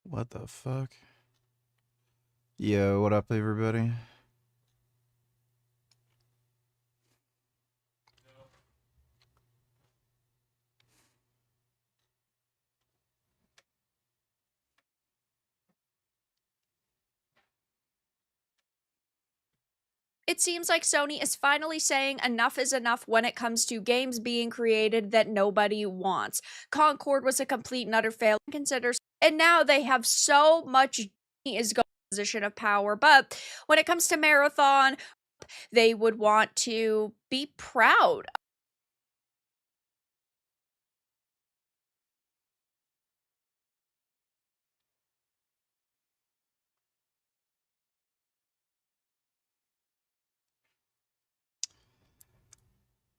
What the fuck? Yo, what up, everybody? It seems like Sony is finally saying enough is enough when it comes to games being created that nobody wants. Concord was a complete and utter failure, and now they have so much is going in a position of power. But when it comes to Marathon, they would want to be proud.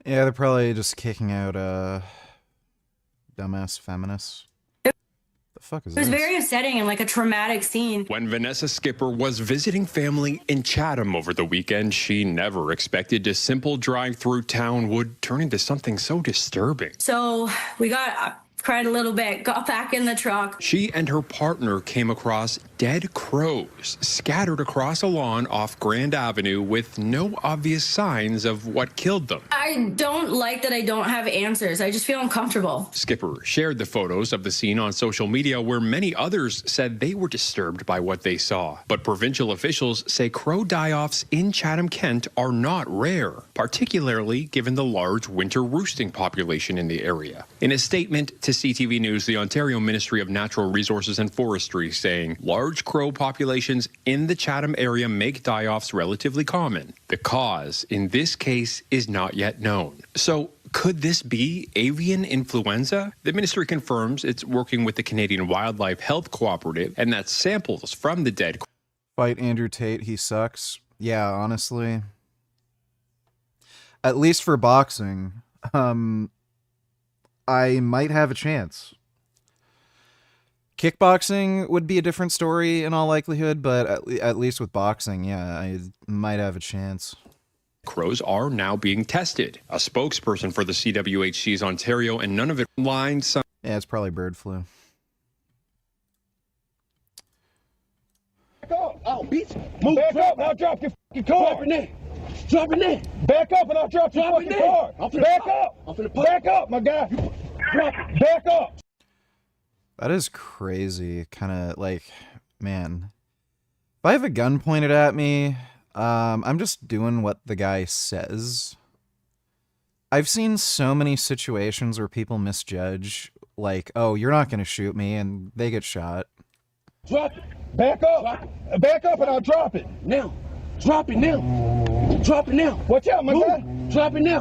Yeah, they're probably just kicking out dumbass feminists. The fuck is this? It was very upsetting and like a traumatic scene. When Vanessa Skipper was visiting family in Chatham over the weekend, she never expected a simple drive through town would turn into something so disturbing. So we cried a little bit, got back in the truck. She and her partner came across dead crows scattered across a lawn off Grand Avenue with no obvious signs of what killed them. I don't like that I don't have answers. I just feel uncomfortable. Skipper shared the photos of the scene on social media where many others said they were disturbed by what they saw. But provincial officials say crow die-offs in Chatham, Kent are not rare, particularly given the large winter roosting population in the area. In a statement to CTV News, the Ontario Ministry of Natural Resources and Forestry saying large crow populations in the Chatham area make die-offs relatively common. The cause in this case is not yet known. So could this be avian influenza? The ministry confirms it's working with the Canadian Wildlife Health Cooperative and that samples from the dead. Fight Andrew Tate, he sucks. Yeah, honestly. At least for boxing, I might have a chance. Kickboxing would be a different story in all likelihood, but at least with boxing, yeah, I might have a chance. Crows are now being tested. A spokesperson for the CWHC's Ontario and none of it lined some. Yeah, it's probably bird flu. Back up! Oh, bitch! Move back up and I'll drop your fucking car! Drop it now! Drop it now! Back up and I'll drop your fucking car! Back up! Back up, my guy! Drop it! Back up! That is crazy. Kind of like, man. If I have a gun pointed at me, I'm just doing what the guy says. I've seen so many situations where people misjudge, like, oh, you're not going to shoot me, and they get shot. Drop it! Back up! Back up and I'll drop it! Now! Drop it now! Drop it now! Watch out, my guy! Drop it now!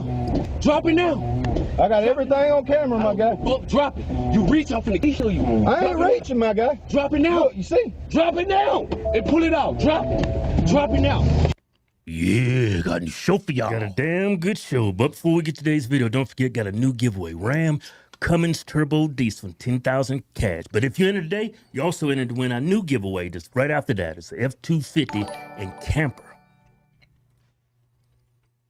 Drop it now! I got everything on camera, my guy. Look, drop it. You reach, I'm finna show you. I ain't reaching, my guy. Drop it now. Look, you see? Drop it now. And pull it out. Drop it. Drop it now. Yeah, got a new show for y'all. Got a damn good show. But before we get to today's video, don't forget, got a new giveaway. Ram Cummins Turbo Diesel, 10,000 cash. But if you enter today, you also enter to win our new giveaway just right after that. It's the F-250 and camper.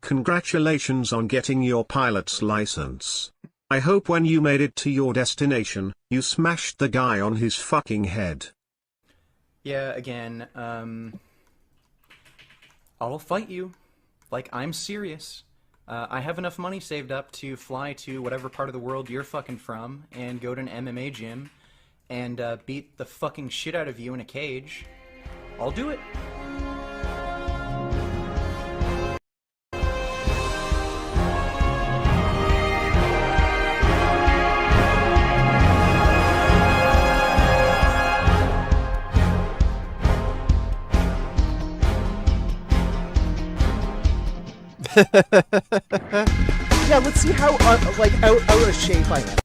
Congratulations on getting your pilot's license. I hope when you made it to your destination, you smashed the guy on his fucking head. Yeah, again, I'll fight you. Like, I'm serious. I have enough money saved up to fly to whatever part of the world you're fucking from and go to an MMA gym and beat the fucking shit out of you in a cage. I'll do it. Yeah, let's see how out of shape I am.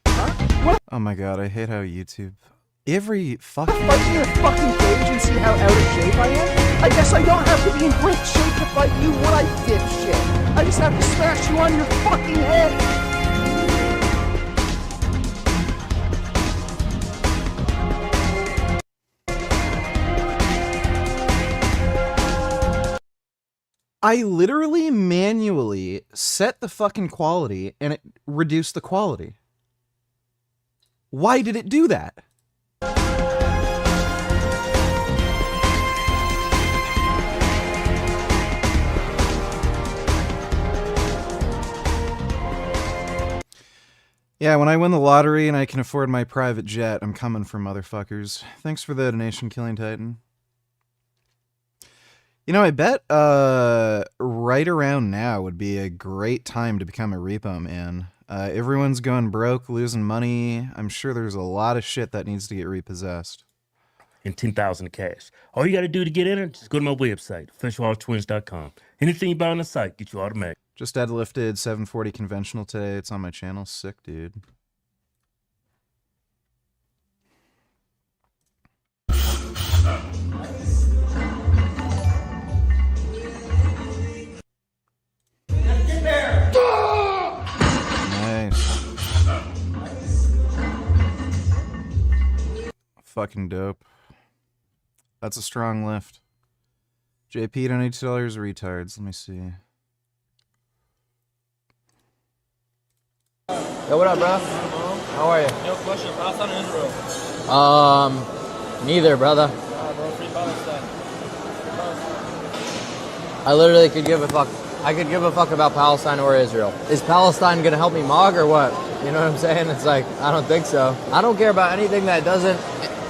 Huh? What? Oh my god, I hate how YouTube... Every fucking... Fight me in a fucking cage and see how out of shape I am? I guess I don't have to be in great shape to fight you, would I, dipshit? I just have to smash you on your fucking head! I literally manually set the fucking quality and it reduced the quality. Why did it do that? Yeah, when I win the lottery and I can afford my private jet, I'm coming for motherfuckers. Thanks for the donation, Killing Titan. You know, I bet right around now would be a great time to become a repo man. Everyone's going broke, losing money. I'm sure there's a lot of shit that needs to get repossessed. And 10,000 cash. All you got to do to get in it, just go to my website, officialtwins.com. Anything you buy on the site, get you automatic. Just deadlifted 740 conventional today. It's on my channel. Sick, dude. Nice. Fucking dope. That's a strong lift. JP, don't need $2 retards. Let me see. Yo, what up, bro? How are you? Yo, question, Palestine or Israel? Neither, brother. Bro, free Palestine. I literally could give a fuck. I could give a fuck about Palestine or Israel. Is Palestine gonna help me mog or what? You know what I'm saying? It's like, I don't think so. I don't care about anything that doesn't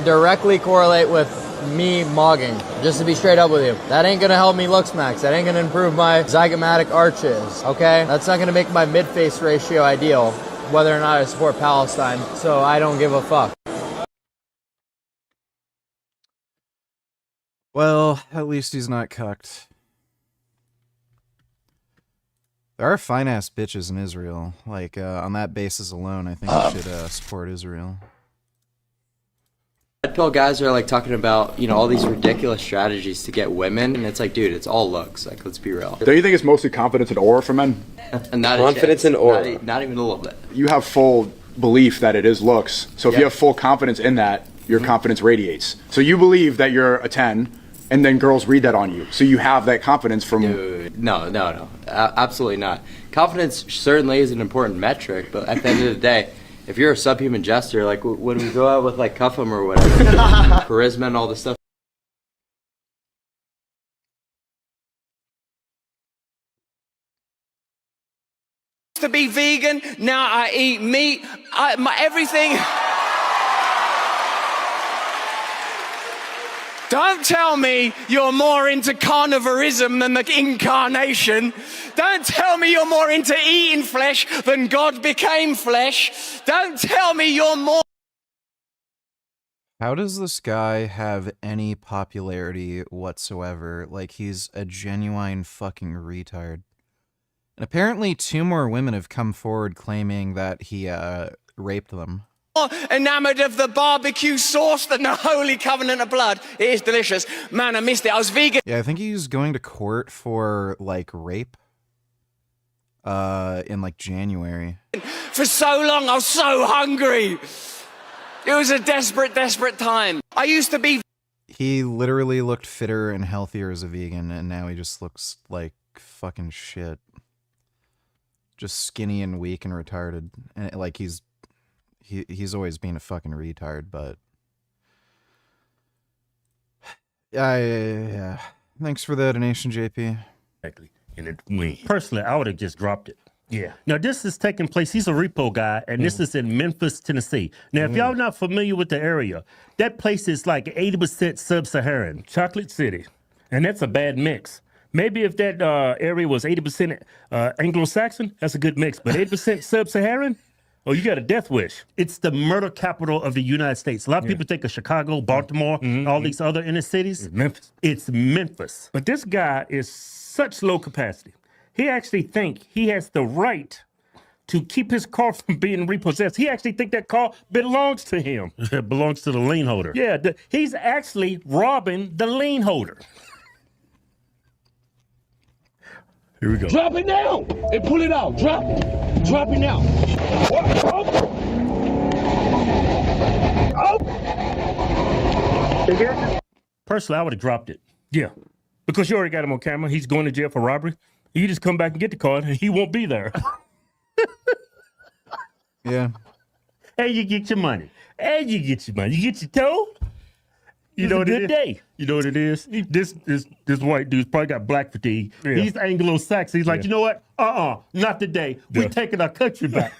directly correlate with me mogging. Just to be straight up with you. That ain't gonna help me looks max. That ain't gonna improve my zygomatic arches, okay? That's not gonna make my mid-face ratio ideal, whether or not I support Palestine, so I don't give a fuck. Well, at least he's not cucked. There are fine-ass bitches in Israel. Like, on that basis alone, I think we should support Israel. Red pill guys are like talking about, you know, all these ridiculous strategies to get women, and it's like, dude, it's all looks. Like, let's be real. Don't you think it's mostly confidence and aura for men? Not Confidence and aura. Not even a little bit. You have full belief that it is looks. So if you have full confidence in that, your confidence radiates. So you believe that you're a 10, and then girls read that on you. So you have that confidence from... Dude, no. Absolutely not. Confidence certainly is an important metric, but at the end of the day, if you're a subhuman jester, like when we go out with like Cuff 'em or whatever, charisma and all this stuff. To be vegan, now I eat meat. Everything. Don't tell me you're more into carnivorism than the incarnation. Don't tell me you're more into eating flesh than God became flesh. Don't tell me you're more... How does this guy have any popularity whatsoever? Like, he's a genuine fucking retard. And apparently 2 more women have come forward claiming that he raped them. More enamored of the barbecue sauce than the holy covenant of blood. It is delicious. Man, I missed it. I was vegan. Yeah, I think he's going to court for, like, rape. In, like, January. For so long, I was so hungry. It was a desperate, desperate time. I used to be... He literally looked fitter and healthier as a vegan, and now he just looks like fucking shit. Just skinny and weak and retarded. And, like, he's always been a fucking retard, but... Yeah. Thanks for the donation, JP. Exactly. And it went. Personally, I would have just dropped it. Yeah. Now, this is taking place. He's a repo guy, and this is in Memphis, Tennessee. Now, if y'all not familiar with the area, that place is like 80% sub-Saharan, Chocolate City. And that's a bad mix. Maybe if that area was 80% Anglo-Saxon, that's a good mix. But 80% sub-Saharan? Oh, you got a death wish. It's the murder capital of the United States. A lot of people think of Chicago, Baltimore, all these other inner cities. Memphis. It's Memphis. But this guy is such low capacity. He actually think he has the right to keep his car from being repossessed. He actually think that car belongs to him. It belongs to the lien holder. Yeah, he's actually robbing the lien holder. Here we go. Drop it now and pull it out. Drop it. Drop it now. Personally, I would have dropped it. Yeah. Because you already got him on camera. He's going to jail for robbery. You just come back and get the card, and he won't be there. Yeah. And you get your money. You get your toe. You know what it is? Day. You know what it is? This white dude's probably got black fatigue. Yeah. He's Anglo-Saxon. He's like, you know what? Not today. We're taking our country back.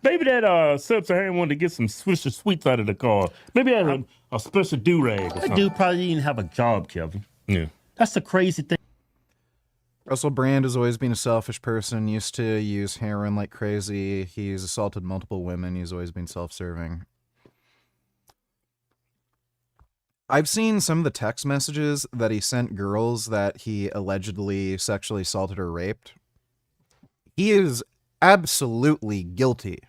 Maybe that sub-Saharan wanted to get some Swisher Sweets out of the car. Maybe had a special do-rag or something. That dude probably didn't have a job, Kevin. Yeah. That's the crazy thing. Russell Brand has always been a selfish person, used to use heroin like crazy. He's assaulted multiple women. He's always been self-serving. I've seen some of the text messages that he sent girls that he allegedly sexually assaulted or raped. He is absolutely guilty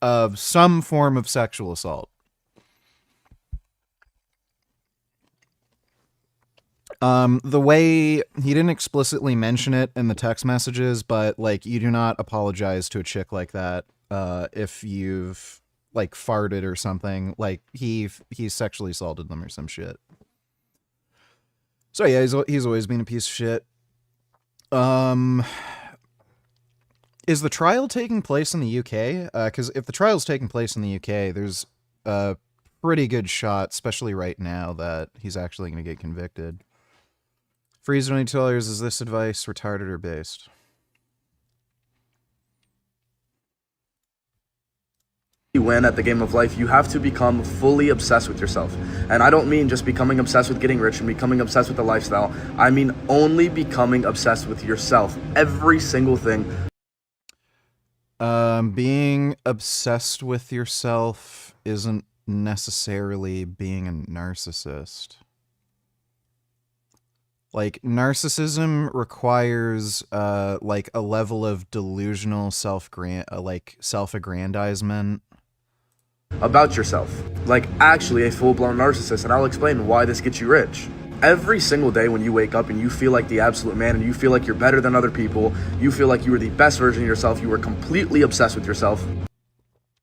of some form of sexual assault. The way he didn't explicitly mention it in the text messages, but like, you do not apologize to a chick like that if you've like farted or something. Like he sexually assaulted them or some shit. So yeah, he's always been a piece of shit. Is the trial taking place in the UK? Because if the trial's taking place in the UK, there's a pretty good shot, especially right now, that he's actually going to get convicted. Freeze $22, is this advice retarded or based? You win at the game of life, you have to become fully obsessed with yourself. And I don't mean just becoming obsessed with getting rich and becoming obsessed with the lifestyle. I mean only becoming obsessed with yourself. Every single thing. Being obsessed with yourself isn't necessarily being a narcissist. Like, narcissism requires, like, a level of delusional self-aggrandizement. About yourself. Like, actually a full-blown narcissist, and I'll explain why this gets you rich. Every single day when you wake up and you feel like the absolute man and you feel like you're better than other people, you feel like you are the best version of yourself, you are completely obsessed with yourself.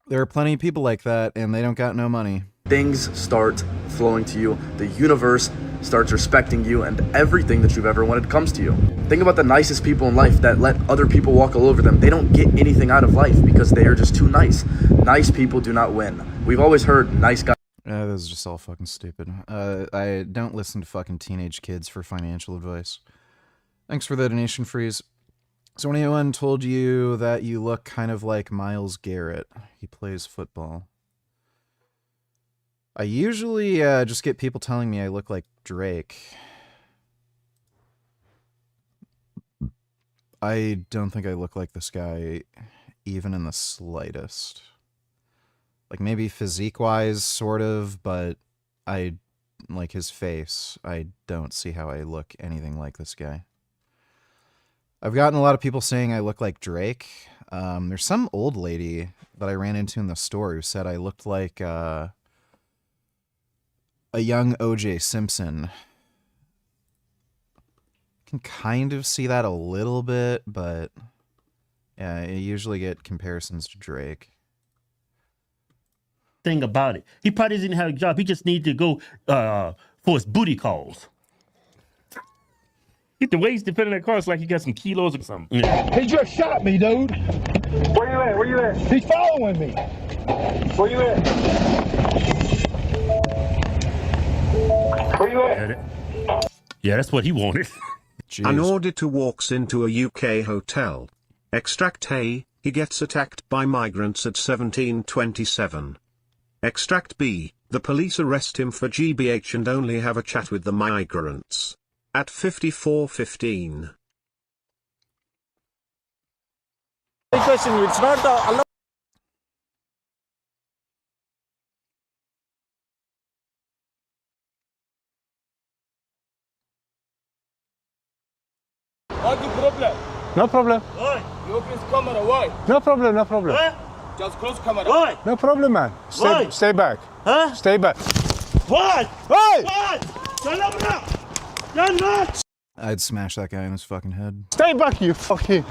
There are plenty of people like that, and they don't got no money. Things start flowing to you, the universe starts respecting you, and everything that you've ever wanted comes to you. Think about the nicest people in life that let other people walk all over them. They don't get anything out of life because they are just too nice. Nice people do not win. We've always heard nice guys. This is just all fucking stupid. I don't listen to fucking teenage kids for financial advice. Thanks for the donation, Freeze. So anyone told you that you look kind of like Myles Garrett? He plays football. I usually just get people telling me I look like Drake. I don't think I look like this guy even in the slightest. Like, maybe physique-wise, sort of, but I like his face. I don't see how I look anything like this guy. I've gotten a lot of people saying I look like Drake. There's some old lady that I ran into in the store who said I looked like a young O.J. Simpson. Can kind of see that a little bit, but yeah, I usually get comparisons to Drake. Thing about it, he probably doesn't have a job. He just needs to go for his booty calls. The way he's defending that car, it's like he got some kilos or something. Yeah. He just shot me, dude. Where you at? Where you at? He's following me. Where you at? Where you at? Yeah, that's what he wanted. An auditor walks into a UK hotel. Extract A, he gets attacked by migrants at 1727. Extract B, the police arrest him for GBH and only have a chat with the migrants. At 54:15. Question, it's not allowed. What's the problem? No problem. Why? You open the camera, why? No problem, no problem. Huh? Just close camera. Why? No problem, man. Why? Stay back. Huh? Stay back. What? Hey! What? You're not. I'd smash that guy in his fucking head. Stay back, you fucking...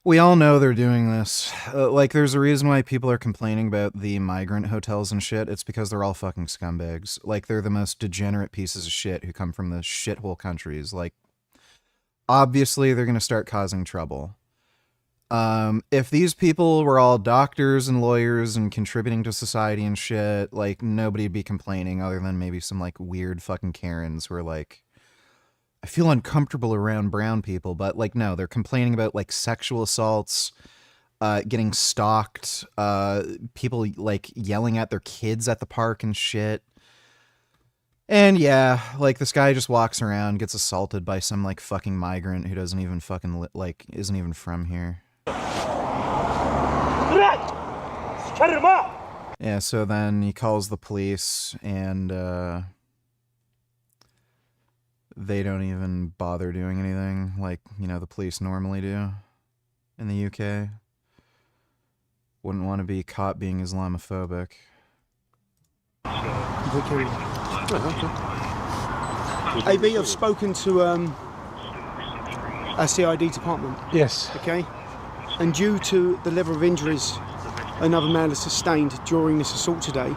We all know they're doing this. Like, there's a reason why people are complaining about the migrant hotels and shit. It's because they're all fucking scumbags. Like, they're the most degenerate pieces of shit who come from the shithole countries. Like, obviously, they're gonna start causing trouble. If these people were all doctors and lawyers and contributing to society and shit, like, nobody'd be complaining other than maybe some, like, weird fucking Karens who are like, I I feel uncomfortable around brown people, but like, no, they're complaining about like sexual assaults, getting stalked, people like yelling at their kids at the park and shit. And yeah, like this guy just walks around, gets assaulted by some like fucking migrant who doesn't even fucking like isn't even from here. Yeah, so then he calls the police and they don't even bother doing anything like, you know, the police normally do in the UK. Wouldn't want to be caught being Islamophobic. AB, I've spoken to our CID department. Yes. Okay? And due to the level of injuries another man has sustained during this assault today,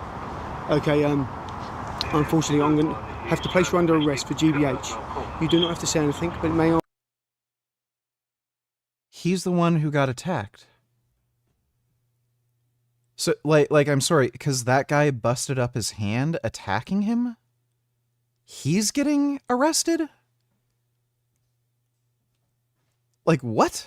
okay, unfortunately I'm going to have to place you under arrest for GBH. You do not have to say anything, but it may... He's the one who got attacked. So, like, I'm sorry, because that guy busted up his hand attacking him? He's getting arrested? Like, what?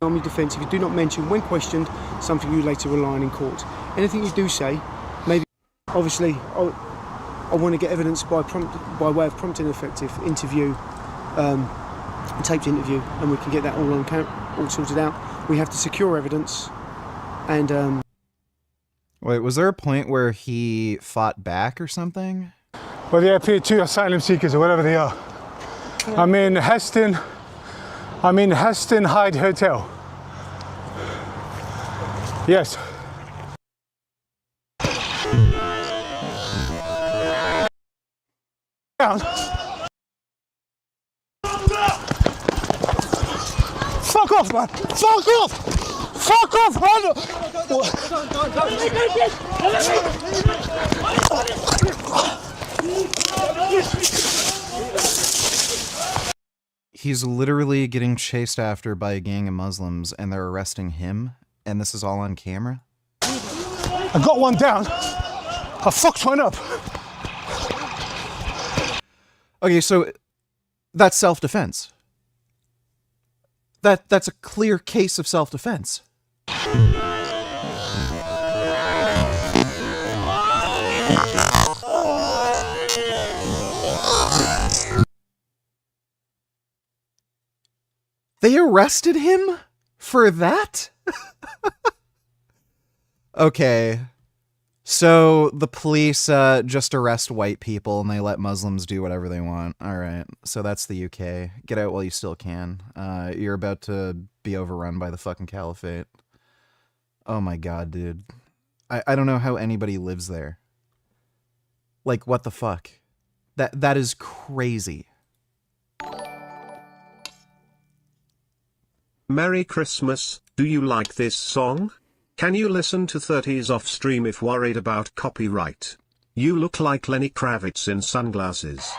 Army defence, if you do not mention, when questioned, something you later rely on in court. Anything you do say, maybe, obviously, I want to get evidence by way of prompt and effective interview, taped interview, and we can get that all sorted out. We have to secure evidence, and... Wait, was there a point where he fought back or something? Well, they appear two asylum seekers or whatever they are. I'm in Heston Hyde Hotel. Yes. Down. Fuck off, man! Fuck off! Fuck off, man! He's literally getting chased after by a gang of Muslims and they're arresting him, and this is all on camera? I got one down. I fucked one up. Okay, so that's self-defense. That's a clear case of self-defense. They arrested him for that? Okay. So the police just arrest white people and they let Muslims do whatever they want. All right. So that's the UK. Get out while you still can. You're about to be overrun by the fucking caliphate. Oh my god, dude. I don't know how anybody lives there. Like, what the fuck? That is crazy. Merry Christmas. Do you like this song? Can you listen to 30s off stream if worried about copyright? You look like Lenny Kravitz in sunglasses.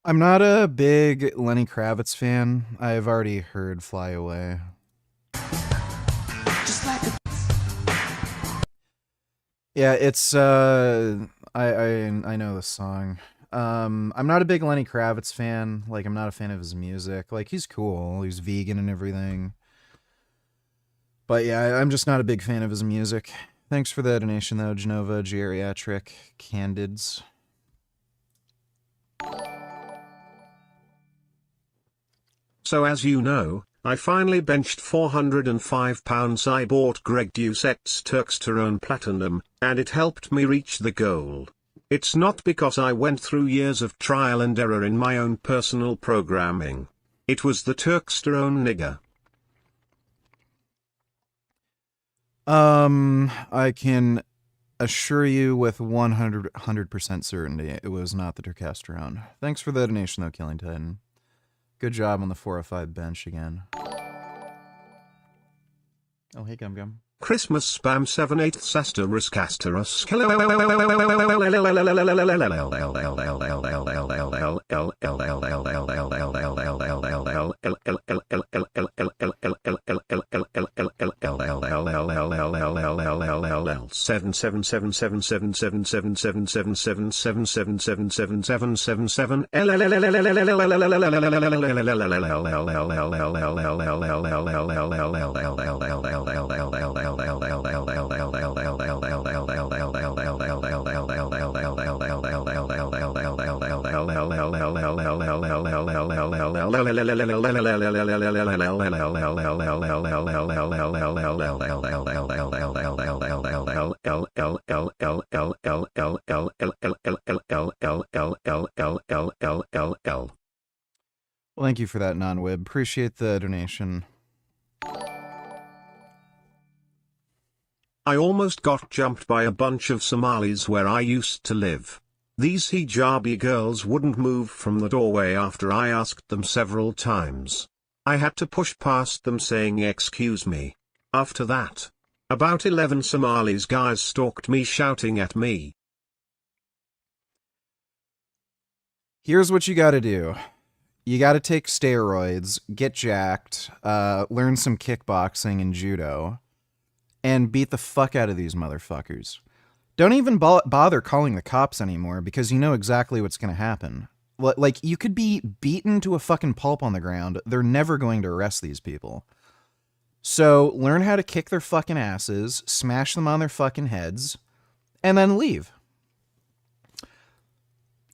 I'm not a big Lenny Kravitz fan. I've already heard Fly Away. Yeah, it's I know the song. I'm not a big Lenny Kravitz fan. Like, I'm not a fan of his music. Like, he's cool. He's vegan and everything. But yeah, I'm just not a big fan of his music. Thanks for the donation, though, Genova Geriatric Candids. So as you know, I finally benched 405 pounds. I bought Greg Doucette's Turksterone Platinum, and it helped me reach the goal. It's not because I went through years of trial and error in my own personal programming. It was the Turksterone nigger. I can assure you with 100% certainty it was not the Turkesterone. Thanks for the donation, though, Killing Titan. Good job on the 405 bench again. Oh, hey, Gum Gum. Christmas spam 7/8 asterisk asterisk. Well, thank you for that, non-wib. Appreciate the donation. I almost got jumped by a bunch of Somalis where I used to live. These hijabi girls wouldn't move from the doorway after I asked them several times. I had to push past them saying excuse me. After that, about 11 Somalis guys stalked me shouting at me. Here's what you gotta do. You gotta take steroids, get jacked, learn some kickboxing and judo, and beat the fuck out of these motherfuckers. Don't even bother calling the cops anymore because you know exactly what's gonna happen. Like, you could be beaten to a fucking pulp on the ground. They're never going to arrest these people. So learn how to kick their fucking asses, smash them on their fucking heads, and then leave.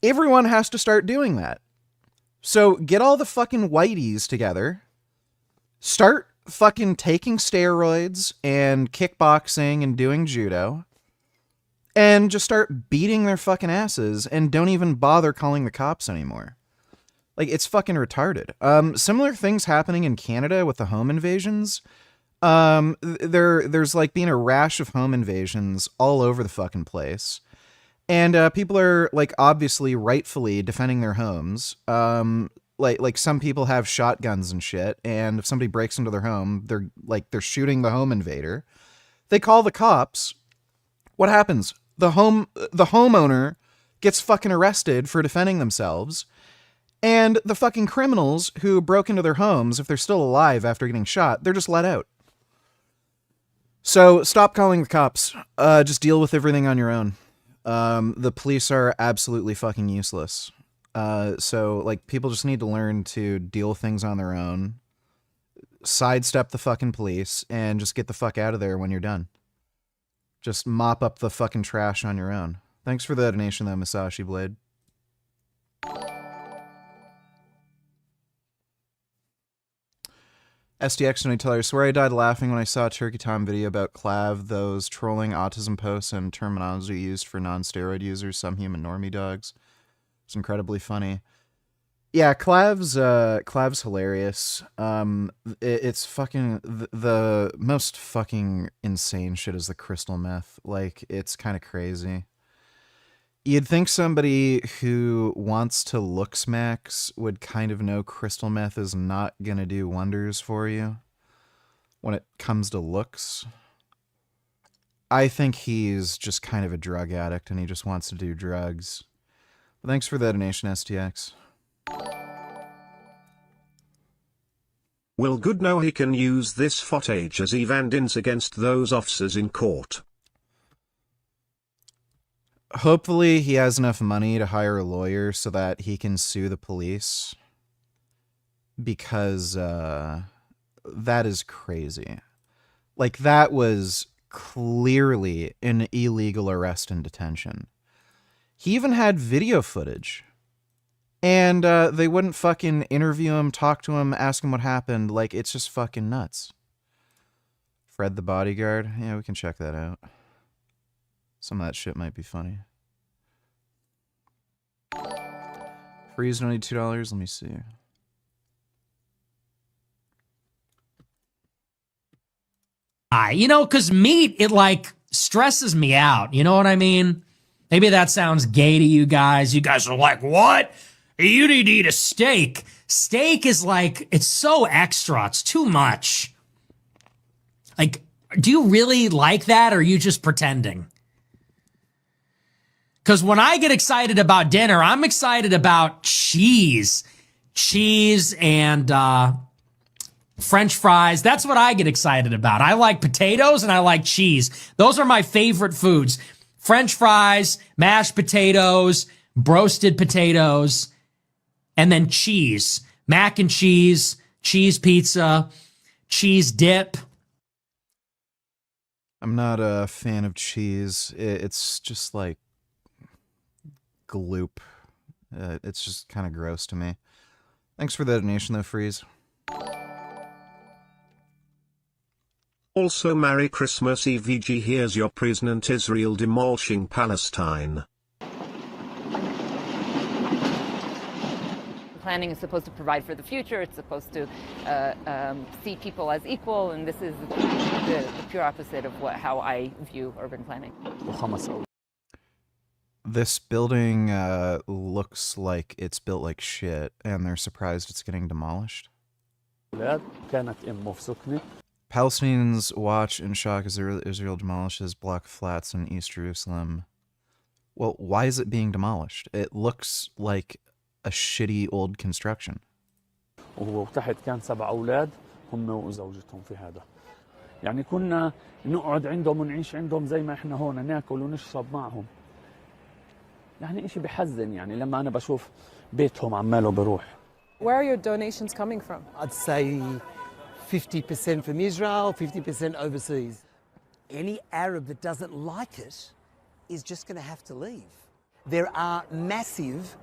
Everyone has to start doing that. So get all the fucking whiteys together, start fucking taking steroids and kickboxing and doing judo, and just start beating their fucking asses and don't even bother calling the cops anymore. Like, it's fucking retarded. Similar things happening in Canada with the home invasions. There's like being a rash of home invasions all over the fucking place. And people are, like, obviously rightfully defending their homes. Like some people have shotguns and shit, and if somebody breaks into their home, they're shooting the home invader. They call the cops. What happens? The homeowner gets fucking arrested for defending themselves, and the fucking criminals who broke into their homes, if they're still alive after getting shot, they're just let out. So stop calling the cops. Just deal with everything on your own. The police are absolutely fucking useless. So, like, people just need to learn to deal with things on their own, sidestep the fucking police, and just get the fuck out of there when you're done. Just mop up the fucking trash on your own. Thanks for the donation, though, Masashi Blade. SDX and I tell her, I swear I died laughing when I saw a Turkey Tom video about Clav, those trolling autism posts and terminology used for non-steroid users, some human normie dogs. It's incredibly funny. Yeah, Clav's hilarious. It's fucking the most fucking insane shit is the crystal meth. Like, it's kind of crazy. You'd think somebody who wants to looks max would kind of know crystal meth is not gonna do wonders for you when it comes to looks. I think he's just kind of a drug addict and he just wants to do drugs. But thanks for the donation, STX. Will Good know he can use this footage as evidence against those officers in court? Hopefully he has enough money to hire a lawyer so that he can sue the police. Because that is crazy. Like, that was clearly an illegal arrest and detention. He even had video footage. And they wouldn't fucking interview him, talk to him, ask him what happened. Like, it's just fucking nuts. Fred the Bodyguard. Yeah, we can check that out. Some of that shit might be funny. Freeze donated $2. Let me see. You know, because meat, it like stresses me out. You know what I mean? Maybe that sounds gay to you guys. You guys are like, what? You need to eat a steak. Steak is like, it's so extra. It's too much. Like, do you really like that or are you just pretending? Because when I get excited about dinner, I'm excited about cheese. Cheese and French fries. That's what I get excited about. I like potatoes and I like cheese. Those are my favorite foods. French fries, mashed potatoes, roasted potatoes, and then cheese. Mac and cheese, cheese pizza, cheese dip. I'm not a fan of cheese. It's just like gloop. It's just kind of gross to me. Thanks for the donation, though, Freeze. Also, Merry Christmas EVG. Here's your President Israel demolishing Palestine. Planning is supposed to provide for the future. It's supposed to see people as equal, and this is the pure opposite of how I view urban planning. This building looks like it's built like shit, and they're surprised it's getting demolished. Palestinians watch in shock as Israel demolishes block flats in East Jerusalem. Well, why is it being demolished? It looks like a shitty old construction. وهو تحت كان 7 أولاد هم وزوجتهم في هذا. يعني كنا نقعد عندهم ونعيش عندهم زي ما احنا هون ناكل ونشرب معهم. يعني إشي بحزن يعني لما أنا بشوف بيتهم عماله بروح. Where are your donations coming from? I'd say 50% from Israel, 50% overseas. Any Arab that doesn't like it is just going to have to leave. There are massive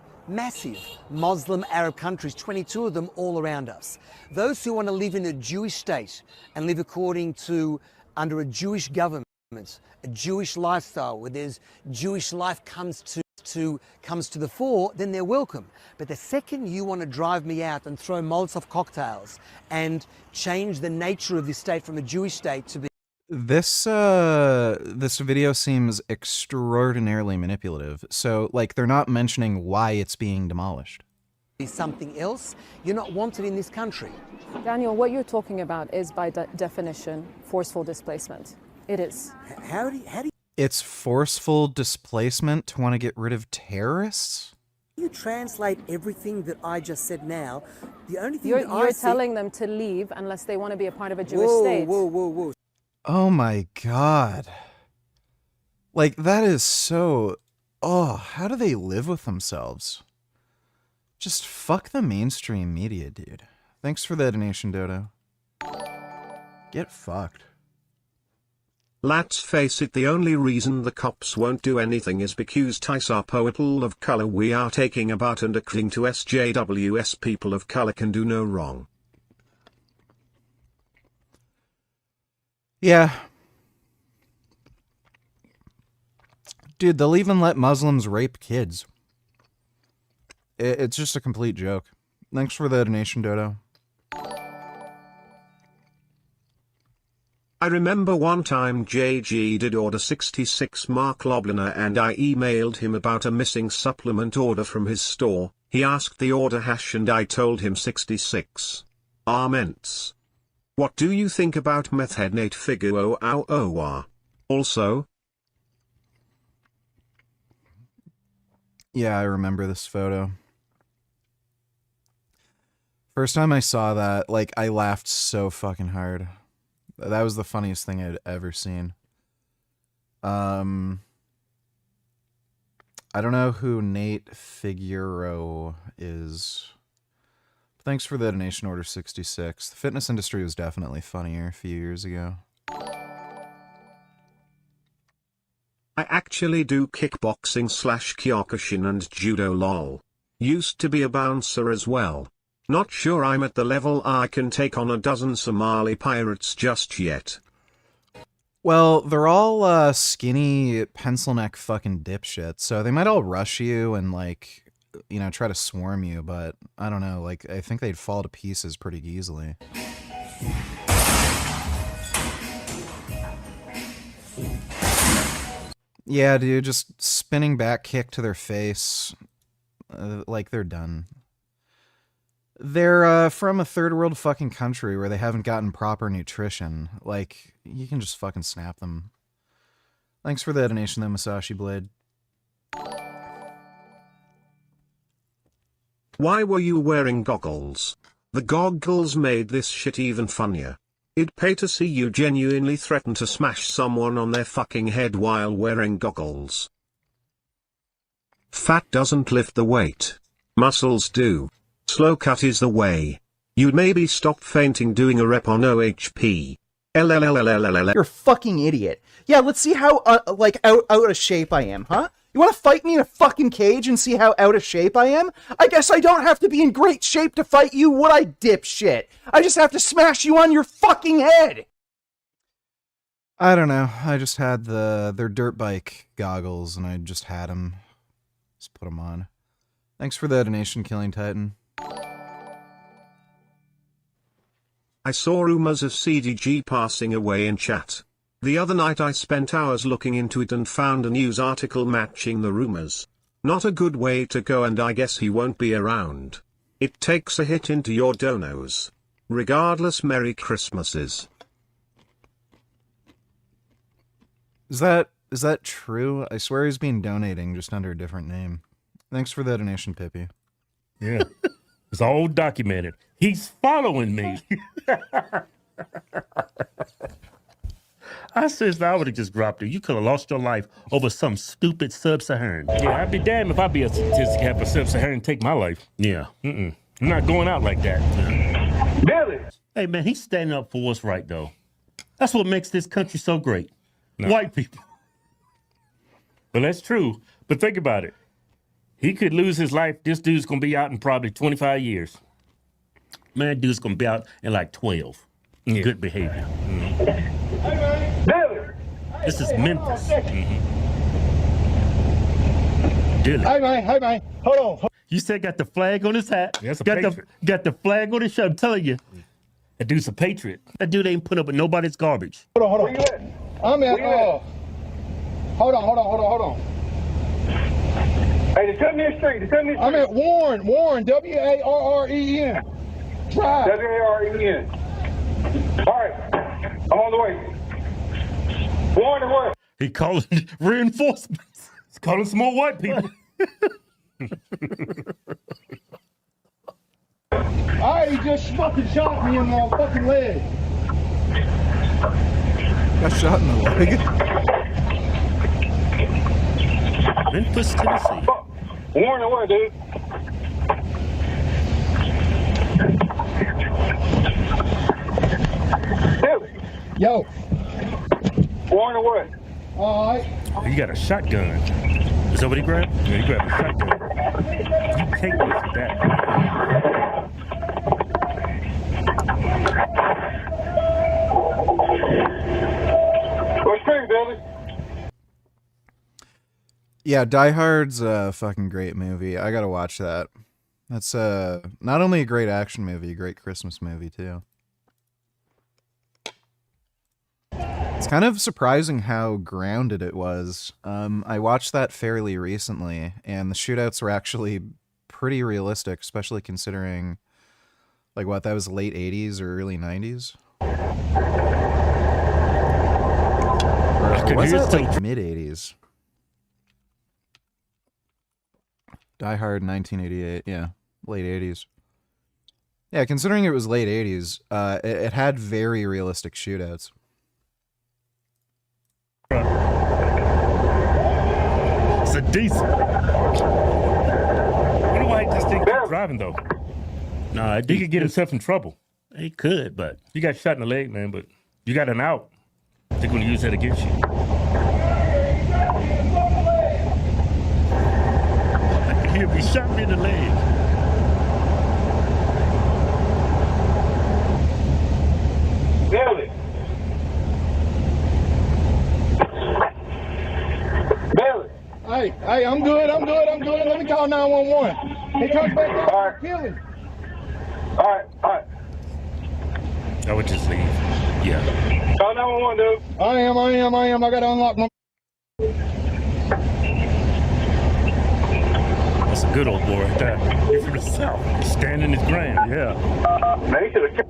Muslim Arab countries, 22 of them all around us. Those who want to live in a Jewish state and live under a Jewish government, a Jewish lifestyle where there's Jewish life comes to the fore, then they're welcome. But the second you want to drive me out and throw Molotov cocktails and change the nature of this state from a Jewish state to be This video seems extraordinarily manipulative. So, like, they're not mentioning why it's being demolished. something else, you're not wanted in this country. Daniel, what you're talking about is by definition forceful displacement. It is. How do you It's forceful displacement to want to get rid of terrorists? You translate everything that I just said now. The only thing You're telling them to leave unless they want to be a part of a Jewish state. Whoa. Oh my god. Like, that is so... Oh, how do they live with themselves? Just fuck the mainstream media, dude. Thanks for the donation, Dodo. Get fucked. Let's face it, the only reason the cops won't do anything is because ties are people of color we are taking about, and according to SJWS, people of color can do no wrong. Yeah. Dude, they'll even let Muslims rape kids. It's just a complete joke. Thanks for the donation, Dodo. I remember one time JG did order 66 Mark Lobliner and I emailed him about a missing supplement order from his store. He asked the order hash and I told him 66. Arments. What do you think about method Nate Figuo OR? Also? Yeah, I remember this photo. First time I saw that, like, I laughed so fucking hard. That was the funniest thing I'd ever seen. I don't know who Nate Figueroa is. Thanks for the donation, Order 66. The fitness industry was definitely funnier a few years ago. I actually do kickboxing / Kyokushin and judo lol. Used to be a bouncer as well. Not sure I'm at the level I can take on a dozen Somali pirates just yet. Well, they're all skinny pencil neck fucking dipshits, so they might all rush you and, like, you know, try to swarm you, but I don't know, like, I think they'd fall to pieces pretty easily. Yeah, dude, just spinning back kick to their face, like they're done. They're from a third world fucking country where they haven't gotten proper nutrition. Like, you can just fucking snap them. Thanks for the donation, though, Masashi Blade. Why were you wearing goggles? The goggles made this shit even funnier. I'd pay to see you genuinely threaten to smash someone on their fucking head while wearing goggles. Fat doesn't lift the weight. Muscles do. Slow cut is the way. You'd maybe stop fainting doing a rep on OHP. LLLLLL. You're a fucking idiot. Yeah, let's see how, out of shape I am, huh? You wanna fight me in a fucking cage and see how out of shape I am? I guess I don't have to be in great shape to fight you, would I, dipshit? I just have to smash you on your fucking head! I don't know. I just had their dirt bike goggles, and I just had them. Just put them on. Thanks for the donation, Killing Titan. I saw rumors of CDG passing away in chat. The other night I spent hours looking into it and found a news article matching the rumors. Not a good way to go, and I guess he won't be around. It takes a hit into your donos. Regardless, Merry Christmases. Is that true? I swear he's been donating just under a different name. Thanks for the donation, Pippi. Yeah. It's all documented. He's following me. I says I would have just dropped it. You could have lost your life over some stupid sub-Saharan. Yeah, I'd be damned if I'd be a statistic half a sub-Saharan take my life. Yeah. I'm not going out like that. Billy! Hey, man, he's standing up for what's right, though. That's what makes this country so great. No. White people. But that's true. But think about it. He could lose his life. This dude's going to be out in probably 25 years. Man, dude's going to be out in like 12. Yeah. Good behavior. This is Memphis. Hey, man. Hold on. You said got the flag on his hat. That's a got patriot. got the flag on his shirt. I'm telling you. That dude's a patriot. That dude ain't put up with nobody's garbage. Hold on. Where you at? I'm at, hold on. Hey, the 70th Street. I'm at Warren, W-A-R-R-E-N. Drive. W-A-R-R-E-N. All right, I'm on the way. Warren and what? He calling reinforcements. He's calling some more white people. All right, he just fucking shot me in the fucking leg. Got shot in the leg? Memphis, Tennessee. Warren and what, dude? Yo. Warren and what? All right. You got a shotgun. Is that what he grabbed? Yeah, he grabbed a shotgun. You can't miss with that. What's great, Billy? Yeah, Die Hard's a fucking great movie. I gotta watch that. That's not only a great action movie, a great Christmas movie too. It's kind of surprising how grounded it was. I watched that fairly recently, and the shootouts were actually pretty realistic, especially considering, like, what, that was late 80s or early 90s? Or was it like mid 80s? Die Hard 1988, yeah, late 80s. Yeah, considering it was late 80s, it had very realistic shootouts. It's a diesel. I wonder why he just didn't keep driving, though. Nah, he could get himself in trouble. He could, but you got shot in the leg, man, but you got an out. They're going to use that against you. He shot me in the leg. Billy. Hey, I'm good. Let me call 911. He comes back there. All right. Kill him. All right. I would just leave. Yeah. Call 911, dude. I am. I got to unlock my... That's a good old boy right there. He's from the South. He's standing his ground, yeah. Man, he should have...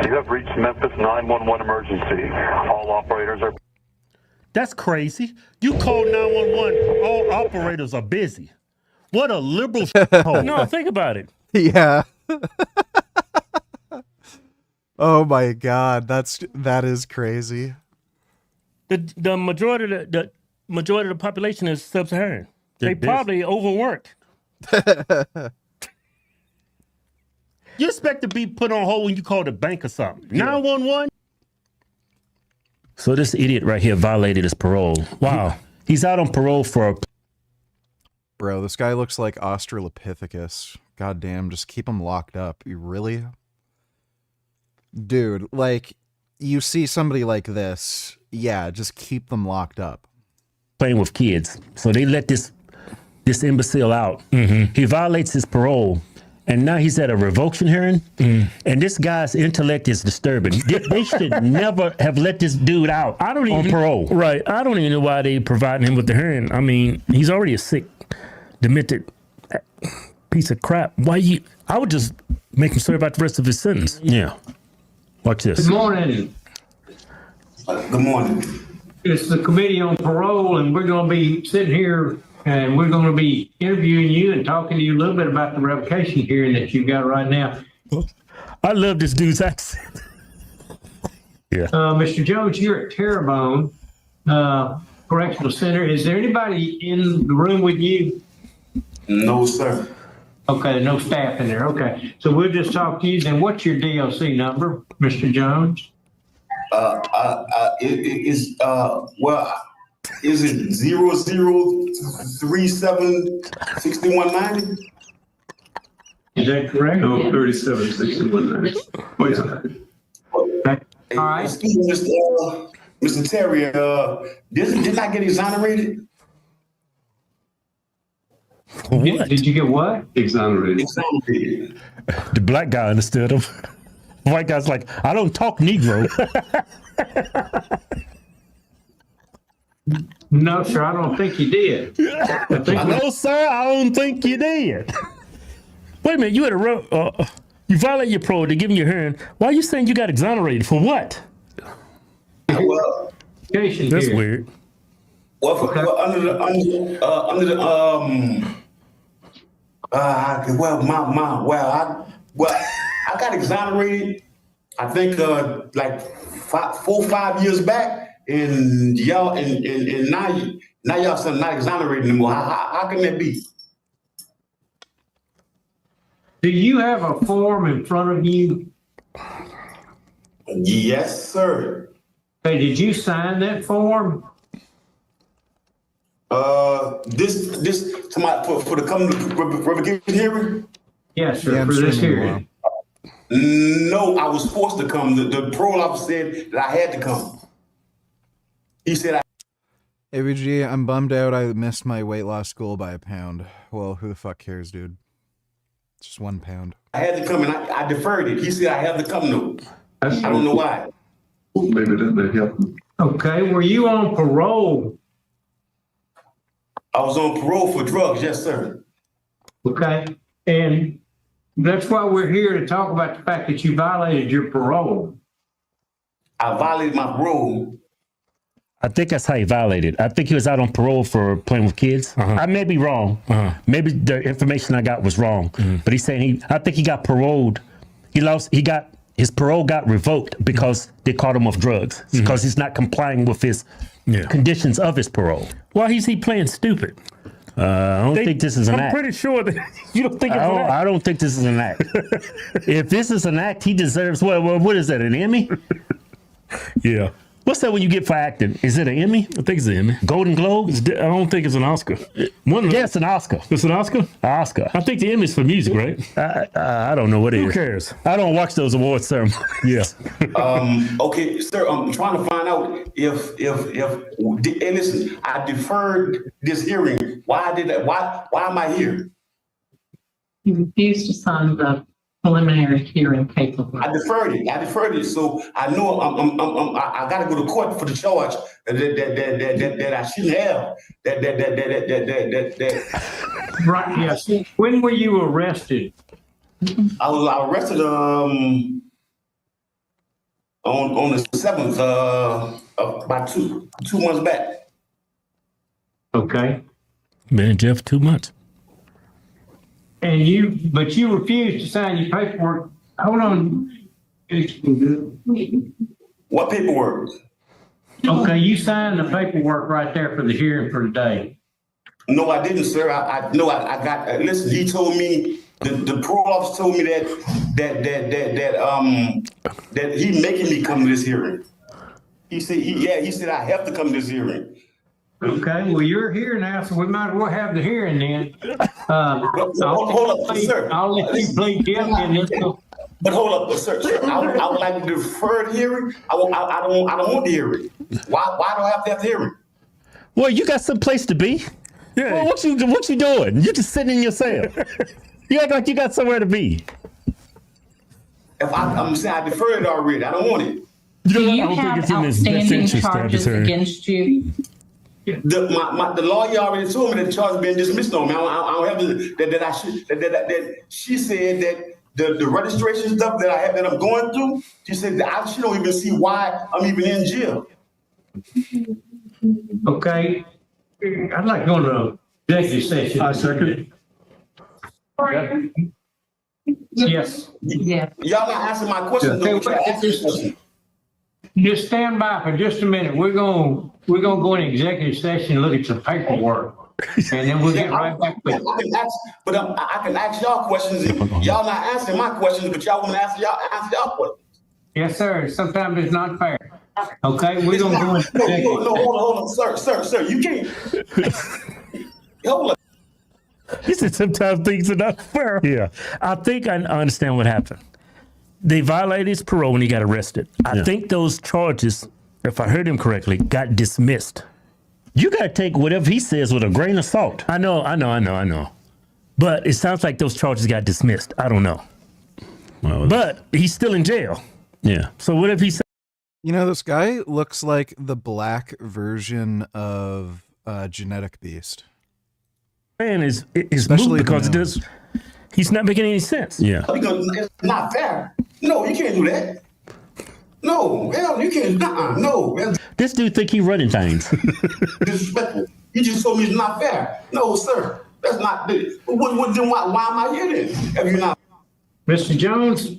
You have reached Memphis 911 emergency. All operators are... That's crazy. You call 911, all operators are busy. What a liberal hole. No, think about it. Yeah. Oh my God, that is crazy. The majority of the population is sub-Saharan. They probably overworked. You expect to be put on hold when you call the bank or something. 911. So this idiot right here violated his parole. Wow. He's out on parole for Bro, this guy looks like Australopithecus. God damn, just keep him locked up. You really? Dude, like, you see somebody like this, yeah, just keep them locked up. playing with kids. So they let this imbecile out. He violates his parole. And now he's at a revocation hearing, and this guy's intellect is disturbing. They should never have let this dude out on parole. Right. I don't even know why they providing him with the hearing. I mean, he's already a sick, demented piece of crap. I would just make him serve out the rest of his sentence. Yeah. Watch this. Good morning. Good morning. It's the Committee on Parole, and we're going to be sitting here and we're going to be interviewing you and talking to you a little bit about the revocation hearing that you got right now. I love this dude's accent. Yeah. Mr. Jones, you're at Terrebonne Correctional Center. Is there anybody in the room with you? No, sir. Okay, no staff in there. Okay. So we'll just talk to you. Then what's your DLC number, Mr. Jones? Is it 00376190? Is that correct? No, 376190. Oh, yeah. All right. Excuse me, Mr. Terry, didn't I get exonerated? Did you get what? Exonerated. The black guy understood him. The white guy's like, I don't talk Negro. No, sir, I don't think you did. No, sir, I don't think you did. Wait a minute, you had you violate your parole, they give you your hearing. Why are you saying you got exonerated? For what? Well, that's weird. Well, I got exonerated. I think like 4 or 5 years back. And y'all, and now y'all saying not exonerated anymore. How can that be? Do you have a form in front of you? Yes, sir. Hey, did you sign that form? This for the coming revocation hearing? Yes, sir. For this hearing. No, I was forced to come. The parole officer said that I had to come. He said, ABG, I'm bummed out. I missed my weight loss goal by a pound. Well, who the fuck cares, dude? It's just 1 pound. I had to come, and I deferred it. He said I had to come, though. I don't know why. Maybe that may help. Okay, were you on parole? I was on parole for drugs, yes, sir. Okay, and that's why we're here to talk about the fact that you violated your parole. I violated my parole. I think that's how he violated. I think he was out on parole for playing with kids. I may be wrong. Maybe the information I got was wrong. But he's saying I think he got paroled. His parole got revoked because they caught him with drugs. Because he's not complying with his conditions of his parole. Why is he playing stupid? I don't think this is an act. I'm pretty sure that you don't think it's an act. I don't think this is an act. If this is an act, he deserves what is that, an Emmy? Yeah. What's that when you get for acting? Is it an Emmy? I think it's an Emmy. Golden Globe? I don't think it's an Oscar. It's an Oscar. It's an Oscar? Oscar. I think the Emmy's for music, right? I don't know what it is. Who cares? I don't watch those award ceremonies. Yeah. Okay, sir, I'm trying to find out if and listen, I deferred this hearing. Why am I here? You refused to sign the preliminary hearing paperwork. I deferred it. So I know I got to go to court for the charge that I shouldn't have. Right. Yes. When were you arrested? I was arrested on the 7th of about 2 months back. Okay. Been in jail for 2 months. But you refused to sign your paperwork. Hold on. What paperwork? Okay, you signed the paperwork right there for the hearing for today. No, I didn't, sir. I got. Listen, he told me the parole officer told me that he making me come to this hearing. He said I have to come to this hearing. Okay, well you're here now, so we might as well have the hearing then. Hold up, sir. I'll let you plead guilty and let's go. But hold up, sir. I would like to defer the hearing. I don't want the hearing. Why do I have to have the hearing? Well, you got some place to be. Yeah. Well, what you doing? You just sitting in your cell. You act like you got somewhere to be. If I'm saying I deferred it already, I don't want it. Do you have outstanding charges against you? The lawyer already told me that the charge has been dismissed on me. I don't have that she said that the registration stuff that I'm going through, she said that she don't even see why I'm even in jail. Okay. I'd like to go to executive session. I second. Yes. Yeah. Y'all not answering my question. Just stand by for just a minute. We're gonna go in executive session and look at some paperwork, and then we'll get right back with it. I can ask y'all questions. Y'all not answering my questions, but y'all want to answer y'all questions. Yes, sir. Sometimes it's not fair. Okay, we're gonna go in executive. No, hold on, sir. You can't. Hold on. He said sometimes things are not fair. Yeah, I think I understand what happened. They violated his parole when he got arrested. I think those charges, if I heard him correctly, got dismissed. You got to take whatever he says with a grain of salt. I know. But it sounds like those charges got dismissed. I don't know. Well, but he's still in jail. Yeah. So whatever he said. You know, this guy looks like the black version of Genetic Beast. Man is moved because it does. He's not making any sense. Yeah. Because it's not fair. No, you can't do that. No, hell, you can't. No. This dude think he running things. Disrespectful. You just told me it's not fair. No, sir. That's not this. Then why am I here then? If you're not. Mr. Jones,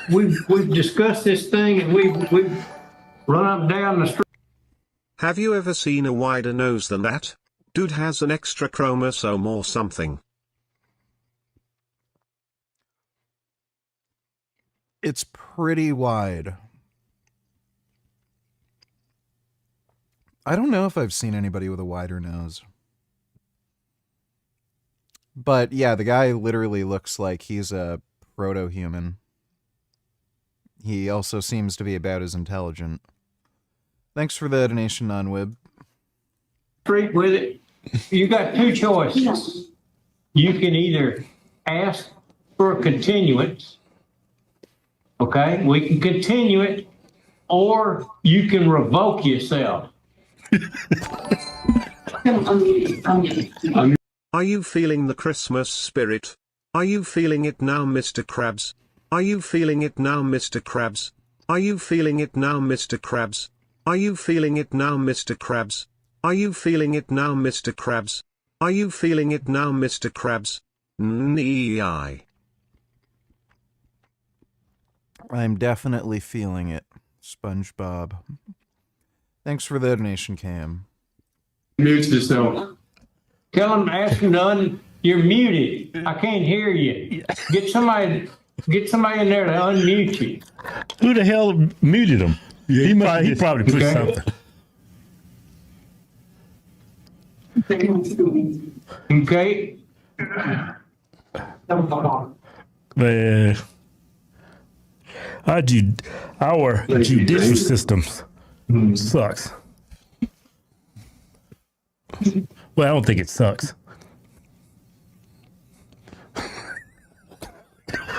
we've discussed this thing and we've run up and down the street. Have you ever seen a wider nose than that? Dude has an extra chromosome or something. It's pretty wide. I don't know if I've seen anybody with a wider nose. But yeah, the guy literally looks like he's a proto-human. He also seems to be about as intelligent. Thanks for the donation, non-wib. Street with it. You got two choices. You can either ask for a continuance. Okay, we can continue it, or you can revoke yourself. Are you feeling the Christmas spirit? Are you feeling it now, Mr. Krabs? Are you feeling it now, Mr. Krabs? Are you feeling it now, Mr. Krabs? Are you feeling it now, Mr. Krabs? Are you feeling it now, Mr. Krabs? Are you feeling it now, Mr. Krabs? Nee. I'm definitely feeling it, SpongeBob. Thanks for the donation, Cam. Mute yourself. Tell him, ask him to you're muted. I can't hear you. Get somebody in there to unmute you. Who the hell muted him? Yeah, he probably pushed something. Okay. Man. Our judicial systems sucks. Well, I don't think it sucks.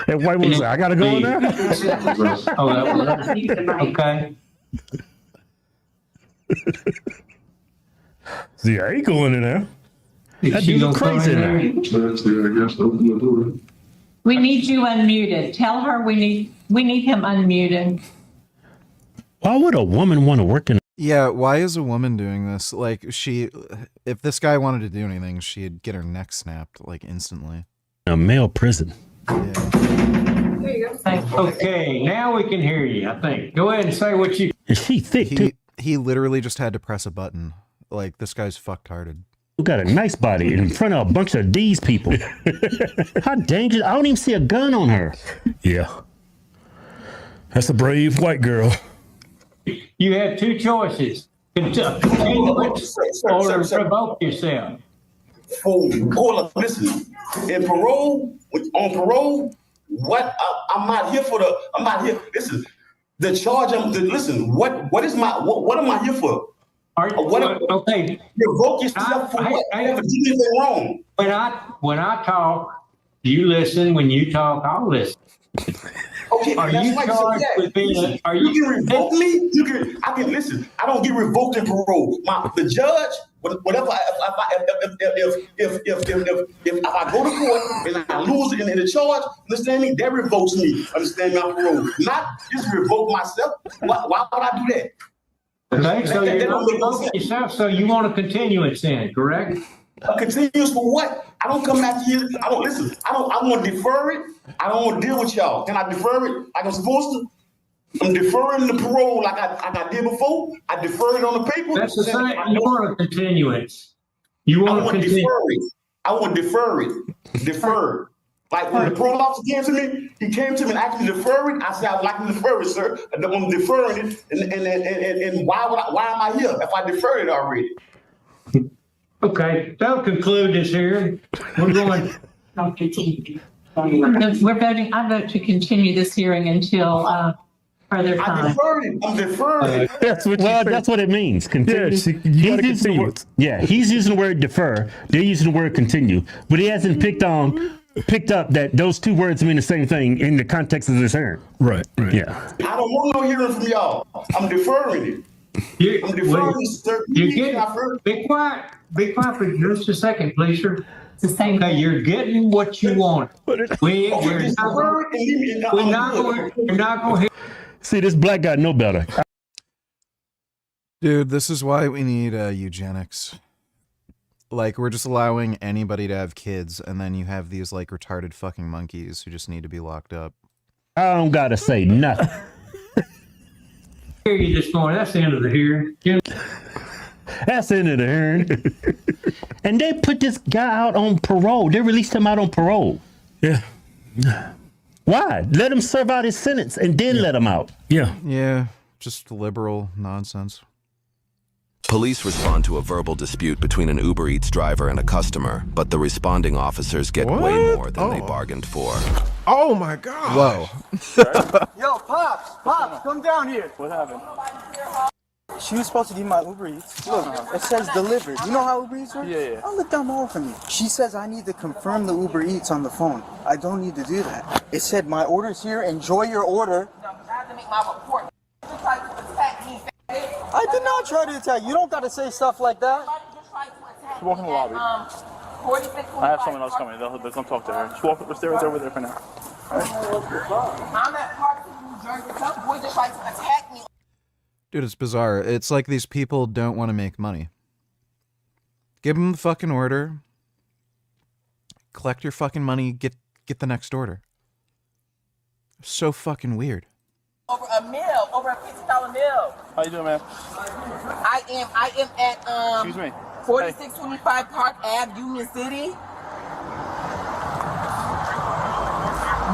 And white woman said, I gotta go in there? Okay. See, I ain't going in there. That dude look crazy in there. We need you unmuted. Tell her we need him unmuted. Why would a woman want to work in? Yeah, why is a woman doing this? Like, if this guy wanted to do anything, she'd get her neck snapped, like, instantly. A male prison. There you go. Okay, now we can hear you, I think. Go ahead and say what you... Is she thick, too? He literally just had to press a button. Like, this guy's fucked-hearted. You got a nice body in front of a bunch of these people. How dangerous. I don't even see a gun on her. Yeah. That's a brave white girl. You have two choices. Continue or provoke yourself. Hold up, listen. In parole, on parole, I'm not here for the. I'm not here. Listen, the charge. Listen. What is my? What am I here for? Okay. Revoke yourself for what? I never did anything wrong. When I talk, you listen. When you talk, I'll listen. Okay, are that's you right. charged with being? Are you can revoke me? I can listen. I don't get revoked in parole. The judge, whatever. If I go to court and I lose in the charge, understand me? That revokes me. Understand my parole? Not just revoke myself. Why would I do that? Okay, so you're not revoking yourself. So you want a continuance then, correct? A continuous for what? I don't come back here. I don't listen. I want to defer it. I don't want to deal with y'all. Can I defer it like I'm supposed to? I'm deferring the parole like I did before. I defer it on the paper. That's the same. You want a continuance. You want to defer it. I want to defer it. Defer. Like when the parole officer came to me, he came to me and asked me to defer it. I said, I would like to defer it, sir. I'm deferring it. And why am I here if I deferred it already? Okay, that'll conclude this hearing. We're going. We're voting. I vote to continue this hearing until further time. I'm deferring. That's what it means. Continue. Yeah, he's using the word defer. They're using the word continue, but he hasn't picked up that those two words mean the same thing in the context of this hearing. Right. Yeah. I don't want no hearing from y'all. I'm deferring it. I'm deferring, sir. Be quiet. Be quiet for just a second, please, sir. It's the same. Okay, you're getting what you want. We're not going. See, this black guy know better. Dude, this is why we need eugenics. Like, we're just allowing anybody to have kids, and then you have these, like, retarded fucking monkeys who just need to be locked up. I don't gotta say nothing. Hear you this morning. That's the end of the hearing. That's the end of the hearing. And they put this guy out on parole. They released him out on parole. Yeah. Why? Let him serve out his sentence and then let him out. Yeah. Yeah, just liberal nonsense. Police respond to a verbal dispute between an Uber Eats driver and a customer, but the responding officers get way more than they bargained for. Oh my God. Whoa. Yo, Pops, come down here. What happened? She was supposed to give my Uber Eats. Look, it says delivered. You know how Uber Eats works? Yeah. I looked down more for me. She says I need to confirm the Uber Eats on the phone. I don't need to do that. It said my order's here. Enjoy your order. I have to make my report. I did not try to attack you. You don't got to say stuff like that. Just walk in the lobby. I have someone else coming. They'll come talk to her. Just walk. Let's stay right over there for now. I'm at Park New Jersey. Some boy just tried to attack me. Dude, it's bizarre. It's like these people don't want to make money. Give them the fucking order. Collect your fucking money. Get the next order. So fucking weird. Over a meal, over a $50 meal. How you doing, man? I am at Excuse me. 4625 Park Ave, Union City.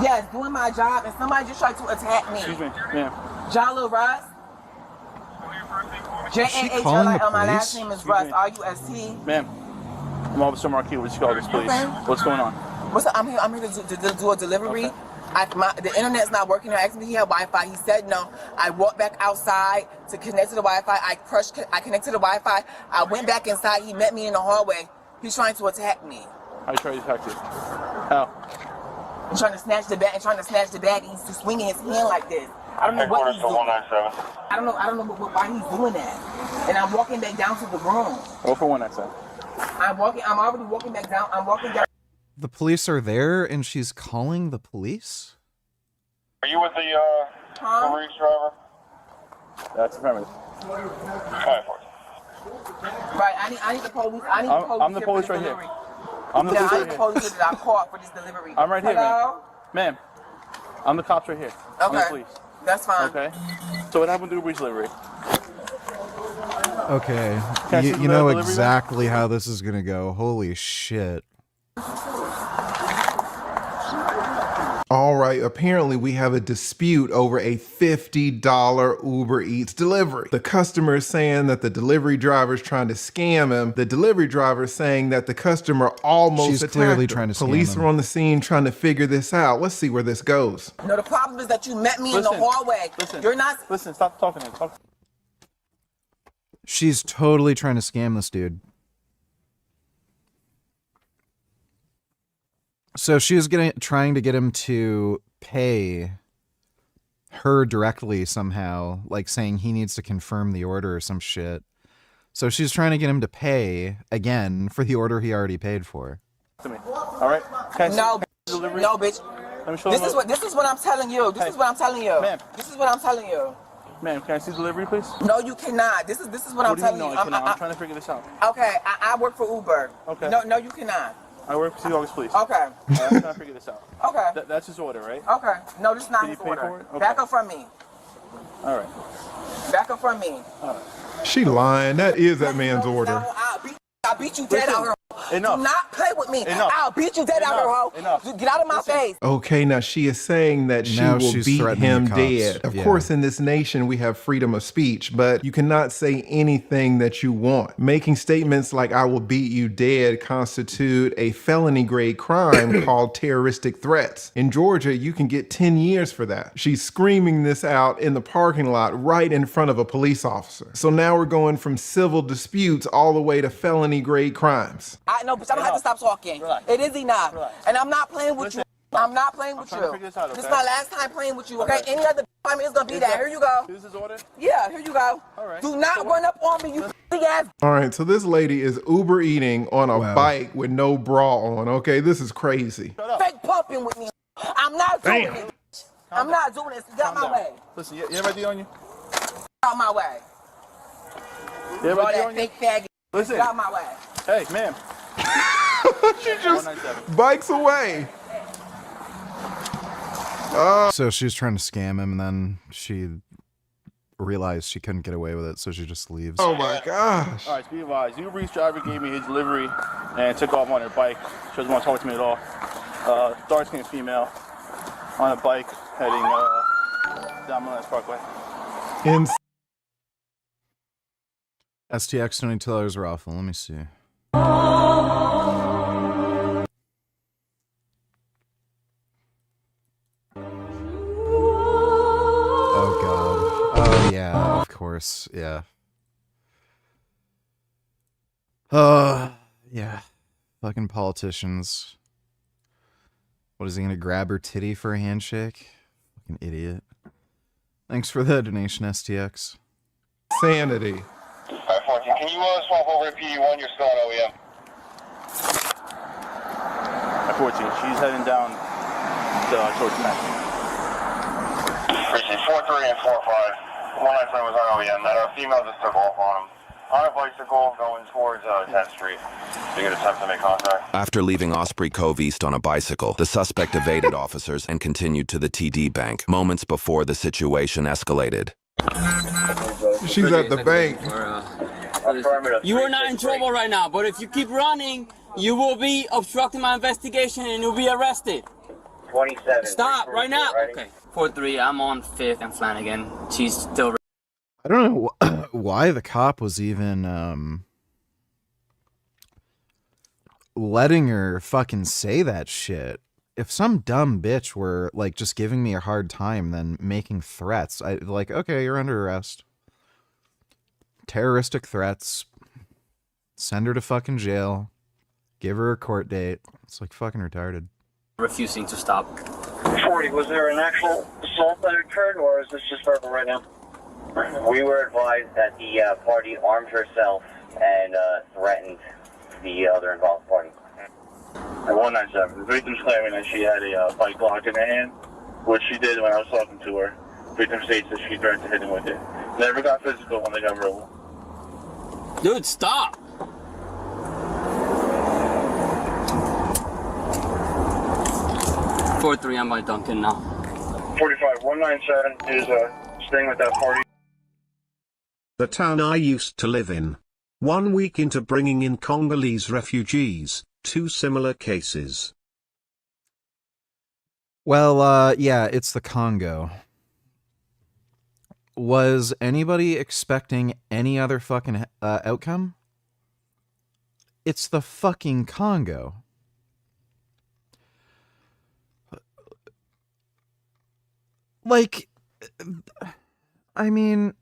Yes, doing my job, and somebody just tried to attack me. Excuse me, ma'am. Jalo Russ. J-A-H-L-I, my last name is Russ, R-U-S-T. Ma'am, I'm Officer Marquis. What you call this, please? Okay. What's going on? What's up? I'm here to do a delivery. Okay. The internet's not working. I asked him if he had Wi-Fi. He said no. I walked back outside to connect to the Wi-Fi. I connected to the Wi-Fi. I went back inside. He met me in the hallway. He's trying to attack me. How you trying to attack you? How? He's trying to snatch the bag. He's just swinging his hand like this. I don't know what he's doing. I don't know why he's doing that. And I'm walking back down to the room. Go for 197. I'm already walking back down. I'm walking down. The police are there, and she's calling the police? Are you with the Uber Eats driver? That's affirmative. Right, I need the police. I need the police. I'm the police right here. I'm the police I right need the here. police that I caught for this delivery. I'm right here, Hello? ma'am. I'm the cops right here. I'm the Okay. police. That's fine. Okay. So what happened to Uber Eats delivery? Okay, Can I see you the know delivery man? exactly how this is gonna go. Holy shit. All right, apparently we have a dispute over a $50 Uber Eats delivery. The customer is saying that the delivery driver is trying to scam him. The delivery driver is saying that the customer almost She's attacked clearly her. trying to scam Police him. are on the scene trying to figure this out. Let's see where this goes. No, the problem is that you met me in Listen, the hallway. listen. You're not. Listen, stop talking to him. Talk. She's totally trying to scam this dude. So she was trying to get him to pay her directly somehow, like saying he needs to confirm the order or some shit. So she's trying to get him to pay again for the order he already paid for. To me. All right. Can I see No, the delivery? no, bitch. Let me show This them is what I'm telling you. This is what I'm telling you. Ma'am. This is what I'm telling you. Ma'am, can I see the delivery, please? No, you cannot. This is what I'm do you telling mean, you. no, I cannot? I'm trying to figure this out. Okay, I work for Uber. Okay. No, you cannot. I work for Seahawks Police. Okay. I'm trying to figure this out. Okay. That's his order, right? Okay. No, this is not Did his you pay order. for it? Okay. Back up from me. All right. Back up from me. All right. She lying. That is that man's order. I'll beat you dead out here. Enough. Do not play with me. Enough. I'll beat you dead out here, ho. Enough. Get out of my face. Okay, now she is saying that she Now will she's beat threatening him the cops. dead. Of Yeah. course, in this nation, we have freedom of speech, but you cannot say anything that you want. Making statements like, I will beat you dead, constitute a felony grade crime called terroristic threats. In Georgia, you can get 10 years for that. She's screaming this out in the parking lot right in front of a police officer. So now we're going from civil disputes all the way to felony grade crimes. I know, but I don't have to stop talking. Relax. It is enough. Relax. And I'm not playing with you. I'm not playing with trying to you. figure this out, This is okay? my last time playing with you, okay? Okay. Any other time it's gonna be Is that. that- Here you go. This is his order? Yeah, here you go. All right. Do not run up on me, you ass. All right, so this lady is Uber eating on a Wow. bike with no bra on. Okay, this is crazy. Fake pumping with me. I'm not doing it. I'm not doing this. Get out my way. Listen, you have ID on you? Get out my way. You have All ID that on you? fake faggot. Listen. Get out my way. Hey, ma'am. She just 197. bikes away. So she was trying to scam him, and then she realized she couldn't get away with it, so she just leaves. Oh my gosh. All right, be advised. Uber Eats driver gave me his delivery and took off on her bike. She doesn't want to talk to me at all. Dark-skinned female on a bike heading down Milllands Parkway. In STX $22 raffle. Let me see. Oh god. Oh yeah, of course. Yeah. Yeah. Fucking politicians. What is he gonna grab her titty for a handshake? Fucking idiot. Thanks for the donation, STX. sanity. Alright, 14, can you swap over to PD1? You're still on OEM. At 14, she's heading down towards Mac. Appreciate 4-3 and 4-5. 197 was on OEM. That female just took off on him. On a bicycle going towards 10th Street. You can attempt to make contact. After leaving Osprey Cove East on a bicycle, the suspect evaded officers and continued to the TD Bank. Moments before the situation escalated. She's at the bank. You are not in trouble right now, but if you keep running, you will be obstructing my investigation and you'll be arrested. 27. Stop right now. Okay. 4-3, I'm on 5th and Flanagan. She's still. I don't know why the cop was even letting her fucking say that shit. If some dumb bitch were like just giving me a hard time, then making threats, I like, okay, you're under arrest. Terroristic threats. Send her to fucking jail. Give her a court date. It's like fucking retarded. Refusing to stop. 40, was there an actual assault that occurred, or is this just verbal right now? We were advised that the party armed herself and threatened the other involved party. At 197, the victim's claiming that she had a bike lock in her hand, which she did when I was talking to her. The victim states that she threatened to hit him with it. Never got physical when they got verbal. Dude, stop. "4-3, I'm by Duncan now. 45, 197 is staying with that party. The town I used to live in. 1 week into bringing in Congolese refugees, 2 similar cases. Well, yeah, it's the Congo. Was anybody expecting any other fucking outcome? It's the fucking Congo. Like, I mean,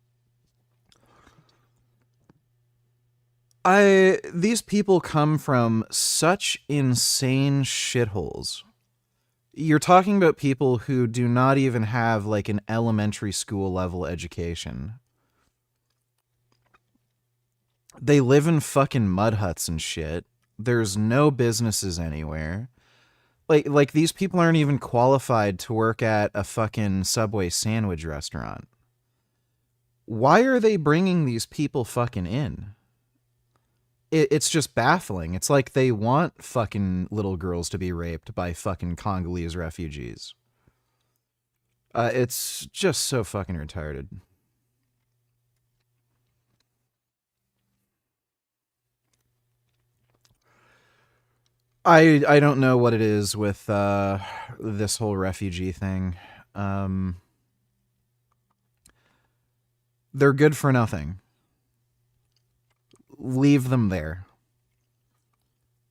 these people come from such insane shitholes. You're talking about people who do not even have like an elementary school level education. They live in fucking mud huts and shit. There's no businesses anywhere. Like these people aren't even qualified to work at a fucking Subway sandwich restaurant. Why are they bringing these people fucking in? It's just baffling. It's like they want fucking little girls to be raped by fucking Congolese refugees. It's just so fucking retarded. I don't know what it is with this whole refugee thing. They're good for nothing. Leave them there.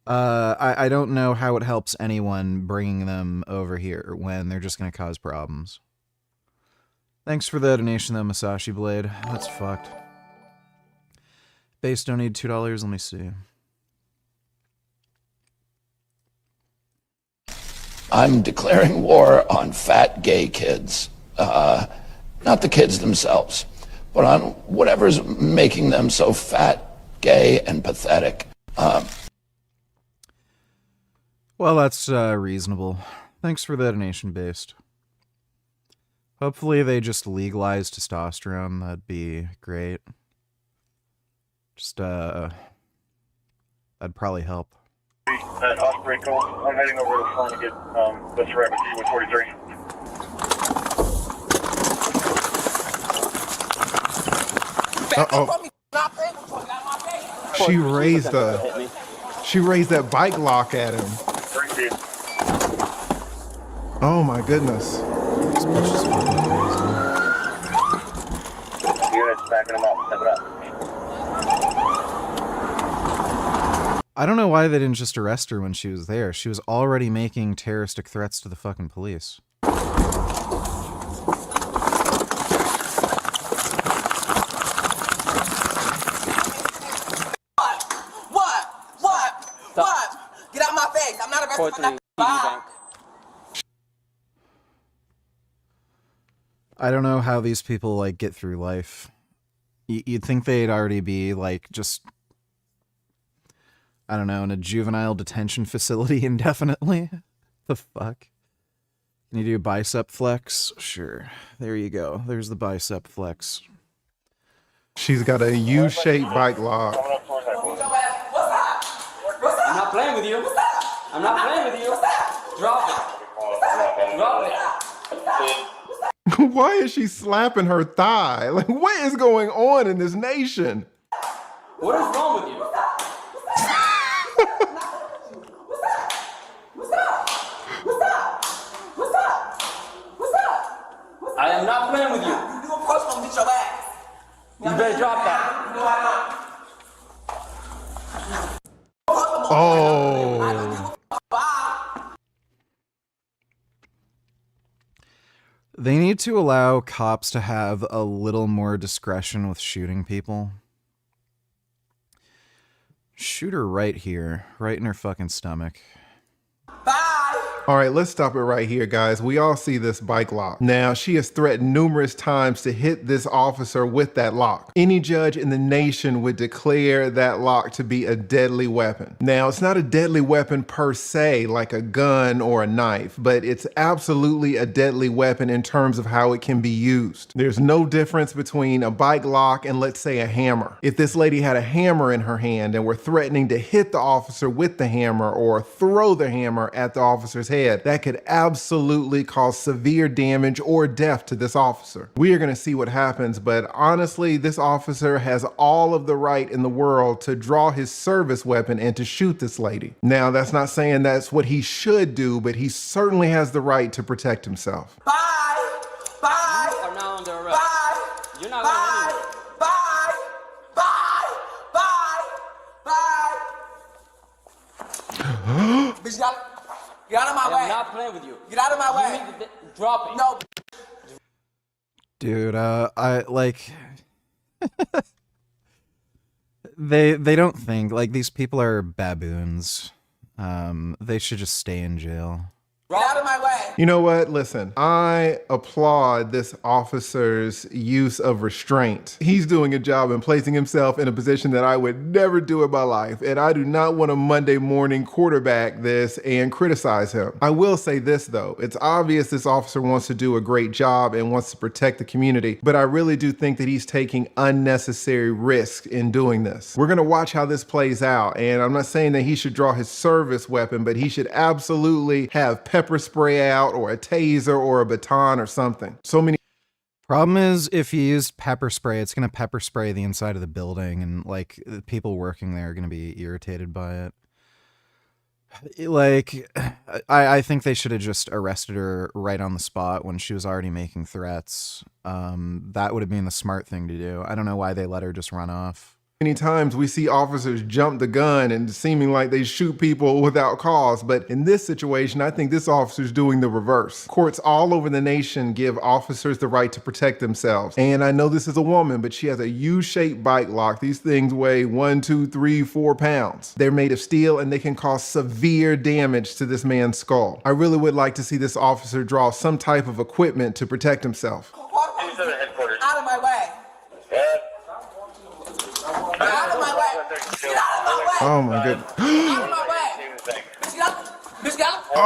I don't know how it helps anyone bringing them over here when they're just going to cause problems. Thanks for the donation, though, Masashi Blade. That's fucked. Base donated $2. Let me see. I'm declaring war on fat gay kids. Not the kids themselves, but on whatever's making them so fat, gay, and pathetic. Well, that's reasonable. Thanks for the donation, Based. Hopefully they just legalize testosterone. That'd be great. Just, that'd probably help. At Osprey Cove, I'm heading over to the phone to get the threat with you with 43. Uh-oh. She raised that bike lock at him. Oh my goodness. Units backing them up. Step it up. I don't know why they didn't just arrest her when she was there. She was already making terroristic threats to the fucking police. What? Get out my face. I'm not arrested. I'm not. I don't know how these people like get through life. You'd think they'd already be like just, I don't know, in a juvenile detention facility indefinitely. The fuck? Can you do bicep flex? Sure. There you go. There's the bicep flex. She's got a U-shaped bike lock. I'm not playing with you. I'm not playing with you. Drop it. Drop it. Why is she slapping her thigh? Like, what is going on in this nation? What is wrong with you? I am not playing with you. You gonna push them, get your ass. You better drop that. Oh. They need to allow cops to have a little more discretion with shooting people. Shoot her right here, right in her fucking stomach. Bye. All right, let's stop it right here, guys. We all see this bike lock. Now, she has threatened numerous times to hit this officer with that lock. Any judge in the nation would declare that lock to be a deadly weapon. Now, it's not a deadly weapon per se, like a gun or a knife, but it's absolutely a deadly weapon in terms of how it can be used. There's no difference between a bike lock and, let's say, a hammer. If this lady had a hammer in her hand and were threatening to hit the officer with the hammer or throw the hammer at the officer's head, that could absolutely cause severe damage or death to this officer. We are going to see what happens, but honestly, this officer has all of the right in the world to draw his service weapon and to shoot this lady. Now, that's not saying that's what he should do, but he certainly has the right to protect himself. Bye. Bye. You are now under arrest. Bye. You're not Bye. going anywhere. Bye. Bye. Bye. Bye. Bitch, get out of my way. I'm not playing with you. Get out of my way. You need to drop it. No. Dude, I like they don't think like these people are baboons. They should just stay in jail. Get out of my way. You know what? Listen, I applaud this officer's use of restraint. He's doing a job and placing himself in a position that I would never do in my life. And I do not want to Monday morning quarterback this and criticize him. I will say this though. It's obvious this officer wants to do a great job and wants to protect the community, but I really do think that he's taking unnecessary risks in doing this. We're going to watch how this plays out. And I'm not saying that he should draw his service weapon, but he should absolutely have pepper spray out or a taser or a baton or something. So many. Problem is, if you used pepper spray, it's going to pepper spray the inside of the building, and like the people working there are going to be irritated by it. Like, I think they should have just arrested her right on the spot when she was already making threats. That would have been the smart thing to do. I don't know why they let her just run off. Many times we see officers jump the gun and seeming like they shoot people without cause, but in this situation, I think this officer's doing the reverse. Courts all over the nation give officers the right to protect themselves. And I know this is a woman, but she has a U-shaped bike lock. These things weigh 1, 2, 3, 4 pounds. They're made of steel and they can cause severe damage to this man's skull. I really would like to see this officer draw some type of equipment to protect himself. Out of my way. Get out of my way. Get out of my way. Oh my goodness. Out of my way. Bitch, get out. Bitch, get out. Oh.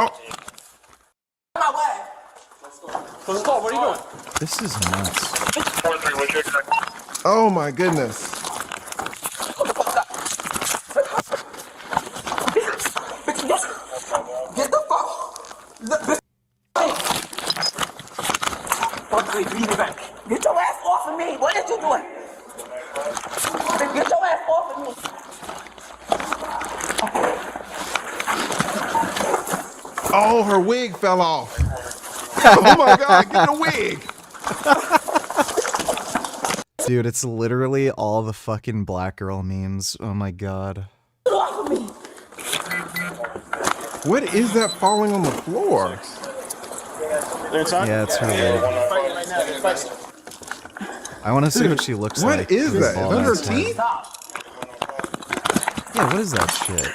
Out of my way. Let's go. What are you doing? This is nuts. Oh my goodness. Get the fuck. Fuck me, leave me back. Get your ass off of me. What are you doing? Get your ass off of me. Oh, her wig fell off. Oh my God, get a wig. Dude, it's literally all the fucking black girl memes. Oh my God. Get off of me. What is that falling on the floor? Yeah, it's her wig. I want to see what she looks like. What is that? Is that her teeth? Yeah, what is that shit?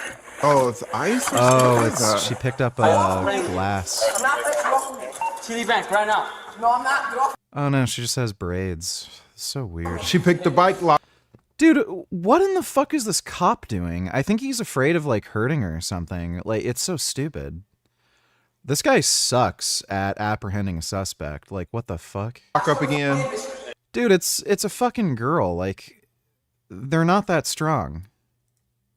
Oh, it's ice? Or Oh, something? she picked up a glass. I'm not letting you off of me. Chili bank right now. No, I'm not. Get off. Oh no, she just has braids. So weird. She picked the bike lock. Dude, what in the fuck is this cop doing? I think he's afraid of like hurting her or something. Like, it's so stupid. This guy sucks at apprehending a suspect. Like, what the fuck? Lock up again. Dude, it's a fucking girl. Like, they're not that strong.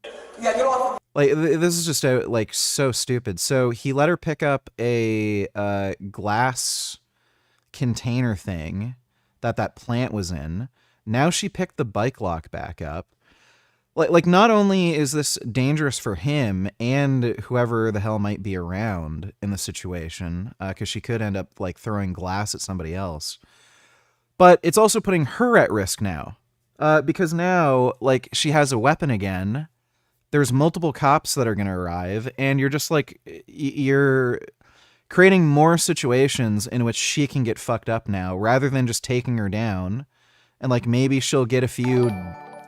Yeah, get off. Like, this is just like so stupid. So he let her pick up a glass container thing that plant was in. Now she picked the bike lock back up. Like not only is this dangerous for him and whoever the hell might be around in the situation, because she could end up like throwing glass at somebody else, but it's also putting her at risk now, because now like she has a weapon again. There's multiple cops that are going to arrive, and you're just like you're creating more situations in which she can get fucked up now, rather than just taking her down, and like maybe she'll get a few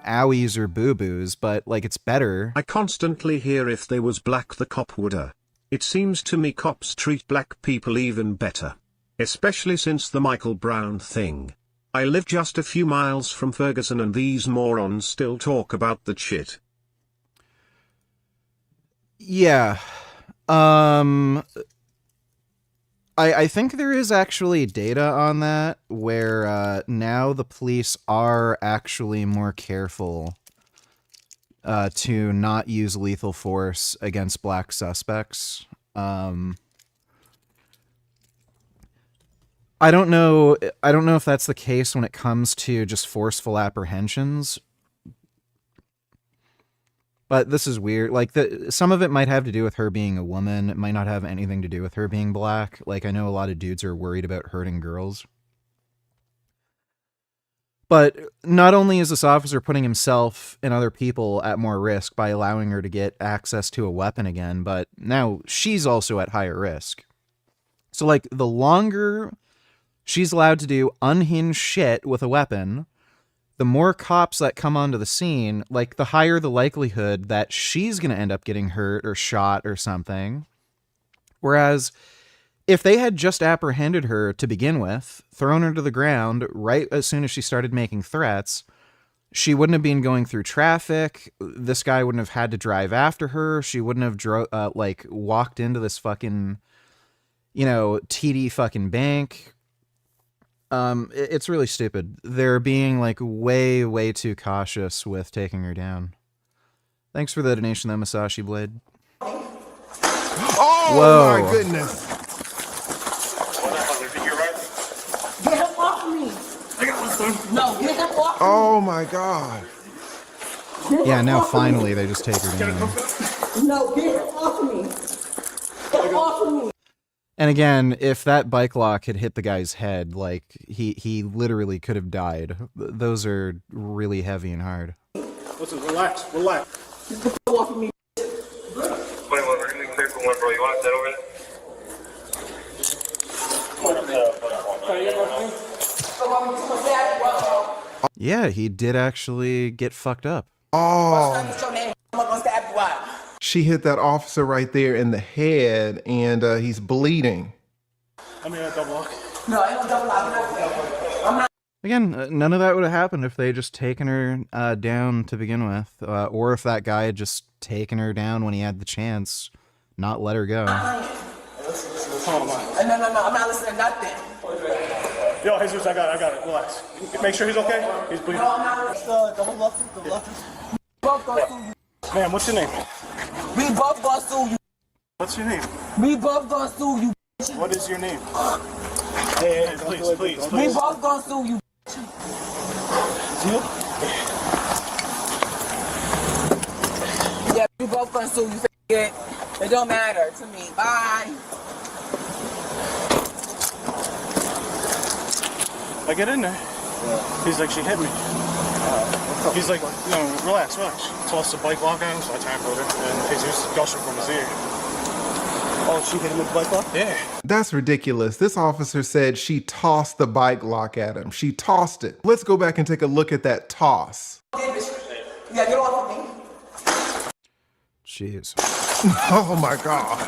owies or boo-boos, but like it's better. I constantly hear if they was black the cop woulda. It seems to me cops treat black people even better. Especially since the Michael Brown thing. I live just a few miles from Ferguson and these morons still talk about that shit. Yeah. I think there is actually data on that where now the police are actually more careful to not use lethal force against black suspects. I don't know if that's the case when it comes to just forceful apprehensions. But this is weird. Like, some of it might have to do with her being a woman. It might not have anything to do with her being black. Like, I know a lot of dudes are worried about hurting girls. But not only is this officer putting himself and other people at more risk by allowing her to get access to a weapon again, but now she's also at higher risk. So, like, the longer she's allowed to do unhinged shit with a weapon, the more cops that come onto the scene, like, the higher the likelihood that she's going to end up getting hurt or shot or something. Whereas if they had just apprehended her to begin with, thrown her to the ground right as soon as she started making threats, she wouldn't have been going through traffic. This guy wouldn't have had to drive after her. She wouldn't have walked into this fucking, TD fucking bank. It's really stupid. They're being like way, way too cautious with taking her down. Thanks for the donation, though, Masashi Blade. Oh, whoa. My goodness. Get him off of me. I got one, son. No, get him off of me. Oh my God. Yeah, now finally they just take her down. No, get him off of me. Get him off of me. And again, if that bike lock had hit the guy's head, like, he literally could have died. Those are really heavy and hard. Listen, relax. Get off of me. Wait, we're gonna be clear for one, bro. You want to sit over there? Yeah, he did actually get fucked up. Oh. She hit that officer right there in the head, and he's bleeding. I mean, a double lock. No, I don't double lock. I'm not. Again, none of that would have happened if they had just taken her down to begin with, or if that guy had just taken her down when he had the chance, not let her go. No, I'm not listening to nothing. Yo, Jesus, I got it. Relax. Make sure he's okay. He's bleeding. No, I'm not. Double lock. Both gonna sue you. Man, what's your name? We both gonna sue you. What's your name? We both gonna sue you. What is your name? Hey, please. We both gonna sue you. Yeah, we both gonna sue you. It don't matter to me. Bye. I get in there. Yeah. He's like, she hit me. He's like, no, relax. Tossed the bike lock at him, so I tackled her, and he's just gushing from his ear. Oh, she hit him with the bike lock? Yeah. That's ridiculous. This officer said she tossed the bike lock at him. She tossed it. Let's go back and take a look at that toss. Yeah, get off of me. Jeez. Oh my God.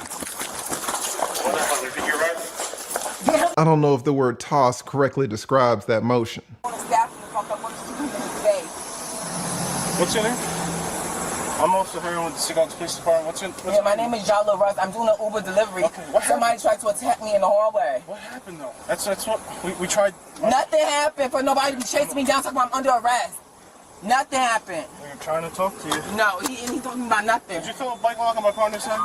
I don't know if the word toss correctly describes that motion. What's your name? I'm Officer Heron with the Chicago Police Department. What's your my name is Jalo Russ. I'm doing an Uber delivery. Okay, Somebody tried to attack me in the hallway. What happened though? That's what we tried. Nothing happened for nobody to be chasing me down talking about I'm under arrest. Nothing happened. We were trying to talk to you. No, he told me about nothing. Did you throw a bike lock on my partner's head?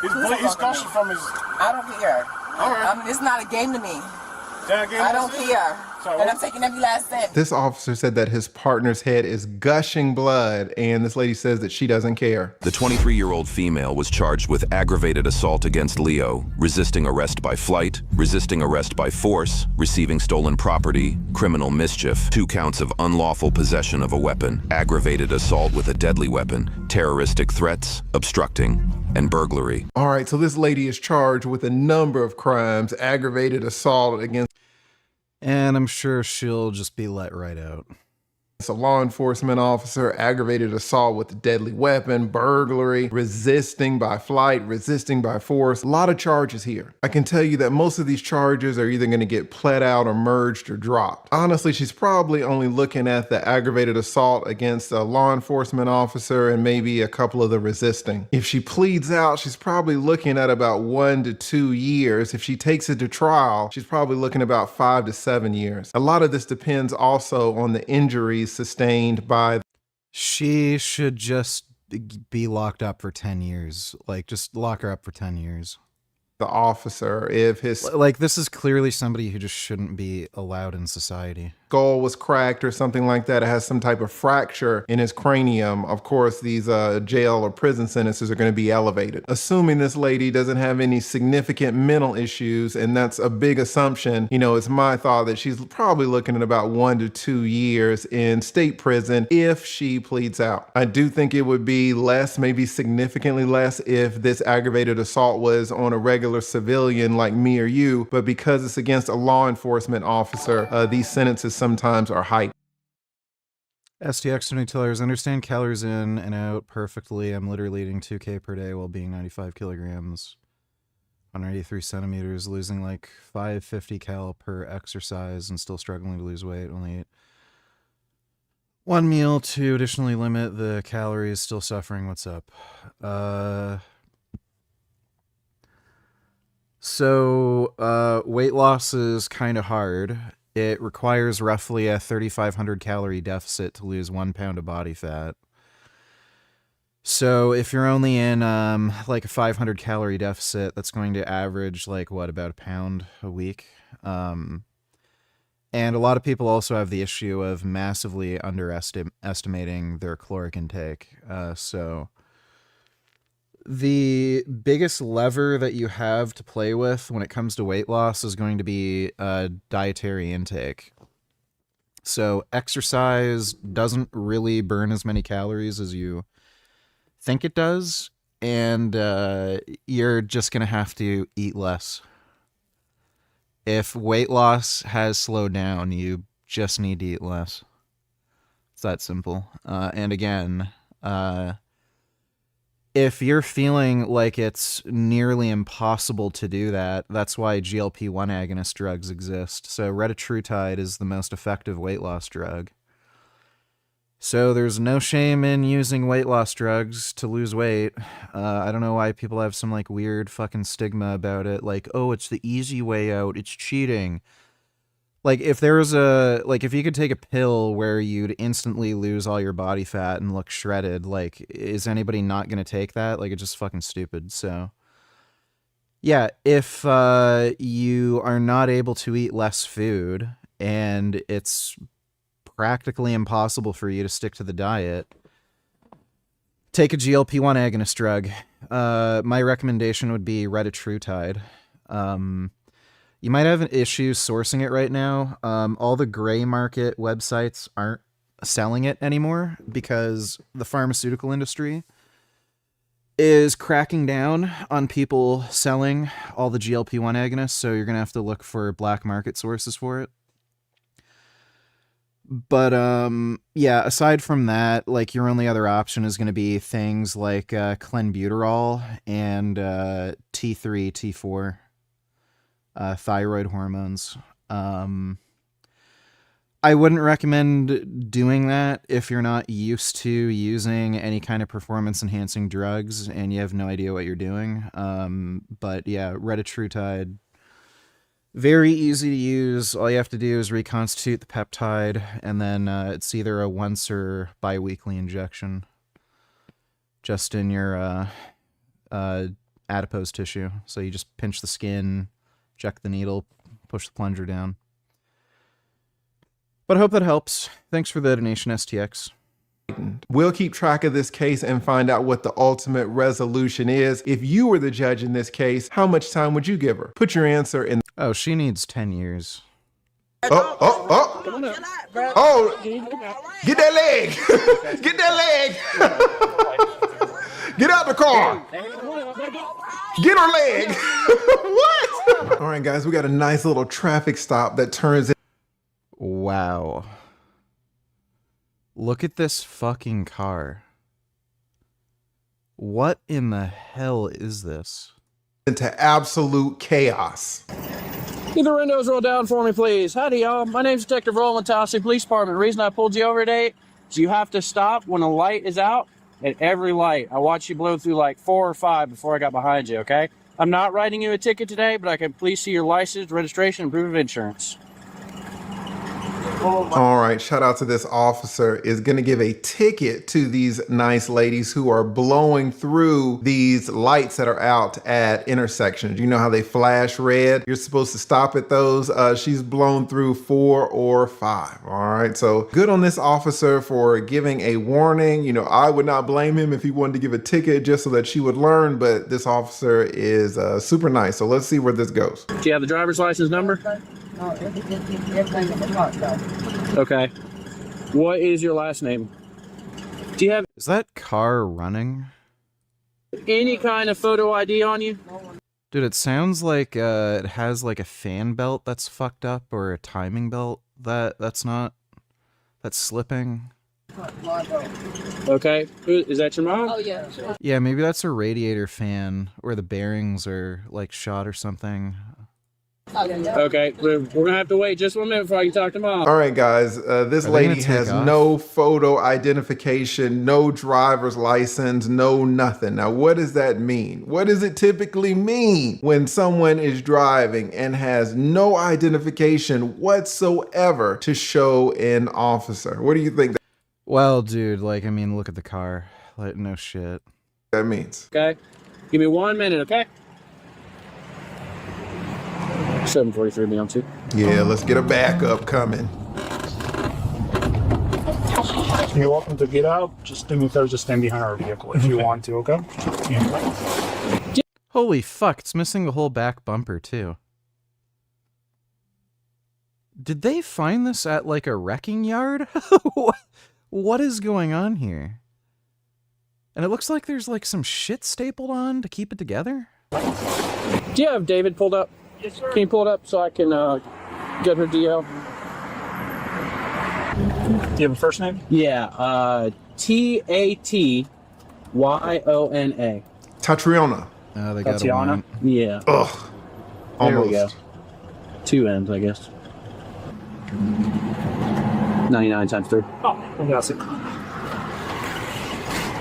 He's gushing from his... I don't care. All right. It's not a game to me. I don't care. Sorry, and I'm taking every last cent. This officer said that his partner's head is gushing blood, and this lady says that she doesn't care. The 23-year-old female was charged with aggravated assault against Leo, resisting arrest by flight, resisting arrest by force, receiving stolen property, criminal mischief, 2 counts of unlawful possession of a weapon, aggravated assault with a deadly weapon, terroristic threats, obstructing, and burglary. All right, so this lady is charged with a number of crimes, aggravated assault against... And I'm sure she'll just be let right out. It's a law enforcement officer, aggravated assault with a deadly weapon, burglary, resisting by flight, resisting by force. A lot of charges here. I can tell you that most of these charges are either going to get pled out or merged or dropped. Honestly, she's probably only looking at the aggravated assault against a law enforcement officer and maybe a couple of the resisting. If she pleads out, she's probably looking at about 1 to 2 years. If she takes it to trial, she's probably looking about 5 to 7 years. A lot of this depends also on the injuries sustained by. She should just be locked up for 10 years. Like, just lock her up for 10 years. The officer, if his like, this is clearly somebody who just shouldn't be allowed in society. Skull was cracked or something like that. It has some type of fracture in his cranium. Of course, these jail or prison sentences are going to be elevated. Assuming this lady doesn't have any significant mental issues, and that's a big assumption, you know, it's my thought that she's probably looking at about 1 to 2 years in state prison if she pleads out. I do think it would be less, maybe significantly less, if this aggravated assault was on a regular civilian like me or you, but because it's against a law enforcement officer, these sentences sometimes are heightened. STX $20. Understand calories in and out perfectly. I'm literally eating 2K per day while being 95 kilograms, 183 centimeters, losing like 550 cal per exercise and still struggling to lose weight. Only eat one meal to additionally limit the calories, still suffering. What's up? So weight loss is kind of hard. It requires roughly a 3,500 calorie deficit to lose 1 pound of body fat. So if you're only in like a 500 calorie deficit, that's going to average like what, about a pound a week. And a lot of people also have the issue of massively underestimating their caloric intake. So the biggest lever that you have to play with when it comes to weight loss is going to be dietary intake. So exercise doesn't really burn as many calories as you think it does, and you're just going to have to eat less. If weight loss has slowed down, you just need to eat less. It's that simple. And again, if you're feeling like it's nearly impossible to do that, that's why GLP-1 agonist drugs exist. So retatrutide is the most effective weight loss drug. So there's no shame in using weight loss drugs to lose weight. I don't know why people have some like weird fucking stigma about it. Like, oh, it's the easy way out. It's cheating. Like, if there was if you could take a pill where you'd instantly lose all your body fat and look shredded, like, is anybody not going to take that? Like, it's just fucking stupid. So, yeah, if you are not able to eat less food and it's practically impossible for you to stick to the diet, take a GLP-1 agonist drug. My recommendation would be retatrutide. You might have an issue sourcing it right now. All the gray market websites aren't selling it anymore because the pharmaceutical industry is cracking down on people selling all the GLP-1 agonists, so you're going to have to look for black market sources for it. But yeah, aside from that, like, your only other option is going to be things like clenbuterol and T3, T4. Thyroid hormones. I wouldn't recommend doing that if you're not used to using any kind of performance enhancing drugs and you have no idea what you're doing. But yeah, retatrutide, very easy to use. All you have to do is reconstitute the peptide, and then it's either a once or bi-weekly injection just in your adipose tissue. So you just pinch the skin, check the needle, push the plunger down. But I hope that helps. Thanks for the donation, STX. We'll keep track of this case and find out what the ultimate resolution is. If you were the judge in this case, how much time would you give her? Put your answer in. Oh, she needs 10 years. Oh! Get that leg! Get that leg! Get out the car! Get her leg! What? All right, guys, we got a nice little traffic stop that turns in. Wow. Look at this fucking car. What in the hell is this? Into absolute chaos. Keep the windows rolled down for me, please. Howdy, y'all. My name's Detective Roland, Tallahassee Police Department. The reason I pulled you over today is you have to stop when a light is out. At every light. I watched you blow through like 4 or 5 before I got behind you, okay? I'm not writing you a ticket today, but I can please see your license, registration, and proof of insurance. All right, shout out to this officer is going to give a ticket to these nice ladies who are blowing through these lights that are out at intersections. You know how they flash red? You're supposed to stop at those. She's blown through 4 or 5. All right, so good on this officer for giving a warning. You know, I would not blame him if he wanted to give a ticket just so that she would learn, but this officer is super nice. So let's see where this goes. Do you have the driver's license number? Okay. What is your last name? Do you have Is that car running? any kind of photo ID on you? Dude, it sounds like it has like a fan belt that's fucked up or a timing belt that's slipping. Okay. Is that your mom? Oh, yeah. Yeah, maybe that's a radiator fan or the bearings are like shot or something. Okay, we're gonna have to wait just 1 minute before I can talk to mom. All right, guys, this Are they lady gonna take has off? no photo identification, no driver's license, no nothing. Now, what does that mean? What does it typically mean when someone is driving and has no identification whatsoever to show an officer? What do you think Well, dude, like, I mean, look at the car. Like, no shit. that means? Okay, give me 1 minute, okay? 7:43 me on 2. Yeah, let's get a backup coming. You're welcome to get out. Just do me just stand behind our vehicle if you want to, okay? Holy fuck, it's missing the whole back bumper, too. Did they find this at, like, a wrecking yard? What is going on here? And it looks like there's, like, some shit stapled on to keep it together? Do you have David pulled up? Yes, sir. Can you pull it up so I can get her DL? Do you have a first name? Yeah, Tatyona. Tatriona. Oh, they got a Tatiana? warrant. Yeah. Ugh. There we go. Almost. 2 M's, I guess. 99 times 3. Oh, that's it.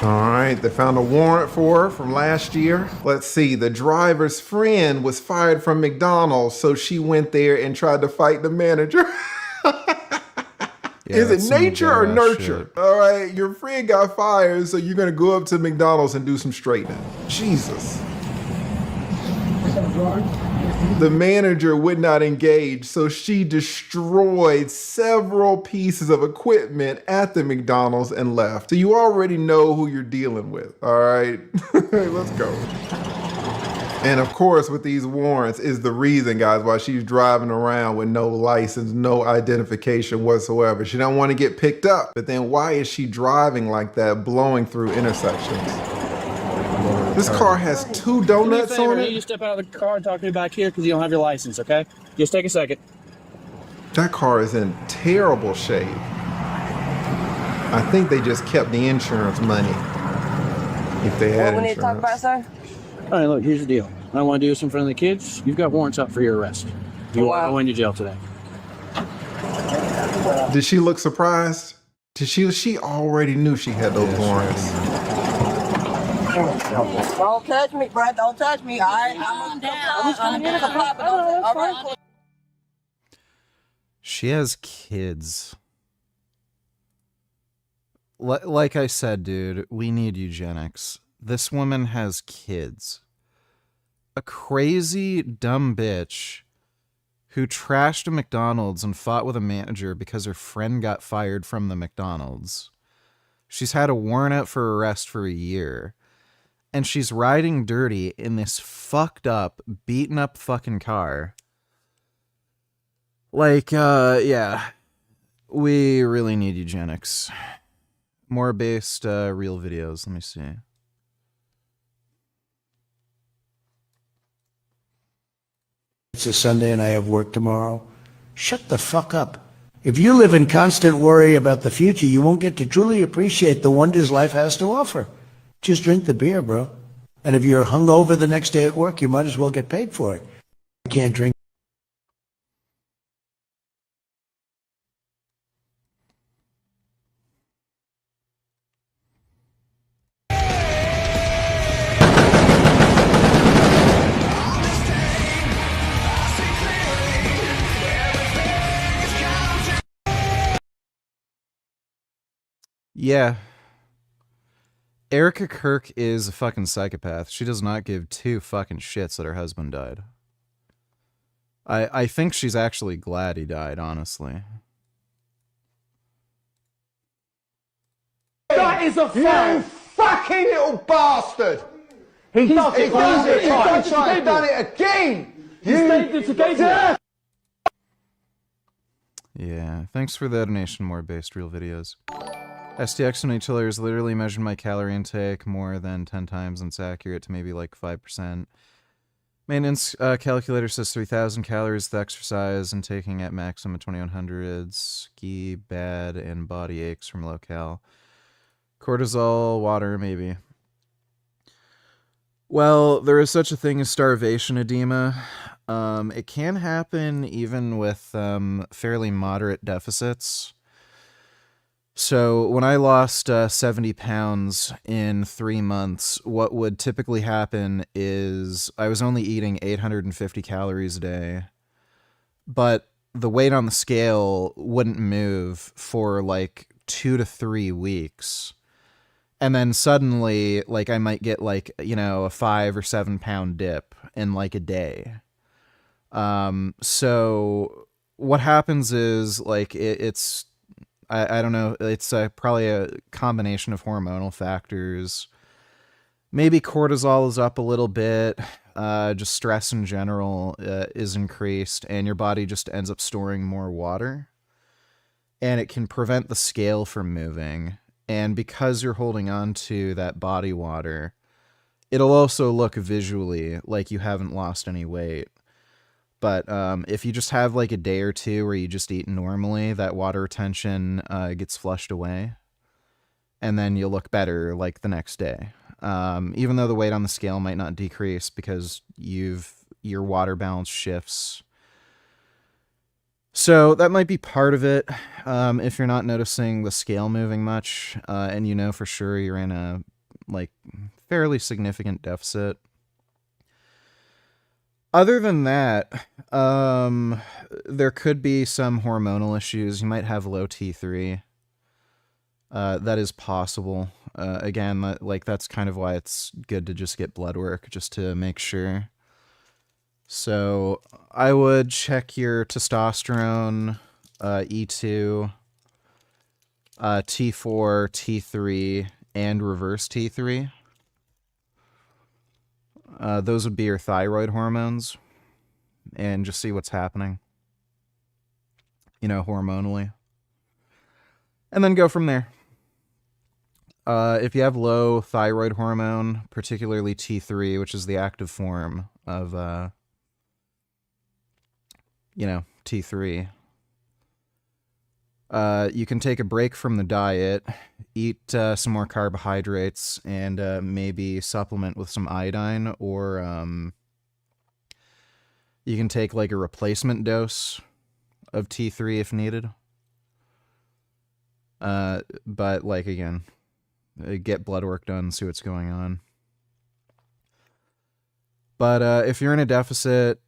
All right, they found a warrant for her from last year. Let's see, the driver's friend was fired from McDonald's, so she went there and tried to fight the manager. Is it nature or nurture? Shit. All right, your friend got fired, so you're gonna go up to McDonald's and do some straightening. Jesus. The manager would not engage, so she destroyed several pieces of equipment at the McDonald's and left. So you already know who you're dealing with, all right? Let's go. And of course, with these warrants is the reason, guys, why she's driving around with no license, no identification whatsoever. She don't want to get picked up. But then why is she driving like that, blowing through intersections? This car has 2 donuts Do me a favor, on I need you to it. step out of the car and talk to me back here because you don't have your license, okay? Just take a second. That car is in terrible shape. I think they just kept the insurance money. If they had What we need to talk about, insurance. sir? All right, look, here's the deal. I don't want to do this in front of the kids. You've got warrants out for your arrest. You want to go into jail today. Did she look surprised? She already knew she had those warrants. Don't touch me, bro. Don't touch me. All right, I'm gonna comply, but don't. All right. She has kids. Like I said, dude, we need eugenics. This woman has kids. A crazy, dumb bitch who trashed a McDonald's and fought with a manager because her friend got fired from the McDonald's. She's had a warrant out for arrest for a year. And she's riding dirty in this fucked up, beaten up fucking car. Like, yeah. We really need eugenics. More based, real videos. Let me see. It's a Sunday and I have work tomorrow. Shut the fuck up. If you live in constant worry about the future, you won't get to truly appreciate the wonders life has to offer. Just drink the beer, bro. And if you're hungover the next day at work, you might as well get paid for it. You can't drink. Yeah. Erica Kirk is a fucking psychopath. She does not give two fucking shits that her husband died. I think she's actually glad he died, honestly. That is a fucking little bastard! He does it He's done it again! Yeah, thanks for the donation, more based real videos. STX and Utilities literally measured my calorie intake more than 10 times and it's accurate to maybe like 5%. Maintenance calculator says 3,000 calories with exercise and taking at maximum 2,100. Ski, bad, and body aches from low cal. Cortisol, water, maybe. Well, there is such a thing as starvation edema. It can happen even with fairly moderate deficits. So when I lost 70 pounds in 3 months, what would typically happen is I was only eating 850 calories a day, but the weight on the scale wouldn't move for like 2 to 3 weeks. And then suddenly, like, I might get like, you know, a 5 or 7 pound dip in like a day. So what happens is like, it's, I don't know, it's probably a combination of hormonal factors. Maybe cortisol is up a little bit, just stress in general is increased, and your body just ends up storing more water. And it can prevent the scale from moving. And because you're holding on to that body water, it'll also look visually like you haven't lost any weight. But if you just have like a day or two where you just eat normally, that water retention gets flushed away. And then you'll look better like the next day. Even though the weight on the scale might not decrease because your water balance shifts. So that might be part of it. If you're not noticing the scale moving much, and you know for sure you're in a like fairly significant deficit. Other than that, there could be some hormonal issues. You might have low T3. That is possible. Again, that's kind of why it's good to just get blood work, just to make sure. So I would check your testosterone, E2, T4, T3, and reverse T3. Those would be your thyroid hormones, and just see what's happening, you know, hormonally. And then go from there. If you have low thyroid hormone, particularly T3, which is the active form of, T3, you can take a break from the diet, eat some more carbohydrates, and maybe supplement with some iodine, or you can take like a replacement dose of T3 if needed. But like, again, get blood work done, see what's going on. But if you're in a deficit,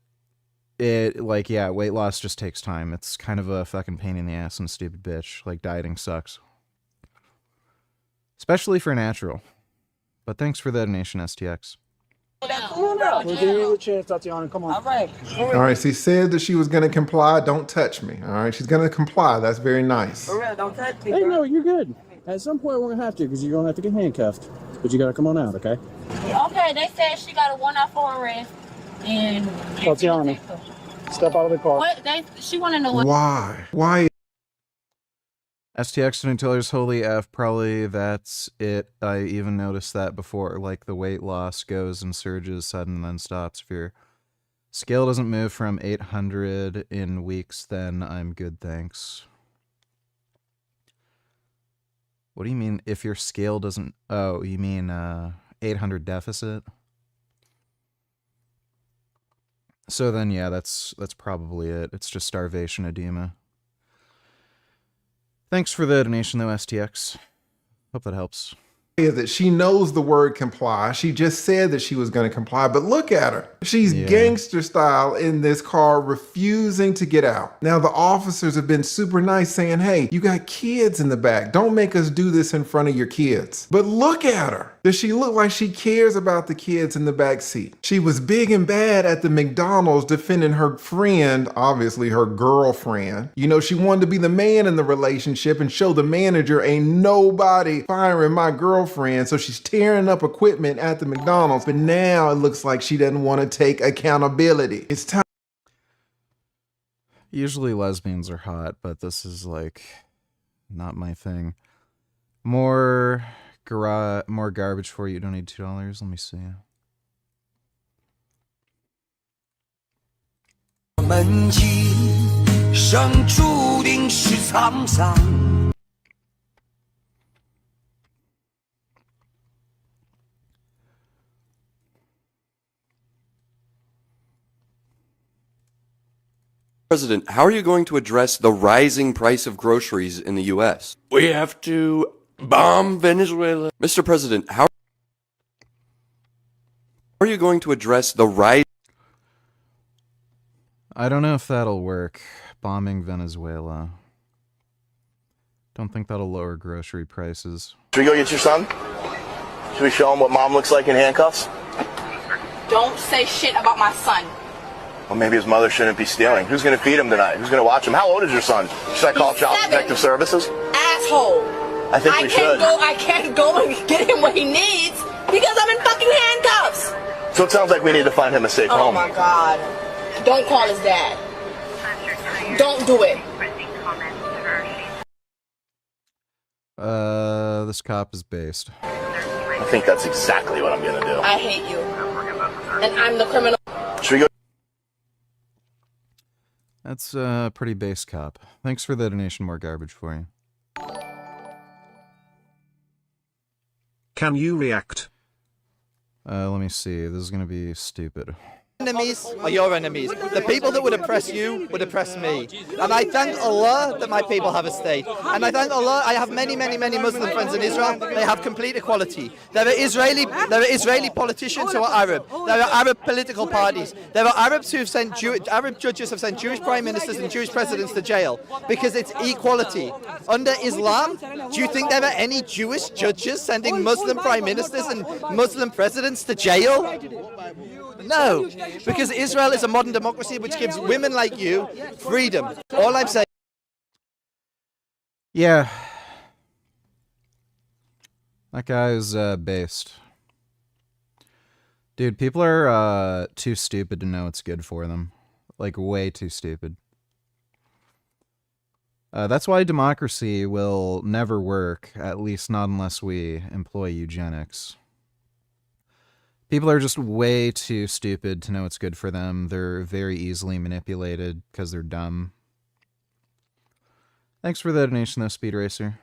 weight loss just takes time. It's kind of a fucking pain in the ass and a stupid bitch. Like, dieting sucks. Especially for natural. But thanks for the donation, STX. We'll give you a chance, Tatiana. Come on. All right. All right, she said that she was going to comply. Don't touch me. All right, she's going to comply. That's very nice. For real, don't touch me. Hey, no, you're good. At some point, we're going to have to, because you're going to have to get handcuffed. But you got to come on out, okay? Okay, they said she got a 1-hour arrest. And Tatiana, step out of the car. What she want to know what? Why? STX and Utilities, holy F, probably that's it. I even noticed that before. Like, the weight loss goes and surges sudden and then stops. If your scale doesn't move from 800 in weeks, then I'm good, thanks. What do you mean if your scale doesn't... Oh, you mean 800 deficit? So then, yeah, that's probably it. It's just starvation edema. Thanks for the donation, though, STX. Hope that helps. Is that she knows the word comply. She just said that she was going to comply, but look at her. She's gangster style in this car, refusing to get out. Now, the officers have been super nice saying, hey, you got kids in the back. Don't make us do this in front of your kids. But look at her. Does she look like she cares about the kids in the back seat? She was big and bad at the McDonald's defending her friend, obviously her girlfriend. You know, she wanted to be the man in the relationship and show the manager ain't nobody firing my girlfriend. So she's tearing up equipment at the McDonald's. But now it looks like she doesn't want to take accountability. It's time. Usually lesbians are hot, but this is like not my thing. More garbage for you. You don't need $2. Let me see. President, how are you going to address the rising price of groceries in the U.S.? We have to bomb Venezuela. Mr. President, how are you going to address the rise? I don't know if that'll work. Bombing Venezuela. Don't think that'll lower grocery prices. Should we go get your son? Should we show him what mom looks like in handcuffs? Don't say shit about my son. Well, maybe his mother shouldn't be stealing. Who's going to feed him tonight? Who's going to watch him? How old is your son? Should I call Child Protective Services? Asshole. I think we should. I can't go and get him what he needs because I'm in fucking handcuffs. So it sounds like we need to find him a safe Oh home. my God. Don't call his dad. Don't do it. This cop is based. I think that's exactly what I'm going to do. I hate you. And I'm the criminal. Should we go? That's a pretty base cop. Thanks for the donation. More garbage for you. Can you react? Let me see. This is gonna be stupid. Enemies are your enemies. The people that would oppress you would oppress me. And I thank Allah that my people have a state. And I thank Allah, I have many Muslim friends in Israel. They have complete equality. There are Israeli politicians who are Arab. There are Arab political parties. There are Arabs who have sent Arab judges have sent Jewish prime ministers and Jewish presidents to jail because it's equality. Under Islam, do you think there are any Jewish judges sending Muslim prime ministers and Muslim presidents to jail? No. Because Israel is a modern democracy which gives women like you freedom. All I'm saying. Yeah. That guy is based. Dude, people are too stupid to know it's good for them. Like, way too stupid. That's why democracy will never work, at least not unless we employ eugenics. People are just way too stupid to know it's good for them. They're very easily manipulated because they're dumb. Thanks for the donation, though, Speed Racer.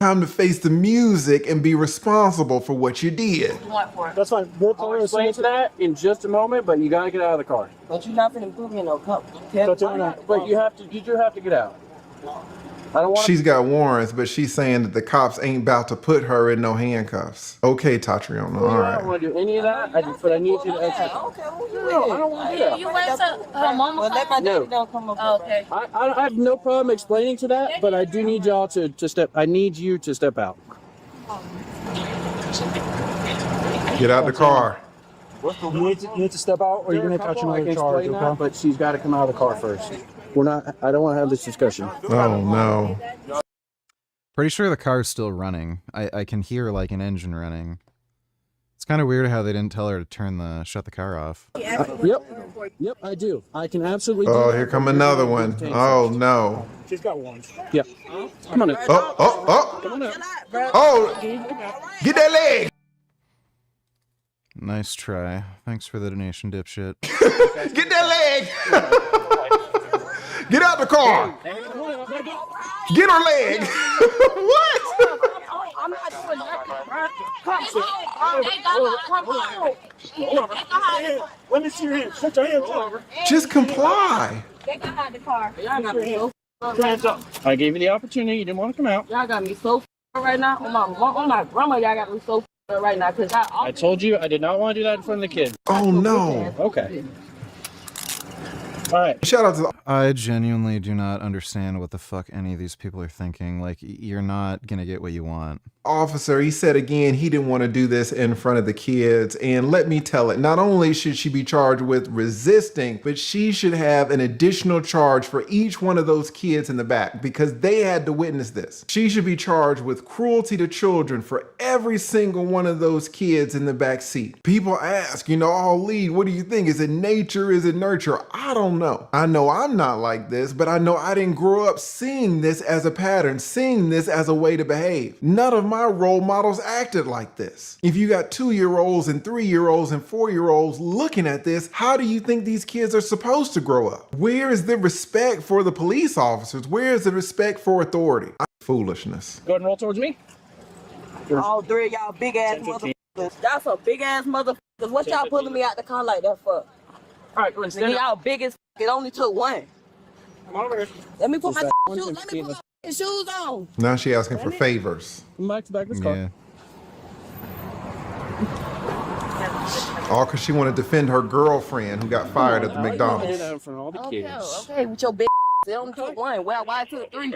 Time to face the music and be responsible for what you did. What for? That's fine. I'll explain to that in just a moment, but you gotta get out of the car. But you're not gonna put me in no cup. But you do have to get out. I don't want. She's got warrants, but she's saying that the cops ain't about to put her in no handcuffs. Okay, Tatriona, all I right. don't want to do any of that, but I need you to exit. Okay, No, I don't want to do that. You went to her mama? Well, let my No. daddy don't come up. Oh, okay. I have no problem explaining to that, but I do need y'all to step. I need you to step out. Get out the car. You need to step out, or you're going to catch another charge. Okay? But she's got to come out of the car first. We're not. I don't want to have this discussion. Oh no. Pretty sure the car's still running. I can hear like an engine running. It's kind of weird how they didn't tell her to shut the car off. Yep, I do. I can absolutely do Oh, that. here come another one. Oh no. She's got one. Yep. Come on in. Oh. Come on in. Oh, get that leg. Nice try. Thanks for the donation, dipshit. Get that leg. Get out the car. Get her leg. What? I'm not doing nothing. Come on. Let me see your hands. Shut your hands over. Just comply. They got out the car. Y'all got me so Hands up. I gave you the opportunity. You didn't want to come out. Y'all got me so right now. On my grandma, y'all got me so right now. Cause I told you I did not want to do that in front of the kids. Oh no. Okay. All right. Shout out to the I genuinely do not understand what the fuck any of these people are thinking. Like, you're not gonna get what you want. officer. He said again he didn't want to do this in front of the kids. And let me tell it, not only should she be charged with resisting, but she should have an additional charge for each one of those kids in the back because they had to witness this. She should be charged with cruelty to children for every single one of those kids in the back seat. People ask, oh, Lee, what do you think? Is it nature? Is it nurture? I don't know. I know I'm not like this, but I know I didn't grow up seeing this as a pattern, seeing this as a way to behave. None of my role models acted like this. If you got 2-year-olds and 3-year-olds and 4-year-olds looking at this, how do you think these kids are supposed to grow up? Where is the respect for the police officers? Where is the respect for authority? Foolishness. Go ahead and roll towards me. All three of y'all big ass motherfuckers. Y'all some big ass motherfuckers. What y'all pulling me out the car like that for? All right, go ahead and stand up. Y'all big as it only took one. Come on over here. Let me put my shoes. Let me put my shoes on. Now she asking for favors. Come back to the back of this car. Yeah. All because she wanted to defend her girlfriend who got fired at the McDonald's. In front of all the kids. Okay, with your big it only took one. Well, why it took three?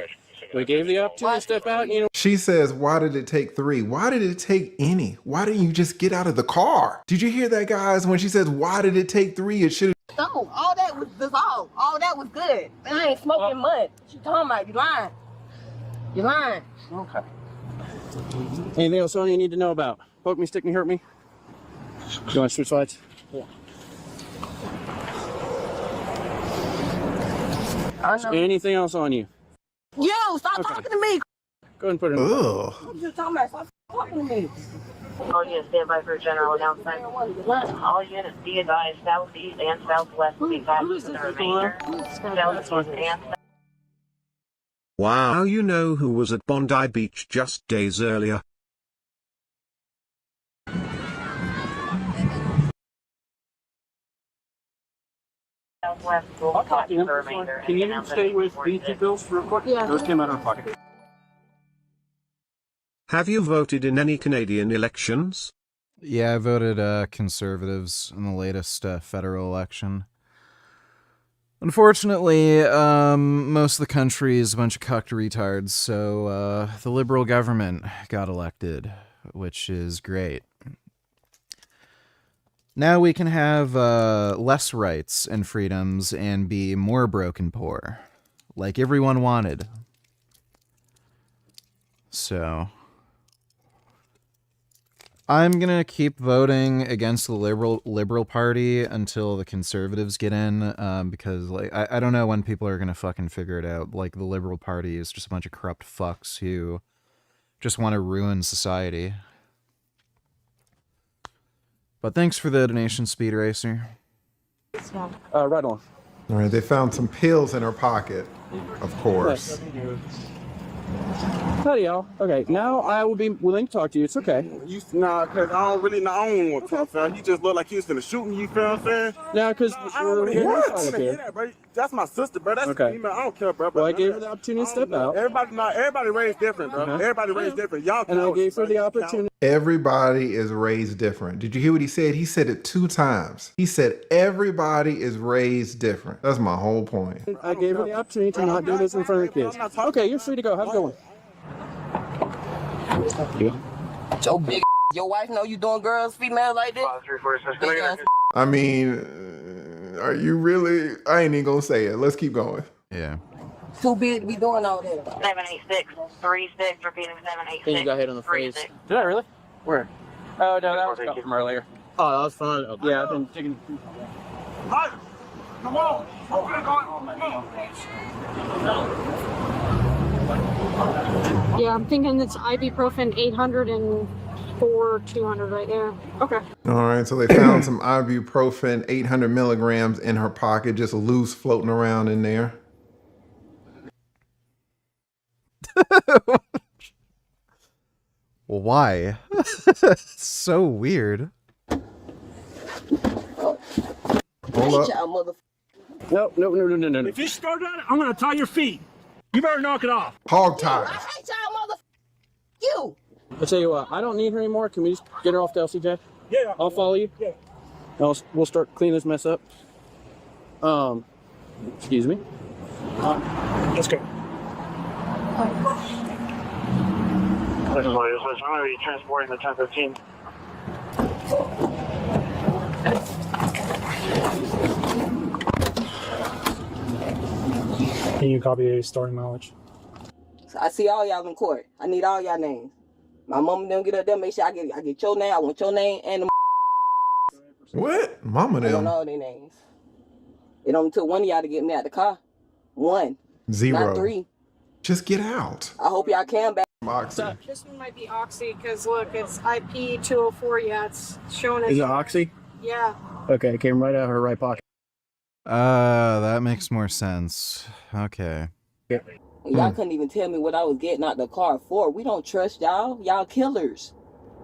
We gave the opportunity to step out. She says, why did it take 3? Why did it take any? Why didn't you just get out of the car? Did you hear that, guys? When she says, why did it take 3? It should have. No, all that was dissolved. All that was good. I ain't smoking mud. What you talking about? You lying. You lying. Okay. Anything else you need to know about? Poke me, stick me, hurt me? You want to switch sides? Yeah. Anything else on you? Yo, stop talking to me. Go ahead and put it in. Ugh. What you talking about? Stop talking to me. All units stand by for general announcement. All units be advised southeast and southwest will be faster than the remainder. Southeast and Wow, you know who was at Bondi Beach just days earlier? southwest will be faster than the remainder. Can you stay with these two bills for a quick? Yeah. Those came out of my pocket. Have you voted in any Canadian elections? Yeah, I voted Conservatives in the latest federal election. Unfortunately, most of the country is a bunch of cucked retards, so the Liberal government got elected, which is great. Now we can have less rights and freedoms and be more broke and poor, like everyone wanted. So I'm gonna keep voting against the Liberal Party until the Conservatives get in, because like I don't know when people are gonna fucking figure it out. Like the Liberal Party is just a bunch of corrupt fucks who just want to ruin society. But thanks for the donation, Speed Racer. Right on. All right, they found some pills in her pocket, of course. Howdy, y'all. Okay, now I will be willing to talk to you. It's okay. Nah, cause I don't really know. I don't want to talk, fam. He just looked like he was gonna shoot me. You feel what I'm saying? No, because I don't want to hear that. I don't wanna hear that, bro. That's my sister, bro. That's okay. female. I don't care, bro. Well, I gave her the opportunity to step out. Everybody raised different, bro. Everybody raised different. Y'all. And I gave her the opportunity. Everybody is raised different. Did you hear what he said? He said it 2 times. He said everybody is raised different. That's my whole point. I gave her the opportunity to not do this in front of the kids. Okay, you're free to go. Have a good one. Your big your wife know you doing girls, females like this? I mean, are you really? I ain't even gonna say it. Let's keep going. Yeah. Too big to be doing all that. 78636, repeating 786. Then you got hit on the face. Did I really? Where? Oh, no, that was cut from earlier. Oh, that was fun. Okay. Yeah, I've been taking. Come on. Yeah, I'm thinking it's ibuprofen 800 and 200 right there. Okay. All right, so they found some ibuprofen, 800 milligrams in her pocket, just loose, floating around in there. Why? So weird. Hold up. No. If you start on it, I'm gonna tie your feet. You better knock it off. Hog ties. I hate y'all, mother. You. I'll tell you what, I don't need her anymore. Can we just get her off the LCJ? Yeah. I'll follow you. Yeah. We'll start cleaning this mess up. Excuse me. Let's go. This is Williams. I'm going to be transporting the 1015. Can you copy a starting mileage? So I see all y'all in court. I need all y'all names. My mama don't get up there. Make sure I get your name. I want your name and the. What? Mama I them. don't know their names. It only took one of y'all to get me out the car. One. 0. Not 3. Just get out. I hope y'all can back. Oxy. This one might be Oxy because look, it's IP 204. Yeah, it's showing Is it. it Oxy? Yeah. Okay, it came right out of her right pocket. That makes more sense. Okay. Y'all couldn't even tell me what I was getting out the car for. We don't trust y'all. Y'all killers.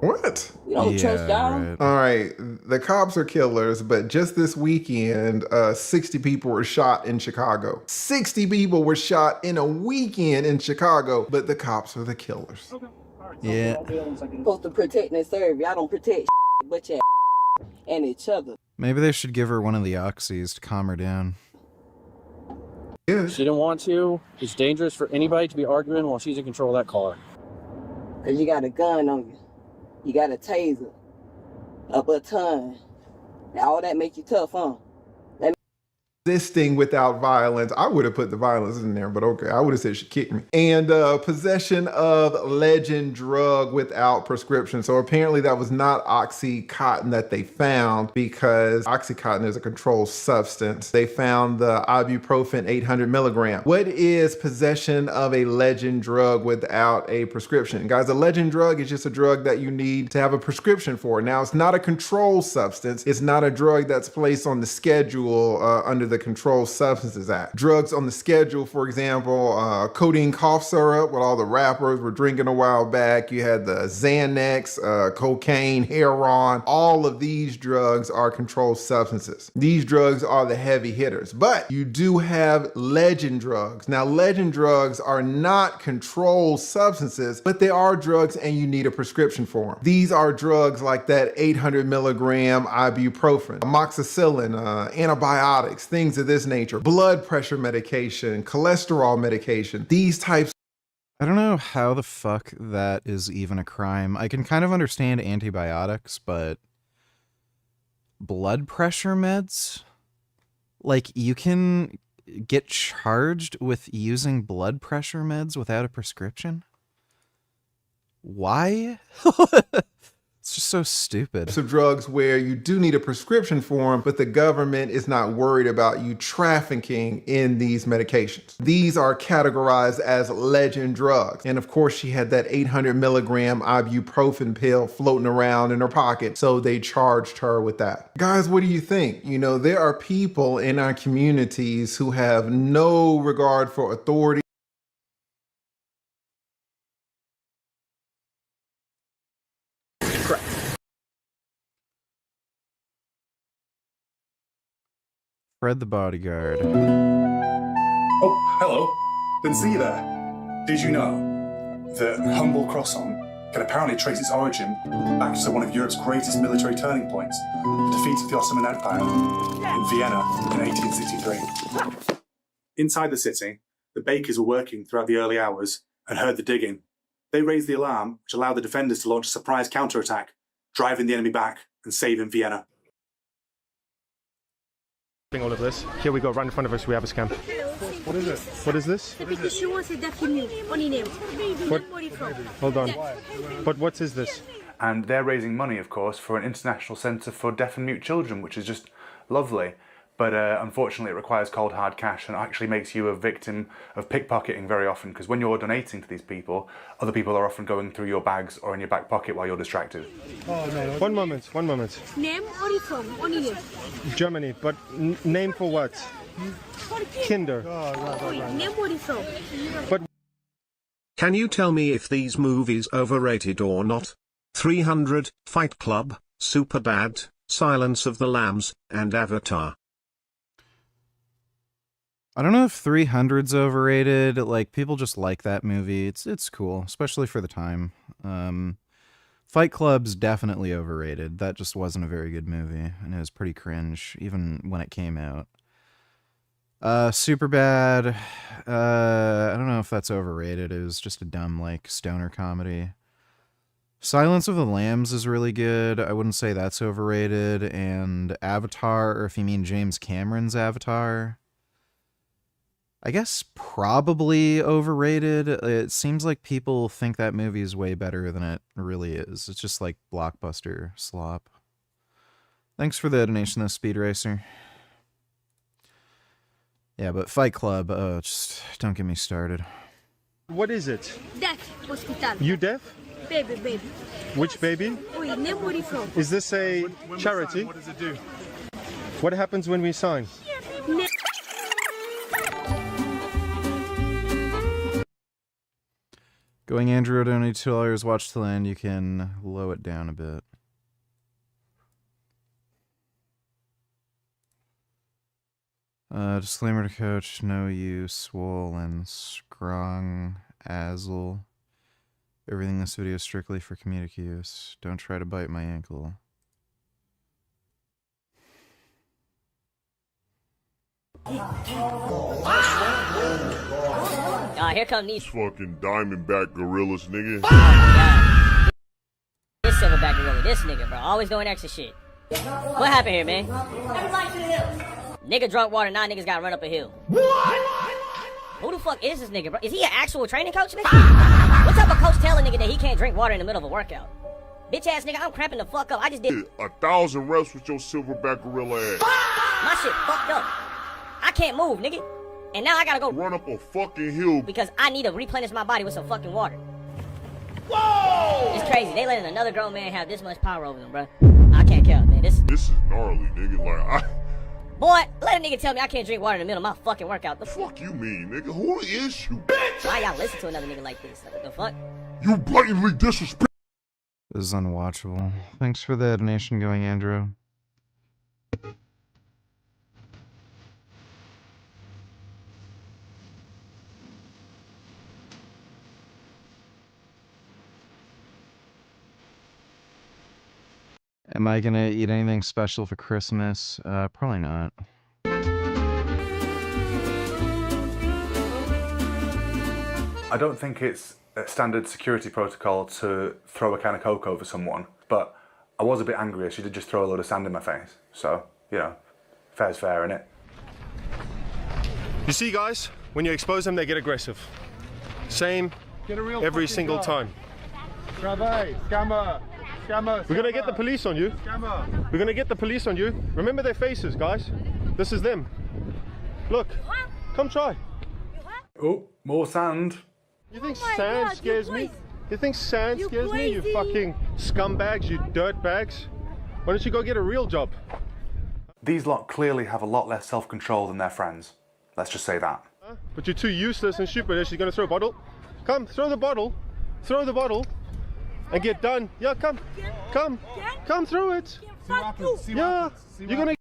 What? We don't trust y'all. Right. All right, the cops are killers, but just this weekend, 60 people were shot in Chicago. 60 people were shot in a weekend in Chicago, but the cops are the killers. Okay. All right. Yeah. Supposed to protect and serve. Y'all don't protect but y'all and each other. Maybe they should give her one of the oxys to calm her down. Yeah. She didn't want to. It's dangerous for anybody to be arguing while she's in control of that car. Because you got a gun on you. You got a taser. A baton. All that make you tough, huh? Resisting without violence. I would have put the violence in there, but okay. I would have said she kicked me. And possession of legend drug without prescription. So apparently that was not Oxycontin that they found, because Oxycontin is a controlled substance. They found the ibuprofen 800 milligram. What is possession of a legend drug without a prescription? Guys, a legend drug is just a drug that you need to have a prescription for. Now, it's not a controlled substance. It's not a drug that's placed on the schedule under the Controlled Substances Act. Drugs on the schedule, for example, codeine cough syrup, what all the rappers were drinking a while back. You had the Xanax, cocaine, heroin. All of these drugs are controlled substances. These drugs are the heavy hitters, but you do have legend drugs. Now, legend drugs are not controlled substances, but they are drugs and you need a prescription for them. These are drugs like that 800 milligram ibuprofen, amoxicillin, antibiotics, things of this nature, blood pressure medication, cholesterol medication, these types. I don't know how the fuck that is even a crime. I can kind of understand antibiotics, but blood pressure meds? Like, you can get charged with using blood pressure meds without a prescription? Why? It's just so stupid. Of drugs where you do need a prescription for them, but the government is not worried about you trafficking in these medications. These are categorized as legend drugs. And of course, she had that 800 milligram ibuprofen pill floating around in her pocket, so they charged her with that. Guys, what do you think? You know, there are people in our communities who have no regard for authority. Fred the bodyguard. Oh, hello. Didn't see you there. Did you know that humble croissant can apparently trace its origin back to one of Europe's greatest military turning points, the defeat of the Ottoman Empire in Vienna in 1863. Inside the city, the bakers were working throughout the early hours and heard the digging. They raised the alarm, which allowed the defenders to launch a surprise counterattack, driving the enemy back and saving Vienna. All of this. Here we go, right in front of us we have a scam. What is it? What is this? What? Hold on. But what is this? And they're raising money, of course, for an international centre for deaf and mute children, which is just lovely. But unfortunately, it requires cold hard cash and actually makes you a victim of pickpocketing very often, because when you're donating to these people, other people are often going through your bags or in your back pocket while you're distracted. Oh, no. One moment. Name? Where are you from? What name? Germany, but name for what? For Kinder. Name where are you from? But Can you tell me if these movies overrated or not? 300, Fight Club, Superbad, Silence of the Lambs, and Avatar. I don't know if 300's overrated. Like, people just like that movie. It's cool, especially for the time. Fight Club's definitely overrated. That just wasn't a very good movie, and it was pretty cringe, even when it came out. Superbad, I don't know if that's overrated. It was just a dumb, like, stoner comedy. Silence of the Lambs is really good. I wouldn't say that's overrated. And Avatar, or if you mean James Cameron's Avatar, I guess probably overrated. It seems like people think that movie is way better than it really is. It's just like blockbuster slop. Thanks for the donation, though, Speed Racer. Yeah, but Fight Club, oh, just don't get me started. What is it? Deaf hospital. You deaf? Baby. Which baby? Wait, name where you from? Is this a charity? What does it do? What happens when we sign? Going Andrew, donate $2. Watch till end. You can low it down a bit. Disclaimer to coach: no use, swollen, scrung, azzle. Everything in this video is strictly for comedic use. Don't try to bite my ankle. Here come these fucking diamondback gorillas, nigga. This silverback gorilla, this nigga, bro, always doing extra shit. What happened here, man? Nigga drunk water, now niggas gotta run up a hill. What? Who the fuck is this nigga, bro? Is he an actual training coach, nigga? What type of coach telling a nigga that he can't drink water in the middle of a workout? Bitch ass nigga, I'm cramping the fuck up. I just did 1,000 reps with your silverback gorilla ass. My shit fucked up. I can't move, nigga. And now I gotta go run up a fucking hill because I need to replenish my body with some fucking water. Whoa! It's crazy. They letting another grown man have this much power over them, bro. I can't count, man. This is gnarly, nigga. Like, Boy, let a nigga tell me I can't drink water in the middle of my fucking workout. The fuck you mean, nigga? Who is you, bitch? Why y'all listen to another nigga like this? Like, what the fuck? You blatantly disrespect. This is unwatchable. Thanks for the donation, Going Andrew. Am I gonna eat anything special for Christmas? Probably not. I don't think it's a standard security protocol to throw a can of Coke over someone, but I was a bit angry as she did just throw a load of sand in my face. So, you know, fair's fair, innit? You see, guys, when you expose them, they get aggressive. Same every single time. Scammer. We're gonna get the police on you. We're gonna get the police on you. Remember their faces, guys. This is them. Look, come try. Oh, more sand. You think sand scares me? You think sand scares me, you fucking scumbags, you dirtbags? Why don't you go get a real job? These lot clearly have a lot less self-control than their friends. Let's just say that. But you're too useless and stupid. She's gonna throw a bottle. Come, throw the bottle. Throw the bottle. And get done. Yeah, come through it. Yeah, you're gonna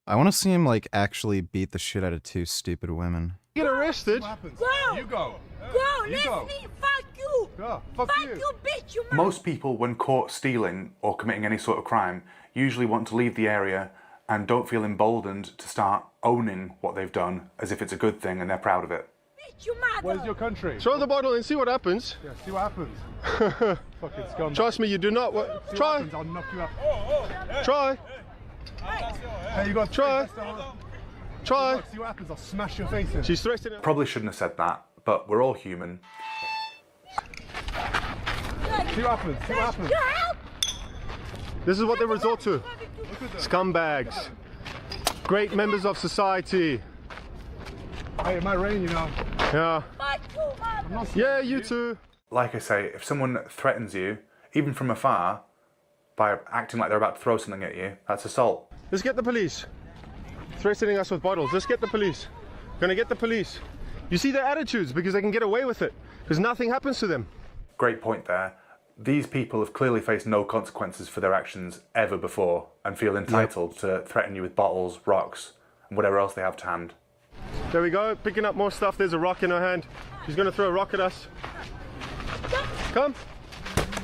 I want to see him, like, actually beat the shit out of two stupid women. get arrested. Go! You go. Go! You go. Fuck you! Yeah, fuck you, bitch! You Most people, when caught stealing or committing any sort of crime, usually want to leave the area and don't feel emboldened to start owning what they've done as if it's a good thing and they're proud of it. Where's your country? Throw the bottle and see what happens. Yeah, see what happens. Fucking scum. Trust me, you do not. Try. What I'll knock you out. Try. Hey, you got try. Try. See what happens. I'll smash your face in. She's threatening. Probably shouldn't have said that, but we're all human. See what happens. See what happens. This is what they resort to. Scumbags. Great members of society. Hey, it might rain, you know. Yeah. Yeah, you too. Like I say, if someone threatens you, even from afar, by acting like they're about to throw something at you, that's assault. Let's get the police. Threatening us with bottles. Let's get the police. Gonna get the police. You see their attitudes because they can get away with it. because nothing happens to them. Great point there. These people have clearly faced no consequences for their actions ever before and feel entitled to threaten you with bottles, rocks, and whatever else they have to hand. There we go, picking up more stuff. There's a rock in her hand. She's going to throw a rock at us. Come.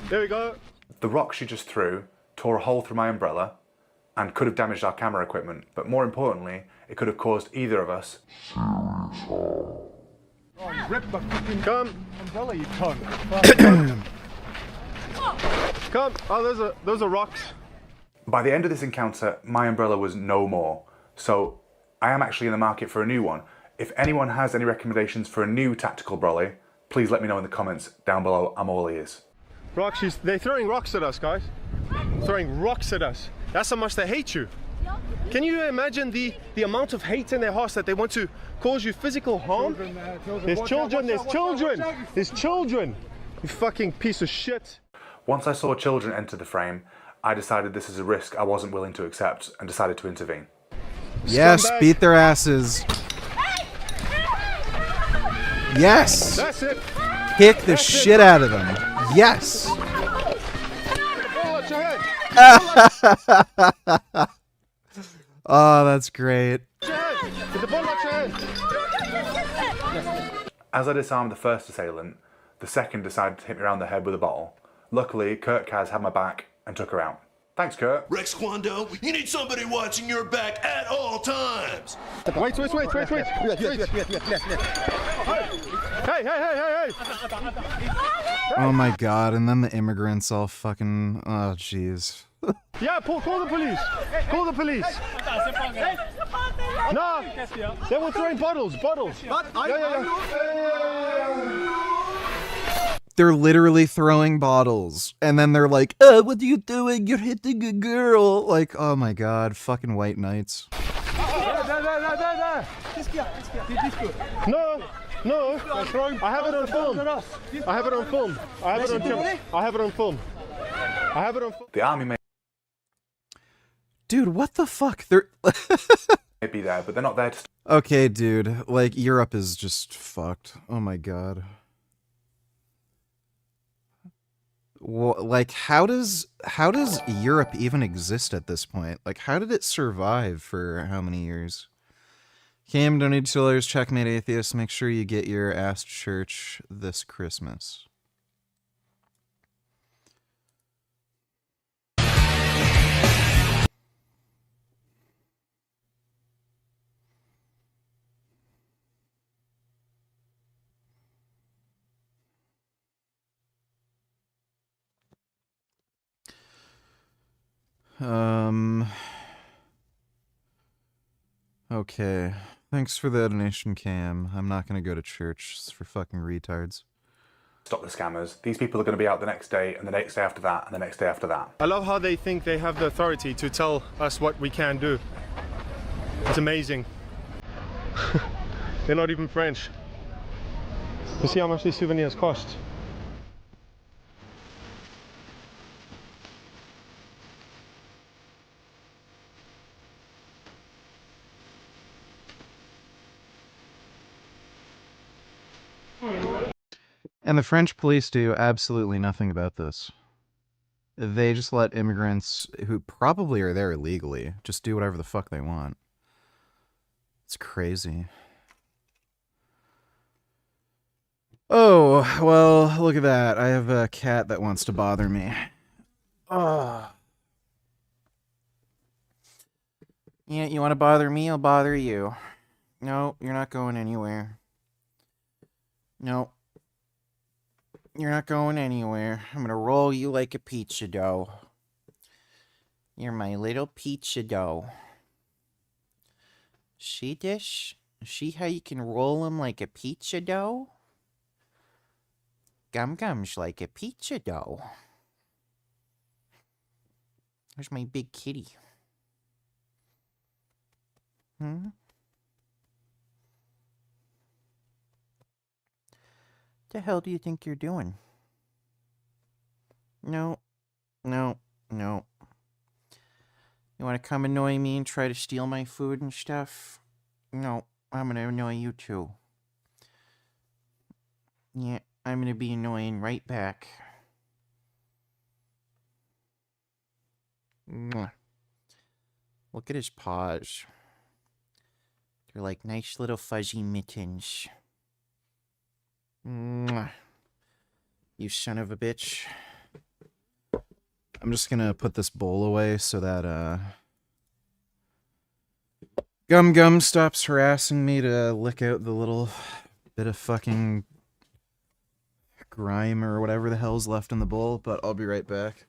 There we go. The rock she just threw tore a hole through my umbrella and could have damaged our camera equipment, but more importantly, it could have caused either of us. Oh, rip the fucking umbrella, you cunt. Come. Oh, those are rocks. By the end of this encounter, my umbrella was no more, so I am actually in the market for a new one. If anyone has any recommendations for a new tactical brolly, please let me know in the comments down below. I'm all ears. Rocks, they're throwing rocks at us, guys. Throwing rocks at us. That's how much they hate you. Can you imagine the amount of hate in their hearts that they want to cause you physical harm? There's children, there's children, there's children. You fucking piece of shit. Once I saw children enter the frame, I decided this is a risk I wasn't willing to accept and decided to intervene. Yes, beat their asses. Yes! That's it. Kick the shit out of them. Yes! Oh, that's great. As I disarmed the first assailant, the second decided to hit me around the head with a bottle. Luckily, Kurt Kaz had my back and took her out. Thanks, Kurt. Rex Kwando, you need somebody watching your back at all times. Wait. Hey. Oh my god, and then the immigrants all fucking... Oh, jeez. Yeah, call the police. Call the police. No, they were throwing bottles. Yeah. They're literally throwing bottles, and then they're like, what are you doing? You're hitting a girl. Like, oh my god, fucking white knights. No. I have it on film. The army may Dude, what the fuck? They're... be there, but they're not there to... Okay, dude. Like, Europe is just fucked. Oh my god. Like, how does Europe even exist at this point? Like, how did it survive for how many years? Cam, donate $2. Checkmate Atheist. Make sure you get your ass to church this Christmas. Okay. Thanks for the donation, Cam. I'm not gonna go to church. It's for fucking retards. Stop the scammers. These people are going to be out the next day, and the next day after that, and the next day after that. I love how they think they have the authority to tell us what we can do. It's amazing. They're not even French. You see how much these souvenirs cost? And the French police do absolutely nothing about this. They just let immigrants, who probably are there illegally, just do whatever the fuck they want. It's crazy. Oh, well, look at that. I have a cat that wants to bother me. Oh. Yeah, you want to bother me? I'll bother you. No, you're not going anywhere. No. You're not going anywhere. I'm gonna roll you like a pizza dough. You're my little pizza dough. See this? See how you can roll them like a pizza dough? Gum-gum's like a pizza dough. There's my big kitty. The hell do you think you're doing? No. You want to come annoy me and try to steal my food and stuff? No, I'm going to annoy you too. Yeah, I'm gonna be annoying right back. Mwah. Look at his paws. They're like nice little fuzzy mittens. Mwah. You son of a bitch. I'm just gonna put this bowl away so that, Gum Gum stops harassing me to lick out the little bit of fucking grime or whatever the hell's left in the bowl, but I'll be right back.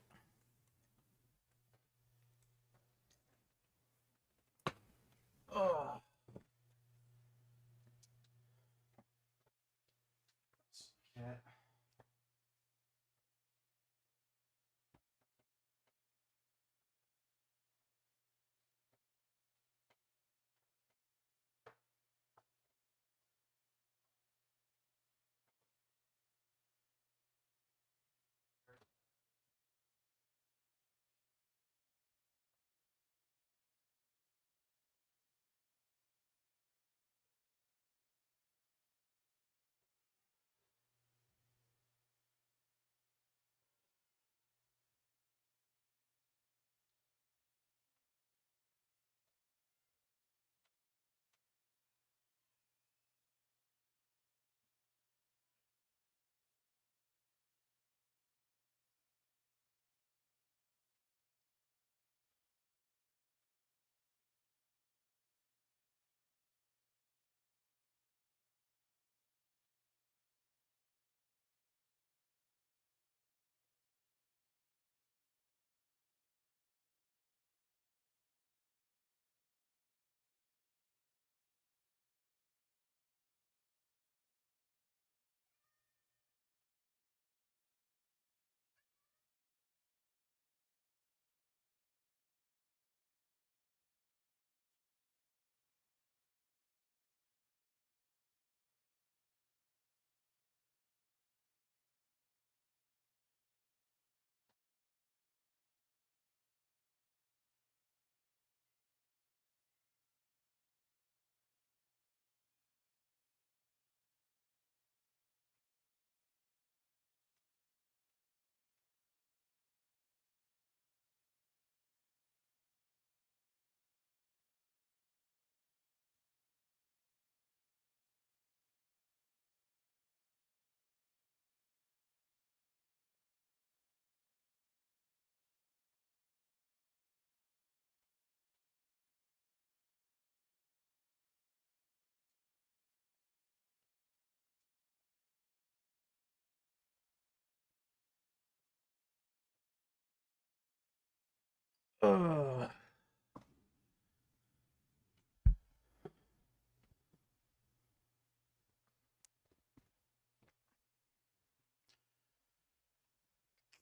Ugh.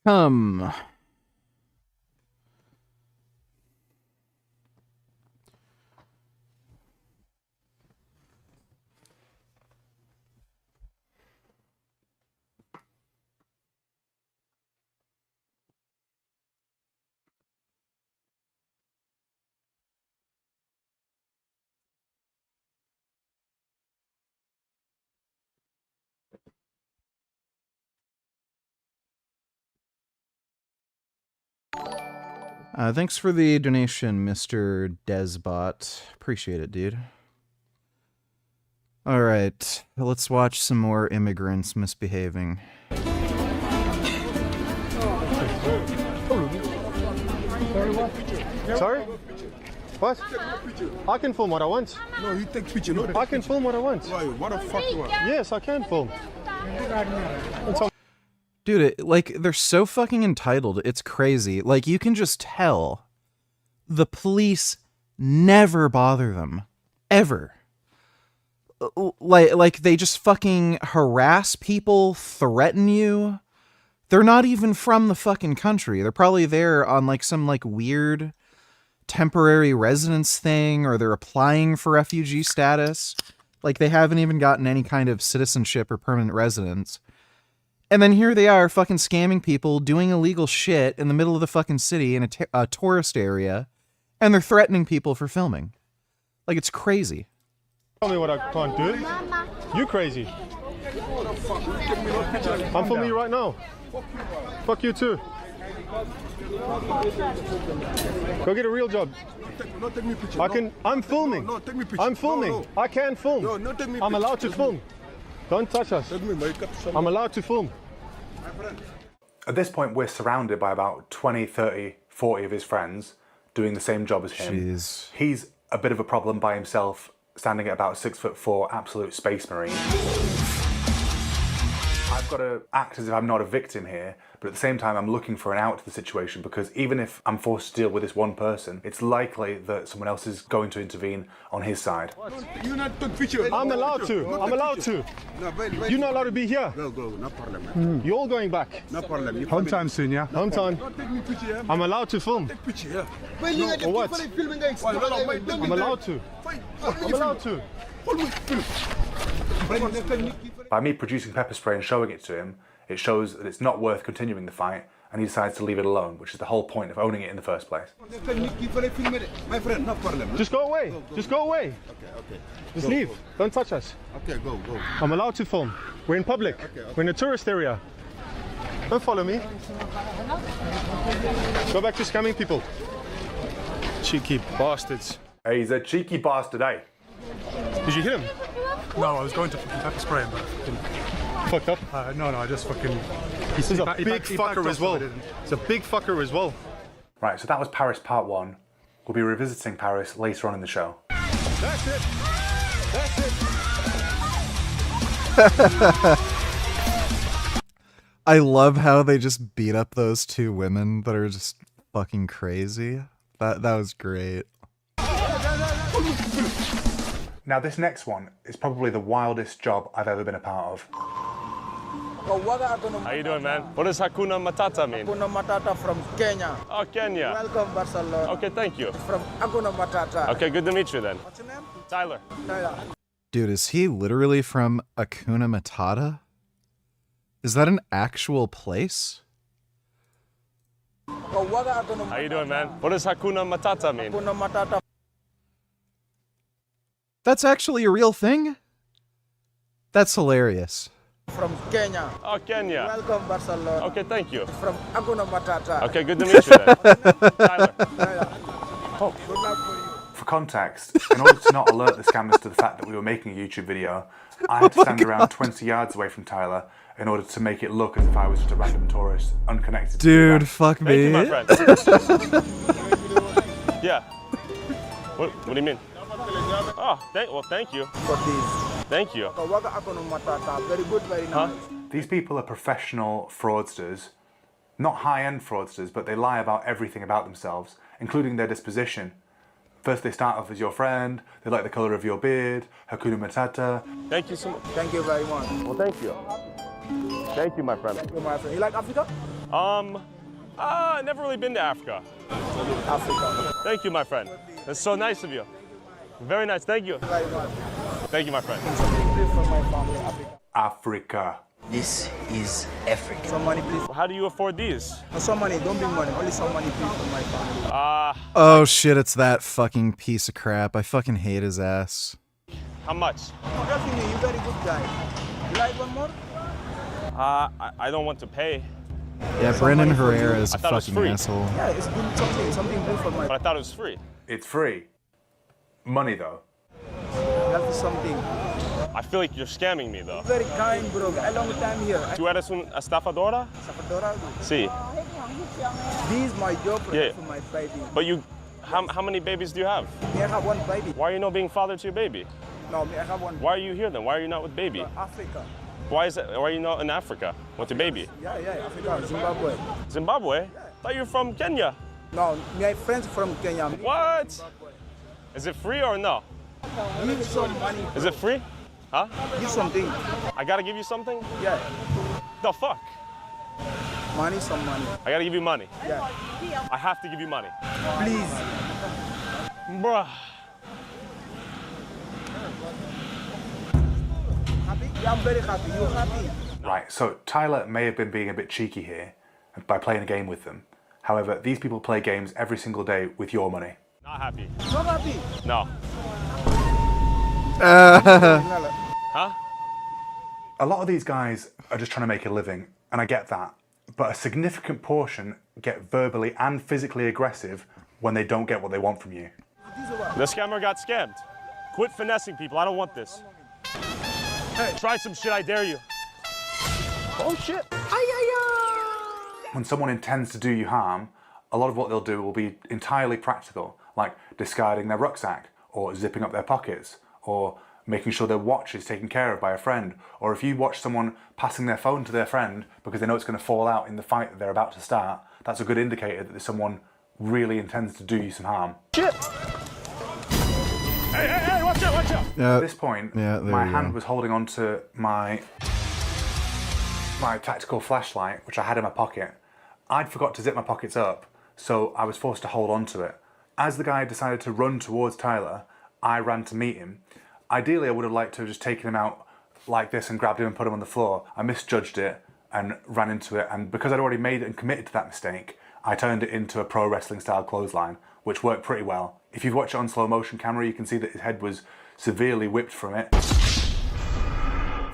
Come. Thanks for the donation, Mr. Desbot. Appreciate it, dude. Alright, let's watch some more immigrants misbehaving. Sorry? What? I can film what I want. No, you take picture. No, I can film what I want. Why? What the fuck you want? Yes, I can film. Dude, they're so fucking entitled. It's crazy. Like, you can just tell the police never bother them. Ever. Like they just fucking harass people, threaten you. They're not even from the fucking country. They're probably there on, like, some, like, weird temporary residence thing, or they're applying for refugee status. Like, they haven't even gotten any kind of citizenship or permanent residence. And then here they are fucking scamming people, doing illegal shit in the middle of the fucking city in a tourist area, and they're threatening people for filming. Like, it's crazy. Tell me what I can't do. You crazy. I'm filming you right now. Fuck you too. Go get a real job. No, take me picture. I'm filming. No, take me picture. I'm filming. No. I can film. No, take me I'm allowed to picture. film. Don't touch us. I'm allowed to film. At this point, we're surrounded by about 20, 30, 40 of his friends doing the same job as him. Jeez. He's a bit of a problem by himself, standing at about 6'4", absolute space marine. I've got to act as if I'm not a victim here, but at the same time I'm looking for an out to the situation, because even if I'm forced to deal with this one person, it's likely that someone else is going to intervene on his side. You not take picture. I'm allowed to. I'm allowed to. You're not allowed to be here. Go, no problem. You're all going back. No problem. Home time soon, yeah? Home time. No, take me picture. Yeah. I'm allowed to film. Take picture, yeah. No, for what? I'm allowed to. I'm allowed to. By me producing pepper spray and showing it to him, it shows that it's not worth continuing the fight, and he decides to leave it alone, which is the whole point of owning it in the first place. My friend, no problem. Just go away. Just go away. Okay. Just leave. Don't touch us. Okay, go. I'm allowed to film. We're in public. We're in a tourist area. Don't follow me. Go back to scamming people. Cheeky bastards. Hey, he's a cheeky bastard, eh? Did you hit him? No, I was going to fucking pepper spray him, but fucking... Fucked up? No, I just fucking... He's a big fucker as well. He's a big fucker as well. Right, so that was Paris Part 1. We'll be revisiting Paris later on in the show. That's it. That's it. I love how they just beat up those two women that are just fucking crazy. That was great. Now this next one is probably the wildest job I've ever been a part of. How you doing, man? What does Hakuna Matata mean? Hakuna Matata from Kenya. Oh, Kenya. Welcome, Barcelona. Okay, thank you. From Hakuna Matata. Okay, good to meet you then. What's your name? Tyler. Tyler. Dude, is he literally from Hakuna Matata? Is that an actual place? How you doing, man? What does Hakuna Matata mean? Hakuna Matata. That's actually a real thing? That's hilarious. From Kenya. Oh, Kenya. Welcome, Barcelona. Okay, thank you. From Hakuna Matata. Okay, good to meet you then. Tyler. Oh. Good luck for you. For context, in order to not alert the scammers to the fact that we were making a YouTube video, I had to stand around 20 yards away from Tyler in order to make it look as if I was just a random tourist, unconnected to the Dude, event. fuck me. Thank you, my friend. Yeah. What do you mean? Oh, thank you. For this. Thank you. Very good, very nice. These people are professional fraudsters, not high-end fraudsters, but they lie about everything about themselves, including their disposition. First they start off as your friend, they like the colour of your beard, Hakuna Matata. Thank you so much. Thank you very much. Well, thank you. Thank you, my friend. Thank you, my friend. You like Africa? I've never really been to Africa. Africa. Thank you, my friend. That's so nice of you. Very nice, thank you. Very much. Thank you, my friend. From my family, Africa. This is Africa. Some money, please. How do you afford these? Some money, don't bring money. Only some money, please, from my family. Oh shit, it's that fucking piece of crap. I fucking hate his ass. How much? Oh, definitely, you're a very good guy. You like one more? I don't want to pay. Yeah, Brendan Herrera is I a thought it was fucking free. asshole. Yeah, it's good something good for my... But I thought it was free. It's free. Money though. That is something. I feel like you're scamming me though. Very kind, bro. A long time here. Tu eres una estafadora? Estafadora? Sí. This is my job for my baby. But you, how many babies do you have? Me, I have one baby. Why are you not being father to your baby? No, me, I have one. Why are you here then? Why are you not with baby? Africa. Why are you not in Africa with the baby? Yeah, Africa, Zimbabwe. Zimbabwe? I thought you were from Kenya. No, my friends from Kenya. What? Is it free or no? Give some money. Is it free? Huh? Give something. I gotta give you something? Yeah. The fuck? Money, some money. I gotta give you money. Yeah. I have to give you money. Please. Bruh. Happy? Yeah, I'm very happy. You happy? Right, so Tyler may have been being a bit cheeky here by playing a game with them. However, these people play games every single day with your money. Not happy. Not happy? No. Huh? A lot of these guys are just trying to make a living, and I get that. But a significant portion get verbally and physically aggressive when they don't get what they want from you. The scammer got scammed. Quit finessing people. I don't want this. Hey, try some shit. I dare you. Oh shit. When someone intends to do you harm, a lot of what they'll do will be entirely practical, like discarding their rucksack, or zipping up their pockets, or making sure their watch is taken care of by a friend, or if you watch someone passing their phone to their friend because they know it's going to fall out in the fight that they're about to start, that's a good indicator that someone really intends to do you some harm. Shit! Hey, watch out, watch out! At this point, my hand go. was holding on to my tactical flashlight, which I had in my pocket. I'd forgot to zip my pockets up, so I was forced to hold on to it. As the guy decided to run towards Tyler, I ran to meet him. Ideally, I would have liked to have just taken him out like this and grabbed him and put him on the floor. I misjudged it and ran into it, and because I'd already made it and committed to that mistake, I turned it into a pro wrestling style clothesline, which worked pretty well. If you've watched it on slow motion camera, you can see that his head was severely whipped from it.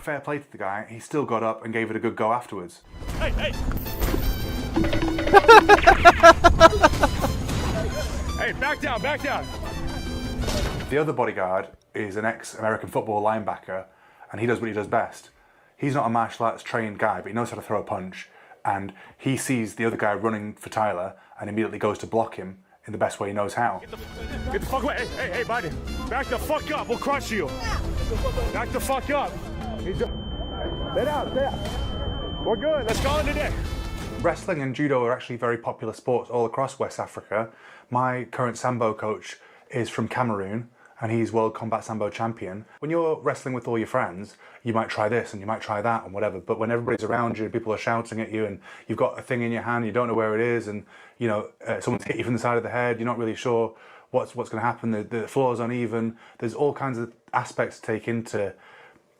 Fair play to the guy, he still got up and gave it a good go afterwards. Hey! Hey, back down, back down! The other bodyguard is an ex-American football linebacker, and he does what he does best. He's not a martial arts trained guy, but he knows how to throw a punch, and he sees the other guy running for Tyler and immediately goes to block him in the best way he knows how. Get the fuck away! Hey, buddy! Back the fuck up! We'll crush you! Back the fuck up! Stay down! We're good. Let's call it a day. Wrestling and judo are actually very popular sports all across West Africa. My current Sambo coach is from Cameroon, and he's World Combat Sambo champion. When you're wrestling with all your friends, you might try this and you might try that and whatever, but when everybody's around you, people are shouting at you and you've got a thing in your hand, you don't know where it is, and you know someone's hit you from the side of the head, you're not really sure what's going to happen, the floor's uneven, there's all kinds of aspects to take into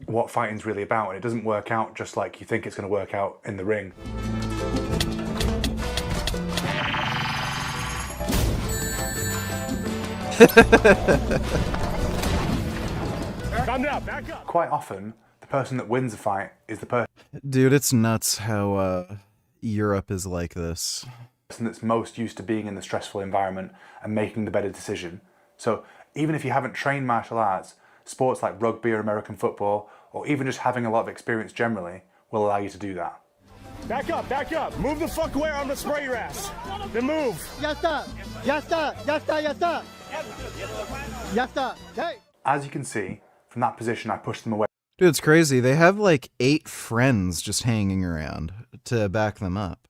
what fighting's really about, and it doesn't work out just like you think it's going to work out in the ring. Calm down, back up. Quite often, the person that wins a fight is the person Dude, it's nuts how Europe is like this. that's most used to being in the stressful environment and making the better decision. So even if you haven't trained martial arts, sports like rugby or American football, or even just having a lot of experience generally, will allow you to do that. Back up, back up. Move the fuck away or I'm gonna spray your ass. Then move. As you can see, from that position I pushed them away. Dude, it's crazy. They have like 8 friends just hanging around to back them up.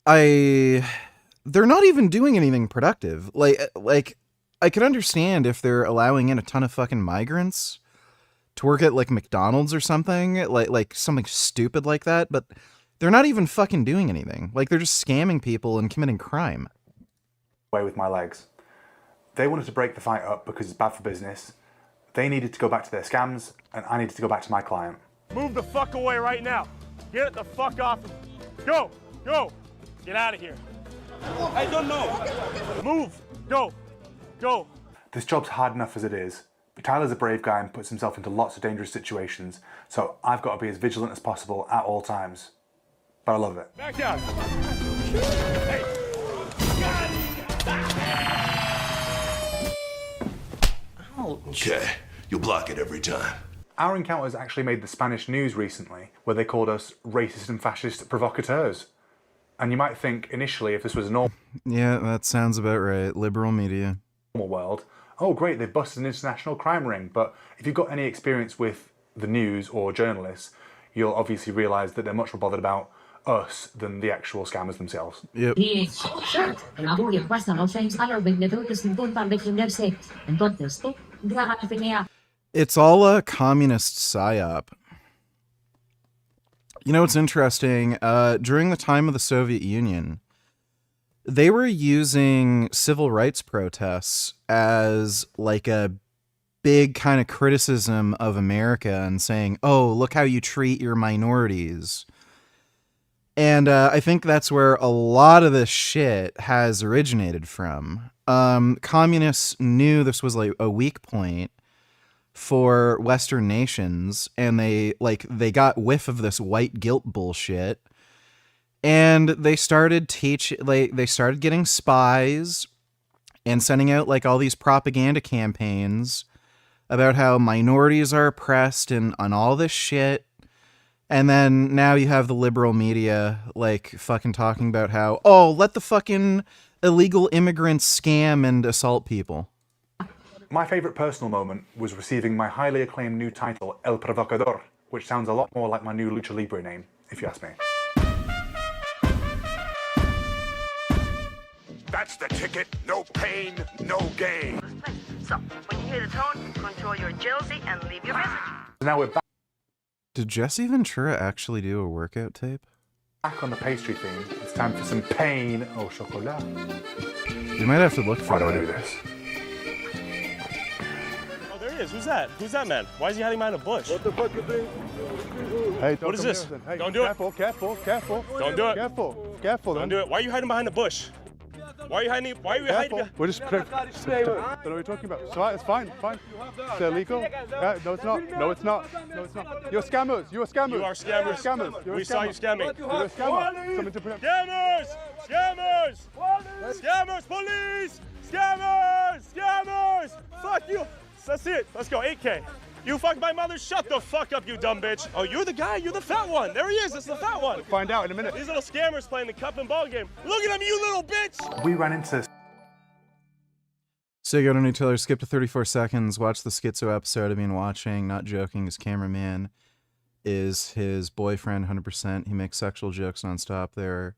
They're not even doing anything productive. Like I could understand if they're allowing in a ton of fucking migrants to work at like McDonald's or something, like something stupid like that, but they're not even fucking doing anything. Like they're just scamming people and committing crime. With my legs. They wanted to break the fight up because it's bad for business. They needed to go back to their scams, and I needed to go back to my client. Move the fuck away right now. Get the fuck off. Go. Get out of here. I don't know. Move. Go. This job's hard enough as it is, but Tyler's a brave guy and puts himself into lots of dangerous situations, so I've got to be as vigilant as possible at all times. But I love it. Back down. Hey. Okay, you'll block it every time. Our encounters actually made the Spanish news recently, where they called us racist and fascist provocateurs. And you might think initially, if this was a normal that sounds about right. Liberal media. World, oh great, they've busted an international crime ring. But if you've got any experience with the news or journalists, you'll obviously realise that they're much more bothered about us than the actual scammers themselves. Yep. It's all a communist psyop. You know what's interesting? During the time of the Soviet Union, they were using civil rights protests as like a big kind of criticism of America and saying, oh, look how you treat your minorities. And I think that's where a lot of this shit has originated from. Communists knew this was like a weak point, for Western nations, and they got whiff of this white guilt bullshit, and they started they started getting spies and sending out like all these propaganda campaigns about how minorities are oppressed and on all this shit. And then now you have the liberal media like fucking talking about how, oh, let the fucking illegal immigrants scam and assault people. My favourite personal moment was receiving my highly acclaimed new title, El Provocador, which sounds a lot more like my new Lucha Libre name, if you ask me. That's the ticket. No pain, no gain. So, when you hear the tone, control your jealousy and leave your message. Now we're Did Jesse Ventura actually do a workout tape? back on the pastry theme. It's time for some pain au chocolat. You might have to look for Why do I it. do this? Oh, there he is. Who's that? Who's that man? Why is he hiding behind a bush? What the fuck you doing? Hey, don't What is come this? near us then. Hey, Don't do it. Careful, careful, careful. Don't do it. Careful, careful. Don't do it. Why are you hiding behind a bush? Why are you hiding? Why are you hiding? Careful. We're just don't know what you're talking about. It's fine, fine. It's illegal. No, it's not. No, it's not. No, it's not. You're scammers. You're scammers. You are scammers. You're scammers. You're We a saw you scammer. scamming. You're a scammer. Something to put up. Scammers! Scammers! Scammers! Police! Scammers! Scammers! Fuck you! That's it. Let's go. 8K. You fucked my mother. Shut the fuck up, you dumb bitch. Oh, you're the guy. You're the fat one. There he is. It's the fat one. Find out in a minute. These little scammers playing the cup and ball game. Look at him, you little bitch. We ran into So you go to new trailer, skip to 34 seconds, watch the schizo episode I've been watching, not joking, his cameraman is his boyfriend 100%. He makes sexual jokes nonstop. They're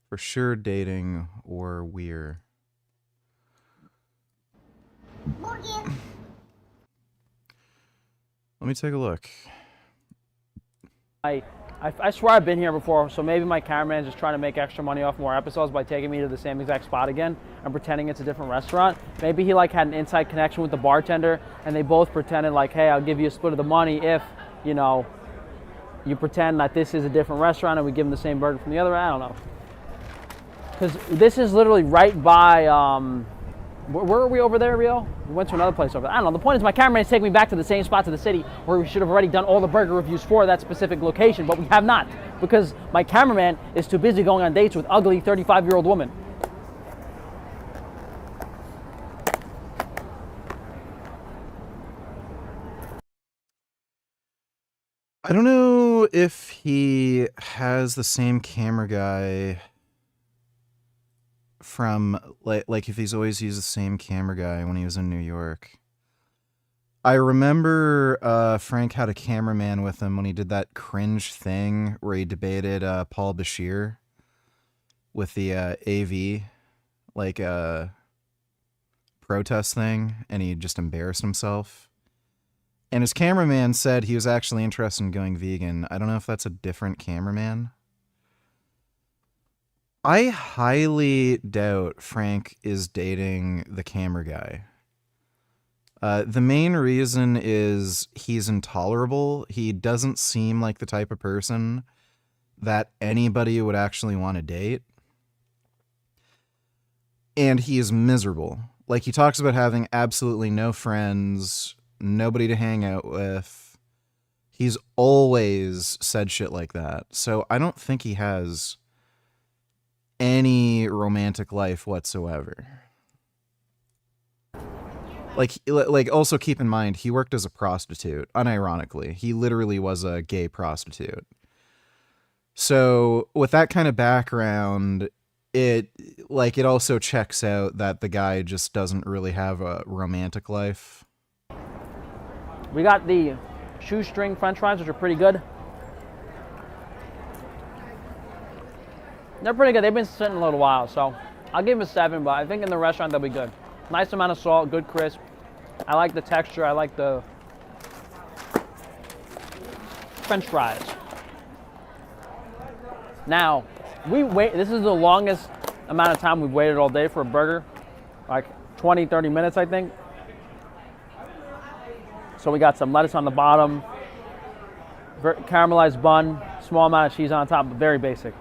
for sure dating or we're. Let me take a look. I swear I've been here before, so maybe my cameraman's just trying to make extra money off more episodes by taking me to the same exact spot again and pretending it's a different restaurant. Maybe he like had an inside connection with the bartender and they both pretended like, hey, I'll give you a split of the money if, you know, you pretend that this is a different restaurant and we give him the same burger from the other. I don't know. Because this is literally right by, where are we over there, Rio? We went to another place over there. I don't know. The point is my cameraman's taking me back to the same spot to the city where we should have already done all the burger reviews for that specific location, but we have not because my cameraman is too busy going on dates with ugly 35-year-old women. I don't know if he has the same camera guy from like if he's always used the same camera guy when he was in New York. I remember Frank had a cameraman with him when he did that cringe thing where he debated Paul Bashir with the AV like protest thing, and he just embarrassed himself. And his cameraman said he was actually interested in going vegan. I don't know if that's a different cameraman. I highly doubt Frank is dating the camera guy. The main reason is he's intolerable. He doesn't seem like the type of person that anybody would actually want to date. And he is miserable. Like, he talks about having absolutely no friends, nobody to hang out with. He's always said shit like that. So I don't think he has any romantic life whatsoever. Like also keep in mind, he worked as a prostitute, unironically. He literally was a gay prostitute. So with that kind of background, it also checks out that the guy just doesn't really have a romantic life. We got the shoestring french fries, which are pretty good. They're pretty good. They've been sitting a little while, so I'll give them a 7, but I think in the restaurant they'll be good. Nice amount of salt, good crisp. I like the texture. I like the french fries. Now, this is the longest amount of time we've waited all day for a burger. Like 20, 30 minutes, I think. So we got some lettuce on the bottom, caramelized bun, small amount of cheese on top, but very basic.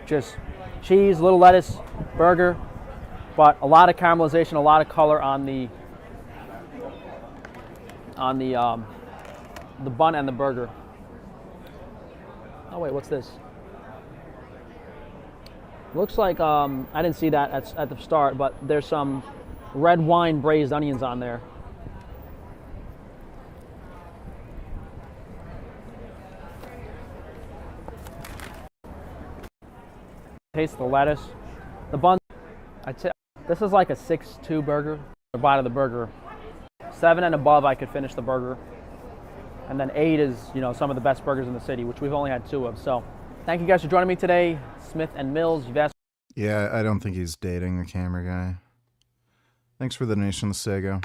Just cheese, little lettuce, burger, but a lot of caramelization, a lot of color on the on the bun and the burger. Oh wait, what's this? Looks like I didn't see that at the start, but there's some red wine braised onions on there. Taste the lettuce. The bun, this is like a 6-2 burger. A bite of the burger. 7 and above, I could finish the burger. And then 8 is, you know, some of the best burgers in the city, which we've only had 2 of. So thank you guys for joining me today. Smith and Mills, you've asked. Yeah, I don't think he's dating the camera guy. Thanks for the donation, Sego.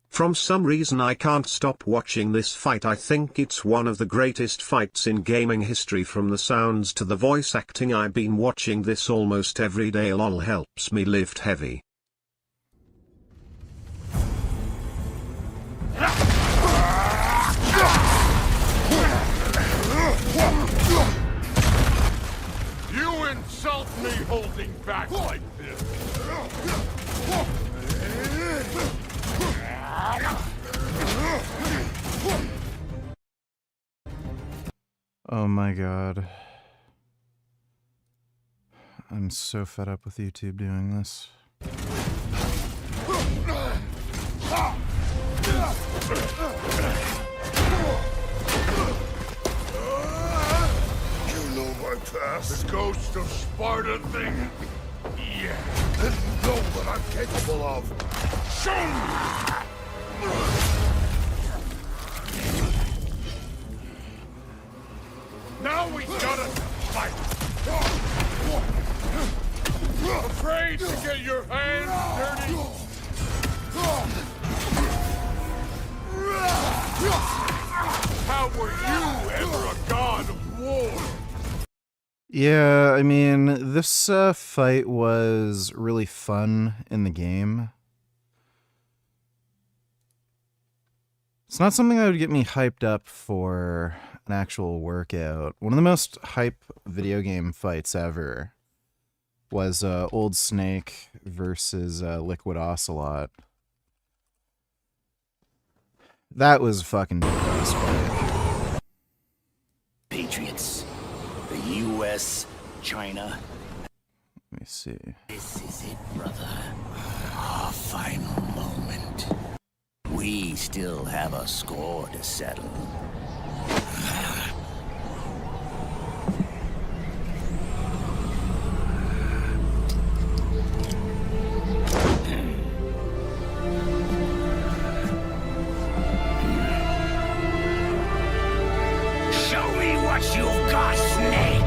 From some reason I can't stop watching this fight. I think it's one of the greatest fights in gaming history. From the sounds to the voice acting, I've been watching this almost every day. LOL helps me lift heavy. You insult me holding back like this. Oh my god. I'm so fed up with YouTube doing this. You know my past. The ghost of Sparta thing? Yeah. Then you know what I'm capable of. Show me! Now we gotta fight! Afraid to get your hands dirty? How were you ever a god of war? Yeah, I mean, this fight was really fun in the game. It's not something that would get me hyped up for an actual workout. One of the most hype video game fights ever was Old Snake versus Liquid Ocelot. That was a fucking badass fight. Patriots, the U.S., China. Let me see. This is it, brother. Our final moment. We still have a score to settle. Show me what you've got, Snake!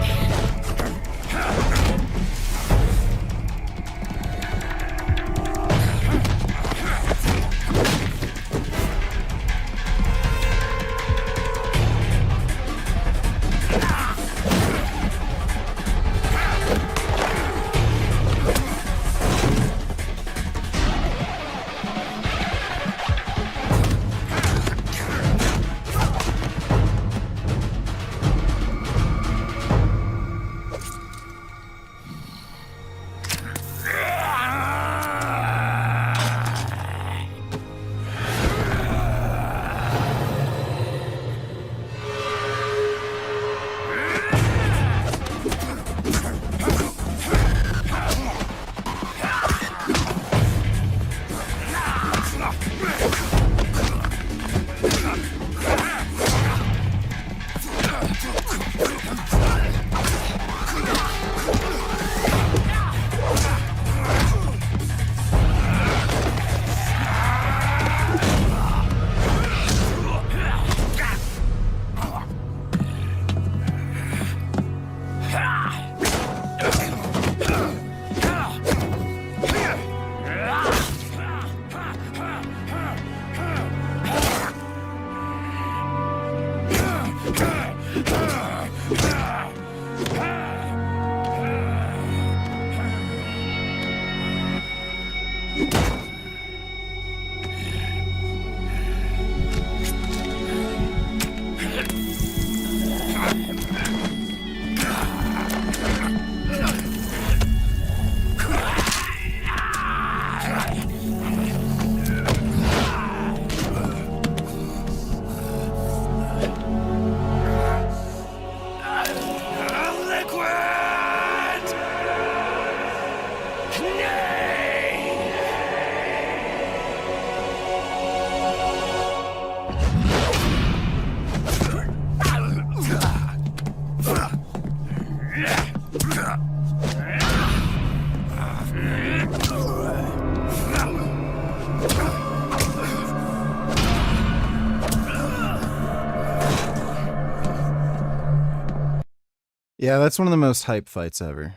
Yeah, that's one of the most hype fights ever.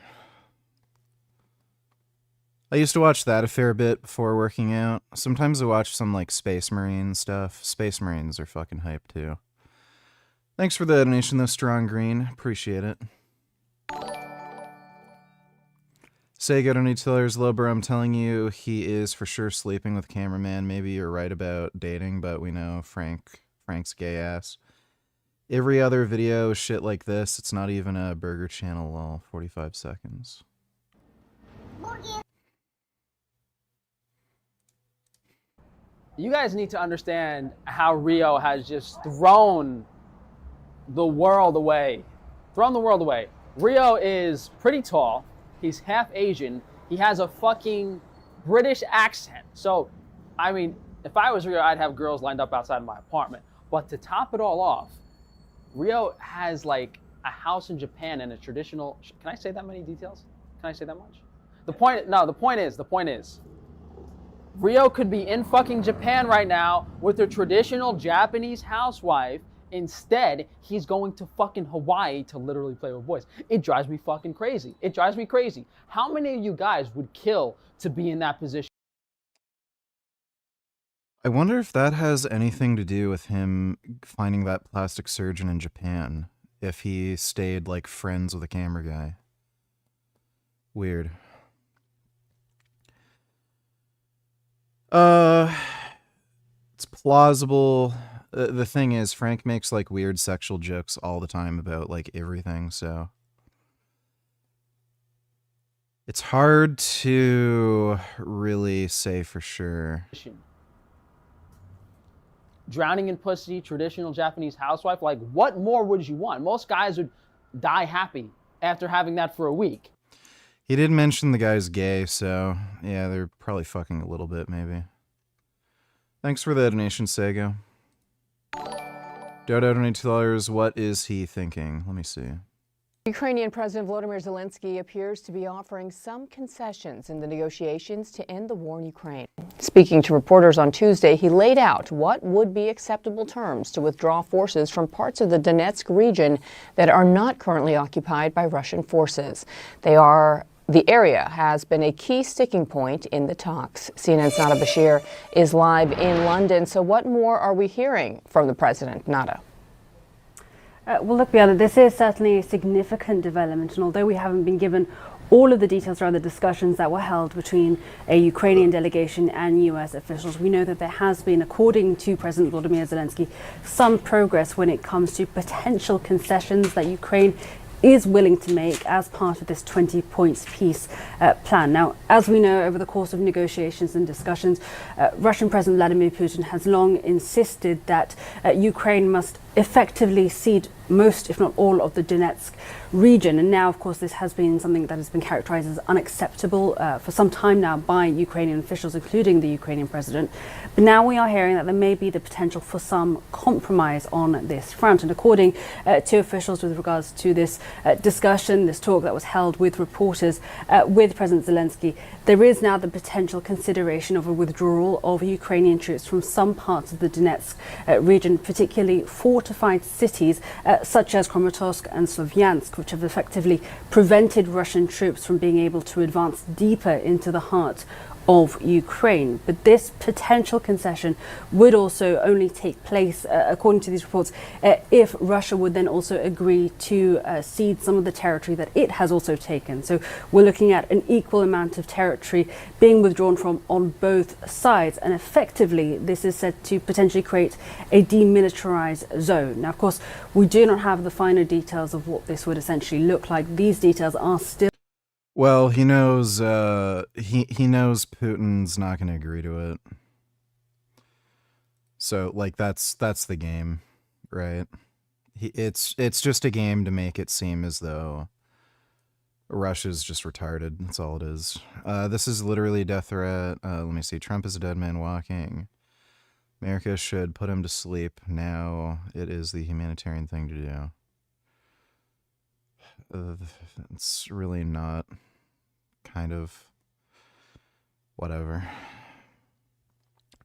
I used to watch that a fair bit before working out. Sometimes I watch some like Space Marine stuff. Space Marines are fucking hype too. Thanks for the donation though, Strong Green. Appreciate it. Sega don't need to tell her low, bro. I'm telling you, he is for sure sleeping with cameraman. Maybe you're right about dating, but we know Frank's gay ass. Every other video, shit like this, it's not even a Burger Channel lol. 45 seconds. You guys need to understand how Rio has just thrown the world away. Thrown the world away. Rio is pretty tall. He's half Asian. He has a fucking British accent. So, I mean, if I was Rio, I'd have girls lined up outside my apartment. But to top it all off, Rio has like a house in Japan and a traditional. Can I say that many details? Can I say that much? The point is, Rio could be in fucking Japan right now with a traditional Japanese housewife. Instead, he's going to fucking Hawaii to literally play with boys. It drives me fucking crazy. It drives me crazy. How many of you guys would kill to be in that position? I wonder if that has anything to do with him finding that plastic surgeon in Japan. If he stayed like friends with a camera guy. Weird. It's plausible. The thing is, Frank makes like weird sexual jokes all the time about like everything, so it's hard to really say for sure. Drowning in pussy, traditional Japanese housewife, like what more would you want? Most guys would die happy after having that for a week. He did mention the guy's gay, so yeah, they're probably fucking a little bit maybe. Thanks for the donation, Sego. Dodo $22. What is he thinking? Let me see. Ukrainian President Volodymyr Zelensky appears to be offering some concessions in the negotiations to end the war in Ukraine. Speaking to reporters on Tuesday, he laid out what would be acceptable terms to withdraw forces from parts of the Donetsk region that are not currently occupied by Russian forces. The area has been a key sticking point in the talks. CNN's Nada Bashir is live in London. So what more are we hearing from the president? Nada. Well, look, Brianna, this is certainly a significant development. And although we haven't been given all of the details around the discussions that were held between a Ukrainian delegation and US officials, we know that there has been, according to President Volodymyr Zelensky, some progress when it comes to potential concessions that Ukraine is willing to make as part of this 20 points peace plan. Now, as we know, over the course of negotiations and discussions, Russian President Vladimir Putin has long insisted that Ukraine must effectively cede most, if not all, of the Donetsk region. And now, of course, this has been something that has been characterized as unacceptable for some time now by Ukrainian officials, including the Ukrainian president. But now we are hearing that there may be the potential for some compromise on this front. And according to officials with regards to this discussion, this talk that was held with reporters with President Zelensky, there is now the potential consideration of a withdrawal of Ukrainian troops from some parts of the Donetsk region, particularly fortified cities such as Kramatorsk and Slovyansk, which have effectively prevented Russian troops from being able to advance deeper into the heart of Ukraine. But this potential concession would also only take place, according to these reports, if Russia would then also agree to cede some of the territory that it has also taken. So we're looking at an equal amount of territory being withdrawn from on both sides, and effectively this is said to potentially create a demilitarized zone. Now, of course, we do not have the finer details of what this would essentially look like. These details are still. Well, he knows he knows Putin's not going to agree to it. So like that's the game, right? It's just a game to make it seem as though Russia's just retarded. That's all it is. This is literally a death threat. Let me see. Trump is a dead man walking. America should put him to sleep. Now it is the humanitarian thing to do. It's really not. Kind of whatever.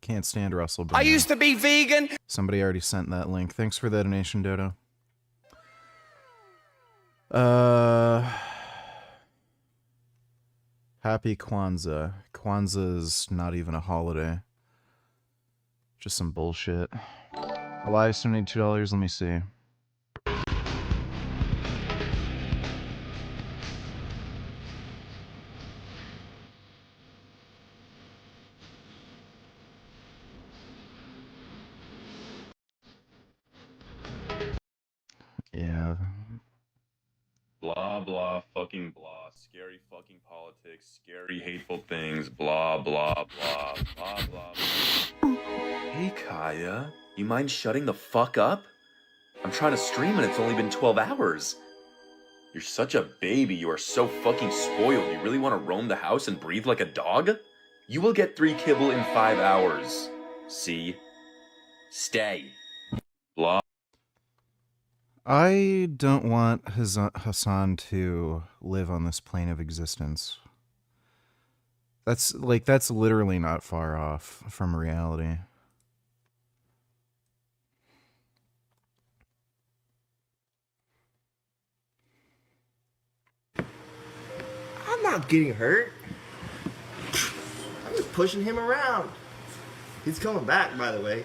Can't stand Russell Brand. I used to be vegan. Somebody already sent that link. Thanks for the donation, Dodo. Uh, Happy Kwanzaa. Kwanzaa's not even a holiday. Just some bullshit. Elias donated $2. Let me see. Yeah. Blah, blah, fucking blah. Scary fucking politics. Scary, hateful things. Blah, blah, blah, blah, blah. Hey, Kaya. You mind shutting the fuck up? I'm trying to stream and it's only been 12 hours. You're such a baby. You are so fucking spoiled. You really want to roam the house and breathe like a dog? You will get 3 kibble in 5 hours. See? Stay. Blah. I don't want Hassan to live on this plane of existence. That's literally not far off from reality. I'm not getting hurt. I'm just pushing him around. He's coming back, by the way.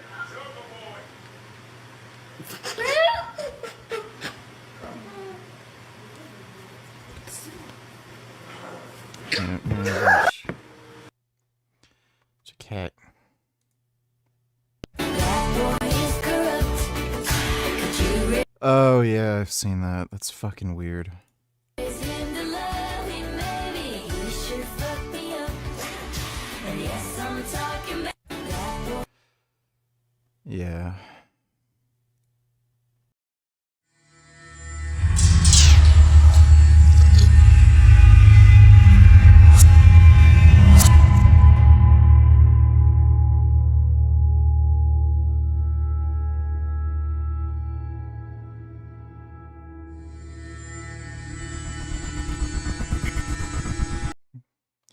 It's a cat. Oh yeah, I've seen that. That's fucking weird. Yeah.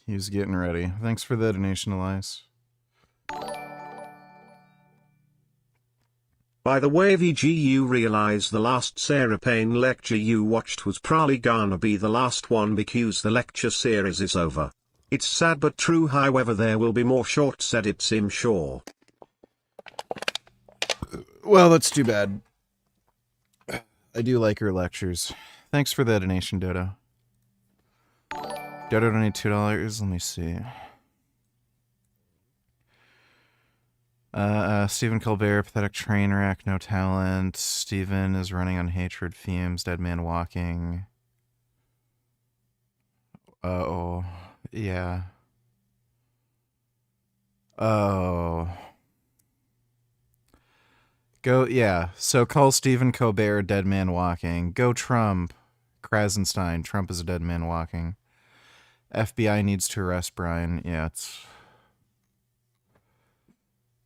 He was getting ready. Thanks for the donation, Elias. By the way, VG, you realize the last Sarah Payne lecture you watched was probably gonna be the last one because the lecture series is over. It's sad but true, however there will be more shorts edits, I'm sure. Well, that's too bad. I do like her lectures. Thanks for the donation, Dodo. Dodo donated $2. Let me see. Stephen Colbert, pathetic train wreck, no talent. Stephen is running on hatred fumes, dead man walking. Oh, yeah. Oh. Go, yeah. So call Stephen Colbert dead man walking. Go Trump. Krasenstein. Trump is a dead man walking. FBI needs to arrest Brian. Yeah, it's...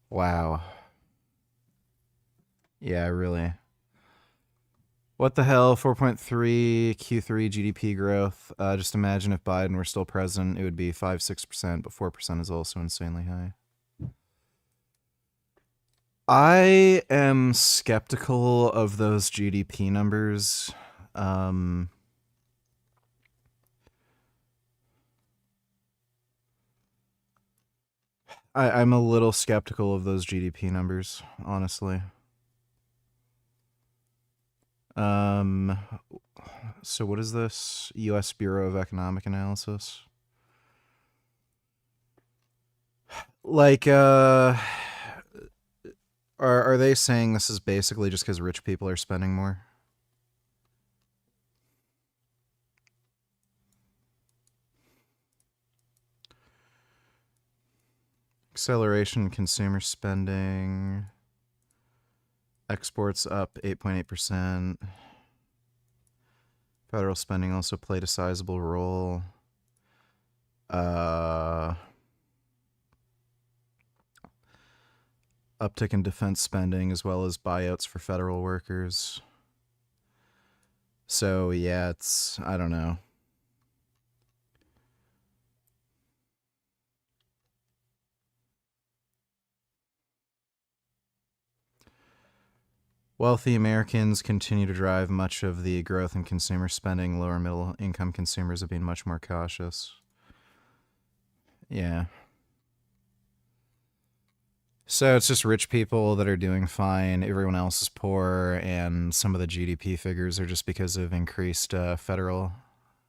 Wow. Yeah, really. What the hell? 4.3 Q3 GDP growth. Just imagine if Biden were still president, it would be 5-6%, but 4% is also insanely high. I am skeptical of those GDP numbers. I'm a little skeptical of those GDP numbers, honestly. So what is this? U.S. Bureau of Economic Analysis. Like, are they saying this is basically just because rich people are spending more? Acceleration in consumer spending. Exports up 8.8%. Federal spending also played a sizable role. Uptick in defense spending as well as buyouts for federal workers. So yeah, it's, I don't know. Wealthy Americans continue to drive much of the growth in consumer spending. Lower middle income consumers have been much more cautious. Yeah. So it's just rich people that are doing fine. Everyone else is poor, and some of the GDP figures are just because of increased federal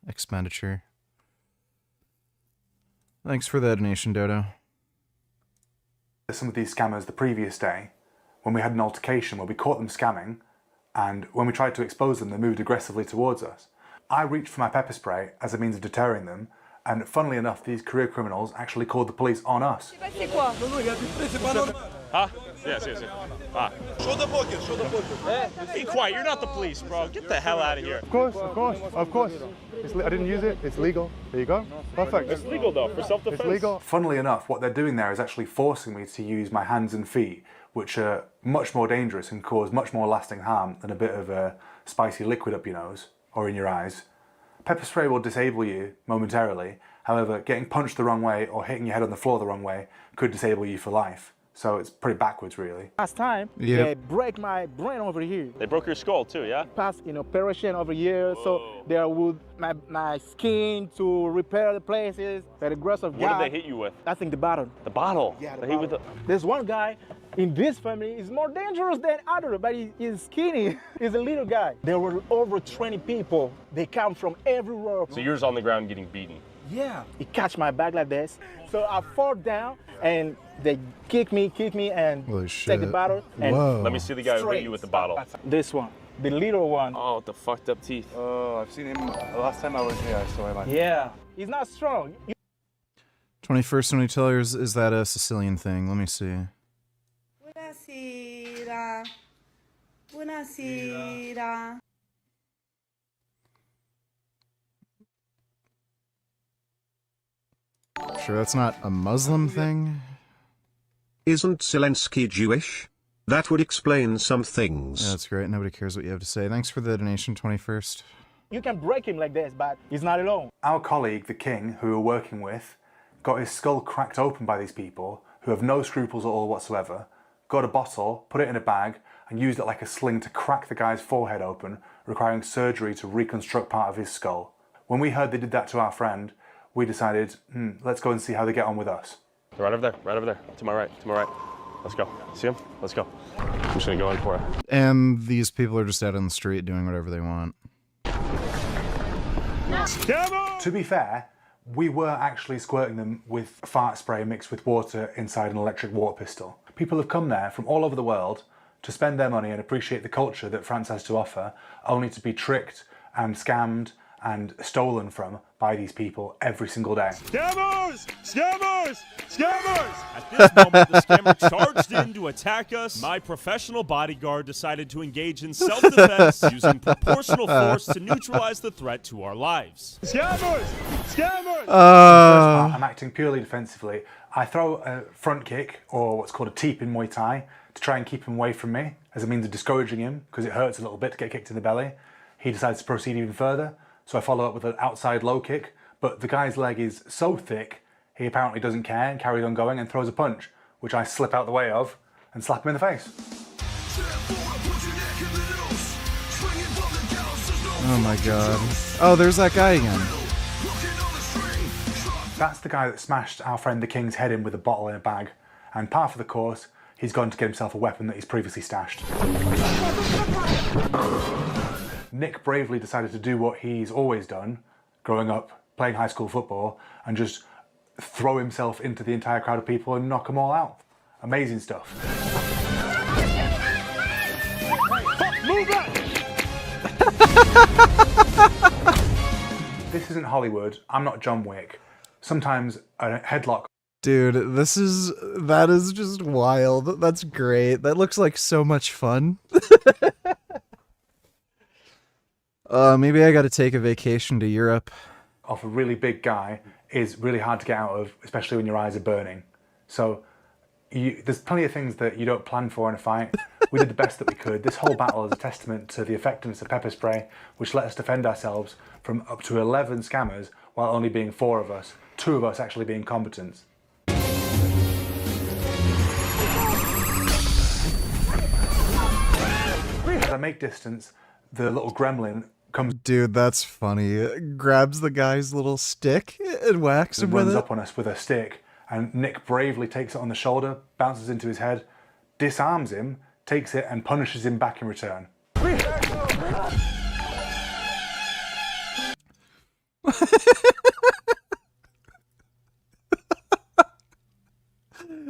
expenditure. Thanks for the donation, Dodo. Some of these scammers the previous day, when we had an altercation where we caught them scamming, and when we tried to expose them, they moved aggressively towards us. I reached for my pepper spray as a means of deterring them, and funnily enough, these career criminals actually called the police on us. Huh? Yes. Ah. Show the pocket, show the pocket. Be quiet, you're not the police, bro. Get the hell out of here. Of course. I didn't use it, it's legal. There you go. Perfect. It's legal though, for self-defense. It's legal. Funnily enough, what they're doing there is actually forcing me to use my hands and feet, which are much more dangerous and cause much more lasting harm than a bit of a spicy liquid up your nose or in your eyes. Pepper spray will disable you momentarily. However, getting punched the wrong way or hitting your head on the floor the wrong way could disable you for life. So it's pretty backwards, really. Last time, they break my brain over here. They broke your skull too, yeah? Passed an operation over here, so they would my skin to repair the places. By the grace of God. What did they hit you with? I think the bottle. The bottle? Yeah, They hit with the... There's one guy in this family is more dangerous than other, but he's skinny. He's a little guy. There were over 20 people. They come from everywhere. So yours on the ground getting beaten? Yeah. He catch my back like this. So I fall down and they kick me and take the bottle. And let me see the guy who hit you with the bottle. This one, the little one. Oh, with the fucked up teeth. Oh, I've seen him. The last time I was here, I saw him. Yeah, he's not strong. 21st Century Tellers, is that a Sicilian thing? Let me see. Buonasera. Buonasera. Sure, that's not a Muslim thing? Isn't Zelensky Jewish? That would explain some things. Yeah, that's great. Nobody cares what you have to say. Thanks for the donation, 21st. You can break him like this, but he's not alone. Our colleague, the king, who we were working with, got his skull cracked open by these people who have no scruples at all whatsoever, got a bottle, put it in a bag, and used it like a sling to crack the guy's forehead open, requiring surgery to reconstruct part of his skull. When we heard they did that to our friend, we decided, let's go and see how they get on with us. Right over there, to my right. Let's go. See him? Let's go. I'm just gonna go in for it. And these people are just out on the street doing whatever they want. To be fair, we were actually squirting them with fart spray mixed with water inside an electric water pistol. People have come there from all over the world to spend their money and appreciate the culture that France has to offer, only to be tricked and scammed and stolen from by these people every single day. Scammers! Scammers! Scammers! At this moment, the scammer charged in to attack us. My professional bodyguard decided to engage in self-defense using proportional force to neutralize the threat to our lives. Scammers! Scammers! I'm acting purely defensively. I throw a front kick, or what's called a teep in Muay Thai, to try and keep him away from me as a means of discouraging him, because it hurts a little bit to get kicked in the belly. He decides to proceed even further. So I follow up with an outside low kick, but the guy's leg is so thick, he apparently doesn't care and carries on going and throws a punch, which I slip out the way of and slap him in the face. Oh my god. Oh, there's that guy again. That's the guy that smashed our friend the King's head in with a bottle in a bag, and par for the course, he's gone to get himself a weapon that he's previously stashed. Nick bravely decided to do what he's always done, growing up, playing high school football, and just throw himself into the entire crowd of people and knock them all out. Amazing stuff. Move back! This isn't Hollywood. I'm not John Wick. Sometimes a headlock... Dude, that is just wild. That's great. That looks like so much fun. Maybe I gotta take a vacation to Europe. Off a really big guy is really hard to get out of, especially when your eyes are burning. So there's plenty of things that you don't plan for in a fight. We did the best that we could. This whole battle is a testament to the effectiveness of pepper spray, which let us defend ourselves from up to 11 scammers while only being 4 of us, 2 of us actually being combatants. I make distance, the little gremlin comes. Dude, that's funny. Grabs the guy's little stick and whacks him with runs it. up on us with a stick, and Nick bravely takes it on the shoulder, bounces into his head, disarms him, takes it, and punishes him back in return.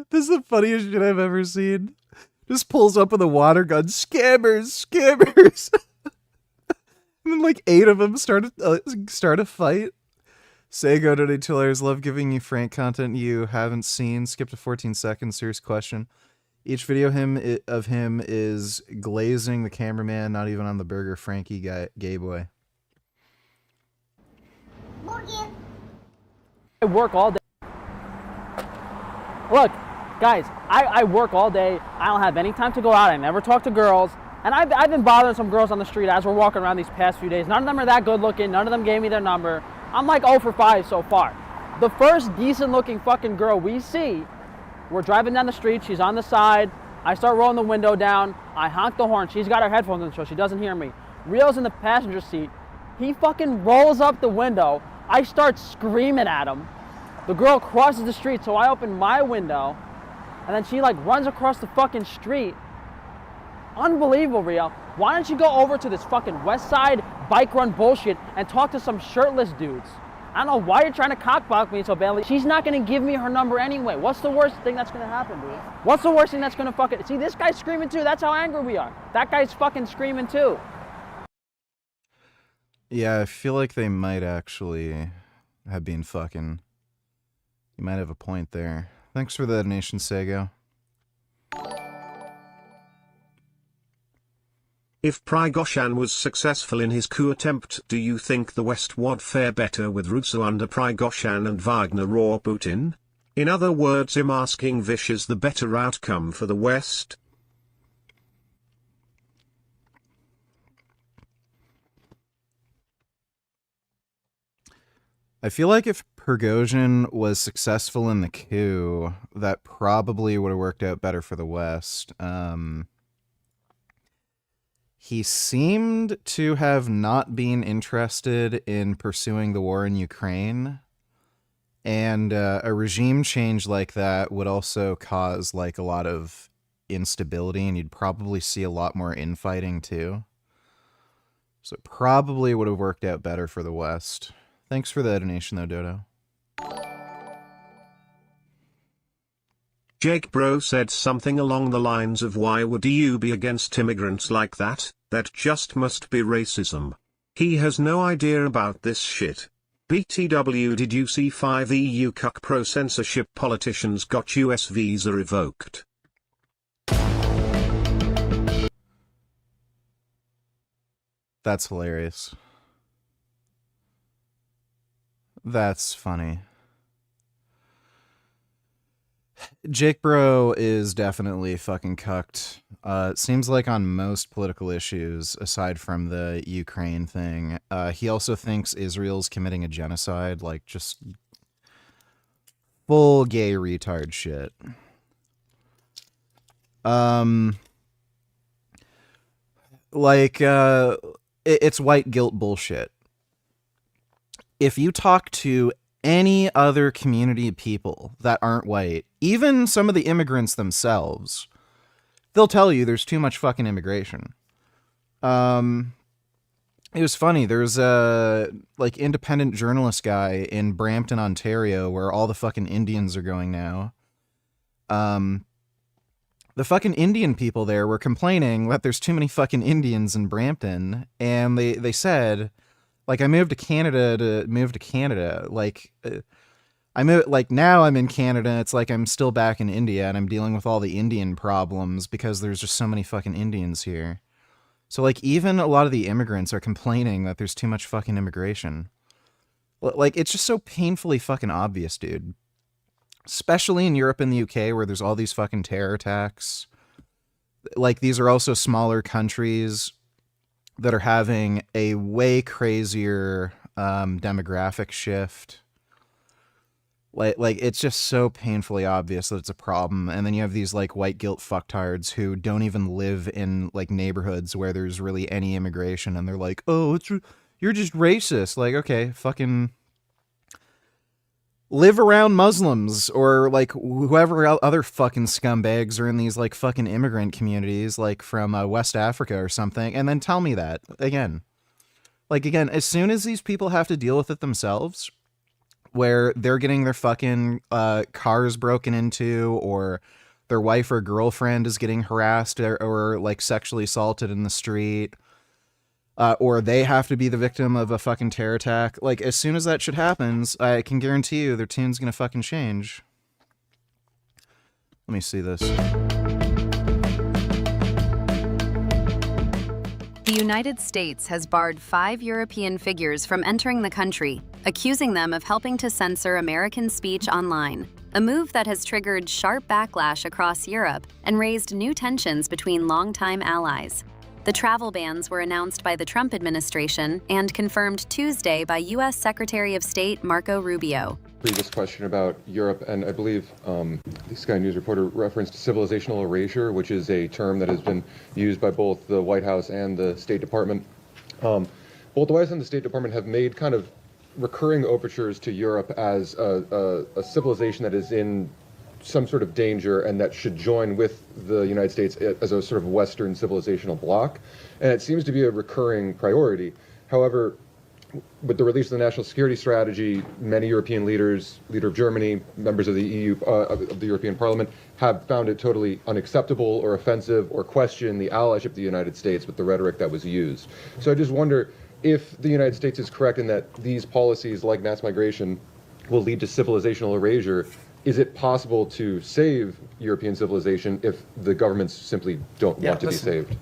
This is the funniest shit I've ever seen. Just pulls up with a water gun. Scammers, scammers. And then like 8 of them start a fight. Sego donated $2. Love giving you Frank content you haven't seen. Skip to 14 seconds. Serious question. Each video of him is glazing the cameraman, not even on the burger. Frankie gay boy. I work all day. Look, guys, I work all day. I don't have any time to go out. I never talk to girls. And I've been bothering some girls on the street as we're walking around these past few days. None of them are that good looking. None of them gave me their number. I'm like 0 for 5 so far. The first decent looking fucking girl we see, we're driving down the street. She's on the side. I start rolling the window down. I honk the horn. She's got her headphones in so she doesn't hear me. Rio's in the passenger seat. He fucking rolls up the window. I start screaming at him. The girl crosses the street, so I open my window, and then she like runs across the fucking street. Unbelievable, Rio. Why don't you go over to this fucking West Side bike run bullshit and talk to some shirtless dudes? I don't know why you're trying to cockblock me so badly. She's not gonna give me her number anyway. What's the worst thing that's gonna happen, dude? What's the worst thing that's gonna fucking... See, this guy's screaming too. That's how angry we are. That guy's fucking screaming too. Yeah, I feel like they might actually have been fucking... You might have a point there. Thanks for the donation, Sego. If Prigozhin was successful in his coup attempt, do you think the West would fare better with Russo under Prigozhin and Wagner or Putin? In other words, I'm asking which is the better outcome for the West? I feel like if Prigozhin was successful in the coup, that probably would have worked out better for the West. He seemed to have not been interested in pursuing the war in Ukraine, and a regime change like that would also cause like a lot of instability, and you'd probably see a lot more infighting too. So it probably would have worked out better for the West. Thanks for the donation though, Dodo. Jake Bro said something along the lines of, why would you be against immigrants like that? That just must be racism. He has no idea about this shit. BTW, did you see 5 EU cuck pro-censorship politicians got US visa revoked? That's hilarious. That's funny. Jake Bro is definitely fucking cucked. It seems like on most political issues, aside from the Ukraine thing, he also thinks Israel's committing a genocide, like just full gay retard shit. It's white guilt bullshit. If you talk to any other community of people that aren't white, even some of the immigrants themselves, they'll tell you there's too much fucking immigration. It was funny. There's a like independent journalist guy in Brampton, Ontario, where all the fucking Indians are going now. The fucking Indian people there were complaining that there's too many fucking Indians in Brampton, and they said, like, I moved to Canada. Like, now I'm in Canada. It's like I'm still back in India, and I'm dealing with all the Indian problems because there's just so many fucking Indians here. So, like, even a lot of the immigrants are complaining that there's too much fucking immigration. Like, it's just so painfully fucking obvious, dude. Especially in Europe and the UK, where there's all these fucking terror attacks. Like, these are also smaller countries that are having a way crazier demographic shift. Like it's just so painfully obvious that it's a problem. And then you have these like white guilt fucktards who don't even live in like neighborhoods where there's really any immigration, and they're like, oh, you're just racist. Like, okay, fucking live around Muslims or like whoever other fucking scumbags are in these like fucking immigrant communities, like from West Africa or something, and then tell me that again. Like, again, as soon as these people have to deal with it themselves, where they're getting their fucking cars broken into, or their wife or girlfriend is getting harassed or like sexually assaulted in the street, or they have to be the victim of a fucking terror attack. Like, as soon as that shit happens, I can guarantee you their tune's gonna fucking change. Let me see this. The United States has barred 5 European figures from entering the country, accusing them of helping to censor American speech online, a move that has triggered sharp backlash across Europe and raised new tensions between longtime allies. The travel bans were announced by the Trump administration and confirmed Tuesday by U.S. Secretary of State Marco Rubio. Previous question about Europe, and I believe the Sky News reporter referenced civilizational erasure, which is a term that has been used by both the White House and the State Department. Both the White House and the State Department have made kind of recurring overtures to Europe as a civilization that is in some sort of danger and that should join with the United States as a sort of Western civilizational bloc. And it seems to be a recurring priority. However, with the release of the National Security Strategy, many European leaders, leader of Germany, members of the EU, of the European Parliament, have found it totally unacceptable or offensive or question the allyship of the United States with the rhetoric that was used. So I just wonder if the United States is correct in that these policies like mass migration will lead to civilizational erasure. Is it possible to save European civilization if the governments simply don't want to be saved?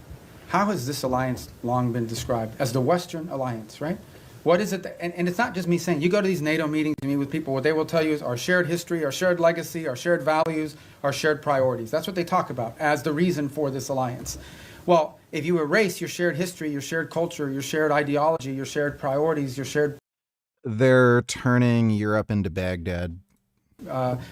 How has this alliance long been described? As the Western alliance, right? What is it? And it's not just me saying, you go to these NATO meetings and meet with people, what they will tell you is our shared history, our shared legacy, our shared values, our shared priorities. That's what they talk about as the reason for this alliance. Well, if you erase your shared history, your shared culture, your shared ideology, your shared priorities, your shared... They're turning Europe into Baghdad.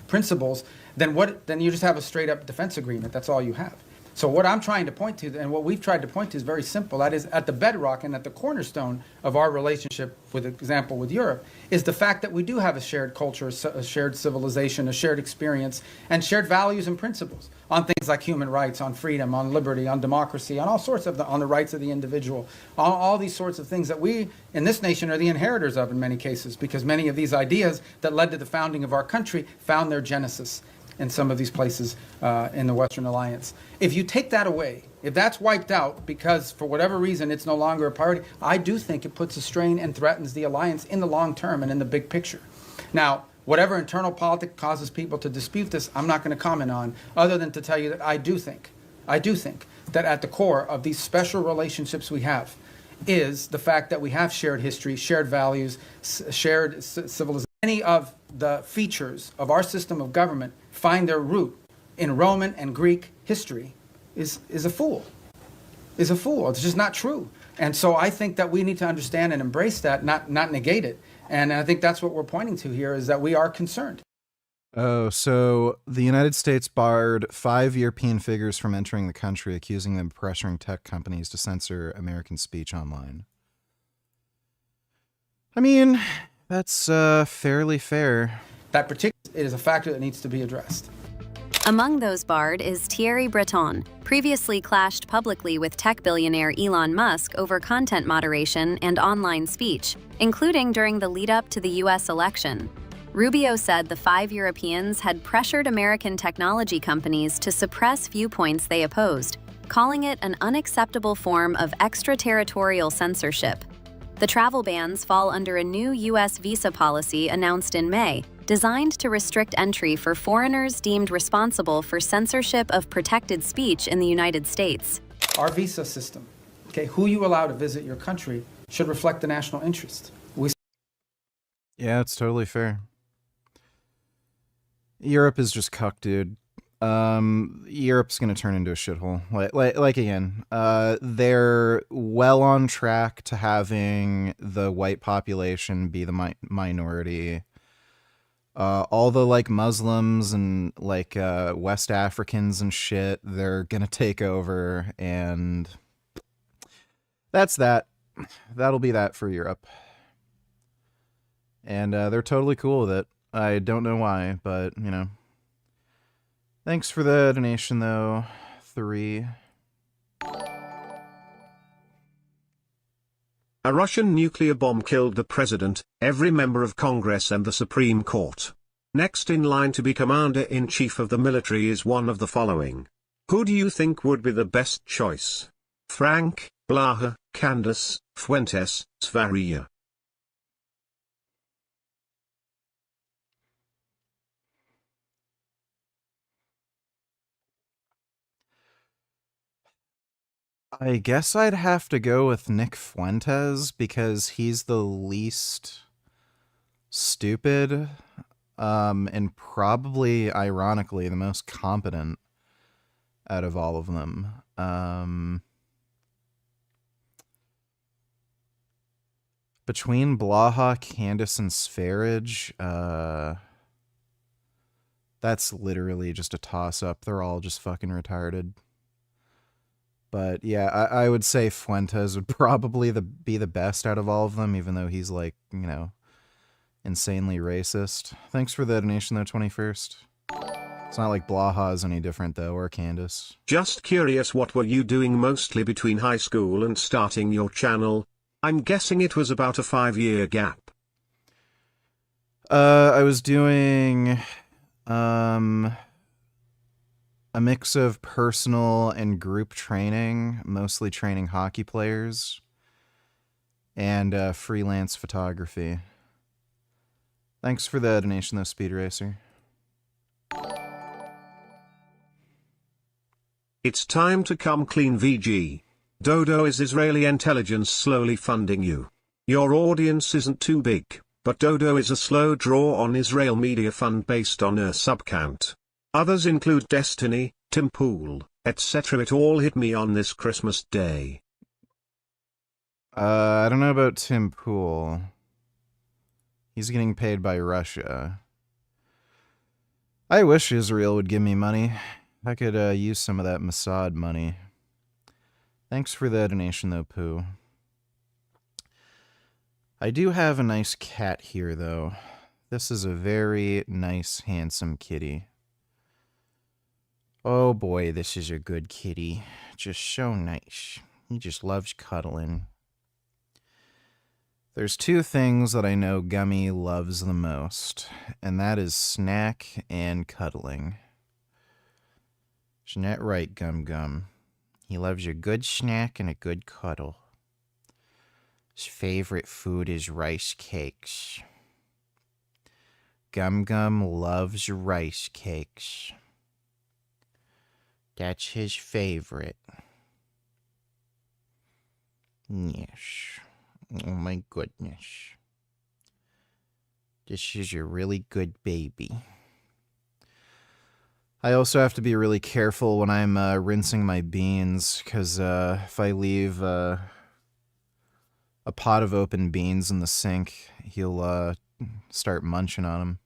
Principles, then you just have a straight up defense agreement. That's all you have. So what I'm trying to point to, and what we've tried to point to, is very simple. That is, at the bedrock and at the cornerstone of our relationship, with example with Europe, is the fact that we do have a shared culture, a shared civilization, a shared experience, and shared values and principles on things like human rights, on freedom, on liberty, on democracy, on all sorts of on the rights of the individual, on all these sorts of things that we in this nation are the inheritors of in many cases, because many of these ideas that led to the founding of our country found their genesis in some of these places in the Western Alliance. If you take that away, if that's wiped out because for whatever reason it's no longer a priority, I do think it puts a strain and threatens the alliance in the long term and in the big picture. Now, whatever internal politics causes people to dispute this, I'm not going to comment on, other than to tell you that I do think that at the core of these special relationships we have is the fact that we have shared history, shared values, shared civilization. Many of the features of our system of government find their root in Roman and Greek history is a fool. Is a fool. It's just not true. And so I think that we need to understand and embrace that, not negate it. And I think that's what we're pointing to here, is that we are concerned. Oh, so the United States barred 5 European figures from entering the country, accusing them of pressuring tech companies to censor American speech online. I mean, that's fairly fair. That particular is a factor that needs to be addressed. Among those barred is Thierry Breton, previously clashed publicly with tech billionaire Elon Musk over content moderation and online speech, including during the lead-up to the U.S. election. Rubio said the 5 Europeans had pressured American technology companies to suppress viewpoints they opposed, calling it an unacceptable form of extraterritorial censorship. The travel bans fall under a new U.S. visa policy announced in May, designed to restrict entry for foreigners deemed responsible for censorship of protected speech in the United States. Our visa system, who you allow to visit your country, should reflect the national interest. Yeah, it's totally fair. Europe is just cucked, dude. Europe's gonna turn into a shithole. Like again, they're well on track to having the white population be the minority. All the like Muslims and like West Africans and shit, they're gonna take over, and that's that. That'll be that for Europe. And they're totally cool with it. I don't know why, but, you know. Thanks for the donation, though. 3. A Russian nuclear bomb killed the president, every member of Congress and the Supreme Court. Next in line to be commander-in-chief of the military is one of the following. Who do you think would be the best choice? Frank, Blaha, Candace, Fuentes, Svaria. I guess I'd have to go with Nick Fuentes because he's the least stupid, and probably, ironically, the most competent out of all of them. Between Blaha, Candace, and Sfarage, that's literally just a toss-up. They're all just fucking retarded. But yeah, I would say Fuentes would probably be the best out of all of them, even though he's like, you know, insanely racist. Thanks for the donation though, 21st. It's not like Blaha is any different though, or Candace. Just curious, what were you doing mostly between high school and starting your channel? I'm guessing it was about a 5-year gap. I was doing, a mix of personal and group training, mostly training hockey players, and freelance photography. Thanks for the donation though, Speed Racer. It's time to come clean, VG. Dodo is Israeli intelligence slowly funding you. Your audience isn't too big, but Dodo is a slow draw on Israel media fund based on a sub count. Others include Destiny, Tim Pool, etc. It all hit me on this Christmas day. I don't know about Tim Pool. He's getting paid by Russia. I wish Israel would give me money. I could use some of that Mossad money. Thanks for the donation though, Pooh. I do have a nice cat here though. This is a very nice, handsome kitty. Oh boy, this is a good kitty. Just so nice. He just loves cuddling. There's 2 things that I know Gummy loves the most, and that is snack and cuddling. Isn't that right, Gum Gum? He loves a good snack and a good cuddle. His favorite food is rice cakes. Gum Gum loves rice cakes. That's his favorite. Yes. Oh my goodness. This is a really good baby. I also have to be really careful when I'm rinsing my beans, because if I leave a pot of open beans in the sink, he'll start munching on them.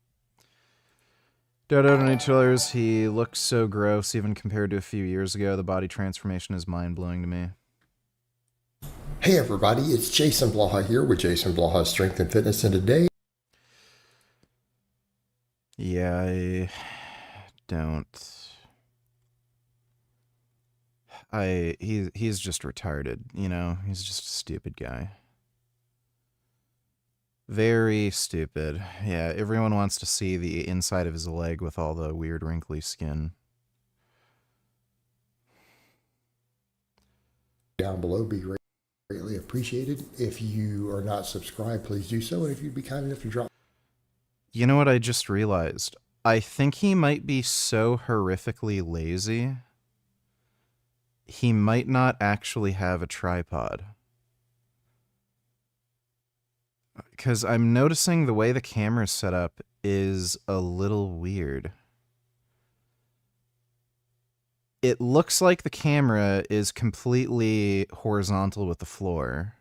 Dodo $22, he looks so gross even compared to a few years ago. The body transformation is mind-blowing to me. Hey everybody, it's Jason Blaha here with Jason Blaha Strength and Fitness, and today... Yeah, I don't... He's just retarded, you know? He's just a stupid guy. Very stupid. Yeah, everyone wants to see the inside of his leg with all the weird wrinkly skin. Down below, be greatly appreciated. If you are not subscribed, please do so, and if you'd be kind enough to drop... You know what I just realized? I think he might be so horrifically lazy, he might not actually have a tripod. Because I'm noticing the way the camera's set up is a little weird. It looks like the camera is completely horizontal with the floor.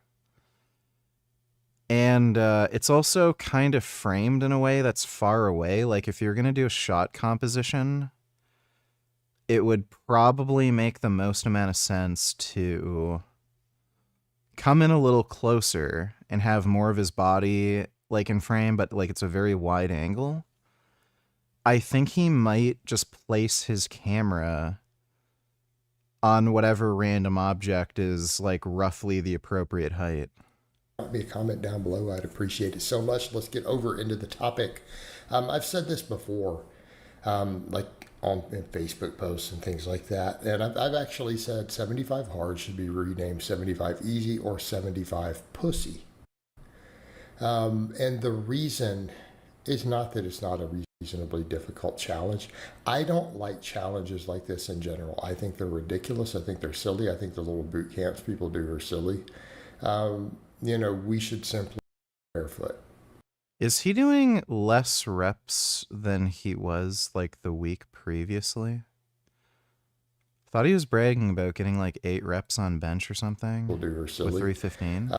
And it's also kind of framed in a way that's far away. Like if you're going to do a shot composition, it would probably make the most amount of sense to come in a little closer and have more of his body like in frame, but like it's a very wide angle. I think he might just place his camera on whatever random object is like roughly the appropriate height. Me a comment down below. I'd appreciate it so much. Let's get over into the topic. I've said this before, like in Facebook posts and things like that, and I've actually said 75 hard should be renamed 75 easy or 75 pussy. And the reason is not that it's not a reasonably difficult challenge. I don't like challenges like this in general. I think they're ridiculous. I think they're silly. I think the little boot camps people do are silly. You know, we should simply barefoot. Is he doing less reps than he was like the week previously? Thought he was bragging about getting like 8 reps on bench or something. People do are silly. With 315.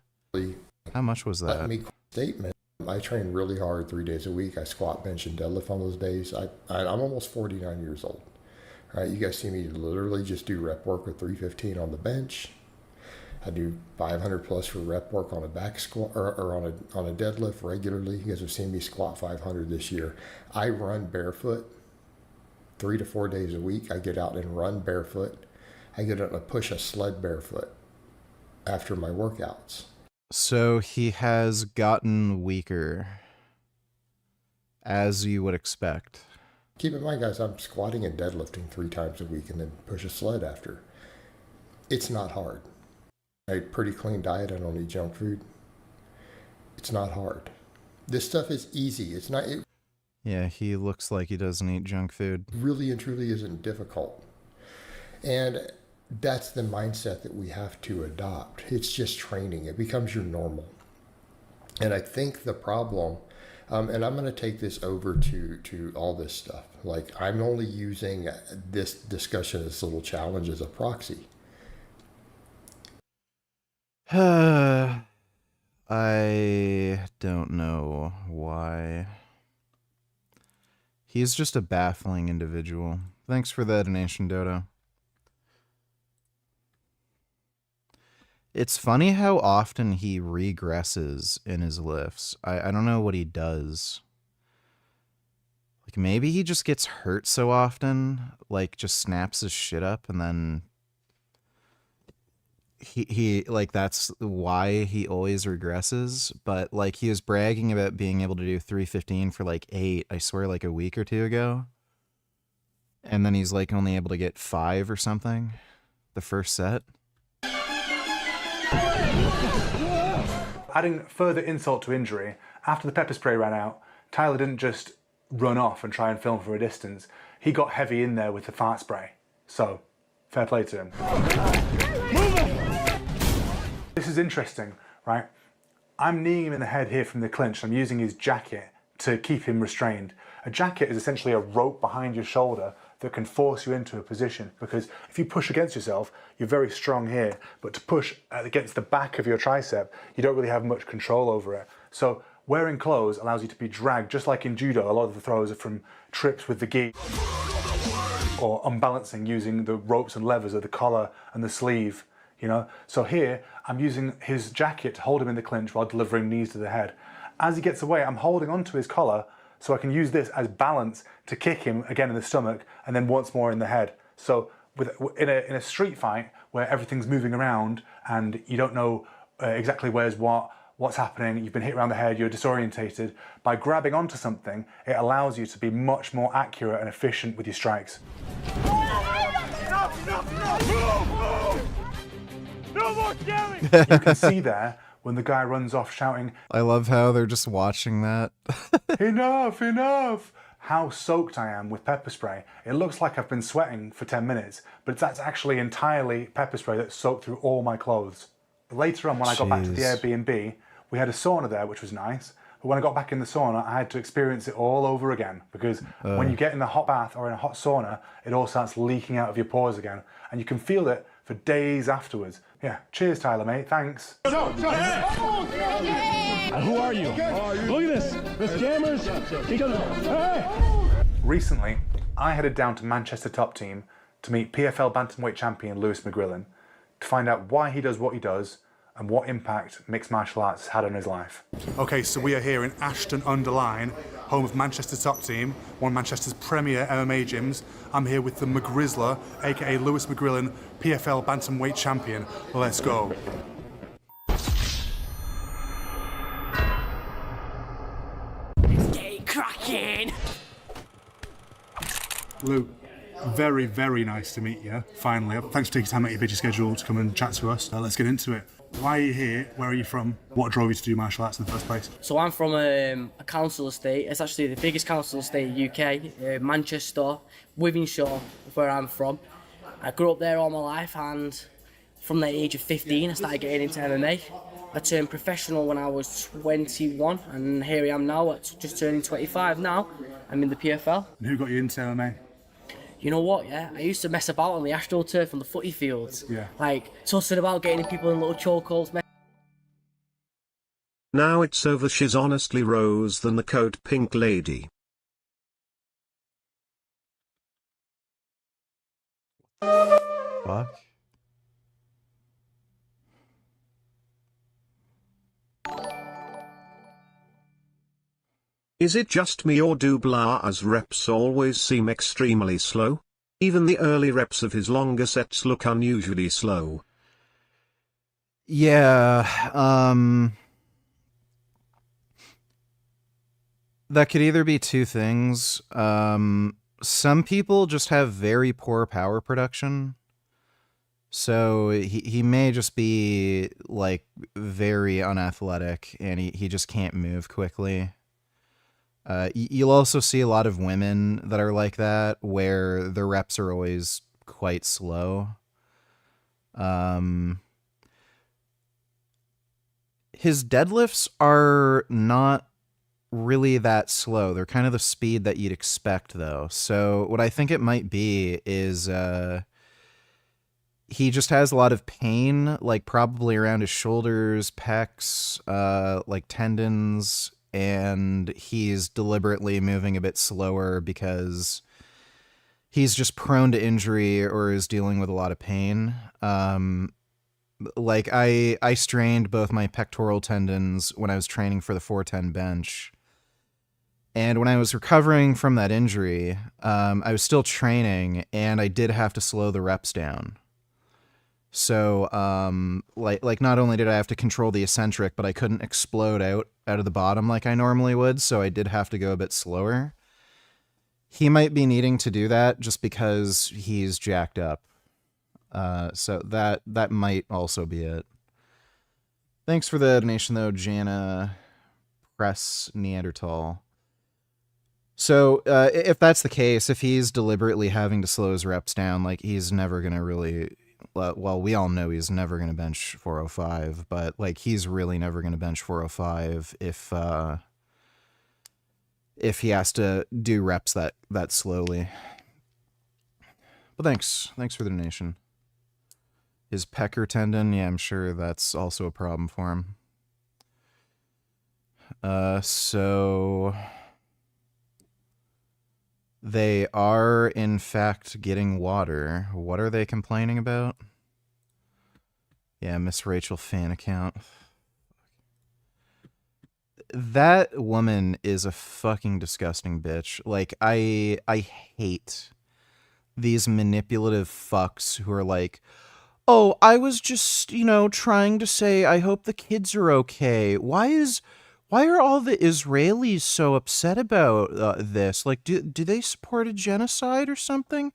How much was that? Let me statement. I train really hard 3 days a week. I squat, bench, and deadlift on those days. I'm almost 49 years old. All right, you guys see me literally just do rep work with 315 on the bench. I do 500 plus for rep work on a back squat or on a deadlift regularly. You guys have seen me squat 500 this year. I run barefoot 3 to 4 days a week. I get out and run barefoot. I get out and push a sled barefoot after my workouts. So he has gotten weaker, as you would expect. Keep in mind, guys, I'm squatting and deadlifting 3 times a week and then push a sled after. It's not hard. I eat pretty clean diet. I don't eat junk food. It's not hard. This stuff is easy. It's not. Yeah, he looks like he doesn't eat junk food. Really and truly isn't difficult. And that's the mindset that we have to adopt. It's just training. It becomes your normal. And I think the problem, and I'm going to take this over to all this stuff. Like, I'm only using this discussion, this little challenge, as a proxy. I don't know why. He's just a baffling individual. Thanks for the donation, Dodo. It's funny how often he regresses in his lifts. I don't know what he does. Like, maybe he just gets hurt so often, like, just snaps his shit up, and then he like, that's why he always regresses. But, like, he was bragging about being able to do 315 for, like, 8, I swear, like, a week or 2 ago. And then he's, like, only able to get 5 or something the first set. Adding further insult to injury, after the pepper spray ran out, Tyler didn't just run off and try and film from a distance. He got heavy in there with the fart spray. So, fair play to him. This is interesting, right? I'm kneeing him in the head here from the clinch. I'm using his jacket to keep him restrained. A jacket is essentially a rope behind your shoulder that can force you into a position, because if you push against yourself, you're very strong here, but to push against the back of your tricep, you don't really have much control over it. So wearing clothes allows you to be dragged, just like in judo. A lot of the throws are from trips with the gi, or unbalancing using the ropes and levers of the collar and the sleeve, you know? So here, I'm using his jacket to hold him in the clinch while delivering knees to the head. As he gets away, I'm holding onto his collar so I can use this as balance to kick him again in the stomach and then once more in the head. So in a street fight where everything's moving around and you don't know exactly where's what's happening, you've been hit around the head, you're disorientated, by grabbing onto something, it allows you to be much more accurate and efficient with your strikes. No more scaling! You can see there when the guy runs off shouting, I love how they're just watching that. enough, enough! How soaked I am with pepper spray. It looks like I've been sweating for 10 minutes, but that's actually entirely pepper spray that's soaked through all my clothes. Later on, when I got back to the Airbnb, we had a sauna there, which was nice. But when I got back in the sauna, I had to experience it all over again, because when you get in the hot bath or in a hot sauna, it all starts leaking out of your pores again. And you can feel it for days afterwards. Yeah, cheers, Tyler, mate. Thanks. Who are you? Look at this. The scammers. Hey! Recently, I headed down to Manchester Top Team to meet PFL bantamweight champion Lewis McGrillen to find out why he does what he does and what impact mixed martial arts has had on his life. Okay, so we are here in Ashton-under-Lyne, home of Manchester Top Team, one of Manchester's premier MMA gyms. I'm here with the McGrizzler, aka Lewis McGrillen, PFL bantamweight champion. Let's go. Stay cracking. Lou, very, very nice to meet you, finally. Thanks for taking time out of your busy schedule to come and chat to us. Let's get into it. Why are you here? Where are you from? What drove you to do martial arts in the first place? So I'm from a council estate. It's actually the biggest council estate in the UK, Manchester, Wythenshawe, where I'm from. I grew up there all my life, and from the age of 15 I started getting into MMA. I turned professional when I was 21, and here I am now, just turning 25 now. I'm in the PFL. And who got you into MMA? You know what, yeah? I used to mess about on the AstroTurf on the footy fields. Yeah. Like, tussing about, getting people in little chokeholds. Now it's over. She's honestly Rose than the Code Pink Lady. Fuck. Is it just me, or do Blaha's reps always seem extremely slow? Even the early reps of his longer sets look unusually slow. Yeah, that could either be two things. Some people just have very poor power production. So he may just be, like, very unathletic, and he just can't move quickly. You'll also see a lot of women that are like that, where the reps are always quite slow. His deadlifts are not really that slow. They're kind of the speed that you'd expect, though. So what I think it might be is he just has a lot of pain, like probably around his shoulders, pecs, like tendons, and he's deliberately moving a bit slower because he's just prone to injury or is dealing with a lot of pain. Like I strained both my pectoral tendons when I was training for the 410 bench. And when I was recovering from that injury, I was still training, and I did have to slow the reps down. So, like not only did I have to control the eccentric, but I couldn't explode out of the bottom like I normally would, so I did have to go a bit slower. He might be needing to do that just because he's jacked up. So that might also be it. Thanks for the donation, though, Jana Press Neanderthal. So, if that's the case, if he's deliberately having to slow his reps down, like, he's never going to really... Well, we all know he's never going to bench 405, but, like, he's really never going to bench 405 if he has to do reps that slowly. But thanks for the donation. His pecker tendon, yeah, I'm sure that's also a problem for him. So they are, in fact, getting water. What are they complaining about? Yeah, Miss Rachel fan account. That woman is a fucking disgusting bitch. Like, I hate these manipulative fucks who are like, oh, I was just, trying to say I hope the kids are okay. Why are all the Israelis so upset about this? Like, do they support a genocide or something?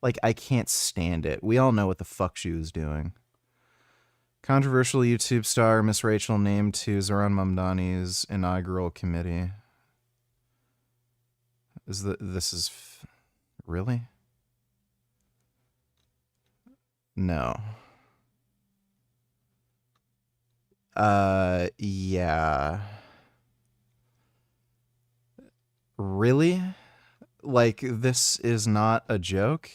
Like, I can't stand it. We all know what the fuck she was doing. Controversial YouTube star Miss Rachel named to Zoran Mamdani's inaugural committee. Really? No. Yeah. Really? Like, this is not a joke?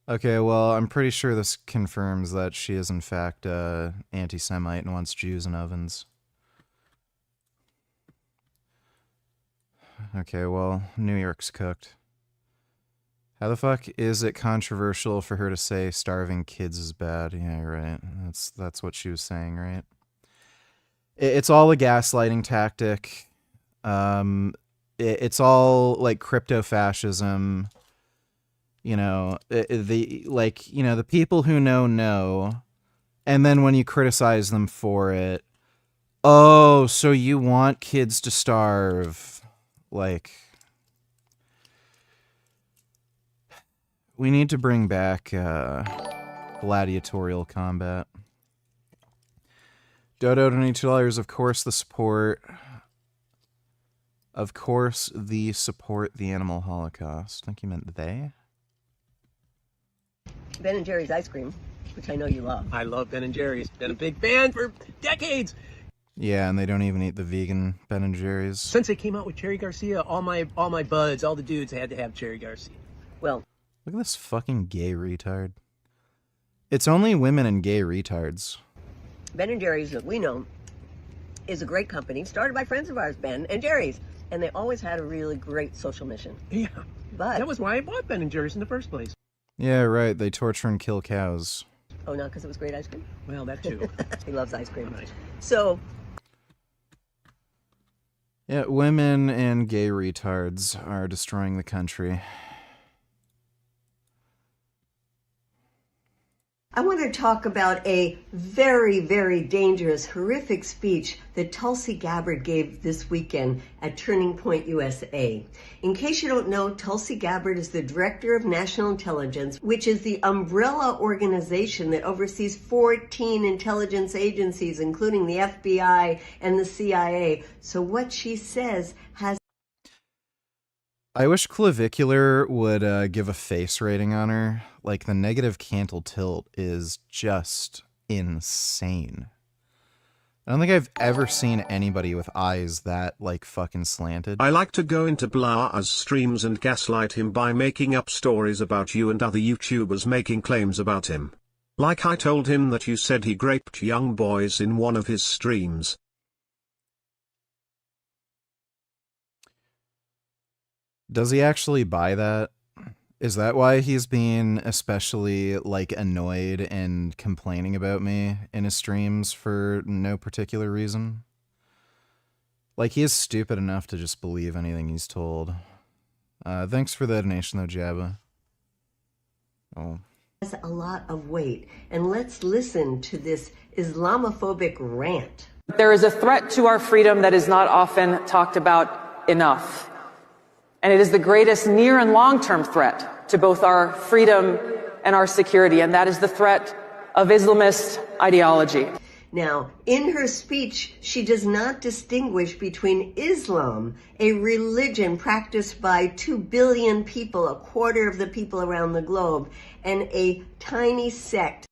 Okay, well, I'm pretty sure this confirms that she is in fact anti-Semite and wants Jews in ovens. Okay, well, New York's cooked. How the fuck is it controversial for her to say starving kids is bad? Yeah, right. That's what she was saying, right? It's all a gaslighting tactic. It's all like crypto-fascism. You know, the people who know, and then when you criticize them for it, oh, so you want kids to starve. Like, we need to bring back gladiatorial combat. Dodo, $22, of course the support. Of course the support the animal holocaust. I think you meant they. Ben & Jerry's ice cream, which I know you love. I love Ben & Jerry's. Been a big fan for decades. Yeah, and they don't even eat the vegan Ben & Jerry's. Since they came out with Cherry Garcia, all my buds, all the dudes had to have Cherry Garcia. Well, look at this fucking gay retard. It's only women and gay retards. Ben & Jerry's, that we know, is a great company started by friends of ours, Ben & Jerry's, and they always had a really great social mission. Yeah, but that was why I bought Ben & Jerry's in the first place. Yeah, right. They torture and kill cows. Oh, not because it was great ice cream? Well, that too. He loves ice cream. So, yeah, women and gay retards are destroying the country. I want to talk about a very, very dangerous, horrific speech that Tulsi Gabbard gave this weekend at Turning Point USA. In case you don't know, Tulsi Gabbard is the Director of National Intelligence, which is the umbrella organization that oversees 14 intelligence agencies, including the FBI and the CIA. So what she says has... I wish Clavicular would give a face rating on her. Like, the negative cantle tilt is just insane. I don't think I've ever seen anybody with eyes that, like, fucking slanted. I like to go into Blaha's streams and gaslight him by making up stories about you and other YouTubers making claims about him. Like I told him that you said he raped young boys in one of his streams. Does he actually buy that? Is that why he's being especially, like, annoyed and complaining about me in his streams for no particular reason? Like, he is stupid enough to just believe anything he's told. Thanks for the donation, though, Jabba. Oh. Has a lot of weight. And let's listen to this Islamophobic rant. There is a threat to our freedom that is not often talked about enough. And it is the greatest near and long-term threat to both our freedom and our security, and that is the threat of Islamist ideology. Now, in her speech, she does not distinguish between Islam, a religion practiced by 2 billion people, a quarter of the people around the globe, and a tiny sect.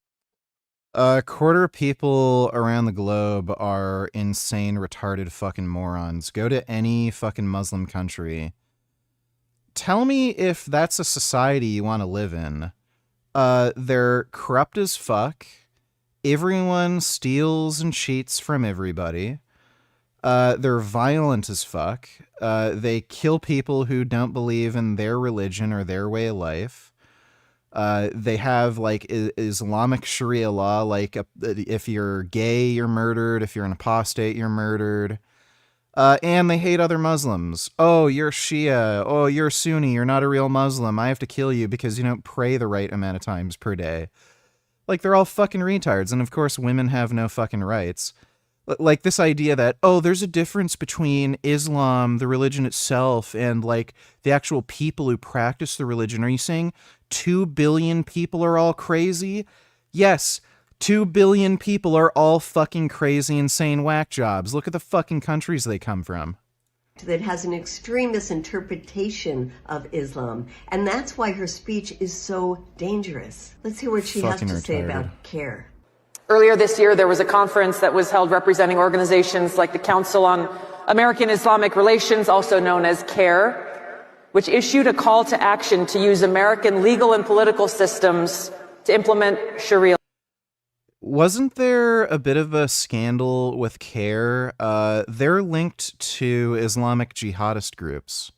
A quarter of people around the globe are insane, retarded fucking morons. Go to any fucking Muslim country. Tell me if that's a society you want to live in. They're corrupt as fuck. Everyone steals and cheats from everybody. They're violent as fuck. They kill people who don't believe in their religion or their way of life. They have, like, Islamic Sharia law, like, if you're gay, you're murdered. If you're an apostate, you're murdered. And they hate other Muslims. Oh, you're Shia. Oh, you're Sunni. You're not a real Muslim. I have to kill you because you don't pray the right amount of times per day. Like, they're all fucking retards. And of course, women have no fucking rights. Like, this idea that, oh, there's a difference between Islam, the religion itself, and, like, the actual people who practice the religion. Are you saying 2 billion people are all crazy? Yes. 2 billion people are all fucking crazy, insane whack jobs. Look at the fucking countries they come from. That has an extremist interpretation of Islam. And that's why her speech is so dangerous. Let's hear what she has to say about CARE. Earlier this year, there was a conference that was held representing organizations like the Council on American Islamic Relations, also known as CARE, which issued a call to action to use American legal and political systems to implement Sharia. Wasn't there a bit of a scandal with CARE? They're linked to Islamic jihadist groups.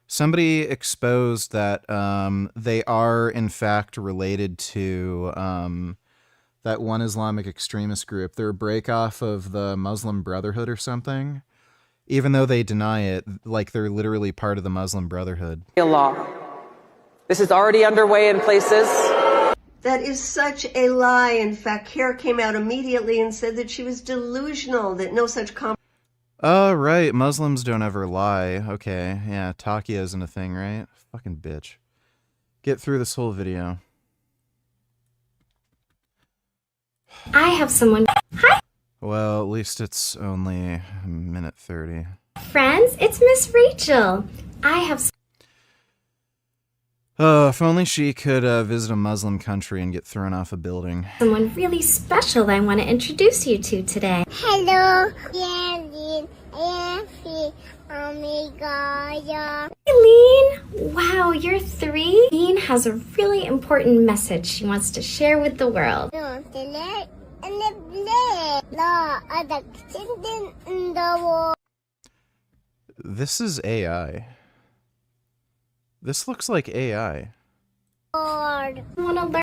Somebody exposed that they are, in fact, related to that one Islamic extremist group. They're a break-off of the Muslim Brotherhood or something. Even though they deny it, like they're literally part of the Muslim Brotherhood. Law. This is already underway in places. That is such a lie. In fact, CARE came out immediately and said that she was delusional, that no such Oh, right. Muslims don't ever lie. Okay. Yeah, Takia isn't a thing, right? Fucking bitch. Get through this whole video. I have someone. Hi, Well, at least it's only a minute 30. friends. It's Miss Rachel. I have Oh, if only she could visit a Muslim country and get thrown off a building. someone really special I want to introduce you to today. Hello, Yandy, Effie, Amiga. Eileen, wow, you're 3? Eileen has a really important message she wants to share with the world. This is AI. This looks like AI. I want to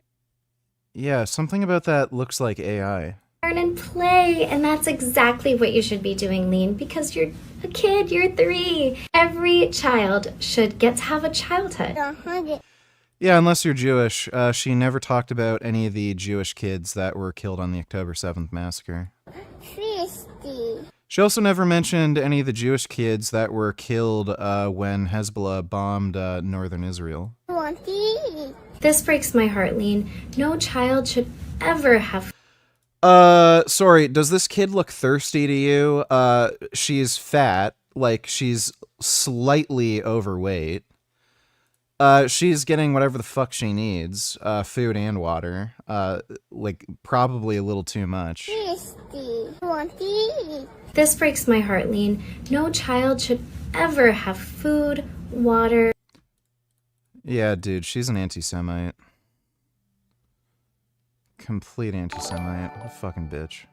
Yeah, something about that looks like AI. learn and play, and that's exactly what you should be doing, Lean, because you're a kid, you're 3. Every child should get to have a childhood. Yeah, unless you're Jewish. She never talked about any of the Jewish kids that were killed on the October 7th massacre. 50. She also never mentioned any of the Jewish kids that were killed when Hezbollah bombed northern Israel. 20. This breaks my heart, Lean. No child should ever have. Sorry, does this kid look thirsty to you? She's fat, like she's slightly overweight. She's getting whatever the fuck she needs, food and water. Like probably a little too much. 50. 20. This breaks my heart, Lean. No child should ever have food, water. Yeah, dude, she's an anti-Semite. Complete anti-Semite. What a fucking bitch.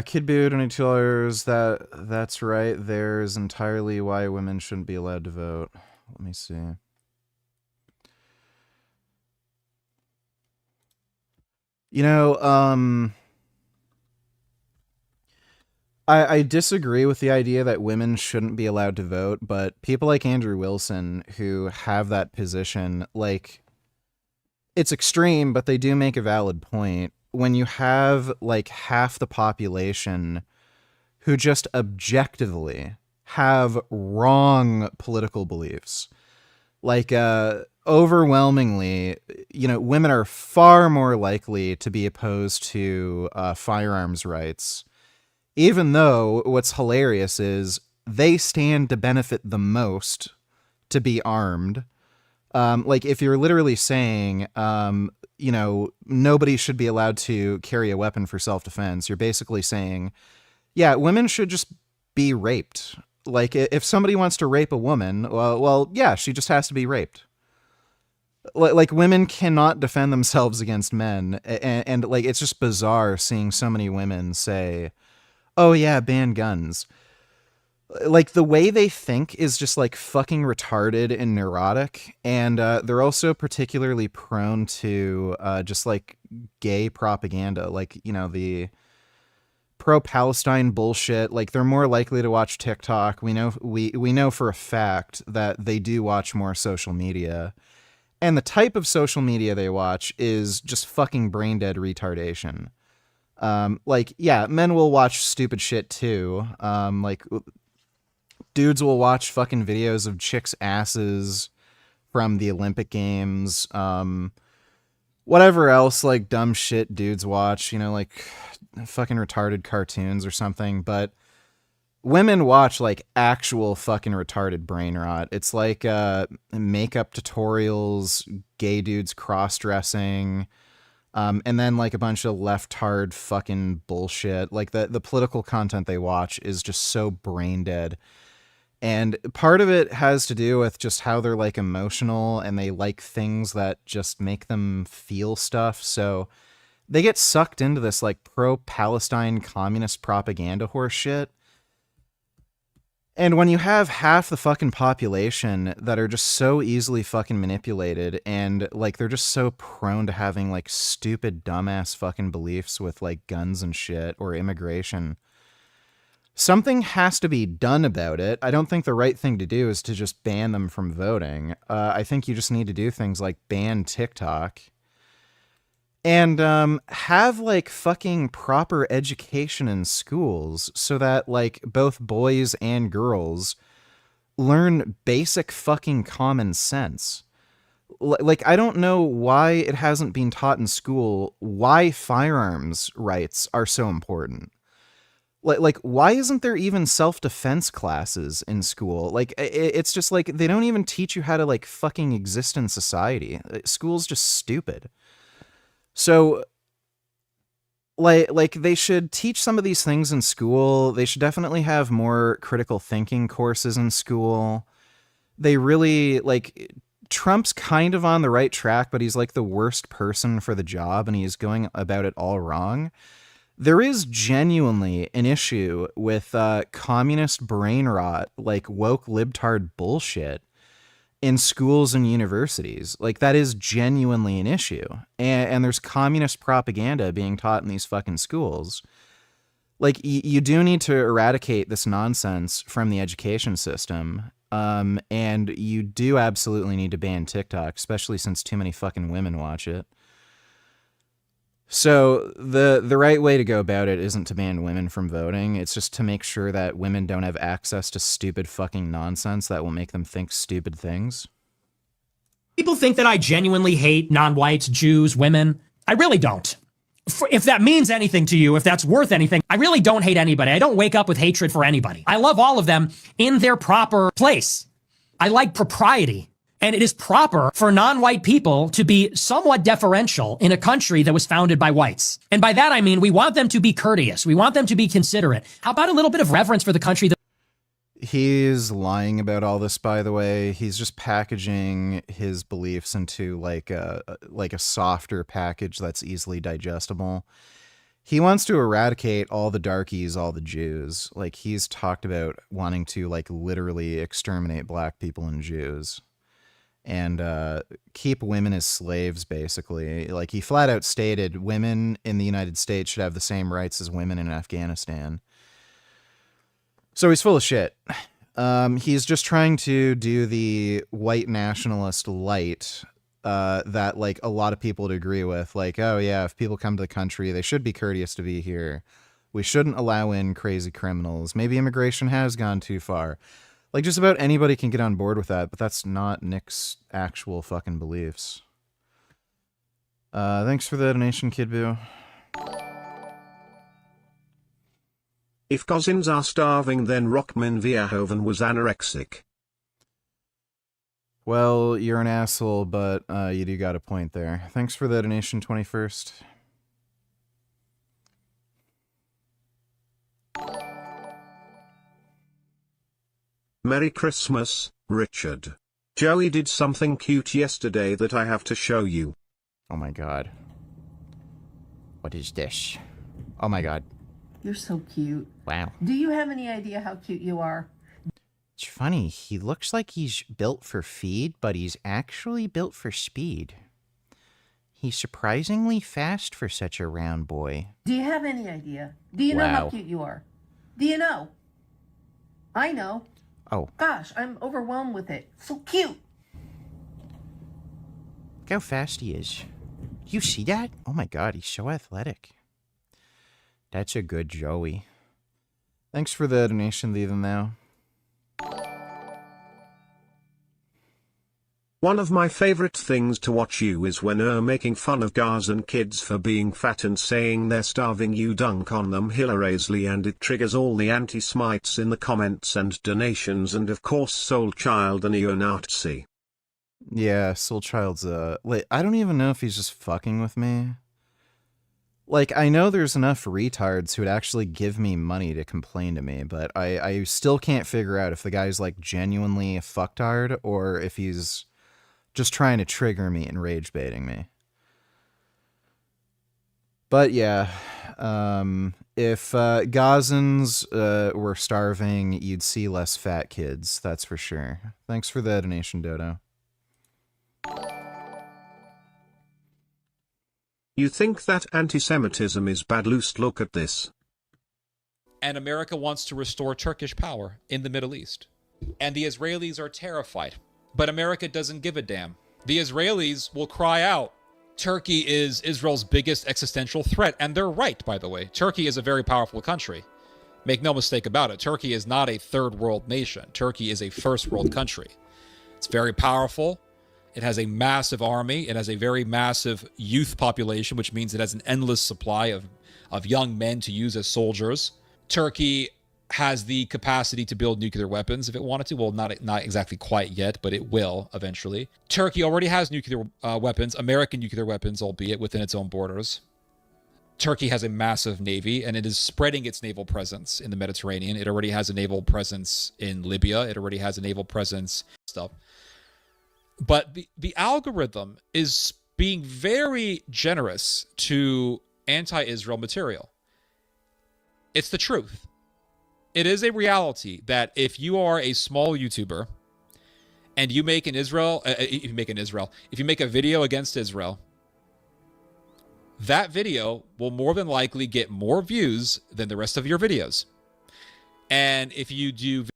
Kid Boo, $22. That's right. There's entirely why women shouldn't be allowed to vote. Let me see. You know, I disagree with the idea that women shouldn't be allowed to vote, but people like Andrew Wilson who have that position, like, it's extreme, but they do make a valid point. When you have, like, half the population who just objectively have wrong political beliefs, like, overwhelmingly, you know, women are far more likely to be opposed to firearms rights, even though what's hilarious is they stand to benefit the most to be armed. Like, if you're literally saying, you know, nobody should be allowed to carry a weapon for self-defense, you're basically saying, yeah, women should just be raped. Like, if somebody wants to rape a woman, well, yeah, she just has to be raped. Like, women cannot defend themselves against men. And like, it's just bizarre seeing so many women say, oh yeah, ban guns. Like, the way they think is just, like, fucking retarded and neurotic, and they're also particularly prone to just, like, gay propaganda, like, you know, the pro-Palestine bullshit. Like, they're more likely to watch TikTok. We know for a fact that they do watch more social media, and the type of social media they watch is just fucking brain-dead retardation. Like, yeah, men will watch stupid shit too, like, dudes will watch fucking videos of chicks' asses from the Olympic Games. Whatever else, like, dumb shit dudes watch, you know, like fucking retarded cartoons or something. But women watch, like, actual fucking retarded brain rot. It's like makeup tutorials, gay dudes cross-dressing, and then, like, a bunch of left-hard fucking bullshit. Like, the political content they watch is just so brain dead. And part of it has to do with just how they're like emotional and they like things that just make them feel stuff. So they get sucked into this like pro-Palestine communist propaganda horse shit. And when you have half the fucking population that are just so easily fucking manipulated and like they're just so prone to having like stupid dumbass fucking beliefs with like guns and shit or immigration, something has to be done about it. I don't think the right thing to do is to just ban them from voting. I think you just need to do things like ban TikTok and have like fucking proper education in schools so that like both boys and girls learn basic fucking common sense. Like, I don't know why it hasn't been taught in school why firearms rights are so important. Like, why isn't there even self-defense classes in school? Like, it's just like, they don't even teach you how to like fucking exist in society. School's just stupid. So, like they should teach some of these things in school. They should definitely have more critical thinking courses in school. They really, like, Trump's kind of on the right track, but he's like the worst person for the job and he's going about it all wrong. There is genuinely an issue with communist brain rot, like woke libtard bullshit in schools and universities. Like, that is genuinely an issue. And there's communist propaganda being taught in these fucking schools. Like, you do need to eradicate this nonsense from the education system. And you do absolutely need to ban TikTok, especially since too many fucking women watch it. So the right way to go about it isn't to ban women from voting. It's just to make sure that women don't have access to stupid fucking nonsense that will make them think stupid things. People think that I genuinely hate non-whites, Jews, women. I really don't. If that means anything to you, if that's worth anything, I really don't hate anybody. I don't wake up with hatred for anybody. I love all of them in their proper place. I like propriety. And it is proper for non-white people to be somewhat deferential in a country that was founded by whites. And by that, I mean, we want them to be courteous. We want them to be considerate. How about a little bit of reverence for the country that... He's lying about all this, by the way. He's just packaging his beliefs into like a softer package that's easily digestible. He wants to eradicate all the darkies, all the Jews. Like, he's talked about wanting to like literally exterminate black people and Jews. And keep women as slaves, basically. Like, he flat out stated women in the United States should have the same rights as women in Afghanistan. So he's full of shit. He's just trying to do the white nationalist light that, like, a lot of people would agree with. Like, oh, yeah, if people come to the country, they should be courteous to be here. We shouldn't allow in crazy criminals. Maybe immigration has gone too far. Like, just about anybody can get on board with that, but that's not Nick's actual fucking beliefs. Thanks for the donation, Kid Boo. If cousins are starving, then Rockman Verhoeven was anorexic. Well, you're an asshole, but you do got a point there. Thanks for the donation, 21st. Merry Christmas, Richard. Joey did something cute yesterday that I have to show you. Oh my god. What is this? Oh my god. You're so cute. Wow. Do you have any idea how cute you are? It's funny, he looks like he's built for feed, but he's actually built for speed. He's surprisingly fast for such a round boy. Do you have any idea? Do you know how cute you are? Do you know? I know. Oh. Gosh, I'm overwhelmed with it. So cute. Look how fast he is. You see that? Oh my god, he's so athletic. That's a good Joey. Thanks for the donation, Even Now. One of my favorite things to watch you is when making fun of guys and kids for being fat and saying they're starving. You dunk on them hilariously and it triggers all the anti-smites in the comments and donations, and of course Soul Child, a neo-Nazi. Yeah, Soul Child's wait, I don't even know if he's just fucking with me. Like, I know there's enough retards who would actually give me money to complain to me, but I still can't figure out if the guy's, like, genuinely a fucktard or if he's just trying to trigger me and rage baiting me. But yeah, if Gazans were starving, you'd see less fat kids, that's for sure. Thanks for the donation, Dodo. You think that anti-Semitism is bad? Look at this. And America wants to restore Turkish power in the Middle East. And the Israelis are terrified. But America doesn't give a damn. The Israelis will cry out, Turkey is Israel's biggest existential threat. And they're right, by the way. Turkey is a very powerful country. Make no mistake about it. Turkey is not a third world nation. Turkey is a first world country. It's very powerful. It has a massive army. It has a very massive youth population, which means it has an endless supply of young men to use as soldiers. Turkey has the capacity to build nuclear weapons if it wanted to. Well, not exactly quite yet, but it will eventually. Turkey already has nuclear weapons, American nuclear weapons, albeit within its own borders. Turkey has a massive navy, and it is spreading its naval presence in the Mediterranean. It already has a naval presence in Libya. It already has a naval presence stuff. But the algorithm is being very generous to anti-Israel material. It's the truth. It is a reality that if you are a small YouTuber and you make if you make a video against Israel, that video will more than likely get more views than the rest of your videos. And if you do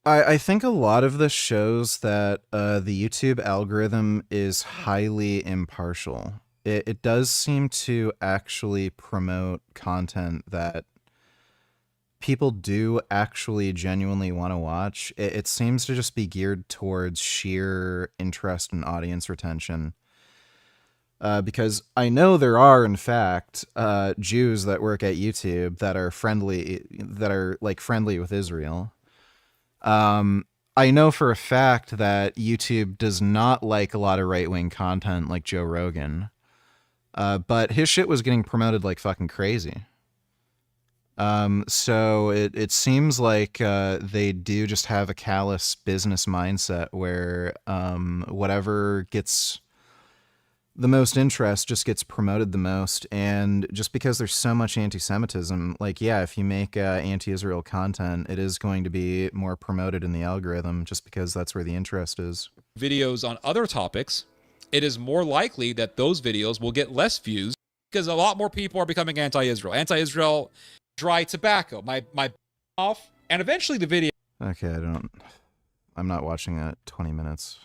I think a lot of this shows that the YouTube algorithm is highly impartial. It does seem to actually promote content that people do actually genuinely want to watch. It seems to just be geared towards sheer interest and audience retention. Because I know there are, in fact, Jews that work at YouTube that are friendly with Israel. I know for a fact that YouTube does not like a lot of right-wing content like Joe Rogan. But his shit was getting promoted like fucking crazy. So it seems like they do just have a callous business mindset where whatever gets the most interest just gets promoted the most. And just because there's so much anti-Semitism, like, yeah, if you make anti-Israel content, it is going to be more promoted in the algorithm just because that's where the interest is. videos on other topics, it is more likely that those videos will get less views because a lot more people are becoming anti-Israel. Anti-Israel, dry tobacco, my off, and eventually the video. Okay, I'm not watching that 20 minutes.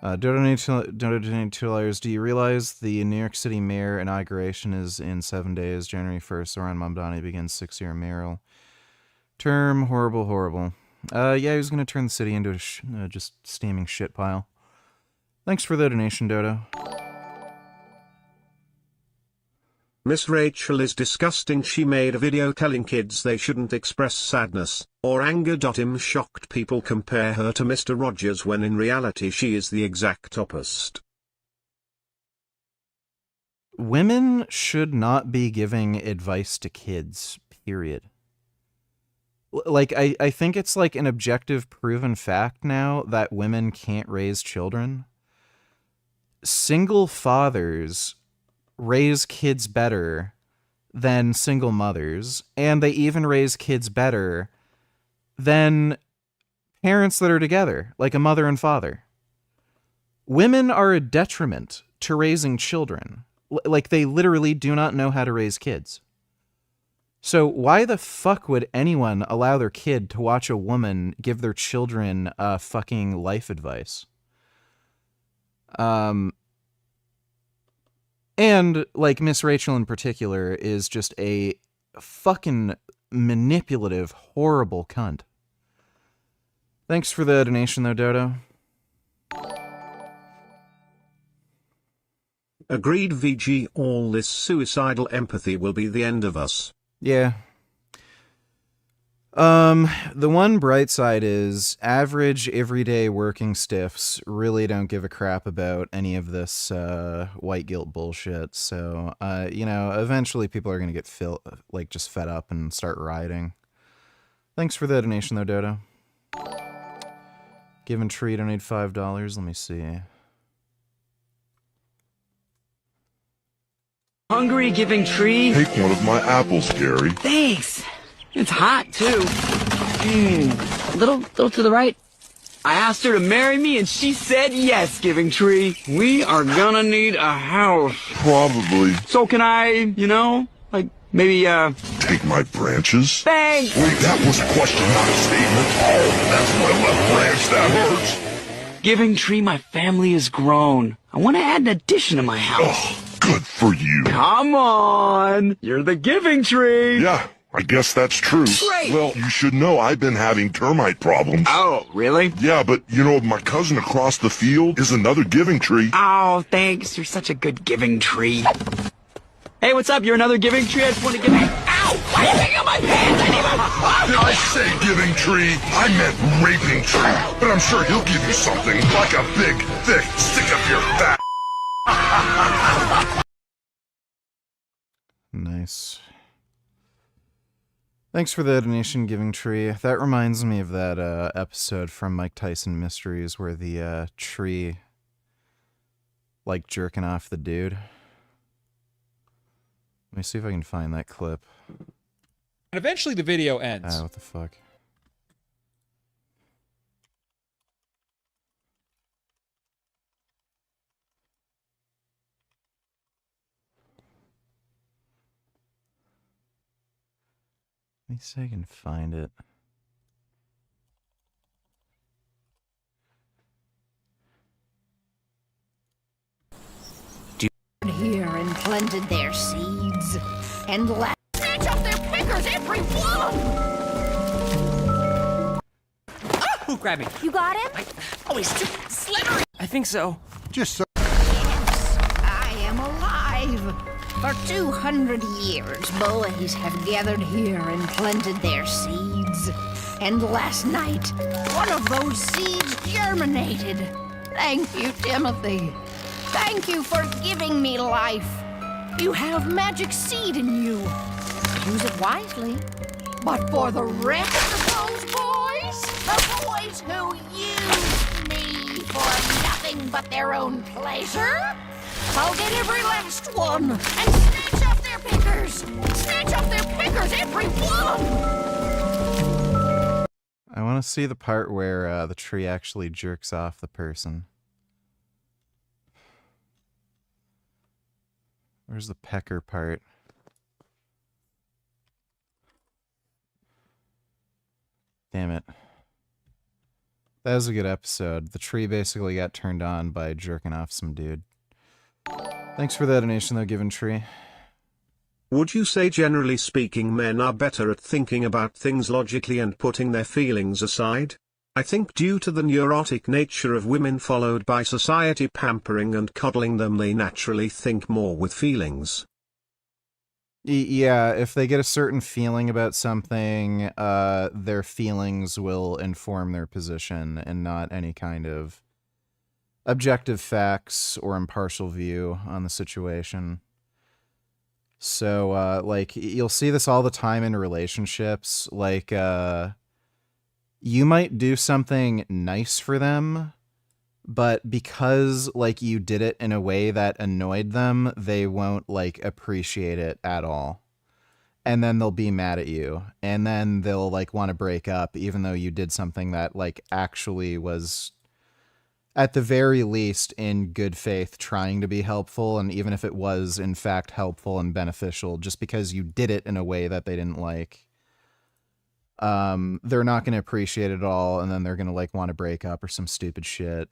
Donate $2. Do you realize the New York City mayor inauguration is in 7 days? January 1st, Zoran Mamdani begins 6-year mayoral term. Horrible, horrible. Yeah, he was going to turn the city into a just steaming shit pile. Thanks for the donation, Dodo. Miss Rachel is disgusting. She made a video telling kids they shouldn't express sadness or anger. Shocked people compare her to Mr. Rogers when in reality she is the exact opposite. Women should not be giving advice to kids, period. Like, I think it's like an objective proven fact now that women can't raise children. Single fathers raise kids better than single mothers, and they even raise kids better than parents that are together, like a mother and father. Women are a detriment to raising children. Like, they literally do not know how to raise kids. So why the fuck would anyone allow their kid to watch a woman give their children fucking life advice? And, like, Miss Rachel in particular is just a fucking manipulative, horrible cunt. Thanks for the donation, though, Dodo. Agreed, VG. All this suicidal empathy will be the end of us. Yeah. The one bright side is average everyday working stiffs really don't give a crap about any of this white guilt bullshit. So, eventually people are going to get just fed up and start rioting. Thanks for the donation though, Dodo. Given Tree donate $5. Let me see. Hungry Giving Tree? Take one of my apples, Gary. Thanks. It's hot, too. Little to the right. I asked her to marry me, and she said yes, Giving Tree. We are gonna need a house. Probably. So can I, maybe, Take my branches? Thanks! Wait, that was a question, not a statement. Oh, that's my left branch, that hurts. Giving Tree, my family is grown. I want to add an addition to my house. Oh, good for you. Come on! You're the Giving Tree! Yeah, I guess that's true. Great! Well, you should know I've been having termite problems. Oh, really? Yeah, but my cousin across the field is another Giving Tree. Oh, thanks. You're such a good Giving Tree. Hey, what's up? You're another Giving Tree? I just want to give you... Ow! Why are you taking out my pants? Did I say Giving Tree? I meant Raping Tree. But I'm sure he'll give you something, like a big, thick stick up your fat... Nice. Thanks for the donation, Giving Tree. That reminds me of that episode from Mike Tyson Mysteries where the tree jerking off the dude. Let me see if I can find that clip. And eventually the video ends. What the fuck? Let me see if I can find it. Here and planted their seeds and snatch up their pickers, every one! Who grabbed me? You got him? Oh, he's too slithery. I think so. Just so... Yes, I am alive. For 200 years, boys have gathered here and planted their seeds. And last night, one of those seeds germinated. Thank you, Timothy. Thank you for giving me life. You have magic seed in you. Use it wisely. But for the rest of those boys, the boys who use me for nothing but their own pleasure, I'll get every last one and snatch up their pickers. Snatch up their pickers, every one. I want to see the part where the tree actually jerks off the person. Where's the pecker part? Damn it. That was a good episode. The tree basically got turned on by jerking off some dude. Thanks for that donation though, Given Tree. Would you say generally speaking men are better at thinking about things logically and putting their feelings aside? I think due to the neurotic nature of women followed by society pampering and coddling them, they naturally think more with feelings. Yeah, if they get a certain feeling about something, their feelings will inform their position and not any kind of objective facts or impartial view on the situation. So, you'll see this all the time in relationships, you might do something nice for them, but because, you did it in a way that annoyed them, they won't, appreciate it at all. And then they'll be mad at you. And then they'll, want to break up, even though you did something that, actually was, at the very least, in good faith, trying to be helpful. And even if it was, in fact, helpful and beneficial, just because you did it in a way that they didn't like, they're not going to appreciate it all, and then they're going to want to break up or some stupid shit.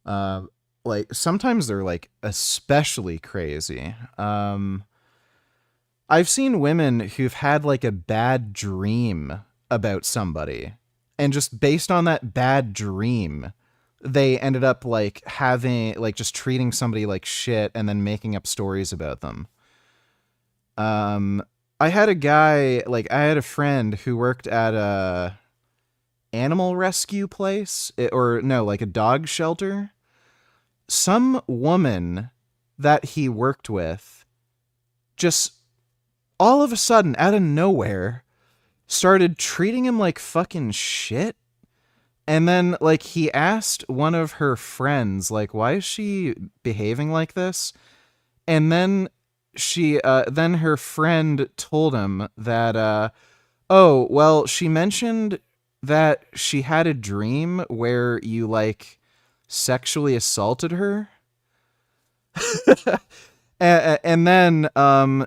Sometimes they're especially crazy. I've seen women who've had a bad dream about somebody, and just based on that bad dream, they ended up having just treating somebody like shit and then making up stories about them. I had a guy, like, I had a friend who worked at a animal rescue place, or no, like a dog shelter. Some woman that he worked with just all of a sudden, out of nowhere, started treating him like fucking shit. And then, like, he asked one of her friends, like, why is she behaving like this? And then then her friend told him that, oh, well, she mentioned that she had a dream where you, like, sexually assaulted her. And then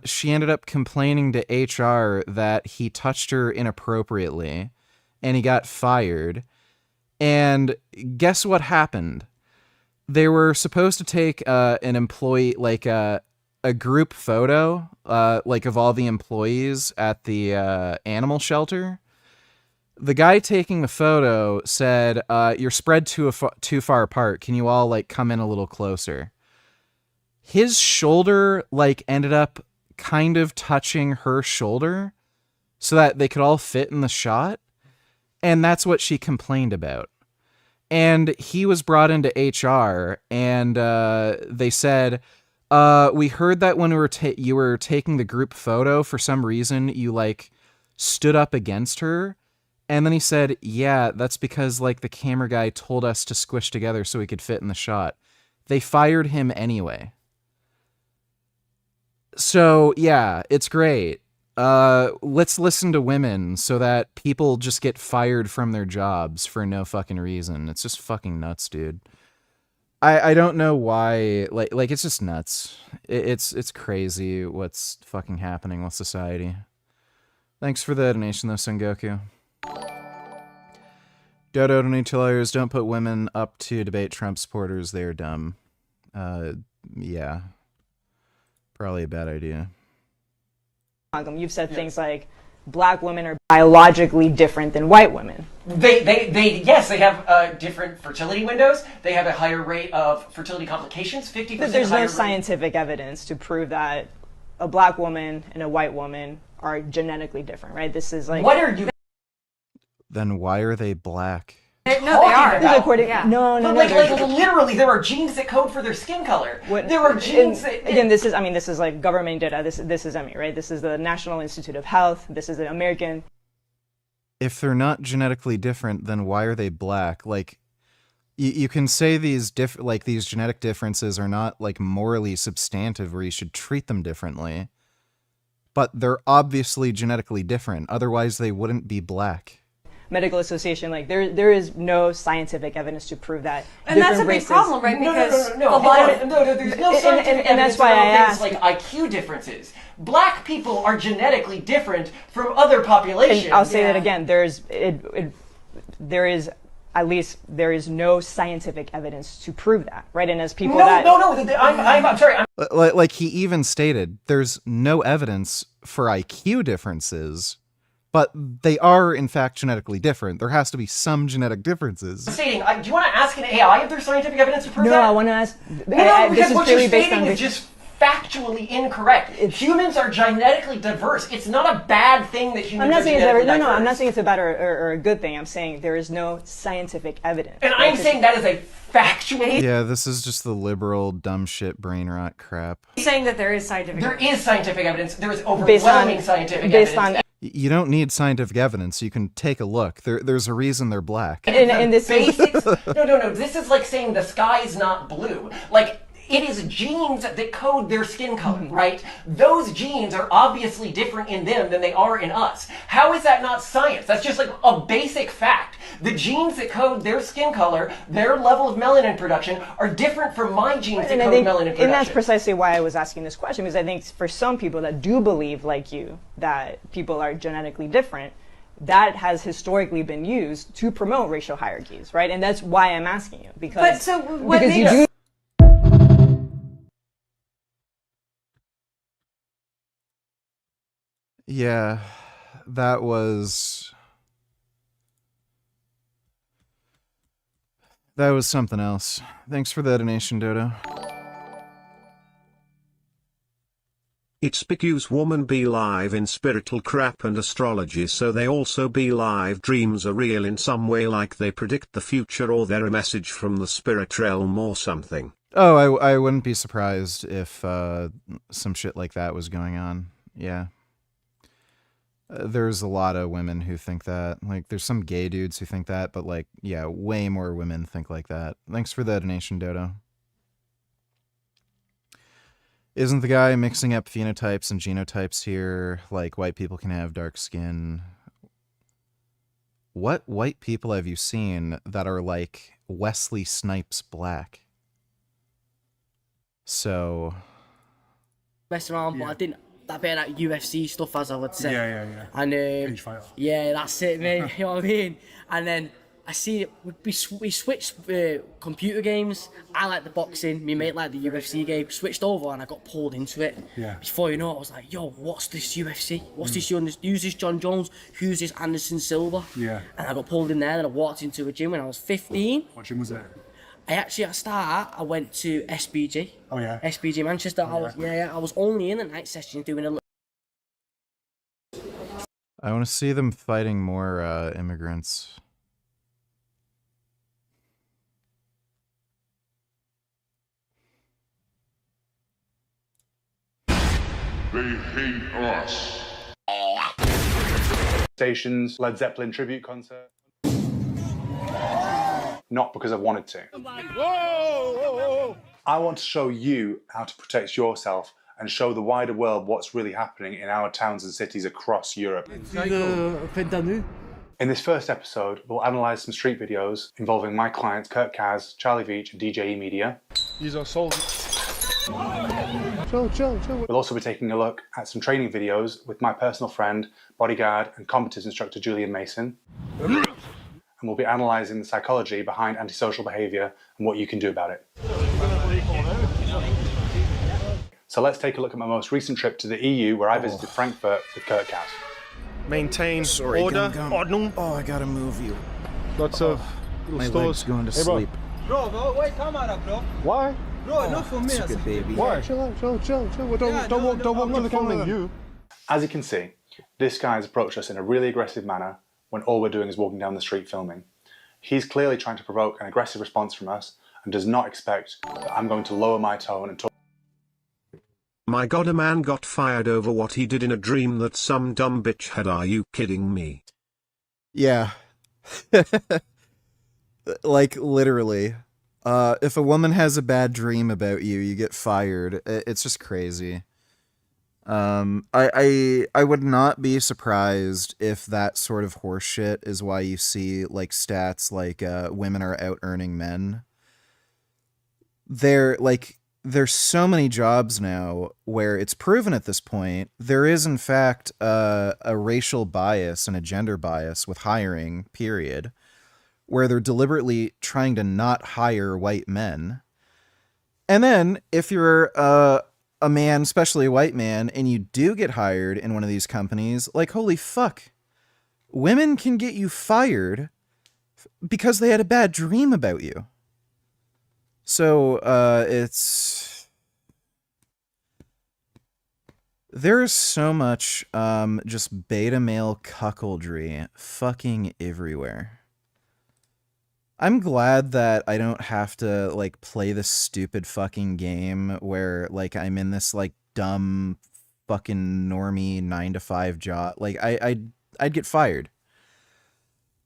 she ended up complaining to HR that he touched her inappropriately, and he got fired. And guess what happened? They were supposed to take an employee, like a group photo, like of all the employees at the animal shelter. The guy taking the photo said, "You're spread too far apart. Can you all like come in a little closer?" His shoulder like ended up kind of touching her shoulder so that they could all fit in the shot. And that's what she complained about. And he was brought into HR, and they said, we heard that when you were taking the group photo, for some reason, you like stood up against her. And then he said, yeah, that's because like the camera guy told us to squish together so we could fit in the shot. They fired him anyway. So yeah, it's great. Let's listen to women so that people just get fired from their jobs for no fucking reason. It's just fucking nuts, dude. I don't know why, like it's just nuts. It's crazy what's fucking happening with society. Thanks for the donation though, Sengoku. Dodo donators, don't put women up to debate Trump supporters. They're dumb. Yeah. Probably a bad idea. You've said things like black women are biologically different than white women. Yes, they have different fertility windows. They have a higher rate of fertility complications, 50% But there's no higher rate. scientific evidence to prove that a black woman and a white woman are genetically different, right? This is like... What are you... Then why are they black? No, they are. This is according, No, But like literally, there are genes that code for their skin color. There are genes that... Again, this is like government data. This is EMI, right? This is the National Institute of Health. This is the American... If they're not genetically different, then why are they black? Like, you can say these these genetic differences are not like morally substantive where you should treat them differently. But they're obviously genetically different. Otherwise, they wouldn't be black. Medical Association, like there is no scientific evidence to prove that. And that's a big races, problem, right? Because no, there's no scientific and that's evidence why I around asked. things like IQ differences. Black people are genetically different from other populations. And I'll say that again. There is no scientific evidence to prove that, right? And as people I'm sorry. Like he even stated, there's no evidence for IQ differences. But they are, in fact, genetically different. There has to be some genetic differences. Stating, do you want to ask an AI if there's scientific evidence to prove that? No, I want to ask... because what you're stating is just factually incorrect. Humans are genetically diverse. It's not a bad thing that humans are genetically diverse. I'm not saying it's a bad or a good thing. I'm saying there is no scientific evidence. And I'm saying that is a factual... Yeah, this is just the liberal dumb shit brain rot crap. He's saying that there is scientific evidence. There is scientific evidence. There is overwhelming scientific evidence. You don't need scientific evidence. You can take a look. There's a reason they're black. And this basics. No. This is like saying the sky is not blue. Like, it is genes that code their skin color, right? Those genes are obviously different in them than they are in us. How is that not science? That's just like a basic fact. The genes that code their skin color, their level of melanin production, are different from my genes that code melanin production. And that's precisely why I was asking this question, because I think for some people that do believe, like you, that people are genetically different, that has historically been used to promote racial hierarchies, right? And that's why I'm asking you, because... But so what because makes... Yeah, that was something else. Thanks for the donation, Dodo. It's because women be live in spiritual crap and astrology, so they also be live dreams are real in some way, like they predict the future or they're a message from the spirit realm or something. Oh, I wouldn't be surprised if some shit like that was going on. Yeah. There's a lot of women who think that. Like, there's some gay dudes who think that, but, like, yeah, way more women think like that. Thanks for the donation, Dodo. Isn't the guy mixing up phenotypes and genotypes here? Like, white people can have dark skin. What white people have you seen that are, like, Wesley Snipes black? So... Mess around, but I didn't... That bit of that UFC stuff, as I would say. Yeah. And yeah, that's it, mate. You know what I mean? And then I see it. We switched computer games. I like the boxing. Me mate liked the UFC game. Switched over, and I got pulled into it. Yeah. Before you know it, I was like, "Yo, what's this UFC? What's this? Who's this John Jones? Who's this Anderson Silva?" Yeah. And I got pulled in there, and I walked into a gym when I was 15. What gym was that? At start, I went to SBG. Oh yeah. SBG Manchester. I was only in the night session doing a little. I want to see them fighting more immigrants. They hate us. Stations, Led Zeppelin tribute concert. Not because I wanted to. Whoa! I want to show you how to protect yourself and show the wider world what's really happening in our towns and cities across Europe. In this first episode, we'll analyse some street videos involving my clients Kurt Kaz, Charlie Veach and DJE Media. These are soldiers. Chill. We'll also be taking a look at some training videos with my personal friend, bodyguard and combatives instructor Julian Mason. And we'll be analysing the psychology behind antisocial behaviour and what you can do about it. So let's take a look at my most recent trip to the EU where I visited Frankfurt with Kurt Kaz. Maintain order. Ordnung. Oh, I gotta move you. Lots of My stores. leg's going to Hey, bro. sleep. Bro, wait, camera, bro. Why? Bro, not for me. It's a good baby. Why? Chill. Well, don't walk to the camera. You. As you can see, this guy has approached us in a really aggressive manner when all we're doing is walking down the street filming. He's clearly trying to provoke an aggressive response from us and does not expect that I'm going to lower my tone and talk. My god, a man got fired over what he did in a dream that some dumb bitch had. Are you kidding me? Yeah. Like, literally. If a woman has a bad dream about you, you get fired. It's just crazy. I would not be surprised if that sort of horseshit is why you see, like, stats like women are out earning men. There's so many jobs now where it's proven at this point there is in fact a racial bias and a gender bias with hiring, period, where they're deliberately trying to not hire white men. And then if you're a man, especially a white man, and you do get hired in one of these companies, like, holy fuck, women can get you fired because they had a bad dream about you. So, there's so much, just beta male cuckoldry fucking everywhere. I'm glad that I don't have to, like, play this stupid fucking game where, like, I'm in this, like, dumb fucking normie 9-to-5 job. Like, I'd get fired.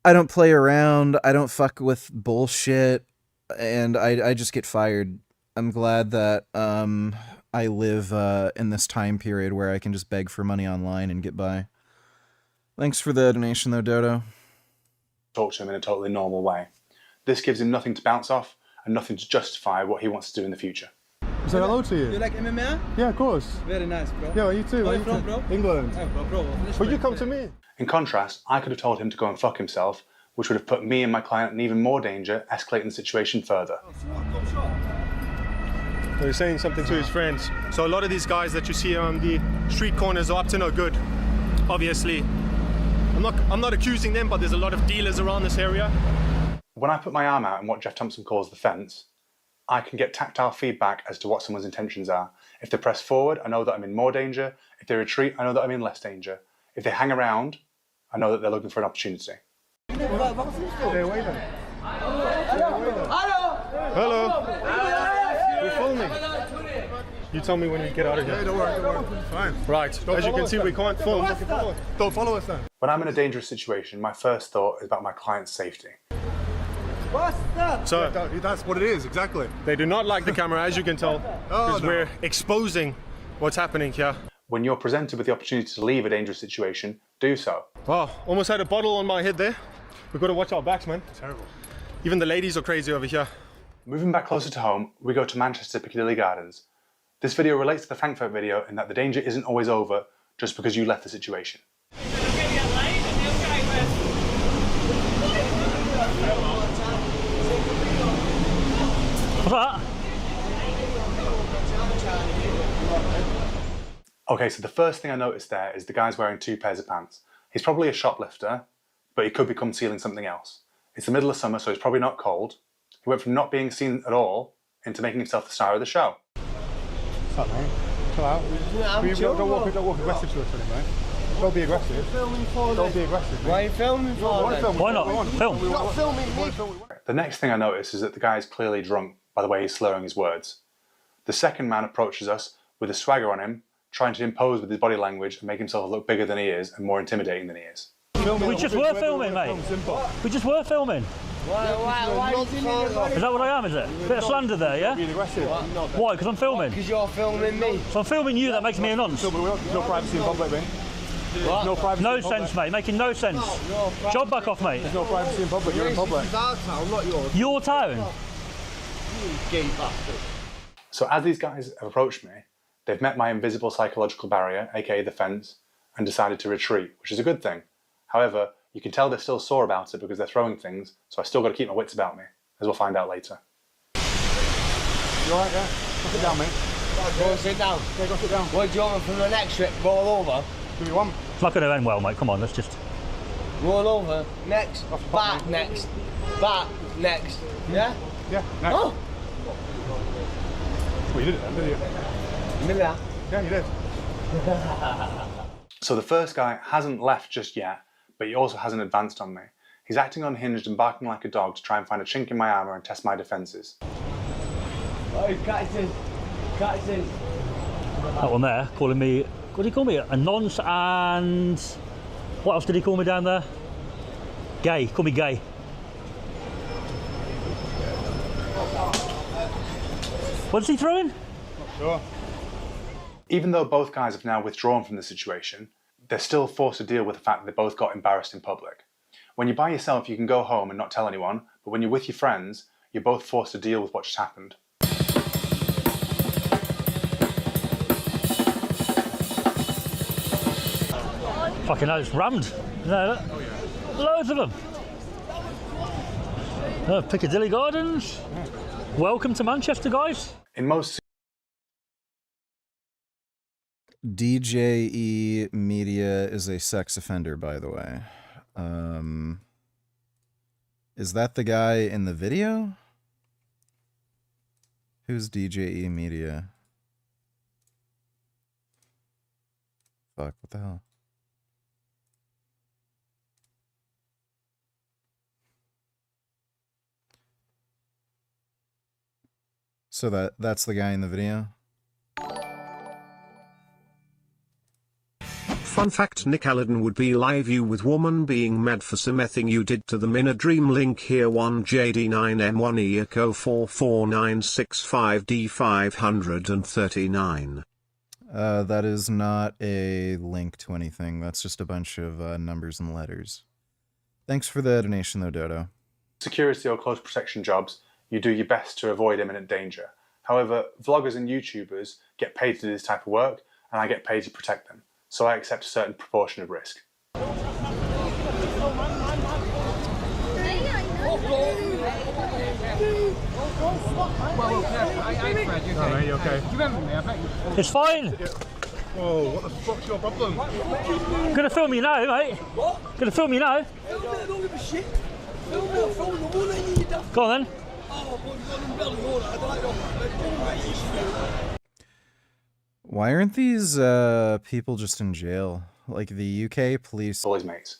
I don't play around. I don't fuck with bullshit. And I just get fired. I'm glad that I live in this time period where I can just beg for money online and get by. Thanks for the donation, though, Dodo. Talk to him in a totally normal way. This gives him nothing to bounce off and nothing to justify what he wants to do in the future. Is that hello to you? You like MMA? Yeah, of course. Very nice, bro. Yeah, you too. Where you from, bro? England. Yeah, bro. But you come to me. In contrast, I could have told him to go and fuck himself, which would have put me and my client in even more danger, escalating the situation further. So he's saying something to his friends. So a lot of these guys that you see on the street corners are up to no good, obviously. I'm not accusing them, but there's a lot of dealers around this area. When I put my arm out in what Jeff Thompson calls the fence, I can get tactile feedback as to what someone's intentions are. If they press forward, I know that I'm in more danger. If they retreat, I know that I'm in less danger. If they hang around, I know that they're looking for an opportunity. Stay away then. Hello. We're filming. You tell me when you get out of here. Hey, don't worry. Fine. Right. As you can see, we can't film. Don't follow us then. When I'm in a dangerous situation, my first thought is about my client's safety. What's that? So that's what it is, exactly. They do not like the camera, as you can tell, because we're exposing what's happening here. When you're presented with the opportunity to leave a dangerous situation, do so. Oh, almost had a bottle on my head there. We've got to watch our backs, man. Terrible. Even the ladies are crazy over here. Moving back closer to home, we go to Manchester Piccadilly Gardens. This video relates to the Frankfurt video in that the danger isn't always over just because you left the situation. What's that? Okay, so the first thing I noticed there is the guy's wearing 2 pairs of pants. He's probably a shoplifter, but he could be concealing something else. It's the middle of summer, so he's probably not cold. He went from not being seen at all into making himself the star of the show. What's up, mate? Chill out. Don't walk aggressive to us, mate. Don't be aggressive. Don't be aggressive. Why are you filming for then? Why not? Film. You're not filming me. The next thing I notice is that the guy is clearly drunk by the way he's slurring his words. The second man approaches us with a swagger on him, trying to impose with his body language and make himself look bigger than he is and more intimidating than he is. We just were filming, mate. We just were filming. Why is that what I am, is it? Bit of slander there, yeah? Being aggressive. Why? Because I'm filming. Because you're filming me. So I'm filming you, that makes me a nonce. No privacy in public, mate. What? No privacy No in public. sense, mate. Making no sense. No Job back off, mate. There's no privacy in public. You're in public. This is our town, not yours. Your town? You gay bastard. So as these guys have approached me, they've met my invisible psychological barrier, aka the fence, and decided to retreat, which is a good thing. However, you can tell they're still sore about it because they're throwing things, so I still got to keep my wits about me, as we'll find out later. You alright, yeah? Go sit down, mate. Go and sit down. Yeah, go sit down. What do you want from the next trip? Roll over? Do you want? It's not going to end well, mate. Come on, let's just... Roll over. Next. Back next. Back next. Yeah? Yeah, next. Oh! Well, you did it then, didn't you? You did that? Yeah, you did. So the first guy hasn't left just yet, but he also hasn't advanced on me. He's acting unhinged and barking like a dog to try and find a chink in my armour and test my defences. Oh, Catson. Catson. That one there, calling me... What did he call me? A nonce and... What else did he call me down there? Gay. Call me gay. What's he throwing? Not sure. Even though both guys have now withdrawn from the situation, they're still forced to deal with the fact that they both got embarrassed in public. When you're by yourself, you can go home and not tell anyone, but when you're with your friends, you're both forced to deal with what just happened. Fucking hell, it's rammed. No, loads of them. Oh, Piccadilly Gardens. Welcome to Manchester, guys. In most DJE Media is a sex offender, by the way. Is that the guy in the video? Who's DJE Media? Fuck, what the hell? So that's the guy in the video? Fun fact: Nick Allen would be live you with woman being mad for something you did to them in a dream. Link here. 1JD9M1 Echo 44965D539. That is not a link to anything. That's just a bunch of numbers and letters. Thanks for the donation though, Dodo. security or close protection jobs, you do your best to avoid imminent danger. However, vloggers and YouTubers get paid to do this type of work, and I get paid to protect them, so I accept a certain proportion of risk. It's fine. Whoa, what the fuck's your problem? I'm gonna film you now, mate. What? Gonna film you now. Don't give a shit. Film me, I'll film the one that you done. Go on then. Oh, but you got them belly order. I don't know. Why aren't these people just in jail? Like the UK police. All his mates.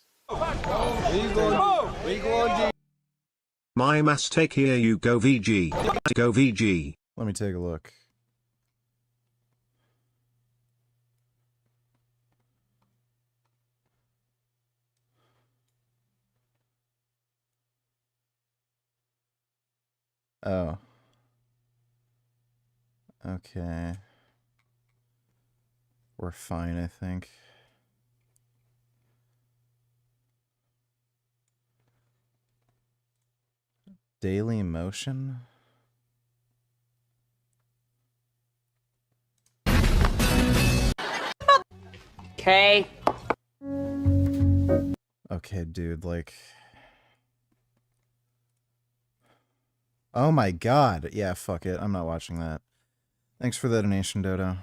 My mistake, here you go VG. Go VG. Let me take a look. Oh. Okay. We're fine, I think. Daily Motion? Okay. Okay, dude, like... Oh my god. Yeah, fuck it. I'm not watching that. Thanks for the donation, Dodo.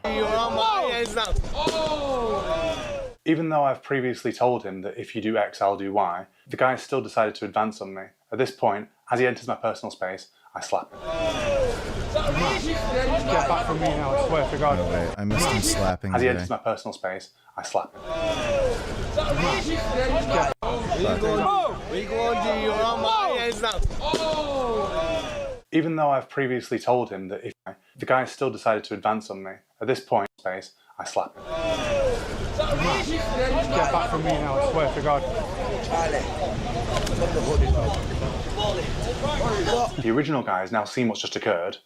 Even though I've previously told him that if you do X, I'll do Y, the guy still decided to advance on me. At this point, as he enters my personal space, I slap him. Get back from me now, I swear to God. Oh wait, I missed him slapping As he today. enters my personal space, I slap him. Even though I've previously told him that if the guy still decided to advance on me. At this point, space, I slap him. Get back from me now, I swear to God. The original guy has now seen what's just occurred,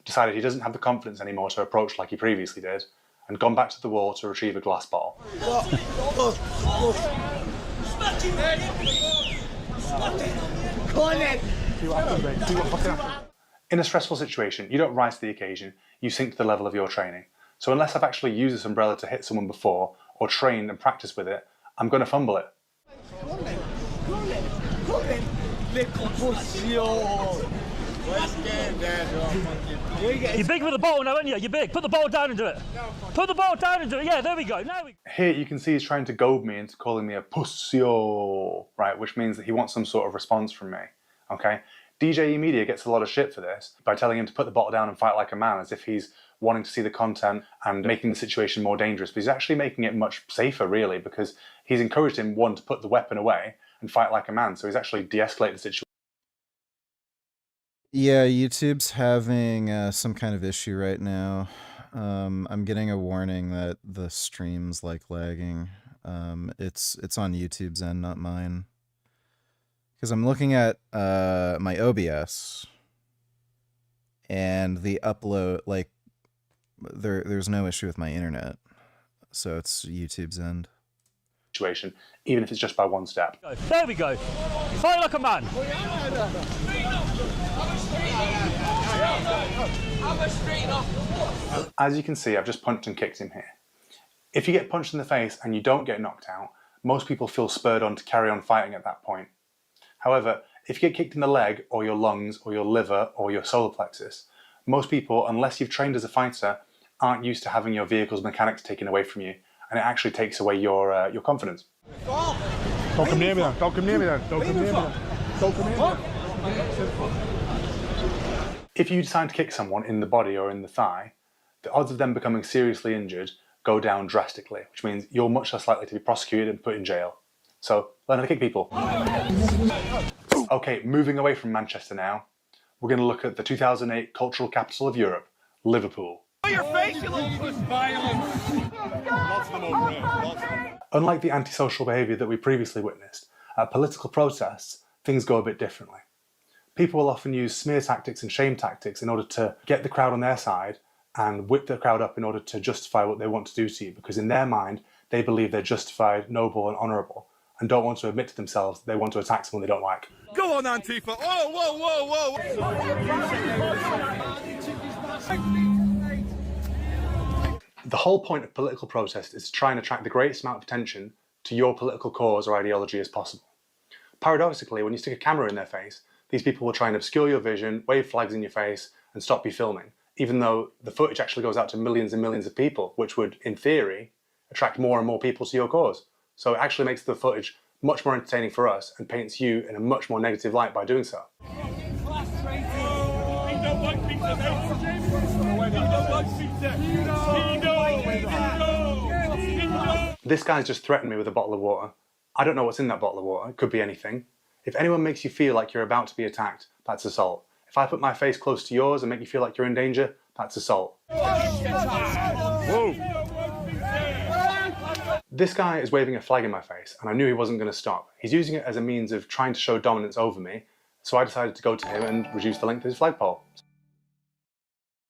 decided he doesn't have the confidence anymore to approach like he previously did, and gone back to the wall to retrieve a glass bottle. In a stressful situation, you don't rise to the occasion, you sink to the level of your training. So unless I've actually used this umbrella to hit someone before, or trained and practiced with it, I'm going to fumble it. You're big with the bottle now, aren't you? You're big. Put the bottle down and do it. Put the bottle down and do it. Yeah, there we go. Now we... Here you can see he's trying to goad me into calling me a pussyo, right? Which means that he wants some sort of response from me, okay? DJE Media gets a lot of shit for this by telling him to put the bottle down and fight like a man, as if he's wanting to see the content and making the situation more dangerous. But he's actually making it much safer, really, because he's encouraged him, one, to put the weapon away and fight like a man. So he's actually de-escalated the situation. Yeah, YouTube's having some kind of issue right now. I'm getting a warning that the stream's like lagging. It's on YouTube's end, not mine. Because I'm looking at my OBS, and the upload, like, there's no issue with my internet, so it's YouTube's end. Situation, even if it's just by one step. There we go. Fight like a man. As you can see, I've just punched and kicked him here. If you get punched in the face and you don't get knocked out, most people feel spurred on to carry on fighting at that point. However, if you get kicked in the leg, or your lungs, or your liver, or your solar plexus, most people, unless you've trained as a fighter, aren't used to having your vehicle's mechanics taken away from you, and it actually takes away your confidence. Don't come near me then. Don't come near me then. Don't come near me then. Don't come near me. If you decide to kick someone in the body or in the thigh, the odds of them becoming seriously injured go down drastically, which means you're much less likely to be prosecuted and put in jail. So, learn how to kick people. Okay, moving away from Manchester now, we're going to look at the 2008 cultural capital of Europe, Liverpool. Your face, you little puss violence. Lots of them over there. Unlike the antisocial behaviour that we previously witnessed, at political protests, things go a bit differently. People will often use smear tactics and shame tactics in order to get the crowd on their side and whip the crowd up in order to justify what they want to do to you, because in their mind, they believe they're justified, noble and honourable, and don't want to admit to themselves that they want to attack someone they don't like. Go on, Antifa. Oh, whoa, whoa, whoa. The whole point of political protest is to try and attract the greatest amount of attention to your political cause or ideology as possible. Paradoxically, when you stick a camera in their face, these people will try and obscure your vision, wave flags in your face, and stop you filming, even though the footage actually goes out to millions and millions of people, which would, in theory, attract more and more people to your cause. So it actually makes the footage much more entertaining for us and paints you in a much more negative light by doing so. This guy's just threatened me with a bottle of water. I don't know what's in that bottle of water. It could be anything. If anyone makes you feel like you're about to be attacked, that's assault. If I put my face close to yours and make you feel like you're in danger, that's assault. Whoa. This guy is waving a flag in my face, and I knew he wasn't going to stop. He's using it as a means of trying to show dominance over me, so I decided to go to him and reduce the length of his flagpole.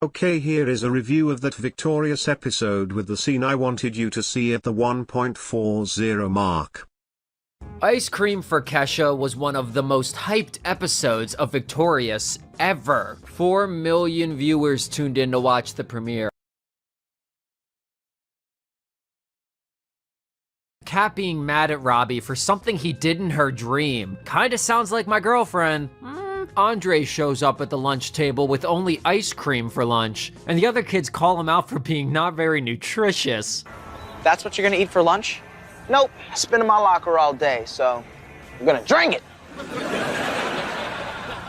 Okay, here is a review of that victorious episode with the scene I wanted you to see at the 1.40 mark. Ice Cream for Kesha was one of the most hyped episodes of Victorious ever. 4 million viewers tuned in to watch the premiere. Kat being mad at Robbie for something he did in her dream. Kinda sounds like my girlfriend. Andre shows up at the lunch table with only ice cream for lunch, and the other kids call him out for being not very nutritious. That's what you're gonna eat for lunch? Nope, it's been in my locker all day, so I'm gonna drink it.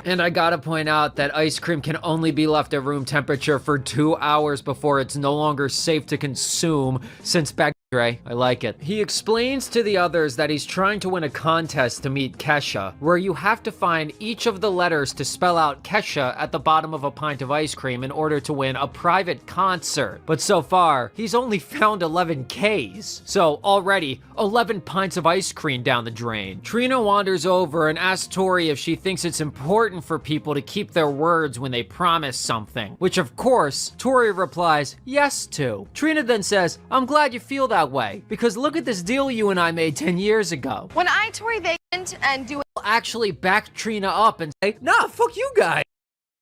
And I gotta point out that ice cream can only be left at room temperature for 2 hours before it's no longer safe to consume, since back Dre, I like it. He explains to the others that he's trying to win a contest to meet Kesha, where you have to find each of the letters to spell out Kesha at the bottom of a pint of ice cream in order to win a private concert. But so far, he's only found 11 Ks. So already, 11 pints of ice cream down the drain. Trina wanders over and asks Tori if she thinks it's important for people to keep their words when they promise something, which of course, Tori replies yes to. Trina then says, I'm glad you feel that way, because look at this deal you and I made 10 years ago. When I Tori vegan and do actually back Trina up and say, nah, fuck you guys.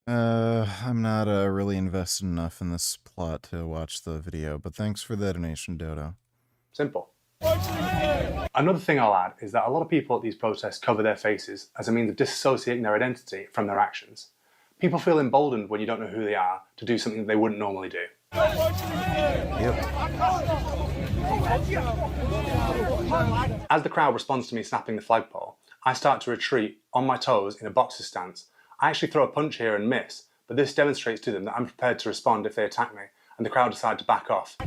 I'm not really invested enough in this plot to watch the video, but thanks for the donation, Dodo. Simple. Another thing I'll add is that a lot of people at these protests cover their faces as a means of disassociating their identity from their actions. People feel emboldened when you don't know who they are to do something that they wouldn't normally do. As the crowd responds to me snapping the flagpole, I start to retreat on my toes in a boxer stance. I actually throw a punch here and miss, but this demonstrates to them that I'm prepared to respond if they attack me, and the crowd decide to back off.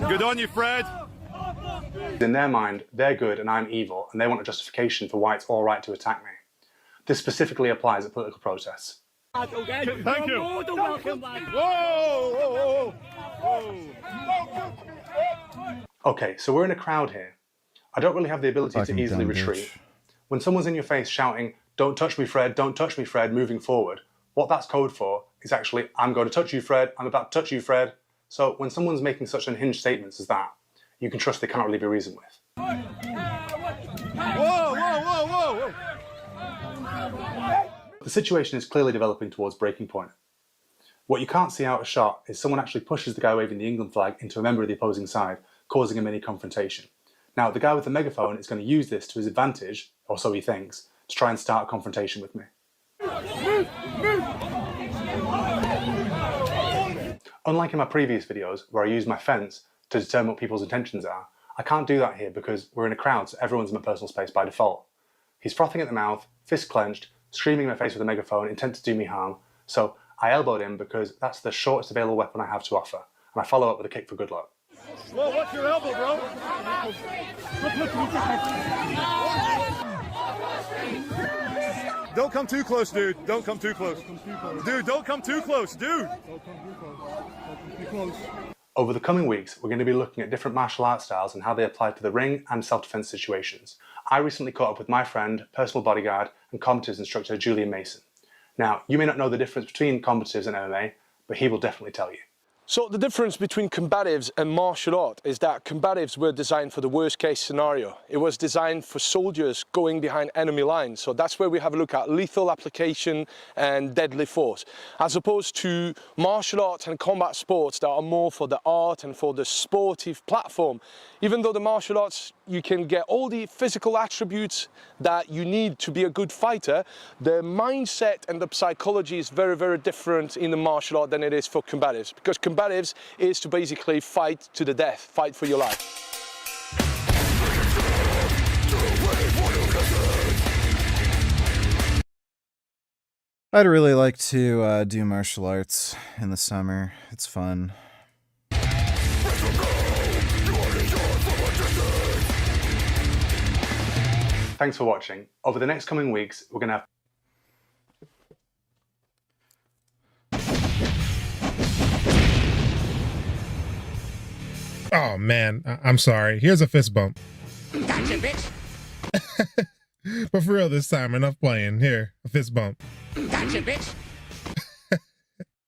Good on you, Fred. In their mind, they're good and I'm evil, and they want a justification for why it's all right to attack me. This specifically applies at political protests. Thank you. Whoa. Okay, so we're in a crowd here. I don't really have the ability to easily retreat. When someone's in your face shouting, don't touch me, Fred, don't touch me, Fred, moving forward, what that's code for is actually, I'm going to touch you, Fred, I'm about to touch you, Fred. So when someone's making such unhinged statements as that, you can trust they cannot really be reasoned with. Whoa. The situation is clearly developing towards breaking point. What you can't see out of shot is someone actually pushes the guy waving the England flag into a member of the opposing side, causing a mini confrontation. Now, the guy with the megaphone is going to use this to his advantage, or so he thinks, to try and start a confrontation with me. Unlike in my previous videos, where I use my fence to determine what people's intentions are, I can't do that here because we're in a crowd, so everyone's in my personal space by default. He's frothing at the mouth, fist clenched, screaming in my face with a megaphone, intent to do me harm, so I elbowed him because that's the shortest available weapon I have to offer, and I follow up with a kick for good luck. Whoa, what's your elbow, bro? Don't come too close, dude. Don't come too close. Dude, don't come too close, dude. Over the coming weeks, we're going to be looking at different martial arts styles and how they apply to the ring and self-defense situations. I recently caught up with my friend, personal bodyguard, and combatives instructor Julian Mason. Now, you may not know the difference between combatives and MMA, but he will definitely tell you. So the difference between combatives and martial art is that combatives were designed for the worst case scenario. It was designed for soldiers going behind enemy lines. So that's where we have a look at lethal application and deadly force. As opposed to martial arts and combat sports that are more for the art and for the sportive platform. Even though the martial arts, you can get all the physical attributes that you need to be a good fighter, the mindset and the psychology is very, very different in the martial art than it is for combatives. Because combatives is to basically fight to the death, fight for your life. I'd really like to do martial arts in the summer. It's fun. thanks for watching. Over the next coming weeks, we're going to have Oh man, I'm sorry. Here's a fist bump. Gotcha, bitch. But for real this time, enough playing. Here, a fist bump. Gotcha, bitch.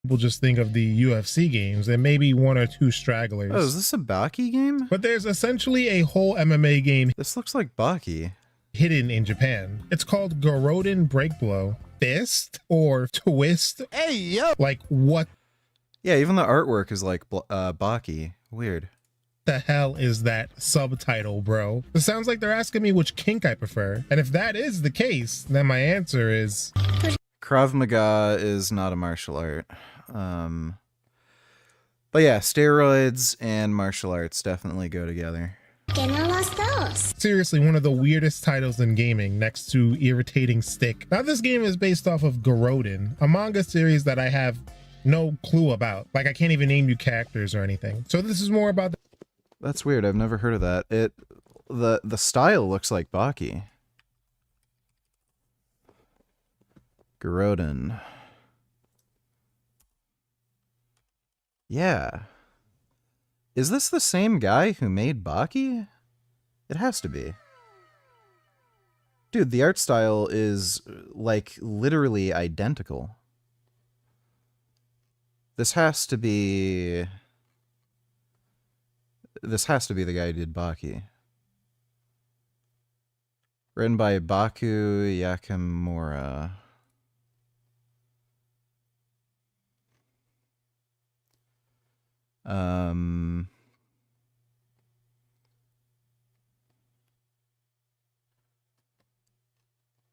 We'll just think of the UFC games and maybe one or two stragglers. Oh, is this a Baki game? But there's essentially a whole MMA game. This looks like Baki. Hidden in Japan. It's called Goroden Break Blow. Fist or twist? Hey, yo! Like what Yeah, even the artwork is like Baki. Weird. the hell is that subtitle, bro? It sounds like they're asking me which kink I prefer. And if that is the case, then my answer is... Krav Maga is not a martial art. But yeah, steroids and martial arts definitely go together. Seriously, one of the weirdest titles in gaming next to Irritating Stick. Now this game is based off of Goroden, a manga series that I have no clue about. Like I can't even name you characters or anything. So this is more about... That's weird, I've never heard of that. The style looks like Baki. Goroden. Yeah. Is this the same guy who made Baki? It has to be. Dude, the art style is, like, literally identical. This has to be... This has to be the guy who did Baki. Written by Baku Yakamura.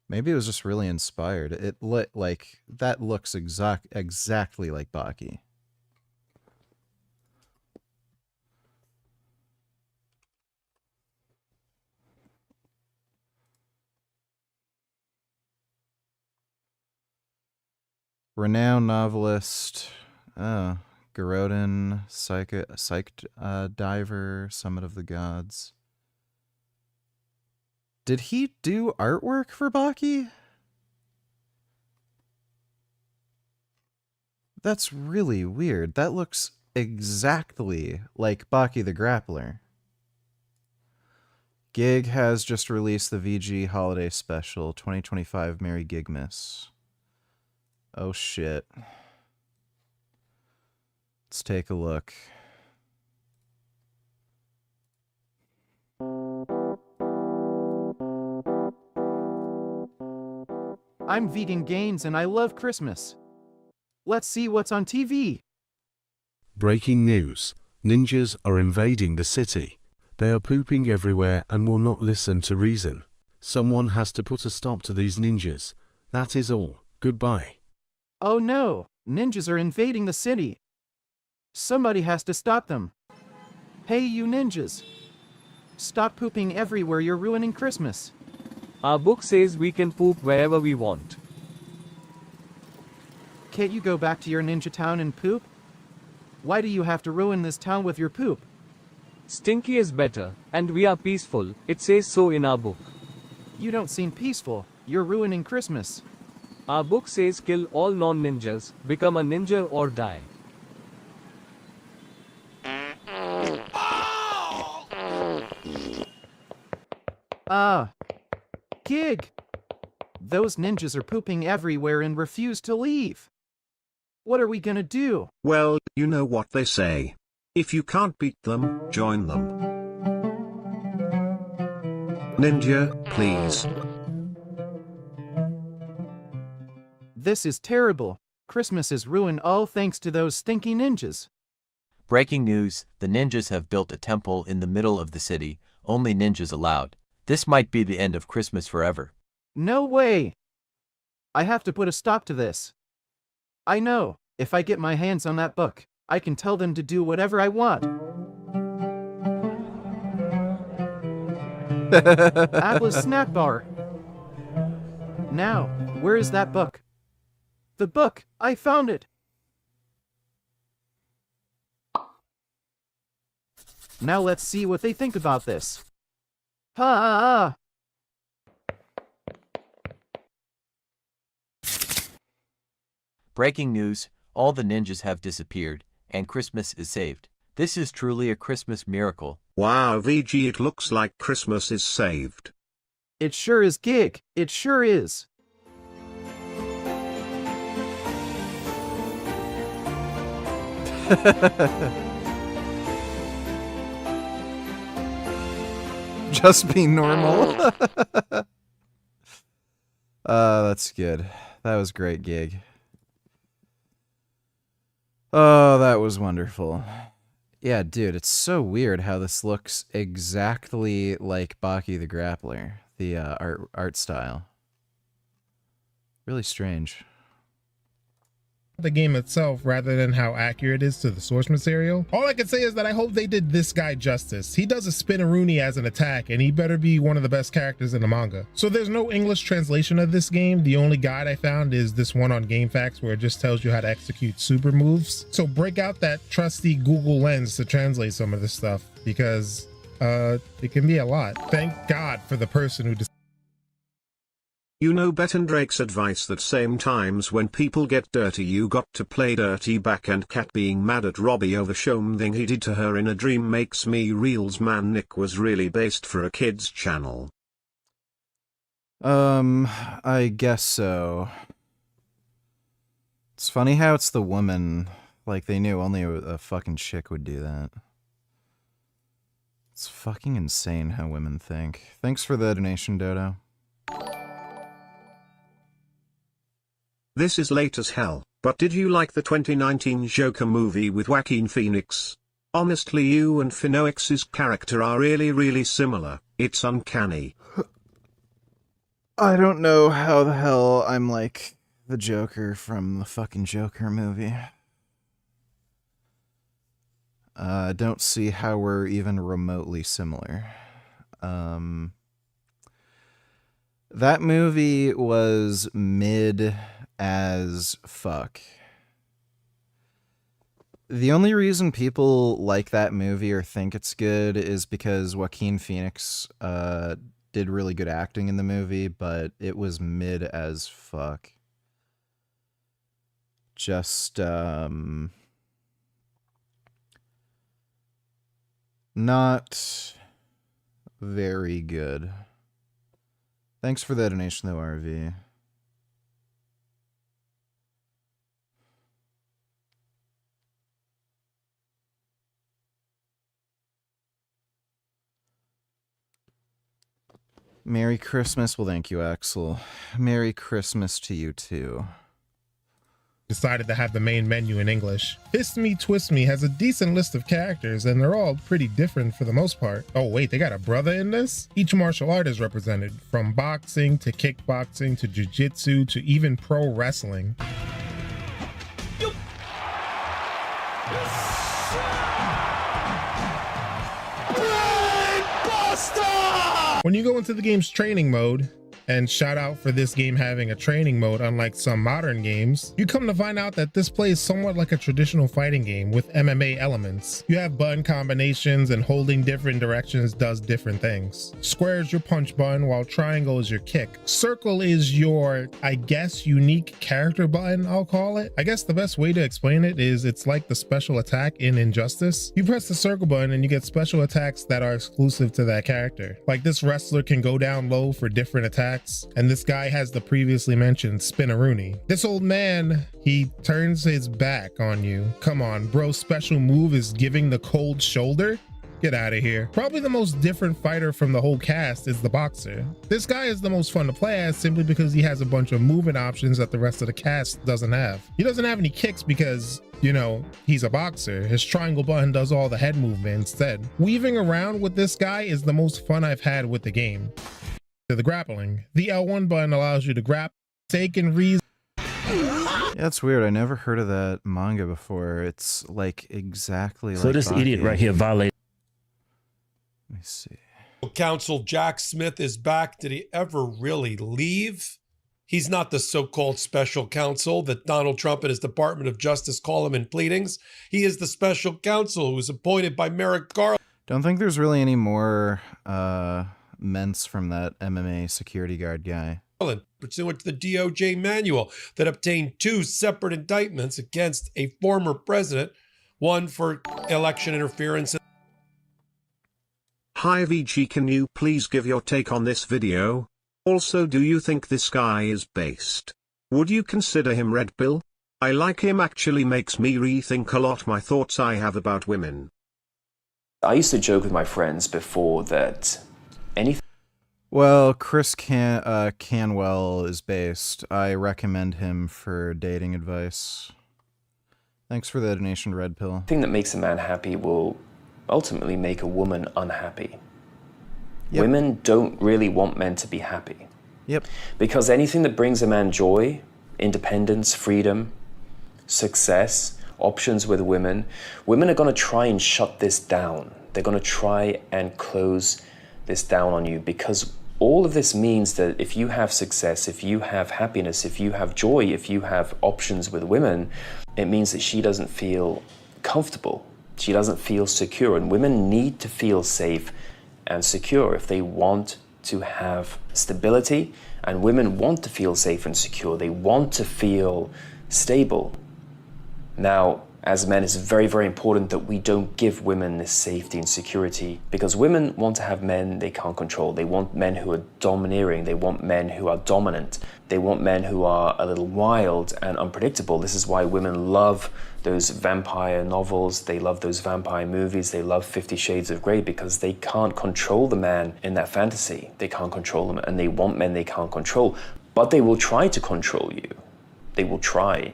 Maybe it was just really inspired. It like that looks exactly like Baki. Renowned novelist, Goroden, psych diver, Summit of the Gods. Did he do artwork for Baki? That's really weird. That looks exactly like Baki the Grappler. Gig has just released the VG Holiday Special 2025 Merry Gigmas. Oh shit. Let's take a look. I'm vegangains and I love Christmas. Let's see what's on TV. Breaking news. Ninjas are invading the city. They are pooping everywhere and will not listen to reason. Someone has to put a stop to these ninjas. That is all. Goodbye. Oh no, ninjas are invading the city. Somebody has to stop them. Hey you ninjas. Stop pooping everywhere, you're ruining Christmas. Our book says we can poop wherever we want. Can't you go back to your ninja town and poop? Why do you have to ruin this town with your poop? Stinky is better, and we are peaceful. It says so in our book. You don't seem peaceful. You're ruining Christmas. Our book says kill all non-ninjas, become a ninja or die. Gig! Those ninjas are pooping everywhere and refuse to leave. What are we gonna do? Well, you know what they say. If you can't beat them, join them. Ninja, please. This is terrible. Christmas is ruined all thanks to those stinky ninjas. Breaking news, the ninjas have built a temple in the middle of the city, only ninjas allowed. This might be the end of Christmas forever. No way! I have to put a stop to this. I know, if I get my hands on that book, I can tell them to do whatever I want. Atlas snack bar. Now, where is that book? The book! I found it! Now let's see what they think about this. Ha! Breaking news, all the ninjas have disappeared, and Christmas is saved. This is truly a Christmas miracle. Wow, VG, it looks like Christmas is saved. It sure is, Gig. It sure is. Just be normal. That's good. That was great, Gig. Oh, that was wonderful. Yeah, dude, it's so weird how this looks exactly like Baki the Grappler, the art style. Really strange. The game itself rather than how accurate it is to the source material. All I can say is that I hope they did this guy justice. He does a spinneroonie as an attack, and he better be one of the best characters in the manga. So there's no English translation of this game. The only guide I found is this one on GameFAQs where it just tells you how to execute super moves. So break out that trusty Google Lens to translate some of this stuff, because it can be a lot. Thank God for the person who You know Betten Drake's advice that same times when people get dirty you got to play dirty back, and Cat being mad at Robbie over something he did to her in a dream makes me reals. Man, Nick was really based for a kid's channel. I guess so. It's funny how it's the woman, like they knew only a fucking chick would do that. It's fucking insane how women think. Thanks for the donation, Dodo. This is late as hell, but did you like the 2019 Joker movie with Joaquin Phoenix? Honestly, you and Phoenix's character are really similar. It's uncanny. I don't know how the hell I'm like the Joker from the fucking Joker movie. Don't see how we're even remotely similar. That movie was mid as fuck. The only reason people like that movie or think it's good is because Joaquin Phoenix did really good acting in the movie, but it was mid as fuck. Just not very good. Thanks for the donation though, RV. Merry Christmas. Well, thank you, Axel. Merry Christmas to you too. decided to have the main menu in English. Fist Me Twist Me has a decent list of characters, and they're all pretty different for the most part. Oh wait, they got a brother in this? Each martial art is represented, from boxing to kickboxing to jiu-jitsu to even pro wrestling. When you go into the game's training mode, and shout out for this game having a training mode unlike some modern games, you come to find out that this plays somewhat like a traditional fighting game with MMA elements. You have button combinations, and holding different directions does different things. Square is your punch button, while triangle is your kick. Circle is your, I guess, unique character button, I'll call it. I guess the best way to explain it is it's like the special attack in Injustice. You press the circle button and you get special attacks that are exclusive to that character. Like this wrestler can go down low for different attacks, and this guy has the previously mentioned spinneroonie. This old man, he turns his back on you. Come on, bro, special move is giving the cold shoulder? Get out of here. Probably the most different fighter from the whole cast is the boxer. This guy is the most fun to play as simply because he has a bunch of movement options that the rest of the cast doesn't have. He doesn't have any kicks because, you know, he's a boxer. His triangle button does all the head movement instead. Weaving around with this guy is the most fun I've had with the game. To the grappling. The L1 button allows you to grab, take, and reason. Yeah, that's weird. I never heard of that manga before. It's like exactly So like this Baki. idiot right here violated. Let me see. Counsel Jack Smith is back. Did he ever really leave? He's not the so-called special counsel that Donald Trump and his Department of Justice call him in pleadings. He is the special counsel who was appointed by Merrick Garland. Don't think there's really any more ments from that MMA security guard guy. pursuant to the DOJ manual that obtained 2 separate indictments against a former president, one for election interference. Hi VG, can you please give your take on this video? Also, do you think this guy is based? Would you consider him Red Pill? I like him, actually makes me rethink a lot my thoughts I have about women. I used to joke with my friends before that anything. Well, Chris Canwell is based. I recommend him for dating advice. Thanks for the donation, Red Pill. Anything that makes a man happy will ultimately make a woman unhappy. Yep. Women don't really want men to be happy. Yep. Because anything that brings a man joy, independence, freedom, success, options with women are going to try and shut this down. They're going to try and close this down on you, because all of this means that if you have success, if you have happiness, if you have joy, if you have options with women, it means that she doesn't feel comfortable. She doesn't feel secure. And women need to feel safe and secure if they want to have stability. And women want to feel safe and secure. They want to feel stable. Now, as men, it's very, very important that we don't give women this safety and security, because women want to have men they can't control. They want men who are domineering. They want men who are dominant. They want men who are a little wild and unpredictable. This is why women love those vampire novels. They love those vampire movies. They love 50 Shades of Grey, because they can't control the man in that fantasy. They can't control them, and they want men they can't control. But they will try to control you. They will try.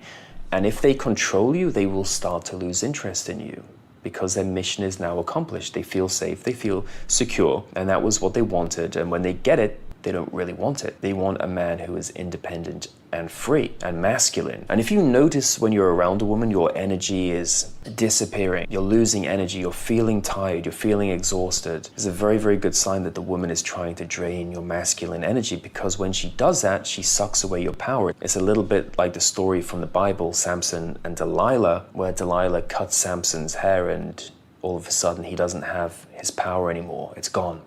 And if they control you, they will start to lose interest in you, because their mission is now accomplished. They feel safe, they feel secure, and that was what they wanted. And when they get it, they don't really want it. They want a man who is independent and free and masculine. And if you notice when you're around a woman, your energy is disappearing. You're losing energy, you're feeling tired, you're feeling exhausted. It's a very, very good sign that the woman is trying to drain your masculine energy, because when she does that, she sucks away your power. It's a little bit like the story from the Bible, Samson and Delilah, where Delilah cuts Samson's hair and all of a sudden he doesn't have his power anymore. It's gone.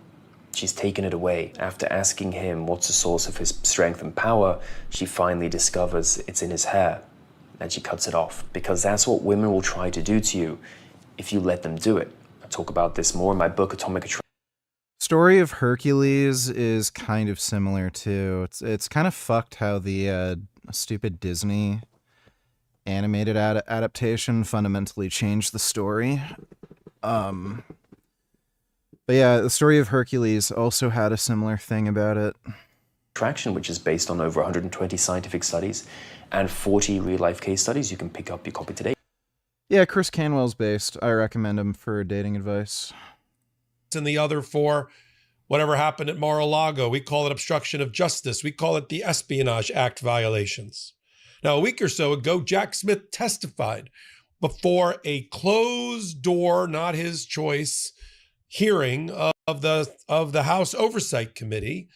She's taken it away. After asking him what's the source of his strength and power, she finally discovers it's in his hair, and she cuts it off, because that's what women will try to do to you if you let them do it. I talk about this more in my book, Atomic Attraction. Story of Hercules is kind of similar too. It's kind of fucked how the stupid Disney animated adaptation fundamentally changed the story. But yeah, the story of Hercules also had a similar thing about it. Attraction, which is based on over 120 scientific studies and 40 real-life case studies. You can pick up your copy today. Yeah, Chris Canwell's based. I recommend him for dating advice. And the other for whatever happened at Mar-a-Lago. We call it obstruction of justice. We call it the Espionage Act violations. Now, a week or so ago, Jack Smith testified before a closed door, not his choice, hearing of the House Oversight Committee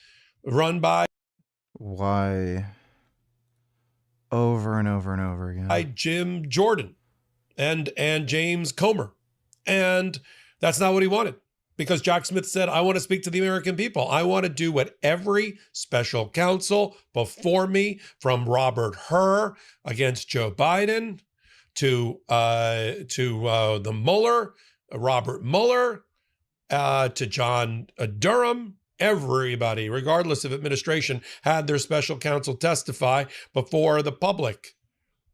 run by Why? Over and over and over again. by Jim Jordan and James Comer. And that's not what he wanted, because Jack Smith said, I want to speak to the American people. I want to do what every special counsel before me, from Robert Hur against Joe Biden to the Mueller, Robert Mueller, to John Durham, everybody, regardless of administration, had their special counsel testify before the public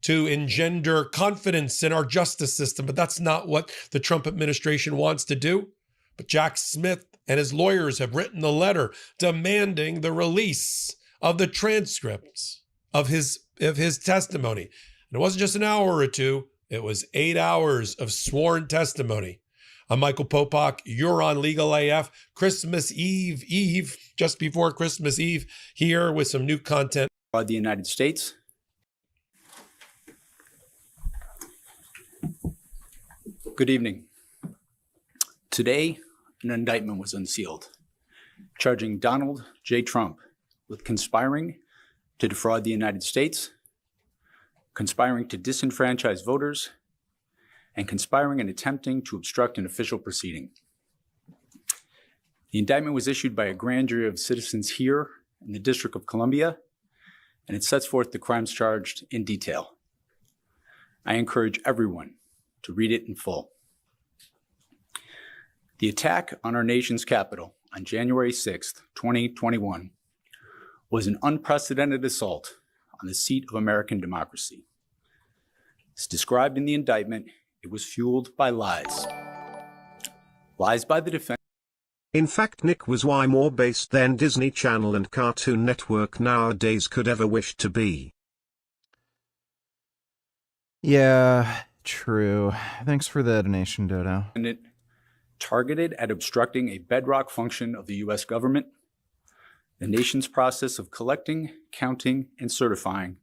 to engender confidence in our justice system. But that's not what the Trump administration wants to do. But Jack Smith and his lawyers have written the letter demanding the release of the transcripts of his testimony. And it wasn't just an hour or two, it was 8 hours of sworn testimony. I'm Michael Popak. You're on Legal AF. Christmas Eve, just before Christmas Eve, here with some new content. The United States. Good evening. Today, an indictment was unsealed, charging Donald J. Trump with conspiring to defraud the United States, conspiring to disenfranchise voters, and conspiring and attempting to obstruct an official proceeding. The indictment was issued by a grand jury of citizens here in the District of Columbia, and it sets forth the crimes charged in detail. I encourage everyone to read it in full. The attack on our nation's capital on January 6th, 2021, was an unprecedented assault on the seat of American democracy. As described in the indictment, it was fueled by lies. Lies by the defense. In fact, Nick was way more based than Disney Channel and Cartoon Network nowadays could ever wish to be. Yeah, true. Thanks for the donation, Dodo. And it targeted at obstructing a bedrock function of the U.S. government, the nation's process of collecting, counting, and certifying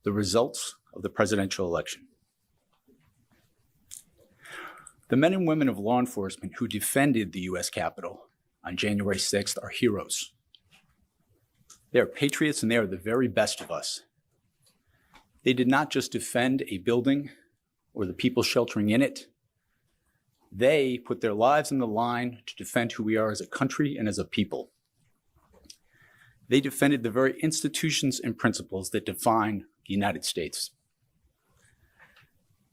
the results of the presidential election. The men and women of law enforcement who defended the U.S. Capitol on January 6th are heroes. They are patriots and they are the very best of us. They did not just defend a building or the people sheltering in it. They put their lives on the line to defend who we are as a country and as a people. They defended the very institutions and principles that define the United States.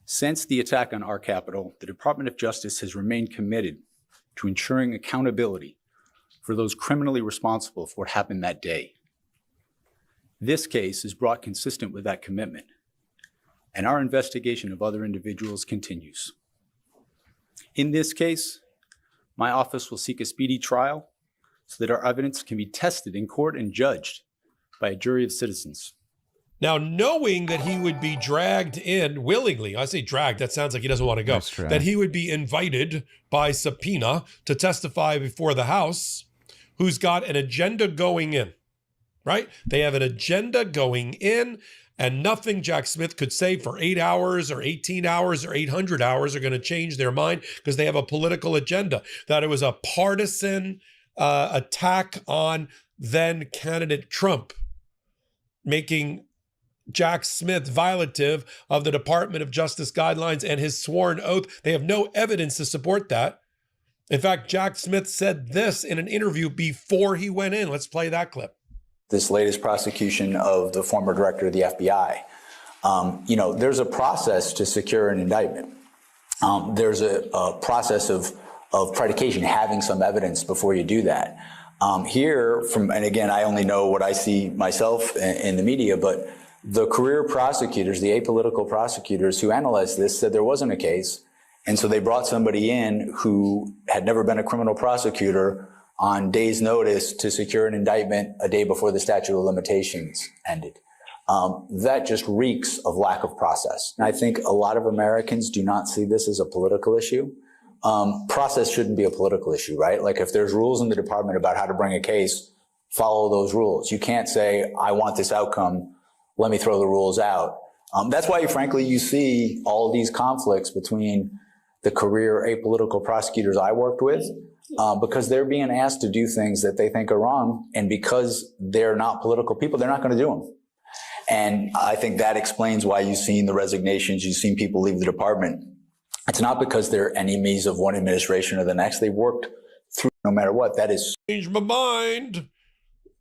Since the attack on our Capitol, the Department of Justice has remained committed to ensuring accountability for those criminally responsible for what happened that day. This case is brought consistent with that commitment, and our investigation of other individuals continues. In this case, my office will seek a speedy trial so that our evidence can be tested in court and judged by a jury of citizens. Now, knowing that he would be dragged in willingly, I say dragged, that sounds like he doesn't want to go, that he would be invited by subpoena to testify before the House, who's got an agenda going in, right? They have an agenda going in, and nothing Jack Smith could say for 8 hours or 18 hours or 800 hours are going to change their mind because they have a political agenda. That it was a partisan attack on then candidate Trump, making Jack Smith violative of the Department of Justice guidelines and his sworn oath. They have no evidence to support that. In fact, Jack Smith said this in an interview before he went in. Let's play that clip. This latest prosecution of the former director of the FBI. There's a process to secure an indictment. There's a process of predication, having some evidence before you do that. And again, I only know what I see myself in the media, but the career prosecutors, the apolitical prosecutors who analyzed this said there wasn't a case. And so they brought somebody in who had never been a criminal prosecutor on days' notice to secure an indictment a day before the statute of limitations ended. That just reeks of lack of process. And I think a lot of Americans do not see this as a political issue. Process shouldn't be a political issue, right? Like if there's rules in the department about how to bring a case, follow those rules. You can't say, I want this outcome, let me throw the rules out. That's why, frankly, you see all these conflicts between the career apolitical prosecutors I worked with, because they're being asked to do things that they think are wrong. And because they're not political people, they're not going to do them. And I think that explains why you've seen the resignations, you've seen people leave the department. It's not because they're enemies of one administration or the next. They worked through no matter what. That is. Change my mind.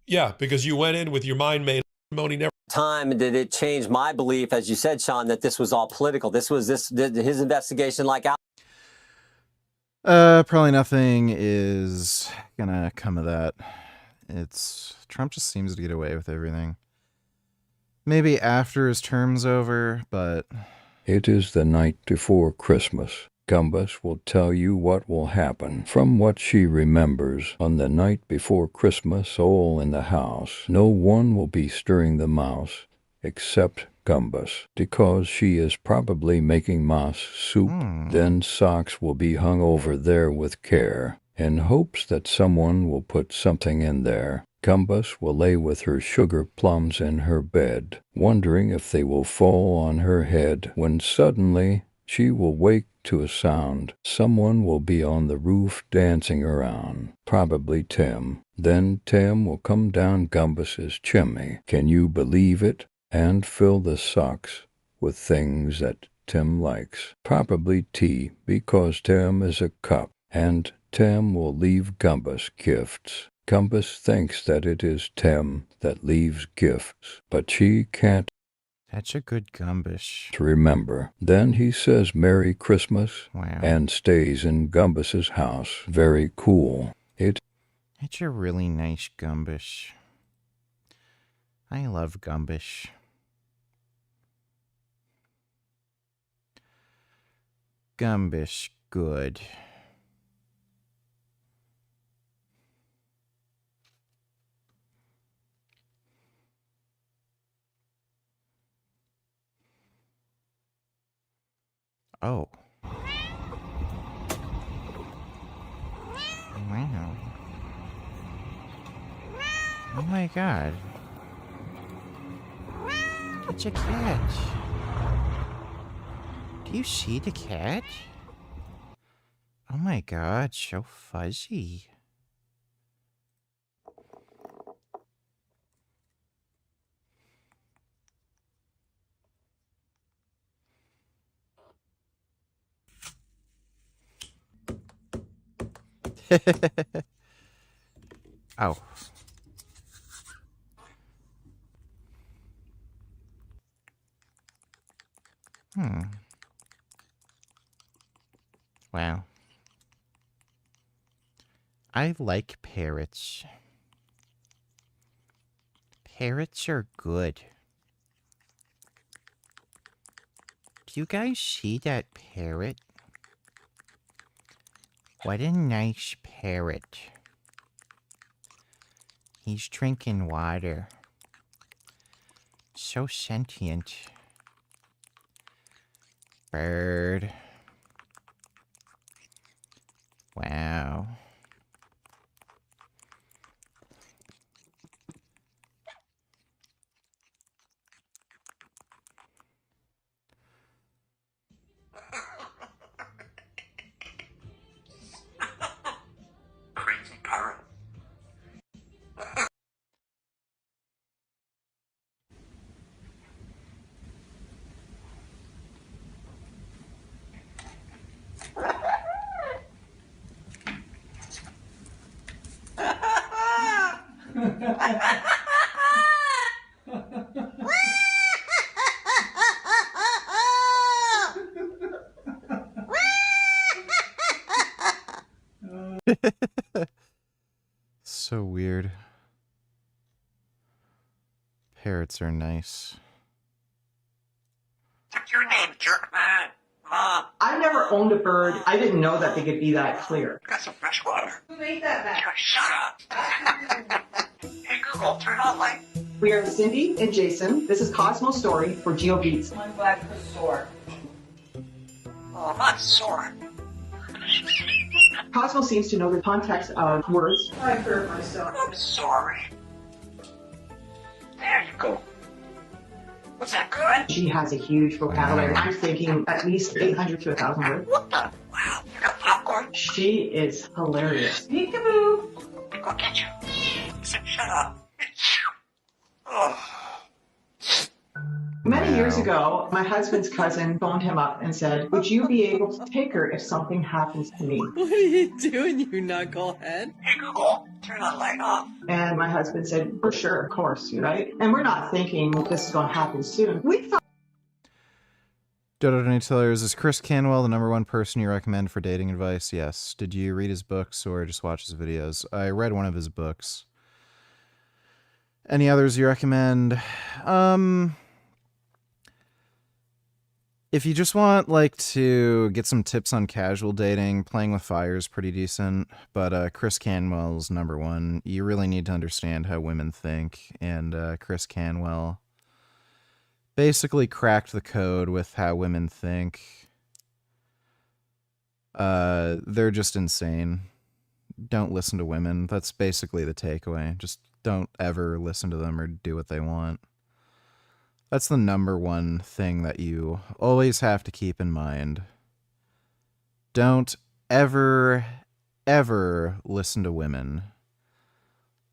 Yeah, because you went in with your mind made. Never. Time did it change my belief, as you said, Sean, that this was all political. His investigation like out. Probably nothing is gonna come of that. Trump just seems to get away with everything. Maybe after his term's over, but... It is the night before Christmas. Gumbus will tell you what will happen. From what she remembers, on the night before Christmas, all in the house, no one will be stirring the mouse except Gumbus, because she is probably making mouse soup. Then socks will be hung over there with care, in hopes that someone will put something in there. Gumbus will lay with her sugar plums in her bed, wondering if they will fall on her head, when suddenly she will wake to a sound. Someone will be on the roof dancing around, probably Tim. Then Tim will come down Gumbus's chimney. Can you believe it? And fill the socks with things that Tim likes. Probably tea, because Tim is a cup. And Tim will leave Gumbus gifts. Gumbus thinks that it is Tem that leaves gifts, but she can't That's a good Gumbish. remember. Then he says Merry Christmas and stays in Gumbus's house. Very cool. It's a really nice Gumbish. I love Gumbish. Gumbish, good. Oh. Wow. Oh my god. It's a cat. Do you see the cat? Oh my god, so fuzzy. Oh. Wow. I like parrots. Parrots are good. Do you guys see that parrot? What a nice parrot. He's drinking water. So sentient. Bird. Wow. Crazy parrot. So weird. Parrots are nice. What's your name, jerkman? Mom. I've never owned a bird. I didn't know that they could be that clear. Got some fresh water. Who made that back? Shut up. Hey Google, turn on light. We are Cindy and Jason. This is Cosmo's story for GeoBeats. I'm glad for sore. Oh, I'm not sore. Cosmo seems to know the context of words. I hurt myself. I'm sorry. There you go. Was that good? She has a huge vocabulary. I'm thinking at least 800 to 1,000 words. What the? Wow, you got popcorn? She is hilarious. Peekaboo. Go get you. Shut up. Oh. Many years ago, my husband's cousin phoned him up and said, would you be able to take her if something happens to me? What are you doing, you knucklehead? Hey Google, turn the light off. And my husband said, for sure, of course, right? And we're not thinking this is going to happen soon. We thought Dodo Donatillers, is Chris Canwell the #1 person you recommend for dating advice? Yes. Did you read his books or just watch his videos? I read one of his books. Any others you recommend? If you just want, like, to get some tips on casual dating, Playing with Fire is pretty decent, but Chris Canwell's #1. You really need to understand how women think, and Chris Canwell basically cracked the code with how women think. They're just insane. Don't listen to women. That's basically the takeaway. Just don't ever listen to them or do what they want. That's the #1 thing that you always have to keep in mind. Don't ever, ever listen to women.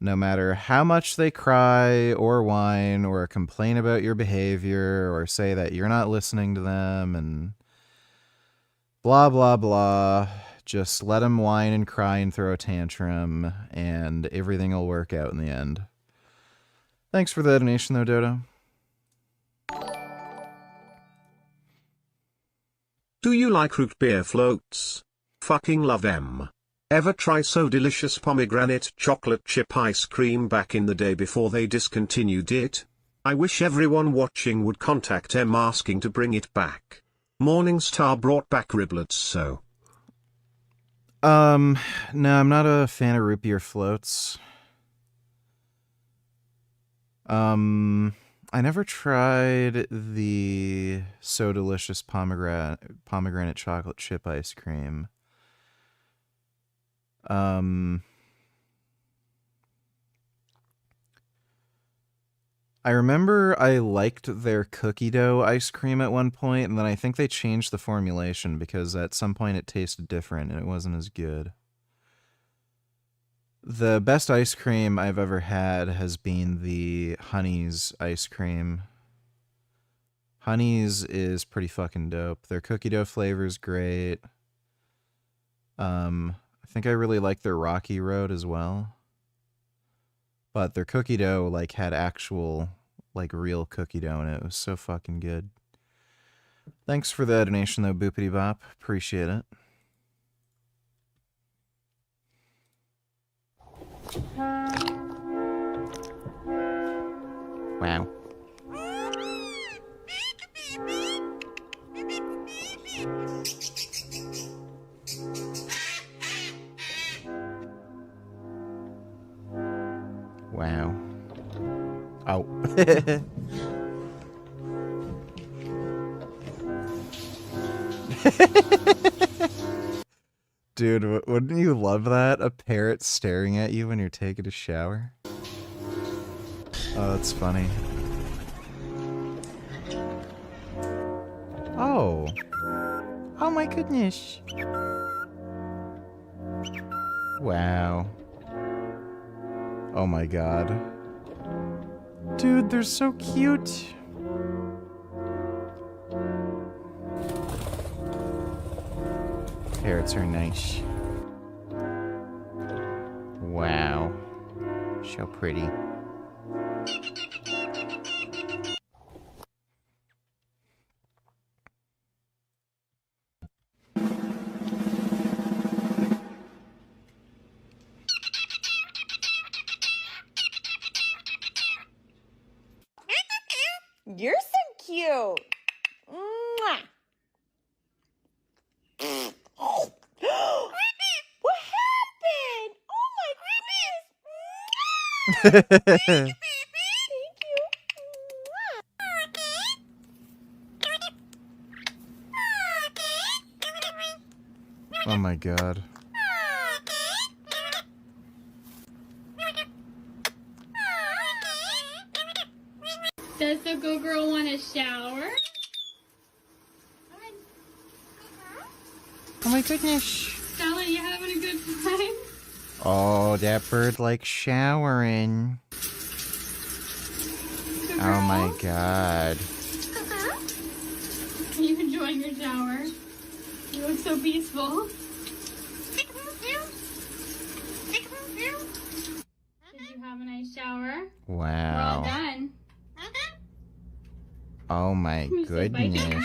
No matter how much they cry or whine or complain about your behavior or say that you're not listening to them and blah, blah, blah. Just let him whine and cry and throw a tantrum, and everything will work out in the end. Thanks for the donation, though, Dodo. Do you like root beer floats? Fucking love them. Ever try So Delicious pomegranate chocolate chip ice cream back in the day before they discontinued it? I wish everyone watching would contact them asking to bring it back. Morningstar brought back riblets, so. No, I'm not a fan of root beer floats. I never tried the So Delicious pomegranate chocolate chip ice cream. I remember I liked their cookie dough ice cream at one point, and then I think they changed the formulation because at some point it tasted different and it wasn't as good. The best ice cream I've ever had has been the Honey's ice cream. Honey's is pretty fucking dope. Their cookie dough flavor is great. I think I really like their Rocky Road as well. But their cookie dough, like, had actual, like, real cookie dough in it. It was so fucking good. Thanks for the donation, though, Boopity Bop. Appreciate it. Wow. Wow. Oh. Dude, wouldn't you love that? A parrot staring at you when you're taking a shower? Oh, that's funny. Oh. Oh my goodness. Wow. Oh my god. Dude, they're so cute. Parrots are nice. Wow. So pretty. You're so cute. Mwah. What happened? Oh my goodness. Thank you. Oh my god. Does the good girl want a shower? Oh my goodness. Stella, you having a good time? Oh, that bird likes showering. Good Oh my girl? god. Are you enjoying your shower? You look so peaceful. Did you have a nice shower? We're all Wow. done. Oh my You say bye, goodness. Jenna?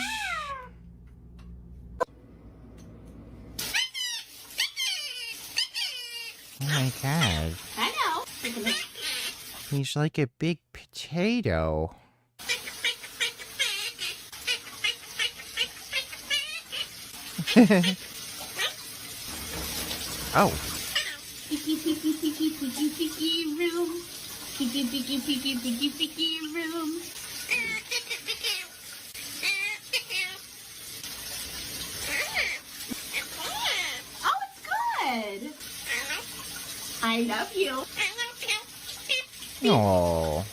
Oh my god. Hello. He's like a big potato. Oh. Picky, picky, picky, picky, picky room. Picky, picky, picky, picky, picky room. Oh, it's good. I love you. Oh.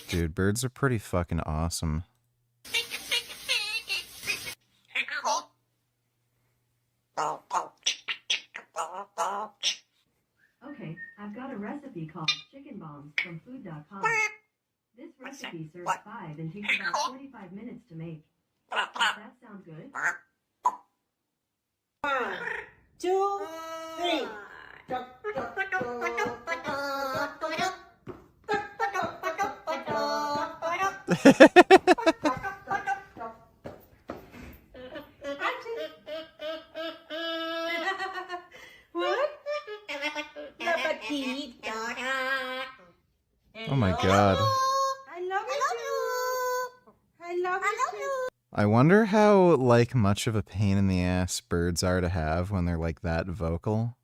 Dude, birds are pretty fucking awesome. Okay, I've got a recipe. recipe called chicken bombs from food.com. This recipe serves 5 and takes about 45 minutes to make. Does that sound good? 1, 2, 3. What? La petite. Oh my god. I love you. I love you. I wonder how, like, much of a pain in the ass birds are to have when they're, like, that vocal.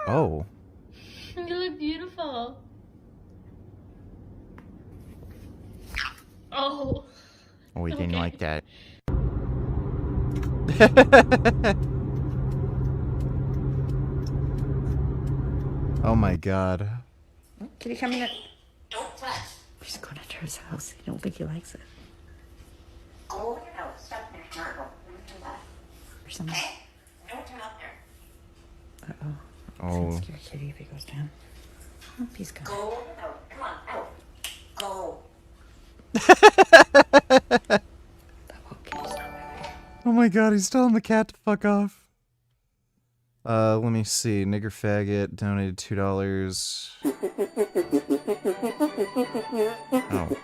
Oh. You look beautiful. Oh. Oh, we didn't Okay. like that. Oh my god. Kitty, come in. Don't touch. He's going into his house. I don't think he likes it. Oh, no, stop there. Margot. Or something. Hey, don't turn up there. Uh-oh. Oh. It's gonna scare Kitty if he goes down. Oh, he's gone. Go out. Come on, out. Go. Oh my god, he's telling the cat to fuck off. Let me see. Nigger Faggot donated $2. Oh.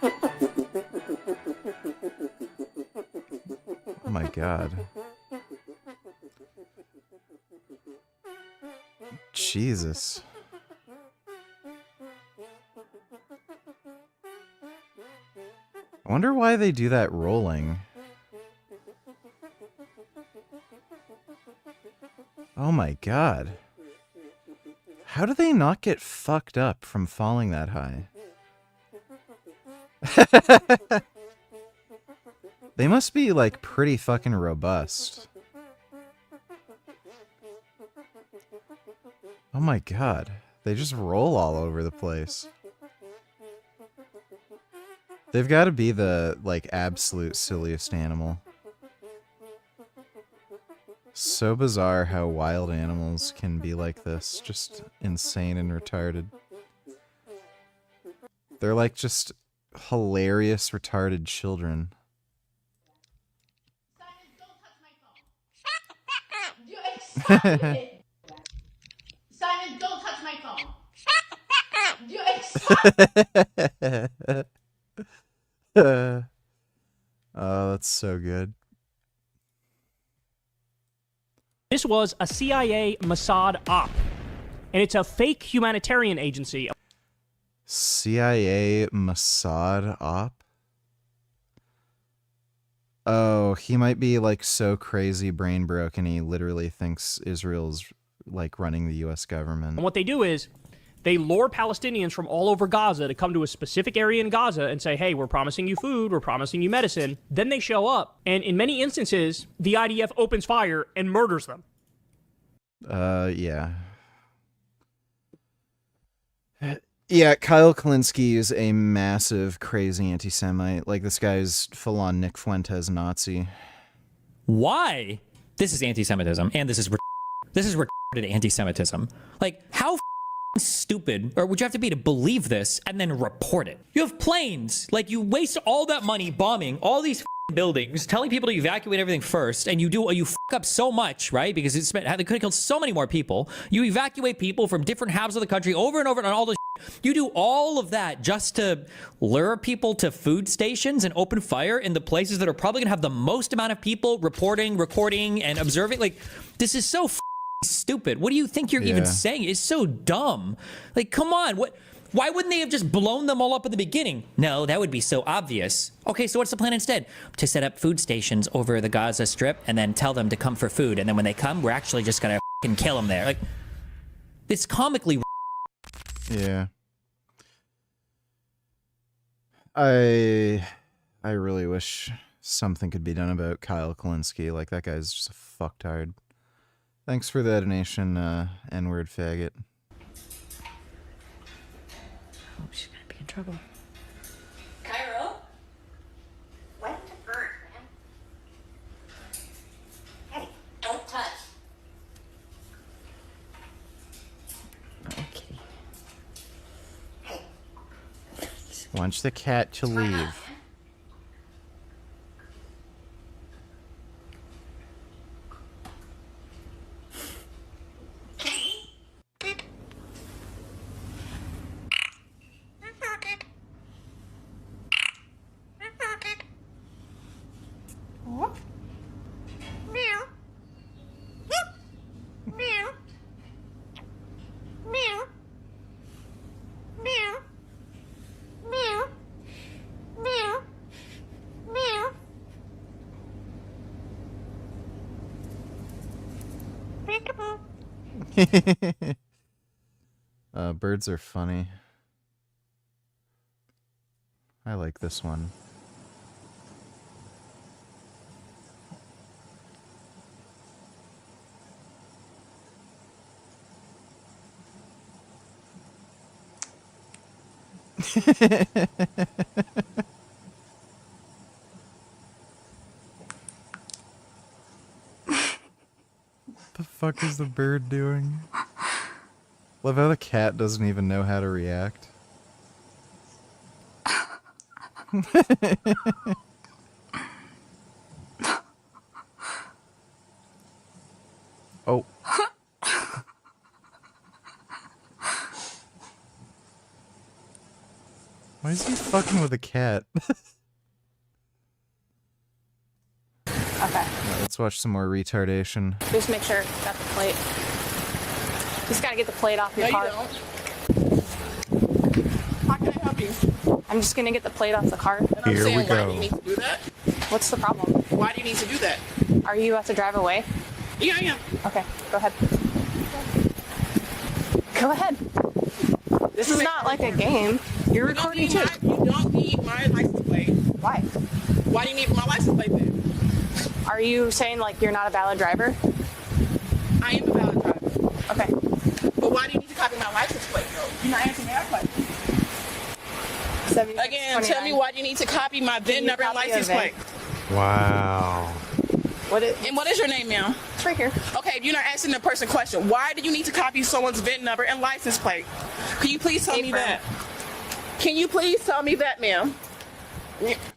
Oh my god. Jesus. I wonder why they do that rolling. Oh my god. How do they not get fucked up from falling that high? They must be, like, pretty fucking robust. Oh my god. They just roll all over the place. They've got to be the, like, absolute silliest animal. So bizarre how wild animals can be like this. Just insane and retarded. They're like just hilarious, retarded children. You excited. Simon, don't touch my phone. You excited. Oh, that's so good. This was a CIA Mossad op, and it's a fake humanitarian agency. CIA Mossad op? Oh, he might be like so crazy brain broken he literally thinks Israel's like running the US government. And what they do is they lure Palestinians from all over Gaza to come to a specific area in Gaza and say, hey, we're promising you food, we're promising you medicine. Then they show up, and in many instances, the IDF opens fire and murders them. Yeah. Yeah, Kyle Kalinske is a massive, crazy anti-Semite. Like, this guy's full-on Nick Fuentes Nazi. Why? This is anti-Semitism, and this is retarded anti-Semitism. Like, how stupid, or would you have to be to believe this and then report it? You have planes. Like, you waste all that money bombing all these buildings, telling people to evacuate everything first, and you fuck up so much, right? Because they could have killed so many more people. You evacuate people from different halves of the country over and over and all this. You do all of that just to lure people to food stations and open fire in the places that are probably gonna have the most amount of people reporting, recording, and observing. Like, this is so stupid. What do you think you're even saying? It's so dumb. Like, come on. Why wouldn't they have just blown them all up at the beginning? No, that would be so obvious. Okay, so what's the plan instead? To set up food stations over the Gaza Strip and then tell them to come for food. And then when they come, we're actually just gonna kill them there. Like, it's comically. Yeah. I really wish something could be done about Kyle Kalinske. Like, that guy's just a fucktard. Thanks for the donation, N-word faggot. Oh, she's gonna be in trouble. Cairo? When's the bird, man? Wants the cat to leave. Birds are funny. I like this one. The fuck is the bird doing? Love how the cat doesn't even know how to react. Oh. Why is he fucking with a cat? Okay. Right, let's watch some more retardation. Just make sure you got the plate. Just gotta get the plate off your car. You don't. How can I help you? I'm just gonna get the plate off the car. And I'm saying, why do you need to do that? What's the problem? Why do you need to do that? Are you about to drive away? Yeah, I am. Okay, go ahead. Go ahead. This is not like a game. You're recording too. You don't need my license plate. Why? Why do you need my license plate then? Are you saying like you're not a valid driver? I am a valid driver. Okay. But why do you need to copy my license plate though? You're not answering my question. Again, tell me why do you need to copy my VIN number and license plate? Wow. What is your name, ma'am? It's right here. Okay, if you're not answering the person question, why do you need to copy someone's VIN number and license plate? Can you please tell me that? Can you please tell me that, ma'am?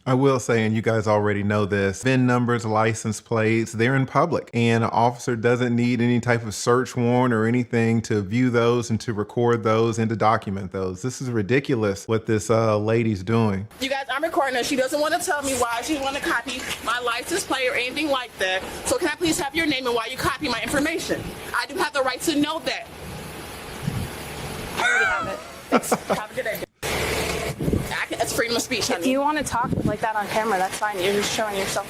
I will say, and you guys already know this, VIN numbers, license plates, they're in public. And an officer doesn't need any type of search warrant or anything to view those and to record those and to document those. This is ridiculous what this lady's doing. You guys, I'm recording her. She doesn't want to tell me why she want to copy my license plate or anything like that. So can I please have your name and why you copy my information? I do have the right to know that. I already have it. Thanks. Have a good day. It's freedom of speech, honey. If you want to talk like that on camera, that's fine. You're just showing yourself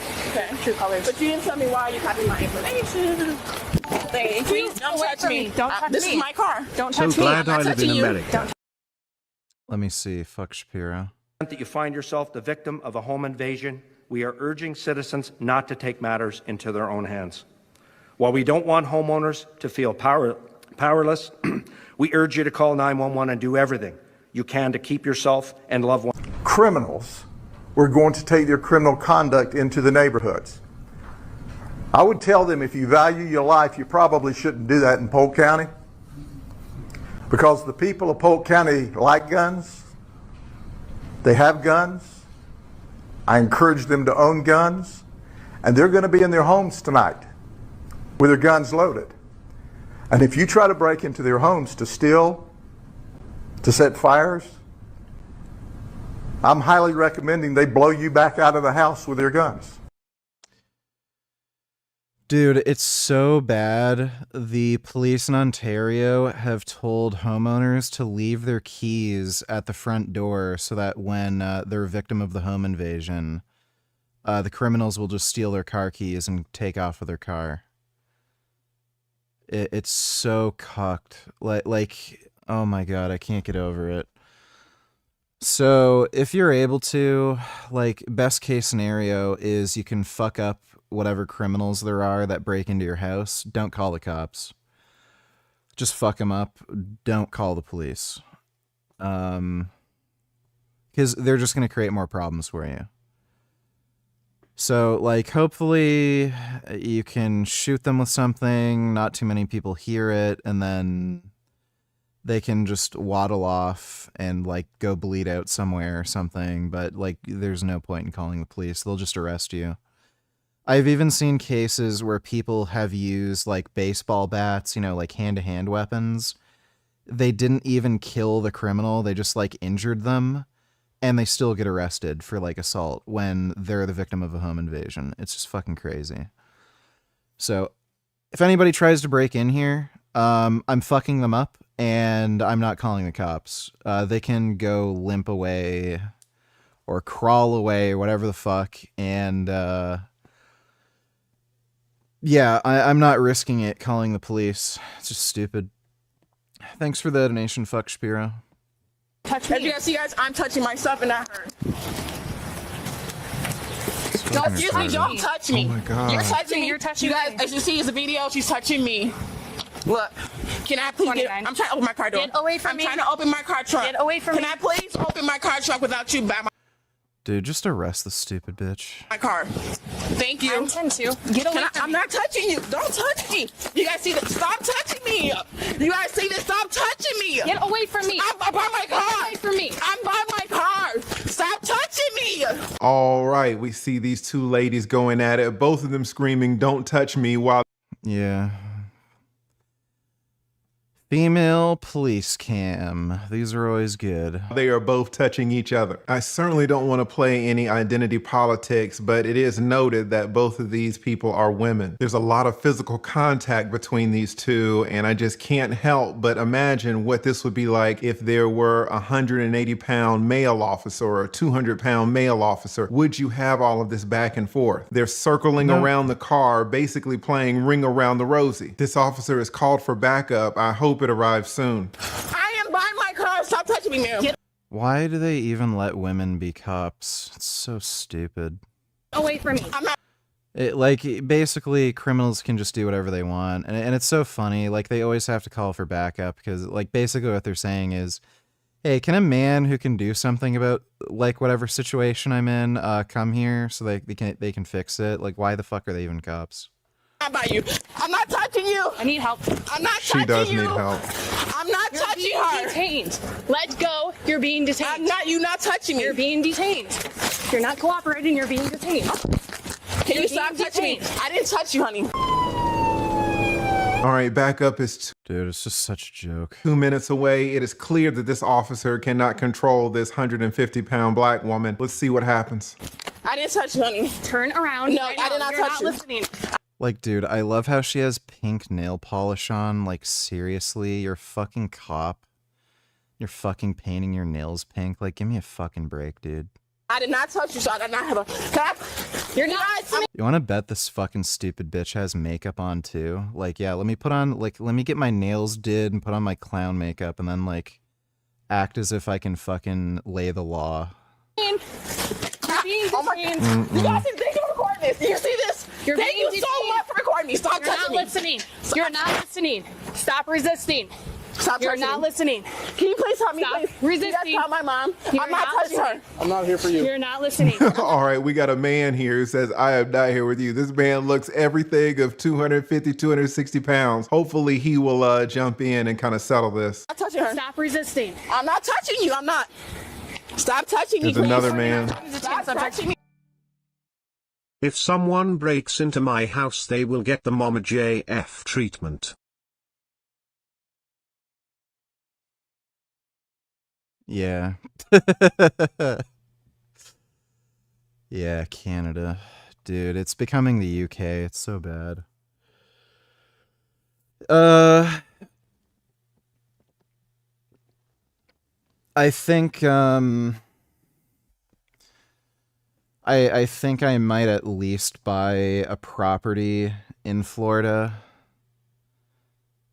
true colors. But you didn't tell me why you copied my information. Thank you. Don't touch me. Don't touch me. This is my car. Don't So touch me. glad I'm I not live in touching you. America. Don't Let me see. Fuck Shapiro. That you find yourself the victim of a home invasion, we are urging citizens not to take matters into their own hands. While we don't want homeowners to feel powerless, we urge you to call 911 and do everything you can to keep yourself and loved ones. Criminals were going to take their criminal conduct into the neighborhoods. I would tell them, if you value your life, you probably shouldn't do that in Polk County, because the people of Polk County like guns. They have guns. I encourage them to own guns, and they're going to be in their homes tonight with their guns loaded. And if you try to break into their homes to steal, to set fires, I'm highly recommending they blow you back out of the house with their guns. Dude, it's so bad. The police in Ontario have told homeowners to leave their keys at the front door so that when they're a victim of the home invasion, the criminals will just steal their car keys and take off with their car. It's so cucked. Like, oh my god, I can't get over it. So if you're able to, like, best case scenario is you can fuck up whatever criminals there are that break into your house. Don't call the cops. Just fuck them up. Don't call the police. Because they're just going to create more problems for you. So, like, hopefully you can shoot them with something, not too many people hear it, and then they can just waddle off and like go bleed out somewhere or something, but like there's no point in calling the police. They'll just arrest you. I've even seen cases where people have used like baseball bats, you know, like hand-to-hand weapons. They didn't even kill the criminal, they just like injured them, and they still get arrested for like assault when they're the victim of a home invasion. It's just fucking crazy. So if anybody tries to break in here, I'm fucking them up, and I'm not calling the cops. They can go limp away or crawl away or whatever the fuck. And yeah, I'm not risking it calling the police. It's just stupid. Thanks for the donation, fuck Shapiro. Touch me. As you guys see, guys, I'm touching myself and not her. No, excuse me, don't touch me. Oh my God. You're touching me. You're touching you guys, me. as you see, is a video. She's touching me. Look, can I please get? I'm trying to open my car door. Get away from me. I'm trying to open my car trunk. Get away from me. Can I please open my car trunk without you by Dude, just arrest the stupid bitch. my car? Thank you. I intend to. Get away from I'm me. not touching you. Don't touch me. You guys see this? Stop touching me. You guys see this? Stop touching me. Get away from me. I'm by my car. Get away from me. I'm by my car. Stop touching me. All right, we see these two ladies going at it, both of them screaming, "Don't touch me," while Yeah. Female police cam. These are always good. they are both touching each other. I certainly don't want to play any identity politics, but it is noted that both of these people are women. There's a lot of physical contact between these two, and I just can't help but imagine what this would be like if there were a 180-pound male officer or a 200-pound male officer. Would you have all of this back and forth? They're circling around the car, basically playing Ring Around the Rosie. This officer is called for backup. I hope it arrives soon. I am by my car. Stop touching me, ma'am. Get Why do they even let women be cops? It's so stupid. Away from me. I'm not. Like, basically, criminals can just do whatever they want. And it's so funny. Like, they always have to call for backup because, like, basically what they're saying is, hey, can a man who can do something about, like, whatever situation I'm in, come here so they can fix it? Like, why the fuck are they even cops? I'm by you. I'm not touching you. I need help. I'm not She touching does you. need help. I'm not You're touching being her. detained. Let go. You're being detained. I'm not. You not touching me. You're being detained. You're not cooperating. You're being detained. Can you You're stop being touching me? detained. I didn't touch you, honey. All right, backup is Dude, it's just such a joke. 2 minutes away. It is clear that this officer cannot control this 150-pound black woman. Let's see what happens. I didn't touch you, honey. Turn around. No, right I now. did not You're touch not you. listening. Like, dude, I love how she has pink nail polish on. Like, seriously, you're a fucking cop. You're fucking painting your nails pink. Like, give me a fucking break, dude. I did not touch you, so I did not have a. You're not listening. You want to bet this fucking stupid bitch has makeup on too? Like, yeah, let me put on, like, let me get my nails did and put on my clown makeup and then, like, act as if I can fucking lay the law. Oh my God. You guys, thank you for recording this. You see this? You're Thank you being so detained. much for recording me. Stop You're not touching me. listening. You're not listening. Stop resisting. Stop You're touching not me. listening. Can you please help me, Stop please? resisting. You guys tell my mom. You're I'm not touching her. listening. I'm not here for you. You're not listening. All right, we got a man here who says, I am not here with you. This man looks everything of 250, 260 pounds. Hopefully he will jump in and kind of settle this. I'm not touching her. Stop resisting. I'm not touching you. I'm not. Stop touching me, There's please. another man. Stop touching me. If someone breaks into my house, they will get the Mama JF treatment. Yeah. Yeah, Canada. Dude, it's becoming the UK. It's so bad. I think I think I might at least buy a property in Florida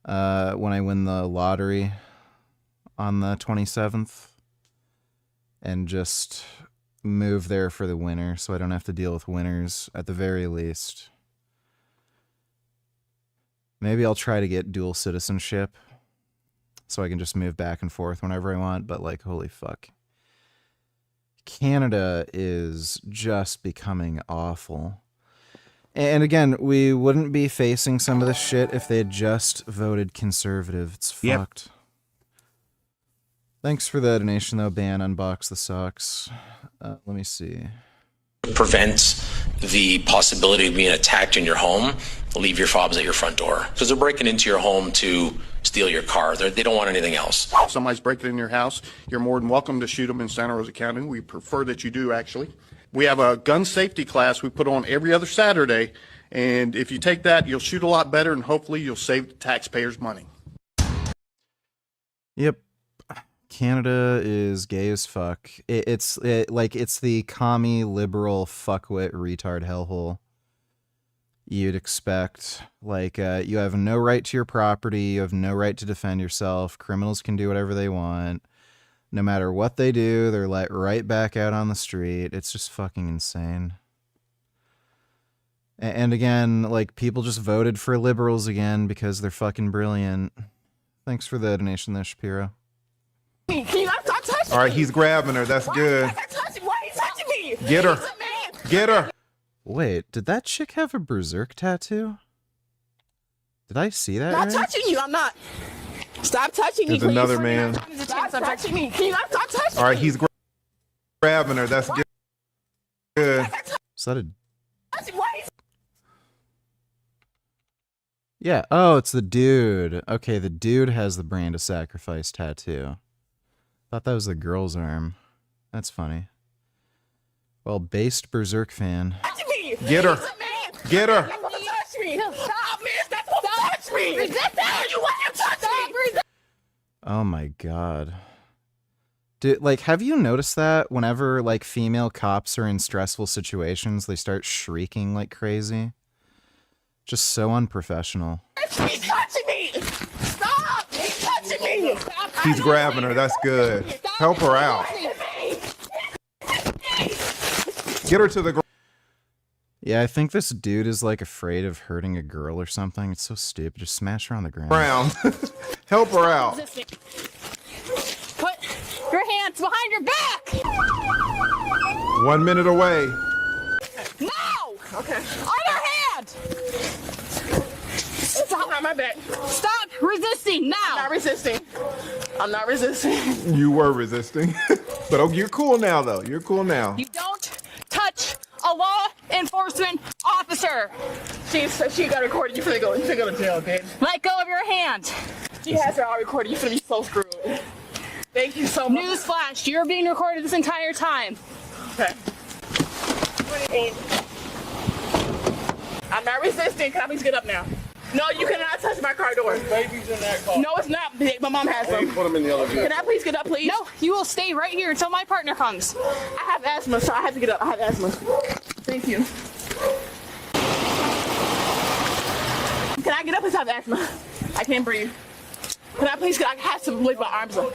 when I win the lottery on the 27th and just move there for the winter so I don't have to deal with winters at the very least. Maybe I'll try to get dual citizenship so I can just move back and forth whenever I want, but like, holy fuck. Canada is just becoming awful. And again, we wouldn't be facing some of this shit if they had just voted conservative. It's Yep. fucked. Thanks for the donation, though. Ban unbox the socks. Let me see. Prevent the possibility of being attacked in your home, leave your fobs at your front door. Because they're breaking into your home to steal your car. They don't want anything else. If somebody's breaking in your house, you're more than welcome to shoot them in Santa Rosa County. We prefer that you do, actually. We have a gun safety class we put on every other Saturday, and if you take that, you'll shoot a lot better, and hopefully you'll save the taxpayers money. Yep. Canada is gay as fuck. It's the commie liberal fuckwit retard hellhole you'd expect. Like, you have no right to your property. You have no right to defend yourself. Criminals can do whatever they want. No matter what they do, they're let right back out on the street. It's just fucking insane. And again, like, people just voted for liberals again because they're fucking brilliant. Thanks for the donation there, Shapiro. Can you not stop touching me? All right, he's grabbing her. That's good. Why are you touching me? Get her. He's a man. Get her. Wait, did that chick have a berserk tattoo? Did I see that Not right? touching you. I'm not. Stop touching me, There's please. another man. Stop touching me. Can you not stop touching All right, me? he's grabbing her. That's good. Good. Is that a... Why? Yeah, oh, it's the dude. Okay, the dude has the Brand of Sacrifice tattoo. Thought that was the girl's arm. That's funny. Well, based berserk fan. Get her. Get her. Stop touch me. Stop, man. Stop touch me. Resist that. You want to touch me. Oh my god. Dude, like, have you noticed that whenever, like, female cops are in stressful situations, they start shrieking like crazy? Just so unprofessional. He's touching me. Stop. He's touching me. Stop. He's grabbing her. That's good. Help her out. Get her to the ground. Yeah, I think this dude is, like, afraid of hurting a girl or something. It's so stupid. Just smash her on the ground. Help her out. Put your hands behind your back. 1 minute away. No. Okay. On your hand. Stop on my back. Stop resisting now. I'm not resisting. I'm not resisting. You were resisting. But oh, you're cool now, though. You're cool now. You don't touch a law enforcement officer. She got recorded. You finna go to jail, babe. Let go of your hand. She has her all recorded. You finna be so screwed. Thank you so much. Newsflash, you're being recorded this entire time. Okay. I'm not resisting. Can I please get up now? No, you cannot touch my car door. Baby's in that car. No, it's not. My mom has them. Put them in the other vehicle. Can I please get up, please? No, you will stay right here until my partner comes. I have asthma, so I have to get up. I have asthma. Thank you. Can I get up? Because I have asthma. I can't breathe. Can I please get? I have to lift my arms up.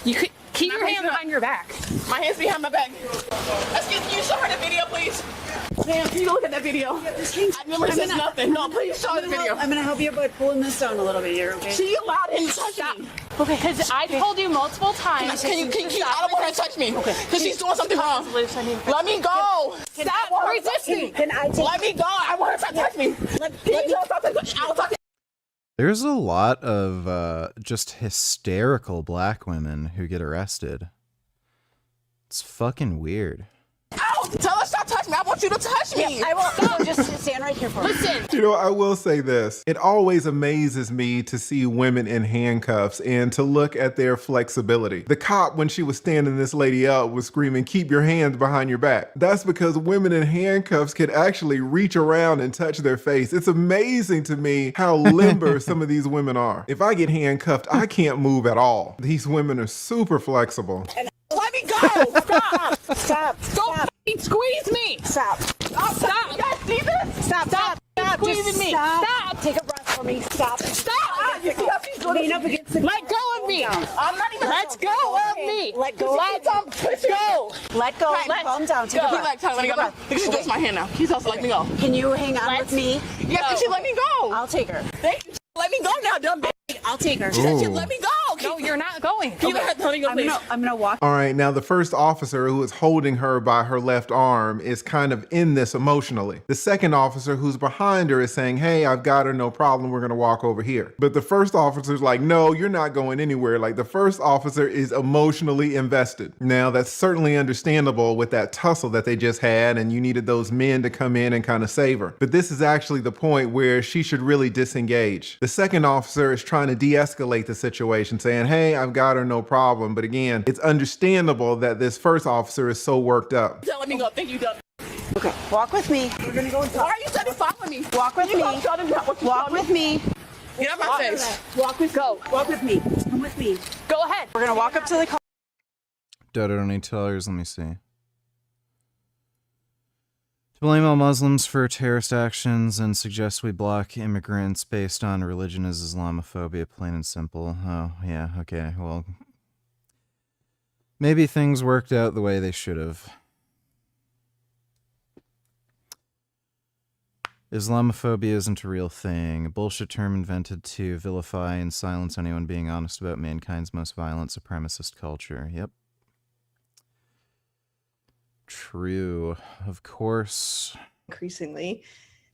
You could keep your hands behind your back. My hands behind my back. Excuse me, you show her the video, please. Ma'am, can you look at that video? I remember says nothing. No, please show her the video. I'm gonna help you by pulling this down a little bit here, okay? She allowed him to touch me. Okay, because I told you multiple times. Can you, I don't want her to touch me. Okay. Because she's doing something wrong. Let me go. Stop resisting. Let me go. I want her to touch me. I'll talk to There's a lot of just hysterical black women who get arrested. It's fucking weird. Ow! Tell her stop touching me. I want you to touch me. Yeah, I will. Stop. Just stand right here for me. Listen. You know, I will say this. It always amazes me to see women in handcuffs and to look at their flexibility. The cop, when she was standing this lady up, was screaming, "Keep your hands behind your back." That's because women in handcuffs can actually reach around and touch their face. It's amazing to me how limber some of these women are. If I get handcuffed, I can't move at all. These women are super flexible. Let me go. Stop. Stop. Don't squeeze me. Stop. Stop. You guys see this? Stop squeezing me. Stop. Take a breath for me. Stop. Stop. You see how she's doing Lean up against the Let go of me. I'm not even. Let go of me. Let go. Let go. Let go. Calm down. Take a breath. Let me go. She's just my hand now. She's also let me go. Can you hang on with me? Yes, she let me go. I'll take her. Let me go now, dumb bitch. I'll take her. She let me go. Okay. No, you're not going. Can you go ahead, honey, go, please. I'm gonna walk. All right, now the first officer who is holding her by her left arm is kind of in this emotionally. The second officer who's behind her is saying, hey, I've got her, no problem, we're gonna walk over here. But the first officer's like, no, you're not going anywhere. Like the first officer is emotionally invested. Now that's certainly understandable with that tussle that they just had and you needed those men to come in and kind of save her. But this is actually the point where she should really disengage. The second officer is trying to de-escalate the situation, saying, hey, I've got her, no problem. But again, it's understandable that this first officer is so worked up. Let me go. Thank you, done. Okay, walk with me. We're gonna go inside. Why are you trying to follow me? Walk with me. Walk with me. Get out my face. Walk with go. Walk with me. Come with me. Go ahead. We're gonna walk up to the car. Dodo, don't need tellers. Let me see. To blame all Muslims for terrorist actions and suggest we block immigrants based on religion is Islamophobia, plain and simple. Oh, yeah, okay, well. Maybe things worked out the way they should have. Islamophobia isn't a real thing. A bullshit term invented to vilify and silence anyone being honest about mankind's most violent supremacist culture. Yep. True. Of course. Increasingly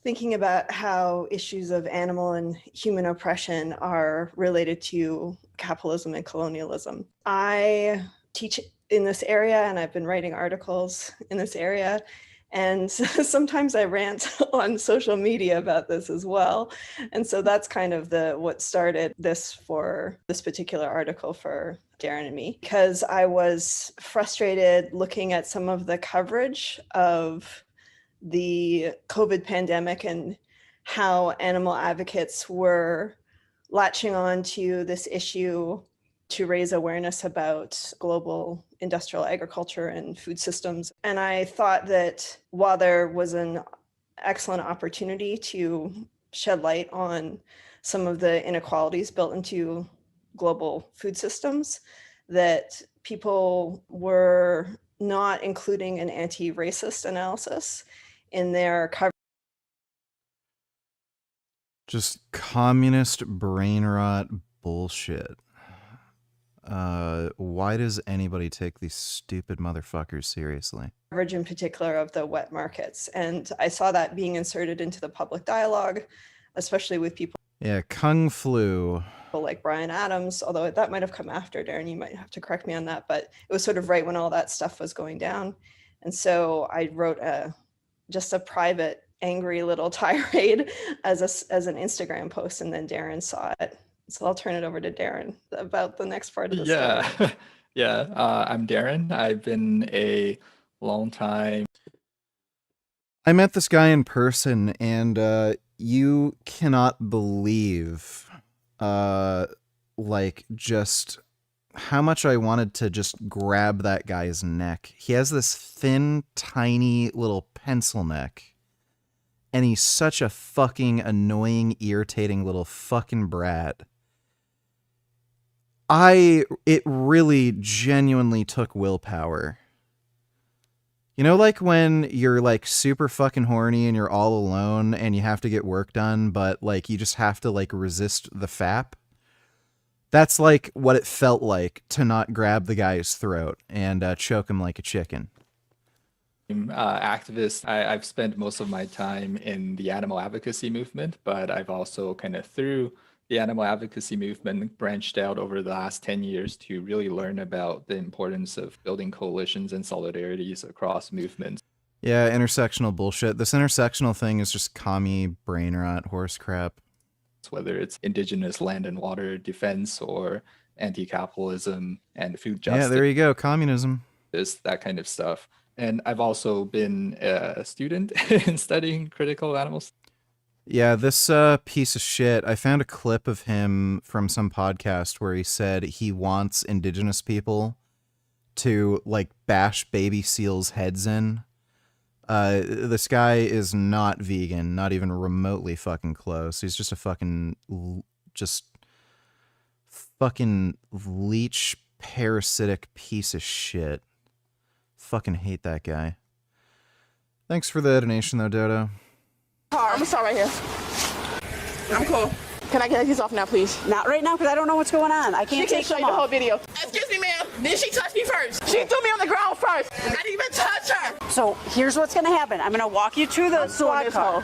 thinking about how issues of animal and human oppression are related to capitalism and colonialism. I teach in this area and I've been writing articles in this area. And sometimes I rant on social media about this as well. And so that's kind of what started this for this particular article for Darren and me, because I was frustrated looking at some of the coverage of the COVID pandemic and how animal advocates were latching on to this issue to raise awareness about global industrial agriculture and food systems. And I thought that while there was an excellent opportunity to shed light on some of the inequalities built into global food systems, that people were not including an anti-racist analysis in their coverage. Just communist brain rot bullshit. Why does anybody take these stupid motherfuckers seriously? Coverage in particular of the wet markets. And I saw that being inserted into the public dialogue, especially with people. Yeah, Kung Flu. Like Brian Adams, although that might have come after, Darren, you might have to correct me on that, but it was sort of right when all that stuff was going down. And so I wrote just a private, angry little tirade as an Instagram post, and then Darren saw it. So I'll turn it over to Darren about the next part of the story. Yeah, I'm Darren. I've been a long time. I met this guy in person, and you cannot believe like just how much I wanted to just grab that guy's neck. He has this thin, tiny little pencil neck, and he's such a fucking annoying, irritating little fucking brat. It really genuinely took willpower. You know, like when you're like super fucking horny and you're all alone and you have to get work done, but like you just have to like resist the FAP? That's like what it felt like to not grab the guy's throat and choke him like a chicken. Activist. I've spent most of my time in the animal advocacy movement, but I've also kind of through the animal advocacy movement branched out over the last 10 years to really learn about the importance of building coalitions and solidarities across movements. Yeah, intersectional bullshit. This intersectional thing is just commie brain rot horse crap. Whether it's indigenous land and water defense or anti-capitalism and food justice. Yeah, there you go, communism. That kind of stuff. And I've also been a student in studying critical animals. Yeah, this piece of shit, I found a clip of him from some podcast where he said he wants indigenous people to, like, bash baby seals' heads in. This guy is not vegan, not even remotely fucking close. He's just a fucking leech parasitic piece of shit. Fucking hate that guy. Thanks for the donation though, Dodo. I'm gonna start right here. I'm cool. Can I get these off now, please? Not right now, because I don't know what's going on. I can't take show them you the whole off. video. Excuse me, ma'am. Did she touch me first? She threw me on the ground first. I didn't even touch her. So here's what's going to happen. I'm going to walk you to the squad car.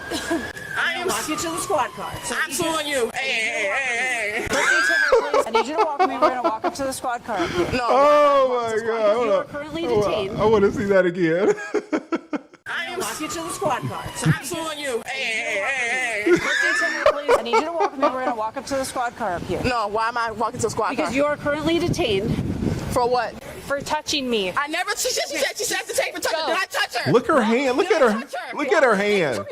I am walk you to the squad car. So I'm suing you. Hey. Listen to her, please. I need you to walk with me. We're going to walk up to the squad car. No. Oh my God. Hold You are on. currently Hold on. detained. I want to see that again. I'm walk you to the squad car. So I'm suing you. Hey. listen to me, please. I need you to walk with me. We're going to walk up to the squad car up here. No, why am I walking to the squad car? Because you are currently detained. For what? For touching me. I never. She said to take for touching. Did I touch her? Look her hand. Look at her. Look at her hand.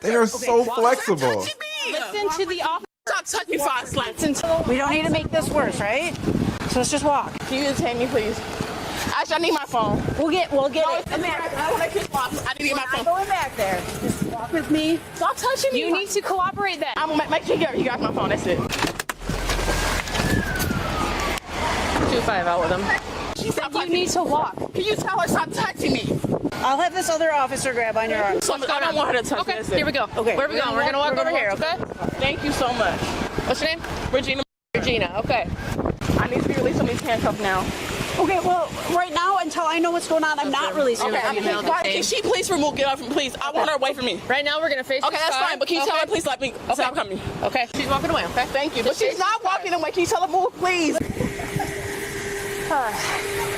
They are so flexible. Listen to the officer. Stop touching me, fast slap. We don't need to make this worse, right? So let's just walk. Can you detain me, please? Actually, I need my phone. We'll get No, it. I want to kick off. I need to get my phone. I'm going back there. Just walk with me. Stop touching me. You need to cooperate then. I'm gonna make sure you got my phone. That's it. 2-5 out with him. You need to walk. Can you tell her stop touching me? I'll have this other officer grab on your arm. So I don't want her to touch me. Okay, here we go. Okay. Where are we going? We're going to walk over here, okay? Thank you so much. What's your name? Regina. Regina, okay. I need to be released from these handcuffs now. Okay, well, right now, until I know what's going on, I'm not releasing Okay, her. can she please get her from, please? I want her away from me. Right now, we're going to face Okay, this that's car. fine, but can you tell her please let me stop coming? Okay, she's walking away, okay? Thank you. But she's not walking away. Can you tell her move, please?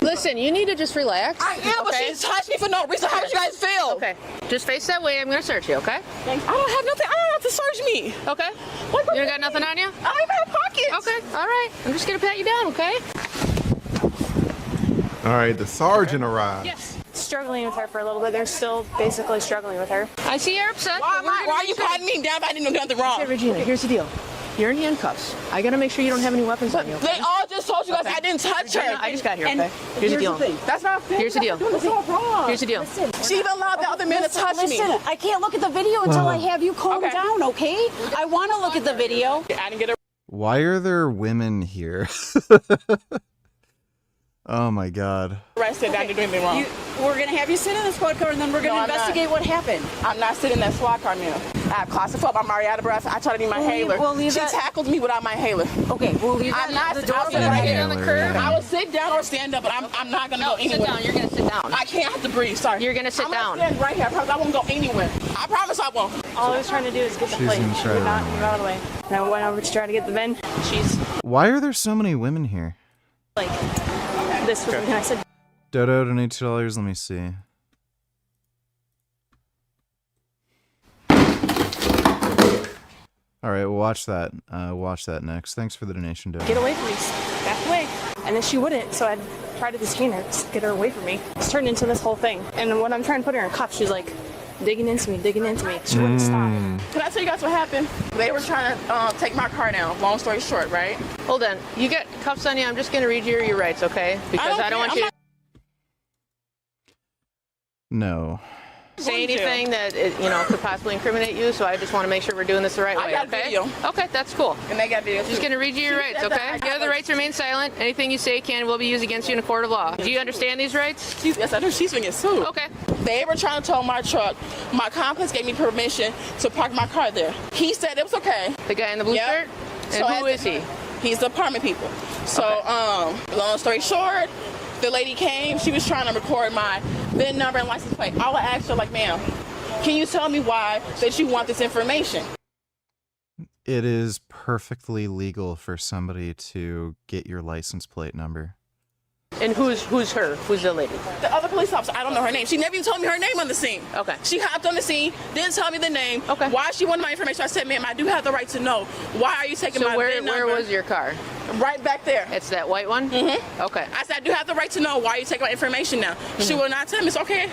Listen, you need to just relax. I am, but she touched me for no reason. How did you guys feel? Okay, just face that way. I'm going to search you, okay? I don't have nothing. I don't have to search me. Okay. You don't got nothing on you? I don't even have pockets. Okay, all right. I'm just going to pat you down, okay? All right, the sergeant arrived. Yes. Struggling with her for a little bit. They're still basically struggling with her. I see you're upset. Why are you patting me down if I didn't do nothing wrong? Okay, Regina, here's the deal. You're in handcuffs. I gotta make sure you don't have any weapons on you. Okay? They all just told you guys I didn't touch her. I just got here, okay? Here's the deal. That's not fair. Here's the deal. That's all wrong. Here's the deal. She even allowed the other men to touch me. Listen, I can't look at the video until I have you calm down, okay? I want to look at the video. I didn't get her. Why are there women here? Oh my God. Arrested. I didn't do anything wrong. We're going to have you sit in the squad car and then we're going to investigate what happened. I'm not sitting in that squad car now. I have claustrophobic. I'm already out of breath. I tried to need my inhaler. She tackled me without my inhaler. Okay, we'll leave I'm not the door sitting on the curb. I will sit down or stand up, but I'm not going to go anywhere. Sit down. You're going to sit down. I can't have to breathe. Sorry. You're going to sit down. I'm going to stand right here. I promise I won't go anywhere. I promise I won't. All I was trying to do is get the plate. gonna try to Move out of the way. And I went over to try to get the VIN. She's Why are there so many women here? like, this was when I said, Dodo, donate $2. Let me see. All right, we'll watch that. Watch that next. Thanks for the donation, Dodo. get away from me. Back away. And then she wouldn't, so I tried to detain her, just get her away from me. It's turned into this whole thing. And when I'm trying to put her in cuffs, she's like, digging into me. She wouldn't stop. Can I tell you guys what happened? They were trying to take my car down. Long story short, right? Hold on. You got cuffs on you. I'm just going to read you your rights, okay? Because I don't want you to No. say anything that could possibly incriminate you, so I just want to make sure we're doing this the right way, I got okay? video. Okay, that's cool. And they got video. Just going to read you your rights, okay? You have the right to remain silent. Anything you say can and will be used against you in a court of law. Do you understand these rights? Yes, I do. She's being sued. Okay. They were trying to tow my truck. My complex gave me permission to park my car there. He said it was okay. The guy in the blue shirt? And who is he? He's the apartment people. So, long story short, the lady came. She was trying to record my VIN number and license plate. I would ask her, like, ma'am, can you tell me why that you want this information? It is perfectly legal for somebody to get your license plate number. And who's her? Who's the lady? The other police officer, I don't know her name. She never even told me her name on the scene. Okay. She hopped on the scene, didn't tell me the name. Okay. Why she wanted my information. I said, ma'am, I do have the right to know. Why are you taking So my VIN number? where was your car? Right back there. It's that white one? Mm-hmm. Okay. I said, I do have the right to know why you take my information now. She will not tell me. It's okay.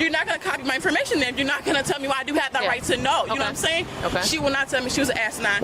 You're not going to copy my information then. You're not going to tell me why I do have that right to know. You know what I'm saying? Okay. She will not tell me. She was asinine.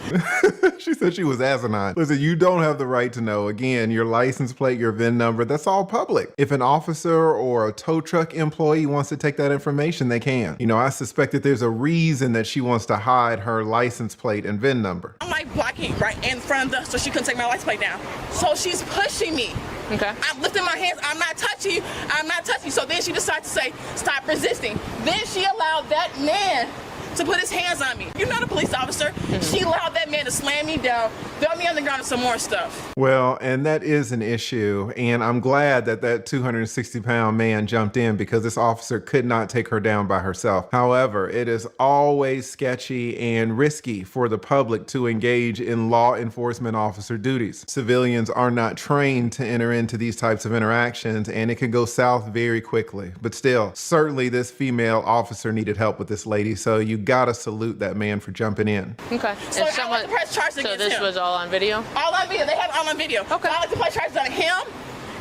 She said she was asinine. Listen, you don't have the right to know. Again, your license plate, your VIN number, that's all public. If an officer or a tow truck employee wants to take that information, they can. You know, I suspect that there's a reason that she wants to hide her license plate and VIN number. I'm like blocking right in front of the, so she couldn't take my license plate down. So she's pushing me. Okay. I'm lifting my hands. I'm not touching you. I'm not touching you. So then she decided to say, stop resisting. Then she allowed that man to put his hands on me. You're not a police officer. She allowed that man to slam me down, throw me on the ground, and some more stuff. Well, and that is an issue. And I'm glad that 260-pound man jumped in because this officer could not take her down by herself. However, it is always sketchy and risky for the public to engage in law enforcement officer duties. Civilians are not trained to enter into these types of interactions, and it can go south very quickly. But still, certainly this female officer needed help with this lady, so you gotta salute that man for jumping in. Okay. So I want to press charges against him. So this was all on video? All on video. They have it all on video. Okay. I like to press charges on him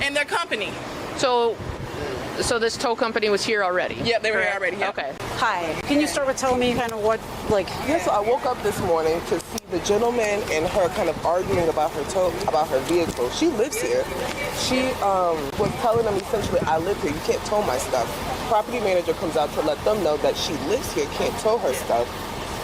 and their company. So this tow company was here already? Yep, they were here already. Yep. Okay. Hi. Can you start with telling me kind of what, like... Yes, I woke up this morning to see the gentleman and her kind of arguing about her vehicle. She lives here. She was telling them essentially, I live here, you can't tow my stuff. Property manager comes out to let them know that she lives here, can't tow her stuff.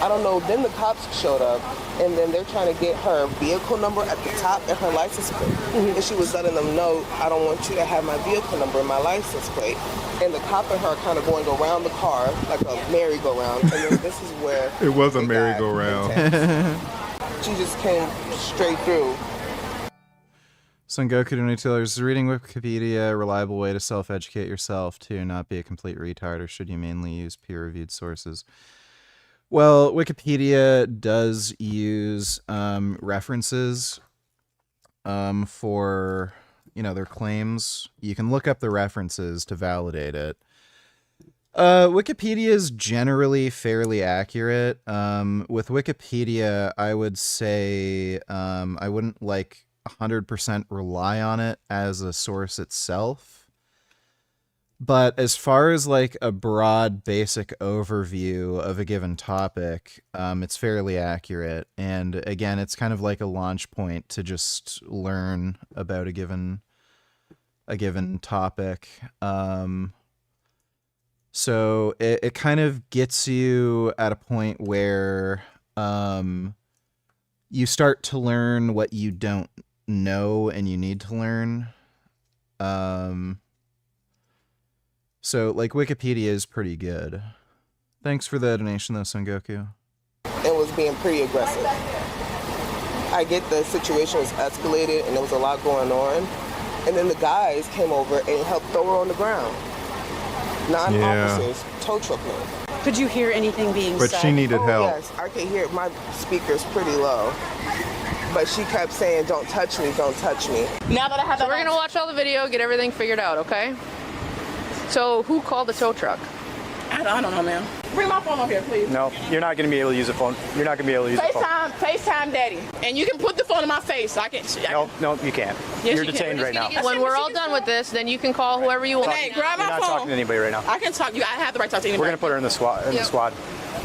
I don't know, then the cops showed up, and then they're trying to get her vehicle number at the top and her license plate. And she was letting them know, I don't want you to have my vehicle number and my license plate. And the cop and her are kind of going around the car, like a merry-go-round, and then this is where... It was a merry-go-round. She just came straight through. Son Goku to new Taylors, is reading Wikipedia a reliable way to self-educate yourself to not be a complete retard, or should you mainly use peer-reviewed sources? Well, Wikipedia does use references for, their claims. You can look up the references to validate it. Wikipedia is generally fairly accurate. With Wikipedia, I would say I wouldn't 100% rely on it as a source itself. But as far as a broad basic overview of a given topic, it's fairly accurate. And again, it's kind of like a launch point to just learn about a given topic. So it kind of gets you at a point where you start to learn what you don't know and you need to learn. So, Wikipedia is pretty good. Thanks for the donation, though, Son Goku. It was being pretty aggressive. I get the situation was escalated and there was a lot going on. And then the guys came over and helped throw her on the ground. Non-officers, tow truck men. Could you hear anything being said? But she needed help. Yes, I could hear it. My speaker's pretty low. But she kept saying, don't touch me, don't touch me. Now that I have we're going to watch all the video, get everything figured out, okay? So who called the tow truck? I don't know, ma'am. Bring my phone over here, please. No, you're not going to be able to use the phone. You're not going to be able to use the phone. FaceTime, Daddy. And you can put the phone in my face. No, you can't. Yes, you're detained right now. When we're all done with this, then you can call whoever you want. Hey, grab my phone. You're not talking to anybody right now. I can talk. I have the right to talk to anybody. We're going to put her in the squad.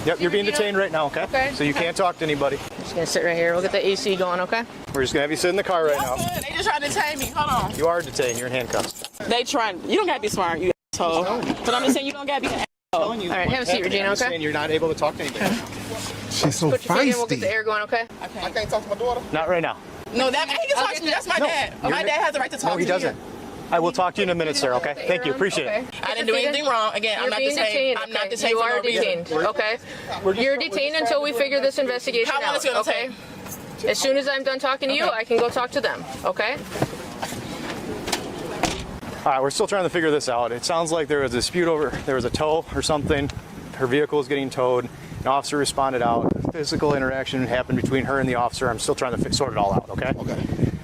Yep, you're being detained right now, okay? Okay. So you can't talk to anybody. I'm just going to sit right here. We'll get the AC going, okay? We're just going to have you sit in the car right now. They just tried to detain me. Hold on. You are detained. You're in handcuffs. They trying. You don't got to be smart, you asshole. But I'm just saying you don't got to be an asshole. All right, have a seat, Regina, okay? Saying you're not able to talk to anybody. She's so Put your feet in, we'll get feisty. the air going, okay? I can't talk to my daughter? Not right now. No, he can talk to me. That's my dad. My dad has the right to talk to me. No, he doesn't. I will talk to you in a minute, sir, okay? Thank you. Appreciate it. I didn't do anything wrong. Again, I'm not detained. I'm not detained. You are detained, okay? You're detained until we figure this investigation out. How long is it going to take? As soon as I'm done talking to you, I can go talk to them, okay? All right, we're still trying to figure this out. It sounds like there was a dispute there was a tow or something. Her vehicle is getting towed. An officer responded out. Physical interaction happened between her and the officer. I'm still trying to sort it all out, okay? Okay.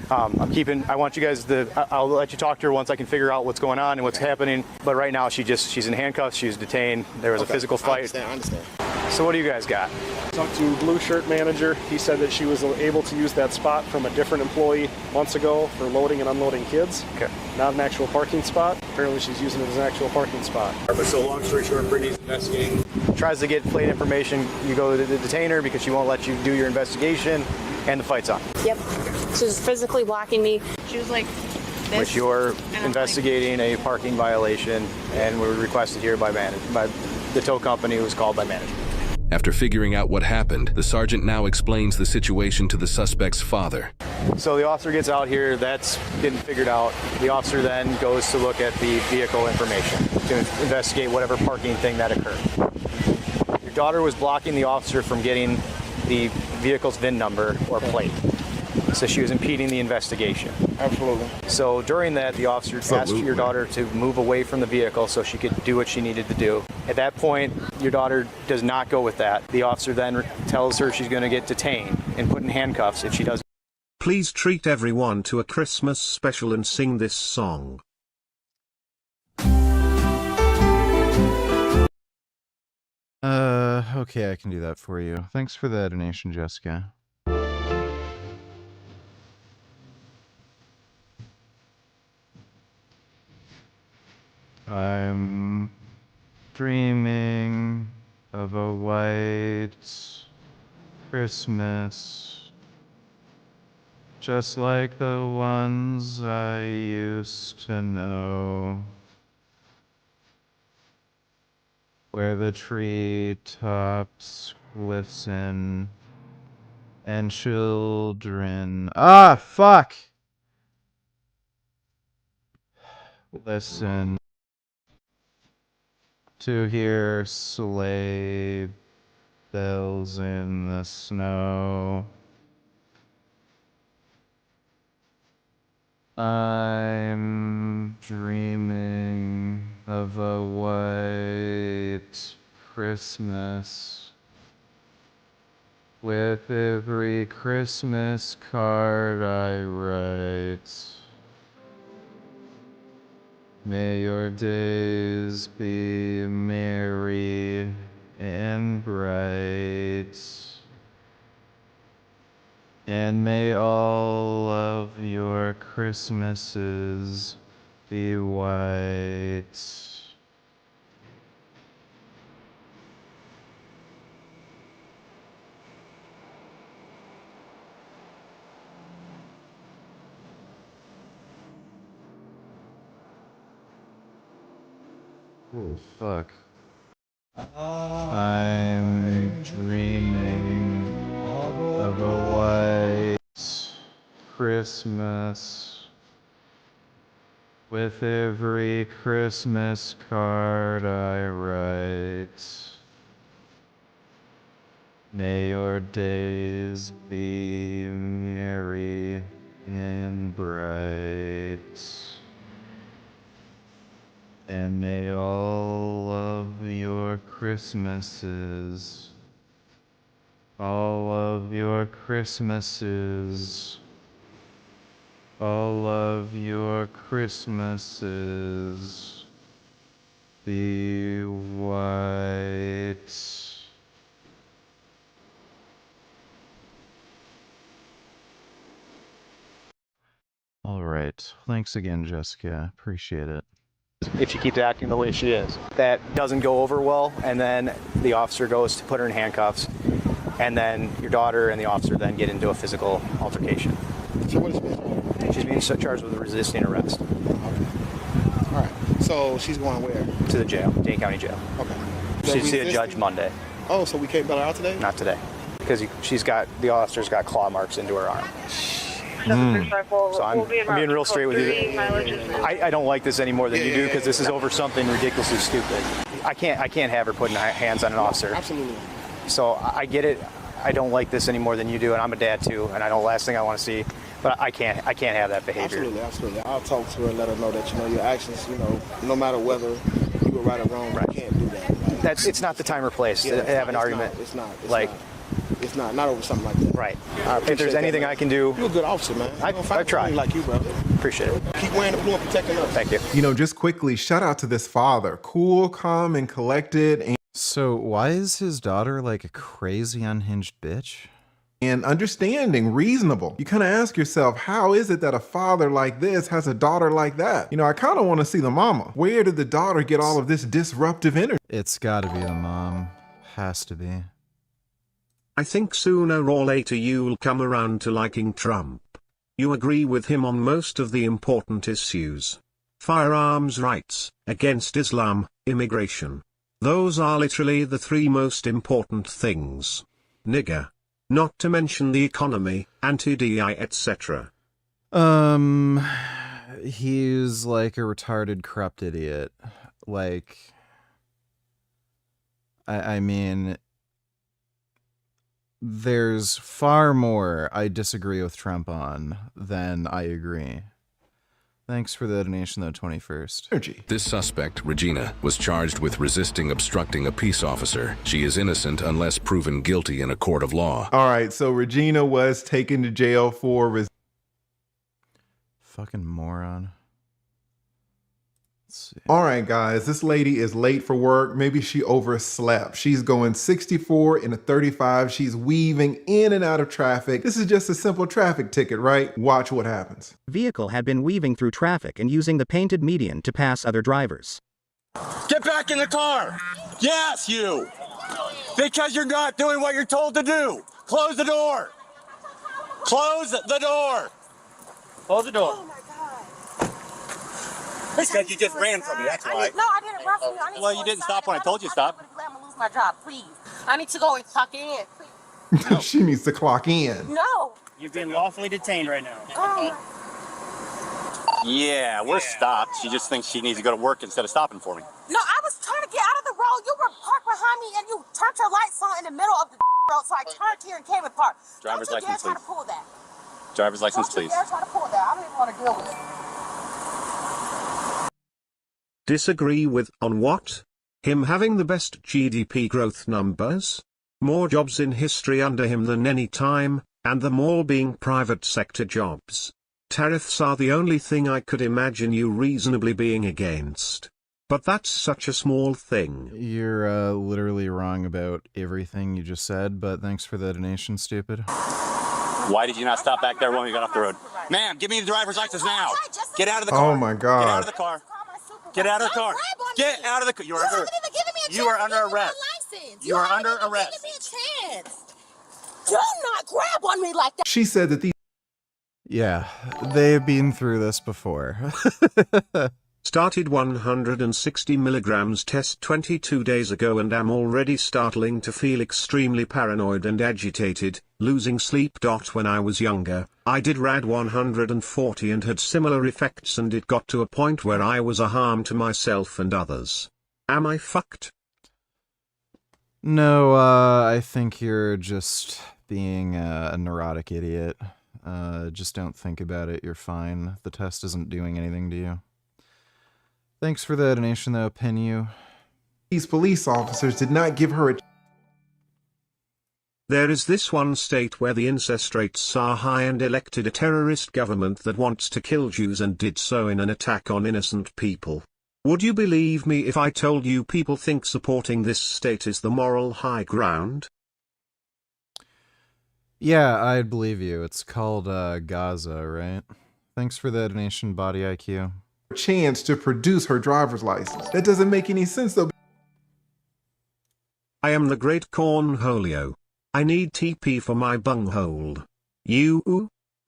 I want you guys I'll let you talk to her once I can figure out what's going on and what's happening. But right now, she's in handcuffs. She's detained. There was a physical fight. I understand. So what do you guys got? Talked to Blue Shirt manager. He said that she was able to use that spot from a different employee months ago for loading and unloading kids. Okay. Not an actual parking spot. Apparently she's using it as an actual parking spot. But so long story short, Brittany's investigating. Tries to get plate information. You go to the detainer because she won't let you do your investigation, and the fight's on. Yep. She was physically blocking me. She was like this. Which you're investigating a parking violation, and we're requested here by the tow company who was called by management. After figuring out what happened, the sergeant now explains the situation to the suspect's father. So the officer gets out here, that's getting figured out. The officer then goes to look at the vehicle information to investigate whatever parking thing that occurred. daughter was blocking the officer from getting the vehicle's VIN number or plate. So she was impeding the investigation. Absolutely. So during that, the officer asked your daughter to move away from the vehicle so she could do what she needed to do. At that point, your daughter does not go with that. The officer then tells her she's going to get detained and put in handcuffs if she doesn't. Please treat everyone to a Christmas special and sing this song. Okay, I can do that for you. Thanks for the donation, Jessica. I'm dreaming of a white Christmas, just like the ones I used to know, where the treetops glisten and children, fuck! Listen to hear sleigh bells in the snow. I'm dreaming of a white Christmas, with every Christmas card I write. May your days be merry and bright, and may all of your Christmases be white. Oh, fuck. I'm dreaming of a white Christmas, with every Christmas card I write. May your days be merry and bright, and may all of your Christmases, all of your Christmases, all of your Christmases be white. All right. Thanks again, Jessica. Appreciate it. If she keeps acting the way she is. That doesn't go over well, and then the officer goes to put her in handcuffs, and then your daughter and the officer then get into a physical altercation. So what is she being charged with? She's being charged with resisting arrest. Okay. All right. So she's going where? To the jail, Dane County Jail. Okay. She'll see a judge Monday. Oh, so we can't bail her out today? Not today, because the officer's got claw marks into her arm. So I'm being real straight with you. I don't like this any more than you do, because this is over something ridiculously stupid. I can't have her putting hands on an officer. Absolutely. So I get it. I don't like this any more than you do, and I'm a dad too, and I know the last thing I want to see, but I can't have that behavior. Absolutely. I'll talk to her and let her know that, your actions, no matter whether you were right or wrong, you can't do that. It's not the time or place to have an argument. It's not. It's not over something like that. Right. If there's anything I can do. You're a good officer, man. I try. Like you, brother. Appreciate it. Keep wearing the blue and protecting us. Thank you. Just quickly, shout out to this father. Cool, calm, and collected. So why is his daughter like a crazy unhinged bitch? And understanding, reasonable. You kind of ask yourself, how is it that a father like this has a daughter like that? I kind of want to see the mama. Where did the daughter get all of this disruptive energy? It's gotta be the mom. Has to be. I think sooner or later you'll come around to liking Trump. You agree with him on most of the important issues. Firearms rights, against Islam, immigration. Those are literally the three most important things. Nigger. Not to mention the economy, anti-DI, etc. He's like a retarded, corrupt idiot. Like, I mean, there's far more I disagree with Trump on than I agree. Thanks for the donation, though, 21st. This suspect, Regina, was charged with resisting obstructing a peace officer. She is innocent unless proven guilty in a court of law. All right, so Regina was taken to jail for fucking moron. All right, guys, this lady is late for work. Maybe she overslept. She's going 64 in a 35. She's weaving in and out of traffic. This is just a simple traffic ticket, right? Watch what happens. Vehicle had been weaving through traffic and using the painted median to pass other drivers. Get back in the car! Yes, you! Because you're not doing what you're told to do! Close the door! Close the door! Close the door. Because you just ran from me, that's why. No, I didn't run from you. I need Well, to you go didn't inside. stop when I told you to stop. I'm gonna lose my job, please. I need to go and clock in. Please. She needs to clock in. No. You've been lawfully detained right now. Oh. Yeah, we're stopped. She just thinks she needs to go to work instead of stopping for me. No, I was trying to get out of the road. You were parked behind me and you turned your lights on in the middle of the road, so I turned here and came and parked. Driver's Don't you dare license, try to please. pull that. Driver's license, Don't you please. dare try to pull that. I don't even want to deal with it. Disagree with on what? Him having the best GDP growth numbers? More jobs in history under him than any time, and them all being private sector jobs. Tariffs are the only thing I could imagine you reasonably being against. But that's such a small thing. You're literally wrong about everything you just said, but thanks for the donation, stupid. Why did you not stop back there when we got off the road? Ma'am, give me the driver's license now. Get out of the car. Oh my God. Get out of the car. Get out of the car. Get out of the car. You are under arrest. You are under arrest. Do not grab on me like that. She said that these. Yeah, they've been through this before. Started 160 milligrams test 22 days ago and am already starting to feel extremely paranoid and agitated, losing sleep. When I was younger, I did rad 140 and had similar effects, and it got to a point where I was a harm to myself and others. Am I fucked? No, I think you're just being a neurotic idiot. Just don't think about it, you're fine. The test isn't doing anything to you. Thanks for the donation, though, pin you. These police officers did not give her a. There is this one state where the incest rates are high and elected a terrorist government that wants to kill Jews and did so in an attack on innocent people. Would you believe me if I told you people think supporting this state is the moral high ground? Yeah, I'd believe you. It's called Gaza, right? Thanks for the donation, Body IQ. Chance to produce her driver's license. That doesn't make any sense though. I am the great cornholio. I need TP for my bunghole. You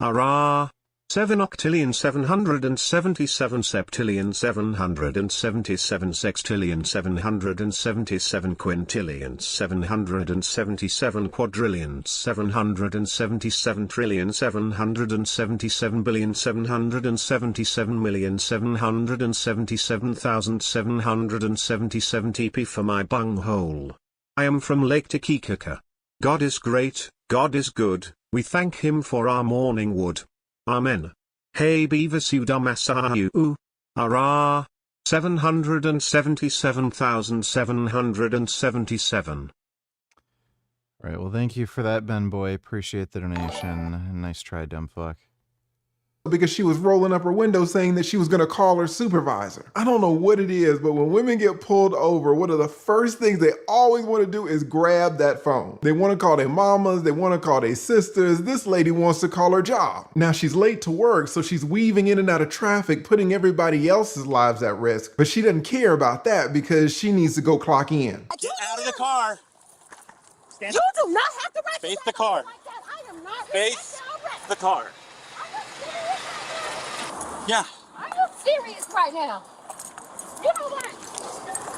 are 7 octillion 777 septillion 777 sextillion 777 quintillion 777 quadrillion 777 trillion 777 billion 777 million 777,777 TP for my bunghole. I am from Lake Titicaca. God is great, God is good, we thank him for our morning wood. Amen. Hey beavers you dumbass you. Ara. 777,777. Right, well, thank you for that, Ben Boy. Appreciate the donation. Nice try, dumb fuck. Because she was rolling up her window saying that she was going to call her supervisor. I don't know what it is, but when women get pulled over, one of the first things they always want to do is grab that phone. They want to call their mamas, they want to call their sisters. This lady wants to call her job. Now she's late to work, so she's weaving in and out of traffic, putting everybody else's lives at risk. But she doesn't care about that because she needs to go clock in. Get out of the car. You do not have to Face the car. I am not. Face the car. Yeah. Are you serious right now? You know what?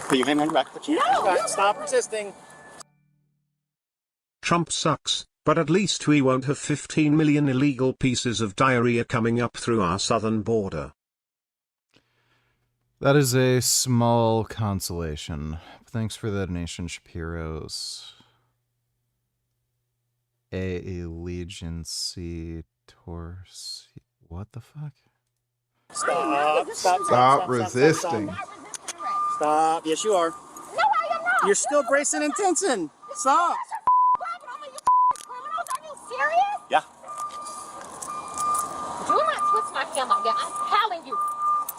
Put your hand on your back. No. Stop resisting. Trump sucks, but at least we won't have 15 million illegal pieces of diarrhea coming up through our southern border. That is a small consolation. Thanks for the donation, Shapiro's. allegiancy torsi. What the fuck? Stop resisting. Stop. Yes, you are. No, I am not. You're still bracing and tensing. Stop. Criminals? Are you serious? Yeah. Do not twist my hand like that. I'm telling you.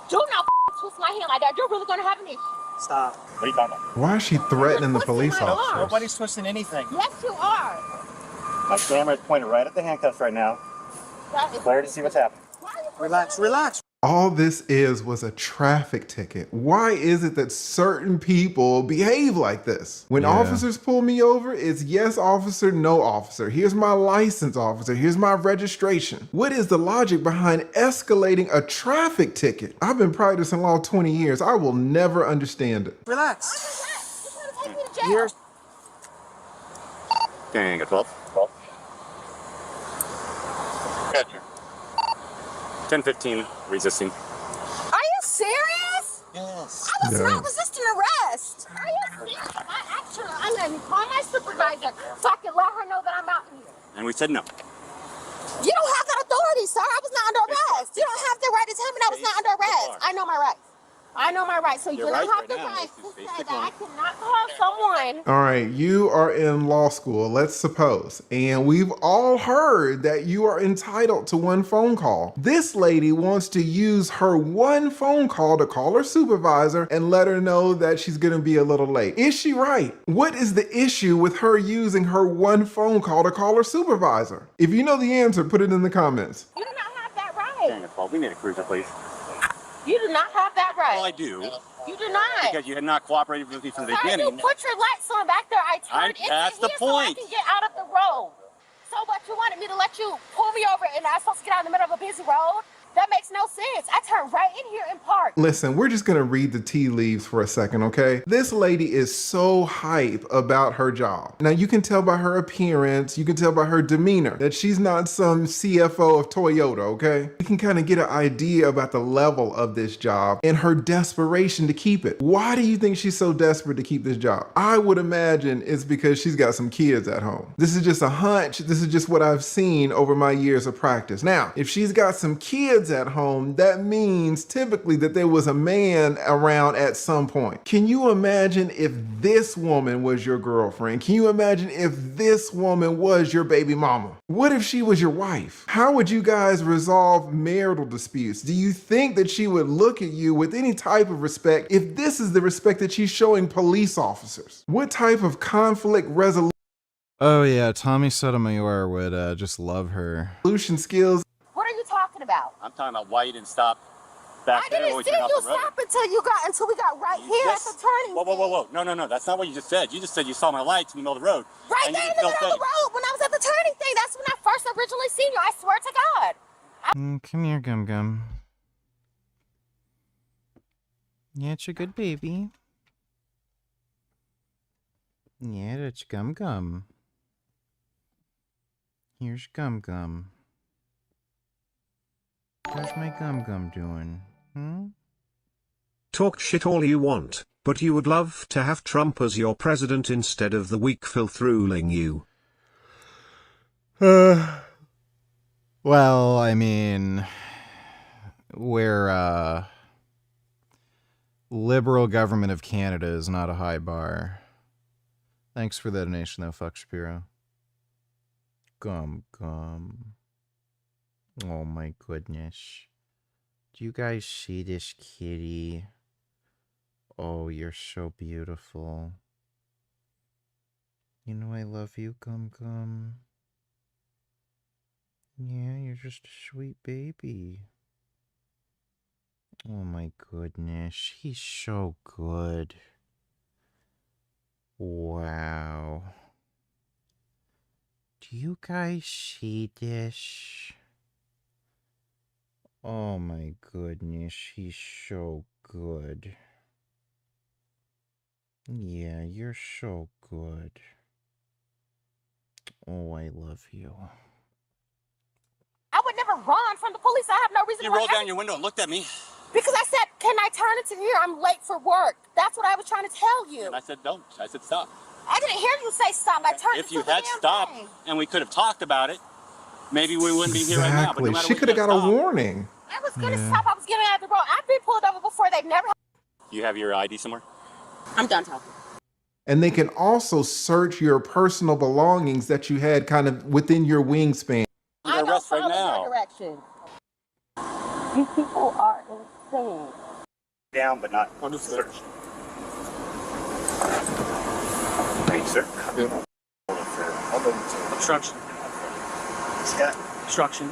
Do not twist my hand like that. You're really going to have an issue. Stop. What are you talking about? Why is she threatening the police officers? Nobody's twisting anything. Yes, you are. My camera is pointed right at the handcuffs right now. Clear to see what's happening. Relax, relax. All this was a traffic ticket. Why is it that certain people behave like this? When officers pull me over, it's yes officer, no officer. Here's my license, officer. Here's my registration. What is the logic behind escalating a traffic ticket? I've been practicing law 20 years. I will never understand it. Relax. Here's. Dang, a 12. 12. Gotcha. 10-15, resisting. Are you serious? Yes. I was not resisting arrest. Are you serious? I'm going to call my supervisor so I can let her know that I'm out here. And we said no. You don't have that authority, sir. I was not under arrest. You don't have the right to tell me that I was not under arrest. I know my rights. I know my rights. So you don't have the right to say that I cannot call someone. All right, you are in law school, let's suppose, and we've all heard that you are entitled to one phone call. This lady wants to use her one phone call to call her supervisor and let her know that she's gonna be a little late. Is she right? What is the issue with her using her one phone call to call her supervisor? If you know the answer, put it in the comments. You do not have that right. Dang it, Paul. We need a cruiser, please. You do not have that right. Well, I do. You do not. Because you had not cooperated with me from the Sir, beginning. you put your lights on back there. I turned into that's the here so I point. can get out of the road. So what, you wanted me to let you pull me over and I'm supposed to get out in the middle of a busy road? That makes no sense. I turned right in here and parked. Listen, we're just gonna read the tea leaves for a second, okay? This lady is so hype about her job. Now you can tell by her appearance, you can tell by her demeanor that she's not some CFO of Toyota, okay? You can kind of get an idea about the level of this job and her desperation to keep it. Why do you think she's so desperate to keep this job? I would imagine it's because she's got some kids at home. This is just a hunch. This is just what I've seen over my years of practice. Now, if she's got some kids at home, that means typically that there was a man around at some point. Can you imagine if this woman was your girlfriend? Can you imagine if this woman was your baby mama? What if she was your wife? How would you guys resolve marital disputes? Do you think that she would look at you with any type of respect if this is the respect that she's showing police officers? What type of conflict resolution? Oh yeah, Tommy Sotomayor would just love her. Solution skills. What are you talking about? I'm talking about why you didn't stop back there. I didn't see you stop until we got right here at the turning. Whoa. No. That's not what you just said. You just said you saw my lights in the middle of the road. Right there in the middle of the road when I was at the turning thing. That's when I first originally seen you. I swear to God. Come here, Gum Gum. Yeah, it's a good baby. Yeah, that's Gum Gum. Here's Gum Gum. How's my Gum Gum doing? Talk shit all you want, but you would love to have Trump as your president instead of the weak filth ruling you. Well, I mean, we're, liberal government of Canada is not a high bar. Thanks for the donation, though, fuck Shapiro. Gum Gum. Oh my goodness. Do you guys see this kitty? Oh, you're so beautiful. You know I love you, Gum Gum. Yeah, you're just a sweet baby. Oh my goodness, he's so good. Wow. Do you guys see this? Oh my goodness, he's so good. Yeah, you're so good. Oh, I love you. I would never run from the police. I have no reason to You run. rolled down your window and looked at me. Because I said, can I turn into here? I'm late for work. That's what I was trying to tell you. And I said, don't. I said, stop. I didn't hear you say stop. I turned If you to the had damn stopped thing. and we could have talked about it, maybe we wouldn't be here right now. But no Exactly. matter She what, could you have got gotta a stop. warning. I was gonna stop. I was getting out of the road. I've been pulled over before. They've never. You have your ID somewhere? I'm done talking. And they can also search your personal belongings that you had kind of within your wingspan. I don't follow your direction. You people are insane. Down, but not searched. Thank you, sir. Obstruction. Scott. Obstruction.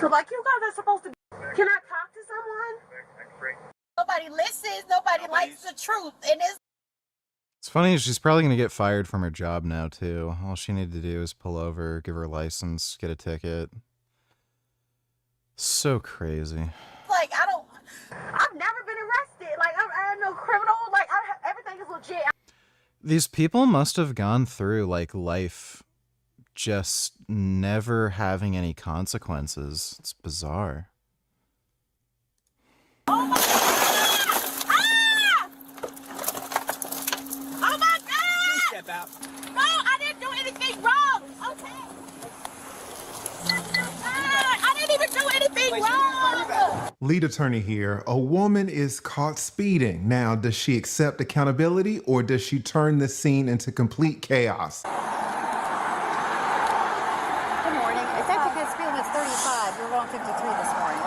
So like you guys are supposed to. Can I talk to someone? Nobody listens. Nobody likes the truth, and It's funny, she's probably going to get fired from her job now, too. All she needed to do is pull over, give her a license, get a ticket. So crazy. like I've never been arrested. Like I'm no criminal. Like everything is legit. These people must have gone through, like, life just never having any consequences. It's bizarre. Oh my God! Please step out. No, I didn't do anything wrong. Okay. I didn't even do anything wrong. Lead attorney here. A woman is caught speeding. Now, does she accept accountability or does she turn the scene into complete chaos? Good morning. It's actually good speeding at 35. You're going 53 this morning.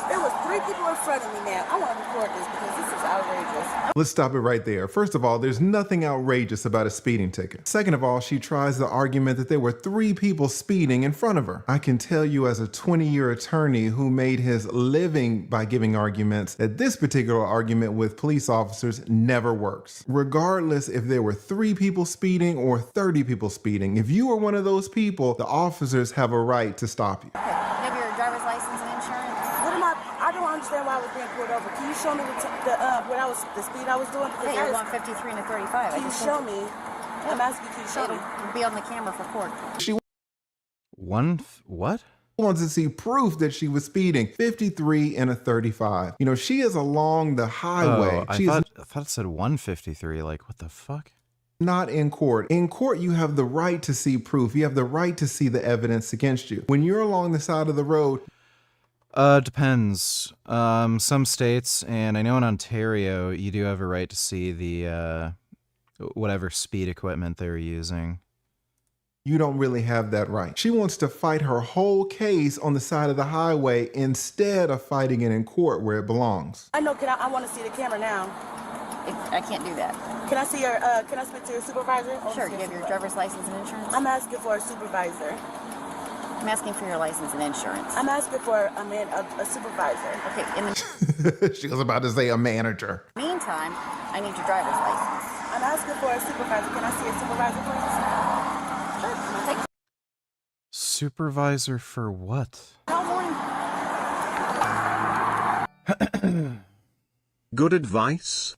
It was 3 people in front of me, man. I want to report this because this is outrageous. Let's stop it right there. First of all, there's nothing outrageous about a speeding ticket. Second of all, she tries the argument that there were 3 people speeding in front of her. I can tell you as a 20-year attorney who made his living by giving arguments that this particular argument with police officers never works. Regardless if there were 3 people speeding or 30 people speeding, if you are one of those people, the officers have a right to stop you. You have your driver's license and insurance? I don't understand why I was being pulled over. Can you show me the speed I was doing? Because Hey, you're going 53 and a 35. Can you show me? I'm asking, can you show me? It'll be on the camera for court. What? Wants to see proof that she was speeding 53 and a 35. You know, she is along the highway. Oh, I thought it said 153. Like, what the fuck? Not in court. In court, you have the right to see proof. You have the right to see the evidence against you. When you're along the side of the road, Depends. Some states, and I know in Ontario, you do have a right to see the, whatever speed equipment they're using. you don't really have that right. She wants to fight her whole case on the side of the highway instead of fighting it in court where it belongs. I know, I want to see the camera now. I can't do that. Can I see your, can I speak to your supervisor? Sure, do you have your driver's license and insurance? I'm asking for a supervisor. I'm asking for your license and insurance. I'm asking for a supervisor. Okay, She was about to say a manager. meantime, I need your driver's license. I'm asking for a supervisor. Can I see a supervisor, please? Sure, I'm gonna take Supervisor for what? Good advice?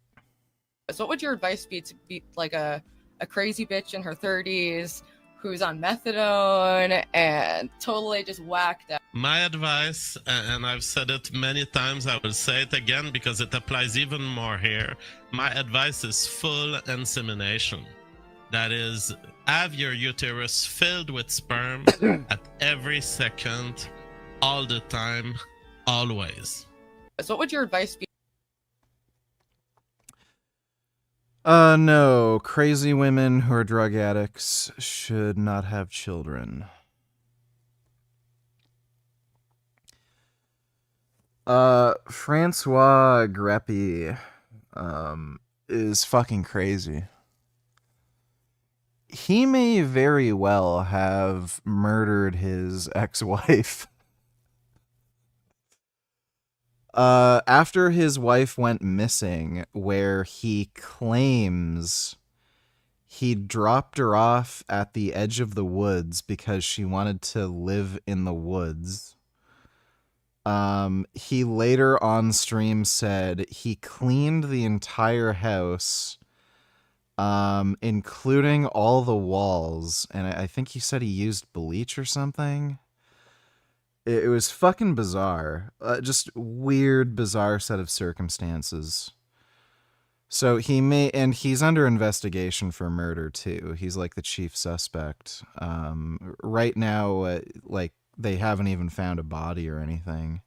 So what would your advice be to be like a crazy bitch in her 30s who's on methadone and totally just whacked out? My advice, and I've said it many times, I will say it again because it applies even more here. My advice is full insemination. That is, have your uterus filled with sperm at every second, all the time, always. So what would your advice be? No. Crazy women who are drug addicts should not have children. Francois Greppi, is fucking crazy. He may very well have murdered his ex-wife. After his wife went missing, where he claims he dropped her off at the edge of the woods because she wanted to live in the woods. He later on stream said he cleaned the entire house, including all the walls, and I think he said he used bleach or something. It was fucking bizarre. Just weird, bizarre set of circumstances. So he's under investigation for murder too. He's like the chief suspect. Right now, like they haven't even found a body or anything.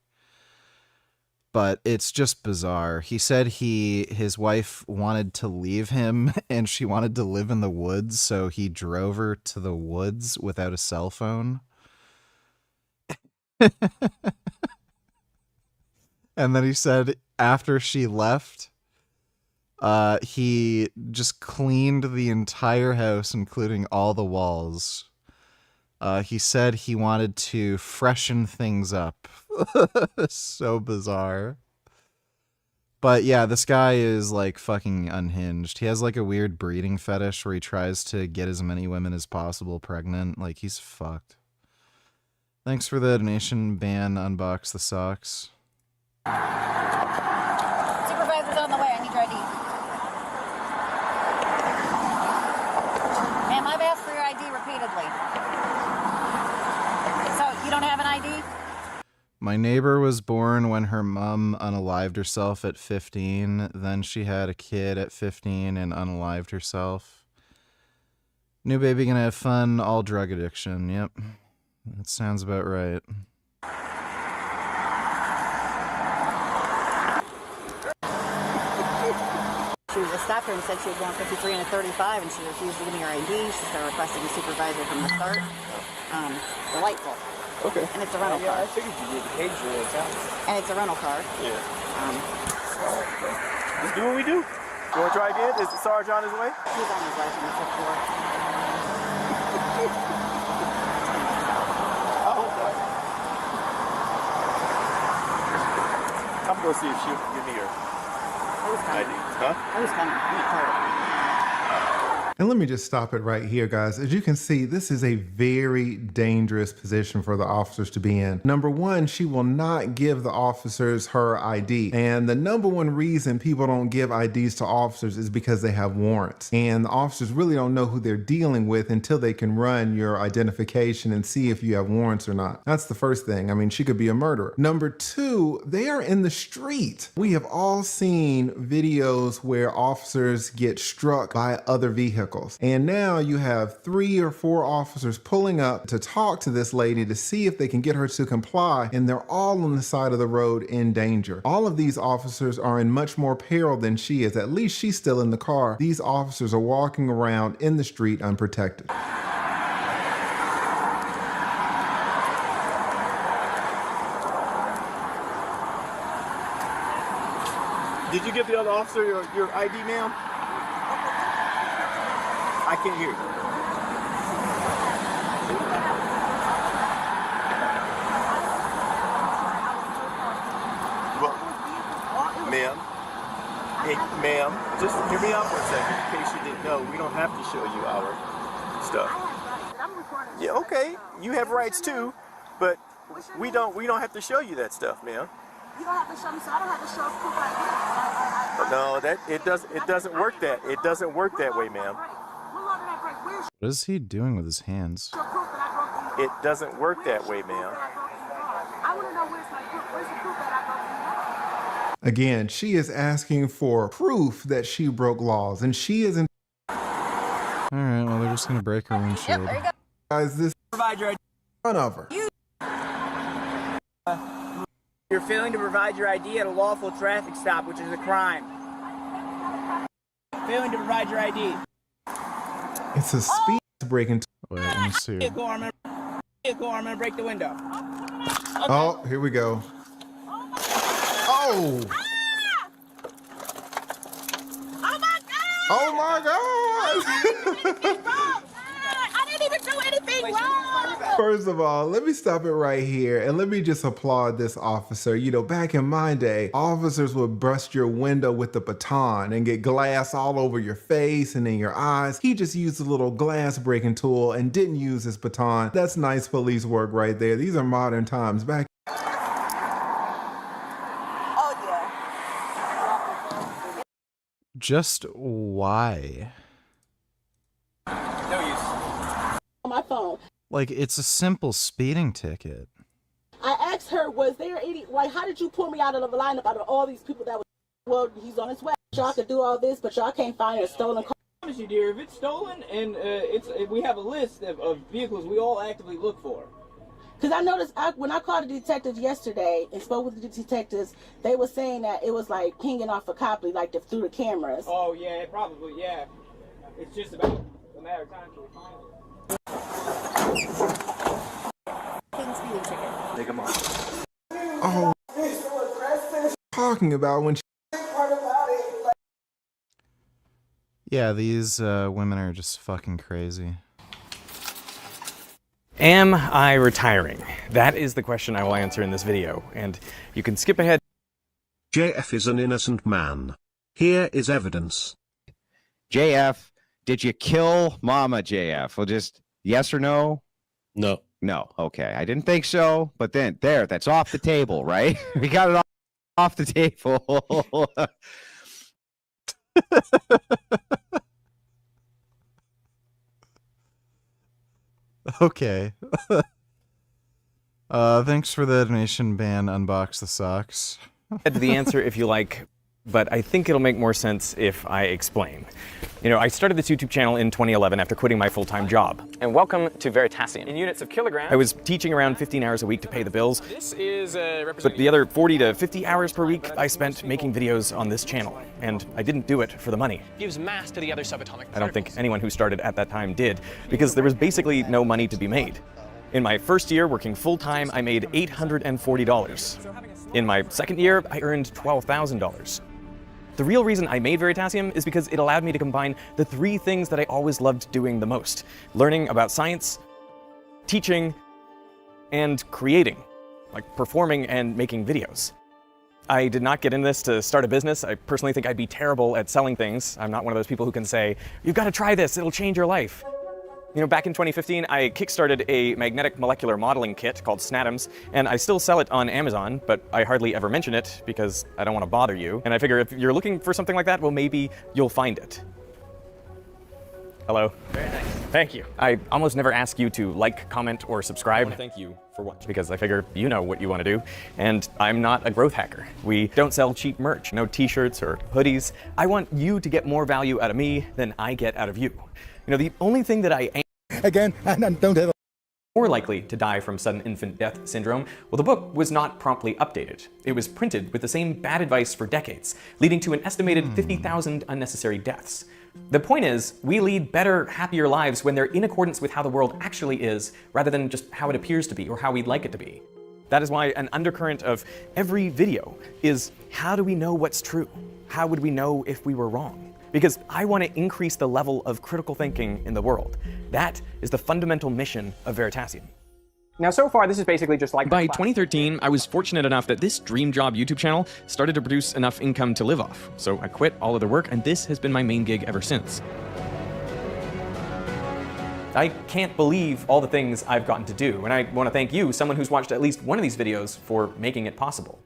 But it's just bizarre. He said his wife wanted to leave him and she wanted to live in the woods, so he drove her to the woods without a cell phone. And then he said after she left, he just cleaned the entire house, including all the walls. He said he wanted to freshen things up. So bizarre. But yeah, this guy is like fucking unhinged. He has like a weird breeding fetish where he tries to get as many women as possible pregnant. Like, he's fucked. Thanks for the donation. Ban unbox the socks. Supervisor's on the way. I need your ID. Ma'am, I've asked for your ID repeatedly. So, you don't have an ID? My neighbor was born when her mom unalived herself at 15. Then she had a kid at 15 and unalived herself. New baby gonna have fun, all drug addiction. Yep. That sounds about right. She stopped her and said she was going 53 and a 35, and she refused to give me her ID. She started requesting a supervisor from the start. Delightful. Okay. And it's a rental car. I figured you did. Hey, And it's a rental car. Yeah. Let's do what we do. You want to try again? Is the Sarge on his way? He's on his way from the fifth floor. I'm going to see if she'll give me her ID. Huh? Who's coming? I'm not tired. And let me just stop it right here, guys. As you can see, this is a very dangerous position for the officers to be in. Number one, she will not give the officers her ID. And the number one reason people don't give IDs to officers is because they have warrants. And the officers really don't know who they're dealing with until they can run your identification and see if you have warrants or not. That's the first thing. I mean, she could be a murderer. Number two, they are in the street. We have all seen videos where officers get struck by other vehicles. And now you have 3 or 4 officers pulling up to talk to this lady to see if they can get her to comply, and they're all on the side of the road in danger. All of these officers are in much more peril than she is. At least she's still in the car. These officers are walking around in the street unprotected. Did you give the other officer your ID, ma'am? I can't hear you. Well, ma'am, hey, ma'am, just hear me out for a second. In case you didn't know, we don't have to show you our stuff. Yeah, okay, you have rights too, but we don't have to show you that stuff, ma'am. You don't have to show me, so I don't have to show proof No, it doesn't work that. It doesn't work that way, ma'am. What is he doing with his hands? It doesn't work that way, ma'am. I want to know where's my proof. Where's the proof that I broke the law? Again, she is asking for proof that she broke laws, and she isn't. Alright, well, they're just gonna break her windshield. Guys, this Provide your front of her. You're failing to provide your ID at a lawful traffic stop, which is a crime. Failing to provide your ID. It's a speed breaking. Wait, let me see. Vehicle, I'm gonna break the window. Oh, here we go. Oh! Oh my God! I didn't even do anything wrong. First of all, let me stop it right here and let me just applaud this officer. You know, back in my day, officers would bust your window with the baton and get glass all over your face and in your eyes. He just used a little glass breaking tool and didn't use his baton. That's nice police work right there. These are modern times. Back Just why? No use. On my phone. Like, it's a simple speeding ticket. I asked her, was there any, like, how did you pull me out of the lineup out of all these people that was, well, he's on his way. Y'all could do all this, but y'all can't find a stolen car. I promise you, dear, if it's stolen and we have a list of vehicles we all actively look for. Because I noticed when I called the detectives yesterday and spoke with the detectives, they were saying that it was like pinging off of Copley, like through the cameras. Oh yeah, probably, yeah. It's just about a matter of time till we find it. Take them off. Oh, talking about when she... Yeah, these women are just fucking crazy. Am I retiring? That is the question I will answer in this video, and you can skip ahead. JF is an innocent man. Here is evidence. JF, did you kill Mama JF? Well, just yes or no? No. No. Okay. I didn't think so, but then that's off the table, right? We got it off the table. Okay. Thanks for the donation, ban unbox the socks. Head to the answer if you like, but I think it'll make more sense if I explain. You know, I started this YouTube channel in 2011 after quitting my full-time job. And welcome to Veritasium. In units of kilograms, I was teaching around 15 hours a week to pay the bills. This is but the other 40 to 50 hours per week I spent making videos on this channel. And I didn't do it for the money. Gives mass to the other subatomic I don't think anyone who started at that time did, because there was basically no money to be made. In my first year working full-time, I made $840. In my second year, I earned $12,000. The real reason I made Veritasium is because it allowed me to combine the three things that I always loved doing the most: learning about science, teaching, and creating, like performing and making videos. I did not get in this to start a business. I personally think I'd be terrible at selling things. I'm not one of those people who can say, "You've got to try this, it'll change your life." You know, back in 2015, I kickstarted a magnetic molecular modeling kit called Snatoms, and I still sell it on Amazon, but I hardly ever mention it because I don't want to bother you. And I figure if you're looking for something like that, well, maybe you'll find it. Hello. Very nice. Thank you. I almost never ask you to like, comment, or subscribe. I want to thank you for watching, because I figure you know what you want to do, and I'm not a growth hacker. We don't sell cheap merch, no t-shirts or hoodies. I want you to get more value out of me than I get out of you. You know, the only thing that I am again, and don't have more likely to die from sudden infant death syndrome, well, the book was not promptly updated. It was printed with the same bad advice for decades, leading to an estimated 50,000 unnecessary deaths. The point is, we lead better, happier lives when they're in accordance with how the world actually is, rather than just how it appears to be or how we'd like it to be. That is why an undercurrent of every video is, how do we know what's true? How would we know if we were wrong? Because I want to increase the level of critical thinking in the world. That is the fundamental mission of Veritasium. Now, so far, this is basically just like... By 2013, I was fortunate enough that this dream job YouTube channel started to produce enough income to live off. So I quit all of the work, and this has been my main gig ever since. I can't believe all the things I've gotten to do, and I want to thank you, someone who's watched at least one of these videos, for making it possible.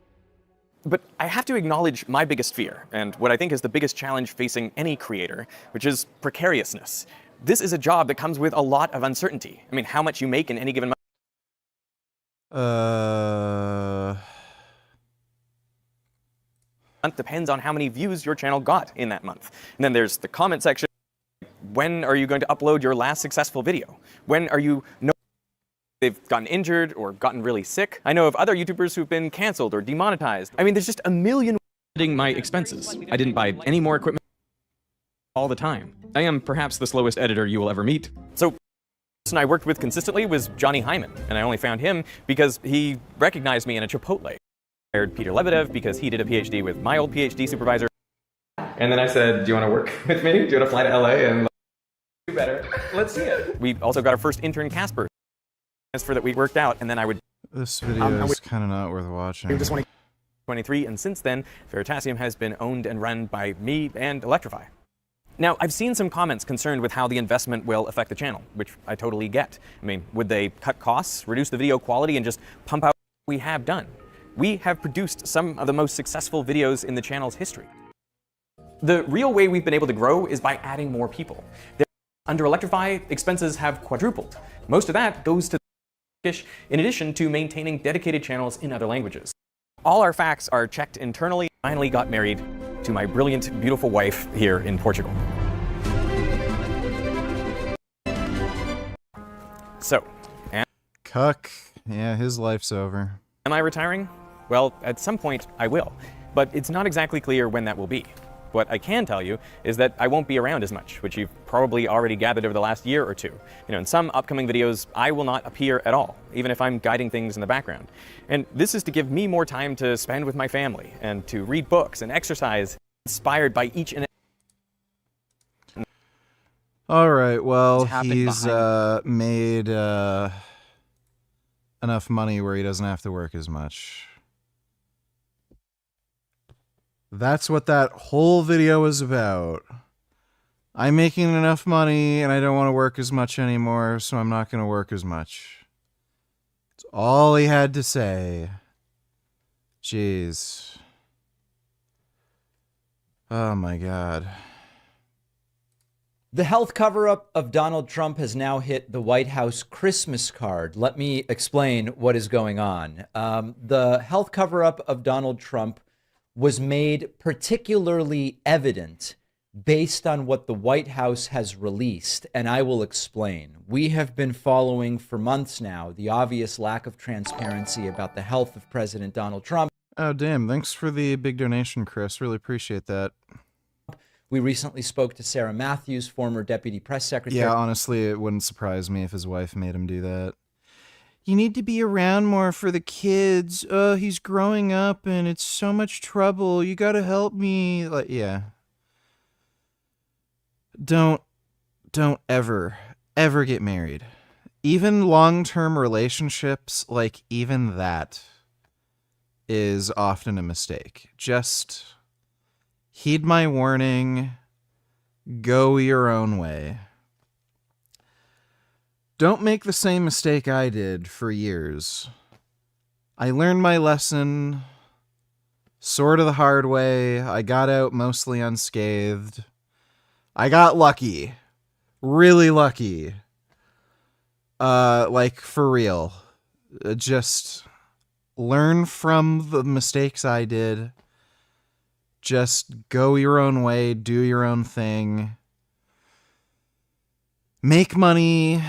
But I have to acknowledge my biggest fear, and what I think is the biggest challenge facing any creator, which is precariousness. This is a job that comes with a lot of uncertainty. I mean, how much you make in any given month depends on how many views your channel got in that month. And then there's the comment section. When are you going to upload your last successful video? When are you they've gotten injured or gotten really sick? I know of other YouTubers who've been canceled or demonetized. I mean, there's just a million ways my expenses. I didn't buy any more equipment all the time. I am perhaps the slowest editor you will ever meet. So, the person I worked with consistently was Johnny Hyman, and I only found him because he recognized me in a Chipotle. I hired Peter Lebedev because he did a PhD with my old PhD supervisor. And then I said, do you want to work with me? Do you want to fly to LA and do better? Let's see it. We also got our first intern, Casper. For that we worked out, and then I would... This video is kind of not worth watching. 23, and since then, Veritasium has been owned and run by me and Electrify. Now, I've seen some comments concerned with how the investment will affect the channel, which I totally get. I mean, would they cut costs, reduce the video quality, and just pump out what we have done? We have produced some of the most successful videos in the channel's history. The real way we've been able to grow is by adding more people. Under Electrify, expenses have quadrupled. Most of that goes to in addition to maintaining dedicated channels in other languages. All our facts are checked internally. Finally got married to my brilliant, beautiful wife here in Portugal. So, Cuck. Yeah, his life's over. am I retiring? Well, at some point I will, but it's not exactly clear when that will be. What I can tell you is that I won't be around as much, which you've probably already gathered over the last year or two. In some upcoming videos, I will not appear at all, even if I'm guiding things in the background. And this is to give me more time to spend with my family and to read books and exercise inspired by each and All right, well, he's made enough money where he doesn't have to work as much. That's what that whole video was about. I'm making enough money and I don't want to work as much anymore, so I'm not going to work as much. That's all he had to say. Jeez. Oh my God. The health cover-up of Donald Trump has now hit the White House Christmas card. Let me explain what is going on. The health cover-up of Donald Trump was made particularly evident based on what the White House has released, and I will explain. We have been following for months now the obvious lack of transparency about the health of President Donald Trump. Oh, damn. Thanks for the big donation, Chris. Really appreciate that. We recently spoke to Sarah Matthews, former deputy press secretary. Yeah, honestly, it wouldn't surprise me if his wife made him do that. You need to be around more for the kids. He's growing up and it's so much trouble. You gotta help me. Like, yeah. Don't ever get married. Even long-term relationships, like even that is often a mistake. Just heed my warning. Go your own way. Don't make the same mistake I did for years. I learned my lesson sort of the hard way. I got out mostly unscathed. I got lucky. Really lucky. Like for real. Just learn from the mistakes I did. Just go your own way, do your own thing. Make money,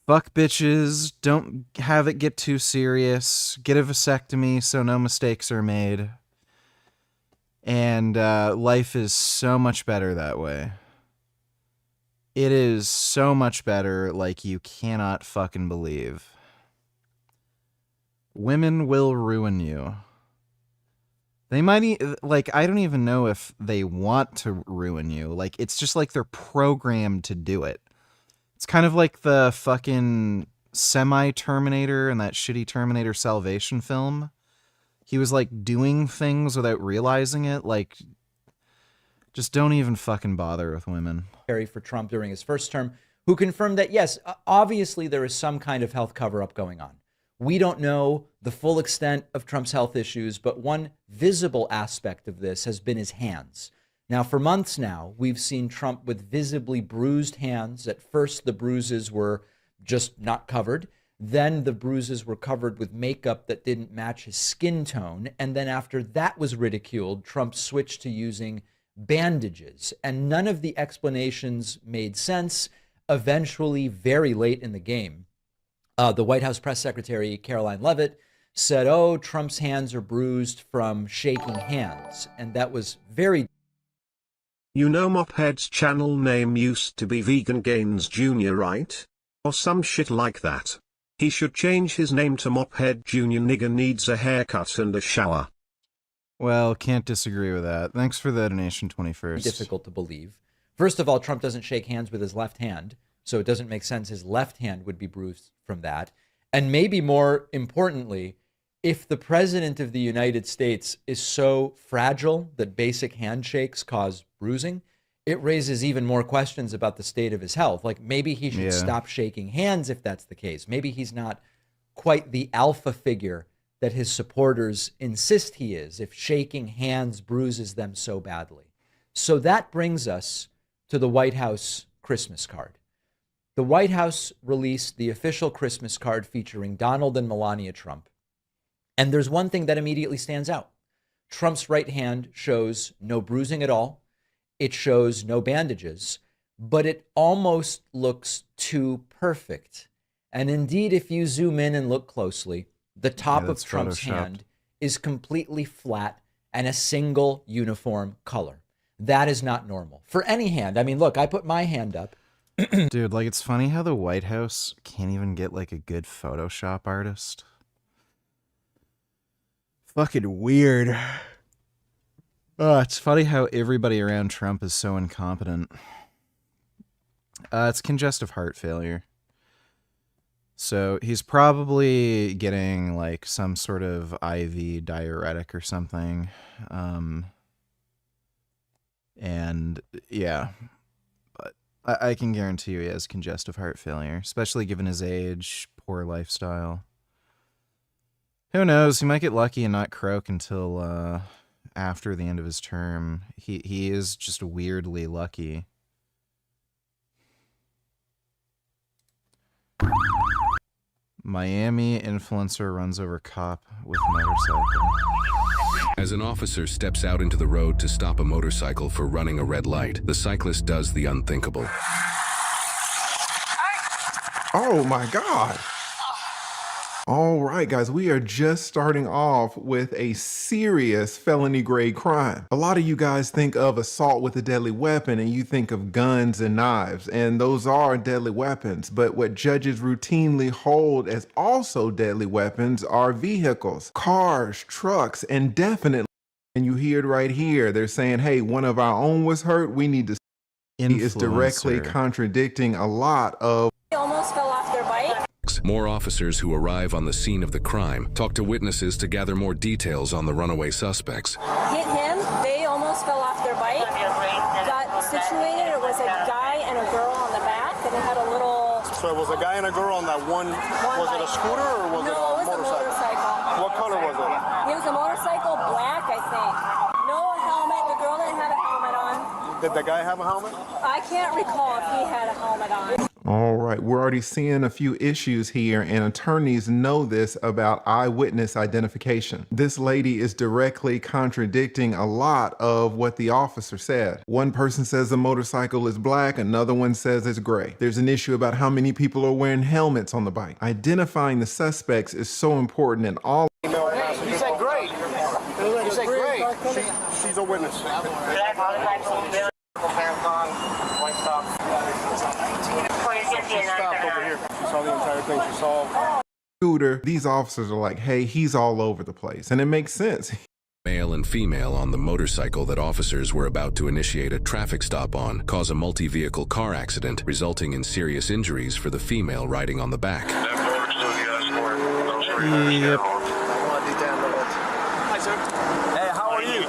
fuck bitches, don't have it get too serious, get a vasectomy so no mistakes are made. And life is so much better that way. It is so much better like you cannot fucking believe. Women will ruin you. They might, like, I don't even know if they want to ruin you. Like, it's just like they're programmed to do it. It's kind of like the fucking semi-Terminator and that shitty Terminator Salvation film. He was, like, doing things without realizing it. Like, just don't even fucking bother with women. For Trump during his first term, who confirmed that, yes, obviously there is some kind of health cover-up going on. We don't know the full extent of Trump's health issues, but one visible aspect of this has been his hands. Now, for months now, we've seen Trump with visibly bruised hands. At first, the bruises were just not covered. Then the bruises were covered with makeup that didn't match his skin tone. And then after that was ridiculed, Trump switched to using bandages. And none of the explanations made sense. Eventually, very late in the game, the White House press secretary, Caroline Leavitt, said, oh, Trump's hands are bruised from shaking hands. And that was very... You know Mophead's channel name used to be Vegangains Jr., right? Or some shit like that. He should change his name to Mophead Jr. Nigga needs a haircut and a shower. Well, can't disagree with that. Thanks for the donation, 21st. Difficult to believe. First of all, Trump doesn't shake hands with his left hand, so it doesn't make sense his left hand would be bruised from that. And maybe more importantly, if the president of the United States is so fragile that basic handshakes cause bruising, it raises even more questions about the state of his health. Like maybe he should stop shaking hands if that's the case. Maybe he's not quite the alpha figure that his supporters insist he is, if shaking hands bruises them so badly. So that brings us to the White House Christmas card. The White House released the official Christmas card featuring Donald and Melania Trump. And there's one thing that immediately stands out. Trump's right hand shows no bruising at all. It shows no bandages, but it almost looks too perfect. And indeed, if you zoom in and look closely, the top of that's Trump's photoshopped. hand is completely flat and a single uniform color. That is not normal for any hand. I mean, look, I put my hand up. Dude, like, it's funny how the White House can't even get, like, a good Photoshop artist. Fucking weird. Oh, it's funny how everybody around Trump is so incompetent. It's congestive heart failure. So he's probably getting, like, some sort of IV diuretic or something. And, yeah. But I can guarantee you he has congestive heart failure, especially given his age, poor lifestyle. Who knows? He might get lucky and not croak until after the end of his term. He is just weirdly lucky. Miami influencer runs over cop with motorcycle. As an officer steps out into the road to stop a motorcycle for running a red light, the cyclist does the unthinkable. Oh my God. All right, guys, we are just starting off with a serious felony grade crime. A lot of you guys think of assault with a deadly weapon and you think of guns and knives, and those are deadly weapons. But what judges routinely hold as also deadly weapons are vehicles, cars, trucks, and definitely, and you hear it right here, they're saying, hey, one of our own was hurt, we need to. He is directly contradicting a lot of. They almost fell off their bike. More officers who arrive on the scene of the crime talk to witnesses to gather more details on the runaway suspects. Hit him. They almost fell off their bike. Got situated. It was a guy and a girl on the back, and they had a little. So it was a guy and a girl on that one. Was it a scooter or was it a motorcycle? What color was it? It was a motorcycle, black, I think. No helmet. The girl didn't have a helmet on. Did the guy have a helmet? I can't recall if he had a helmet on. All right, we're already seeing a few issues here, and attorneys know this about eyewitness identification. This lady is directly contradicting a lot of what the officer said. One person says the motorcycle is black, another one says it's gray. There's an issue about how many people are wearing helmets on the bike. Identifying the suspects is so important in all. He said great. He said great. She's a witness. She stopped over here. She saw the entire thing. She saw. Scooter, these officers are like, hey, he's all over the place. And it makes sense. Male and female on the motorcycle that officers were about to initiate a traffic stop on cause a multi-vehicle car accident, resulting in serious injuries for the female riding on the back. Yep. Hi, sir. Hey, how are you?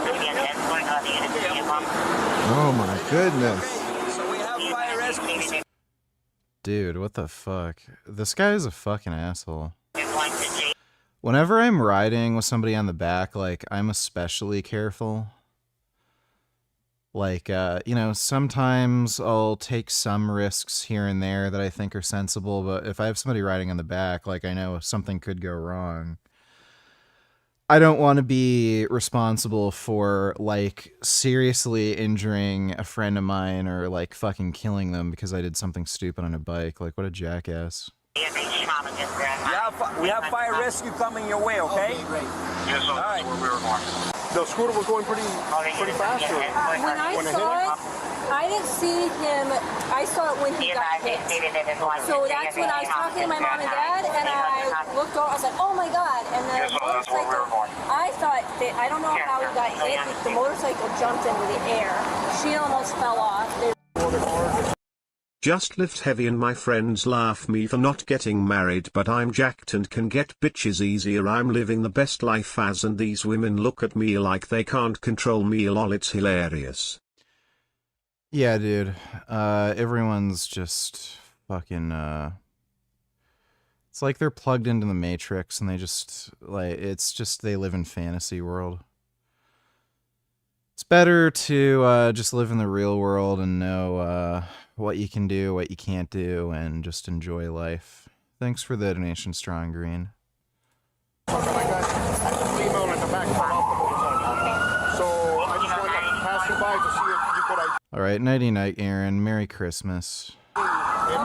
Oh my goodness. So we have fire rescue. Dude, what the fuck? This guy is a fucking asshole. Whenever I'm riding with somebody on the back, like, I'm especially careful. Like, you know, sometimes I'll take some risks here and there that I think are sensible, but if I have somebody riding on the back, like, I know something could go wrong. I don't want to be responsible for, like, seriously injuring a friend of mine or, like, fucking killing them because I did something stupid on a bike. Like, what a jackass. We have fire rescue coming your way, okay? Yes, all right. Where we were going. The scooter was going pretty fast. When I saw it, I didn't see him. I saw it when he got hit. So that's when I was talking to my mom and dad, and I looked over. I was like, "Oh my god!" And the motorcycle. I thought that I don't know how he got hit. The motorcycle jumped into the air. She almost fell off. Just lift heavy and my friends laugh me for not getting married, but I'm jacked and can get bitches easier. I'm living the best life as, and these women look at me like they can't control me. Lol, it's hilarious. Yeah, dude. Everyone's just fucking, it's like they're plugged into the Matrix and they just, like, it's just they live in fantasy world. It's better to just live in the real world and know what you can do, what you can't do, and just enjoy life. Thanks for the donation, Strong Green. All right, nighty night, Aaron. Merry Christmas. If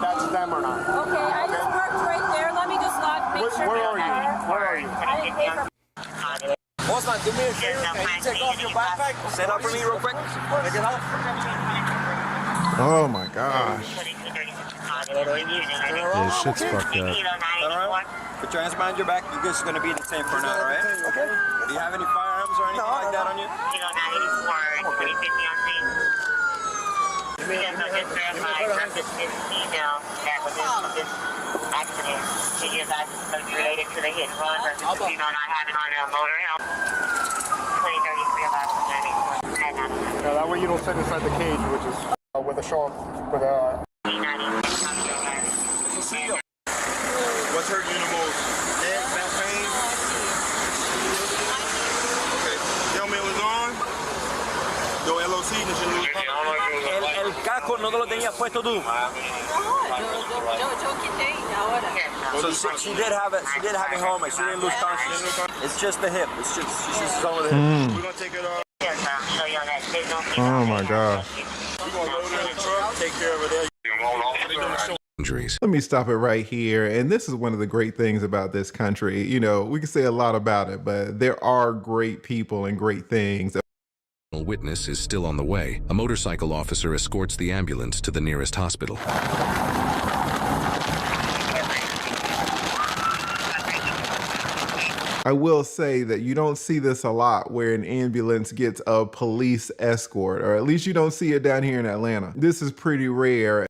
that's them or not. Okay, I just parked right there. Let me just make sure. Where are you? Where are you? I didn't pay for. Bossman, do me a favor. Can you take off your backpack? Stand up for me real quick. Take it off. Oh my gosh. Yeah, shit's fucked up. Put your hands behind your back. You guys are going to be in the same for now, right? Okay. Do you have any firearms or anything like that on you? Related to the hit and run versus not having on a motor. 2033 Yeah, that way you don't sit inside the cage, which is with a shark, with a... What's hurting you the most? Neck, back pain? Okay. Young man was on. Yo, LOC, el casco no te lo tenías puesto tú. Yo quité ahora. So she did have it. She did have a helmet. She didn't lose consciousness. It's just the hip. It's just some of the hip. We're gonna take it off. Oh my gosh. We're gonna load it in the truck. Take care of it there. Injuries. Let me stop it right here. And this is one of the great things about this country. You know, we can say a lot about it, but there are great people and great things. A witness is still on the way. A motorcycle officer escorts the ambulance to the nearest hospital. I will say that you don't see this a lot where an ambulance gets a police escort, or at least you don't see it down here in Atlanta. This is pretty rare.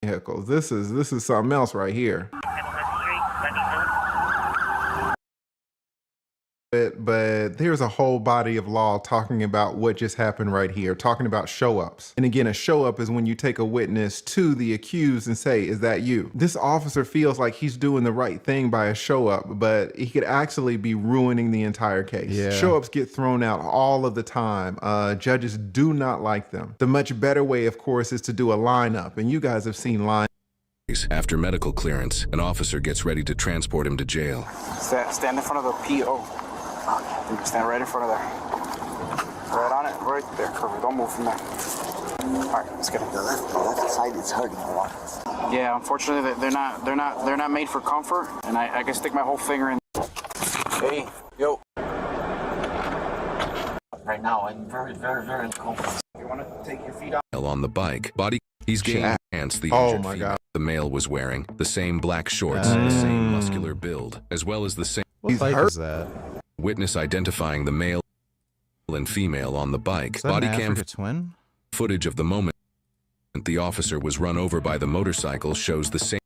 Vehicles. This is something else right here. But there's a whole body of law talking about what just happened right here, talking about show-ups. And again, a show-up is when you take a witness to the accused and say, is that you? This officer feels like he's doing the right thing by a show-up, but he could actually be ruining the entire case. Yeah. Show-ups get thrown out all of the time. Judges do not like them. The much better way, of course, is to do a lineup. And you guys have seen lineups. After medical clearance, an officer gets ready to transport him to jail. Stand in front of the PO. Stand right in front of there. Right on it, right there. Perfect. Don't move from there. All right, let's get it. The left side is hurting a lot. Yeah, unfortunately, they're not made for comfort, and I can stick my whole finger in. Hey, yo. Right now, I'm very uncomfortable. You want to take your feet off? On the bike, he's gained pants the injured female the male was wearing, the same black shorts, the same muscular build, as well as the same. What bike is that? Witness identifying the male and female on the bike. Is that Body an cam Africa twin? footage of the moment the officer was run over by the motorcycle shows the same.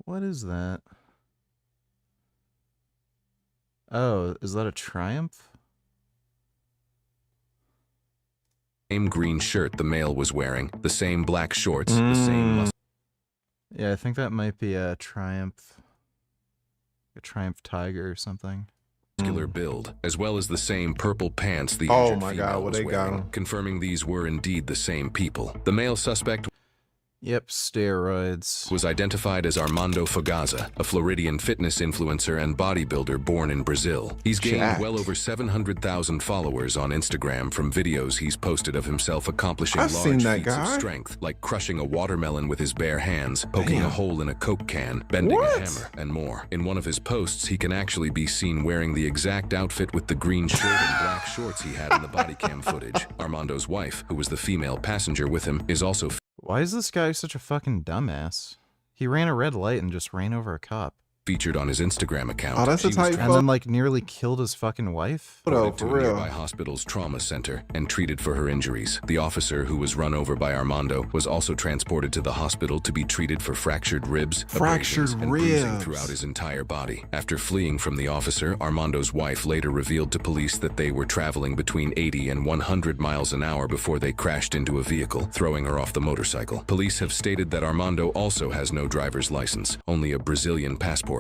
What is that? Oh, is that a Triumph? Same green shirt the male was wearing, the same black shorts, the same Yeah, I think that might be a Triumph Tiger or something. muscular build, as well as the same purple pants the Oh injured my female God, what was they got wearing, 'em. confirming these were indeed the same people. The male suspect Yep, steroids. was identified as Armando Fagaza, a Floridian fitness influencer and bodybuilder born in Brazil. He's gained Jacked. well over 700,000 followers on Instagram from videos he's posted of himself accomplishing I've large seen that feats of guy. strength, like crushing a watermelon with his bare hands, poking a hole in a Coke can, bending What? a hammer, and more. In one of his posts, he can actually be seen wearing the exact outfit with the green shirt and black shorts he had in the body cam footage. Armando's wife, who was the female passenger with him, is also Why is this guy such a fucking dumbass? He ran a red light and just ran over a cop. featured on his Instagram account. Oh, that's She a was tight And then like nearly killed his fucking wife. transported to for a real. nearby hospital's trauma center and treated for her injuries. The officer who was run over by Armando was also transported to the hospital to be treated for fractured ribs, Fractured abrasions, and bruising ribs. throughout his entire body. After fleeing from the officer, Armando's wife later revealed to police that they were traveling between 80 and 100 miles an hour before they crashed into a vehicle, throwing her off the motorcycle. Police have stated that Armando also has no driver's license, only a Brazilian passport.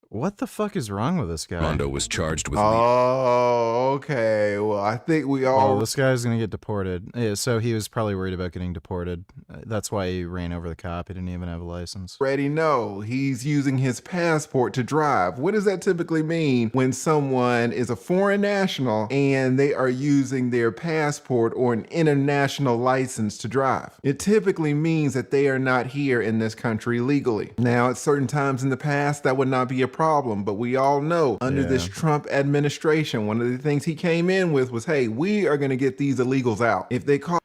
What the fuck is wrong with this guy? Armando was charged with Oh, okay. Well, I think we all. Oh, this guy's gonna get deported. Yeah, so he was probably worried about getting deported. That's why he ran over the cop. He didn't even have a license. Already know he's using his passport to drive. What does that typically mean when someone is a foreign national and they are using their passport or an international license to drive? It typically means that they are not here in this country legally. Now, at certain times in the past, that would not be a problem, but we all know under this Trump administration, one of the things he came in with was, hey, we are going to get these illegals out. If they call.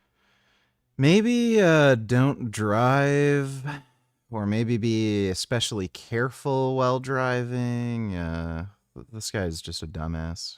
Maybe don't drive, or maybe be especially careful while driving. This guy's just a dumbass.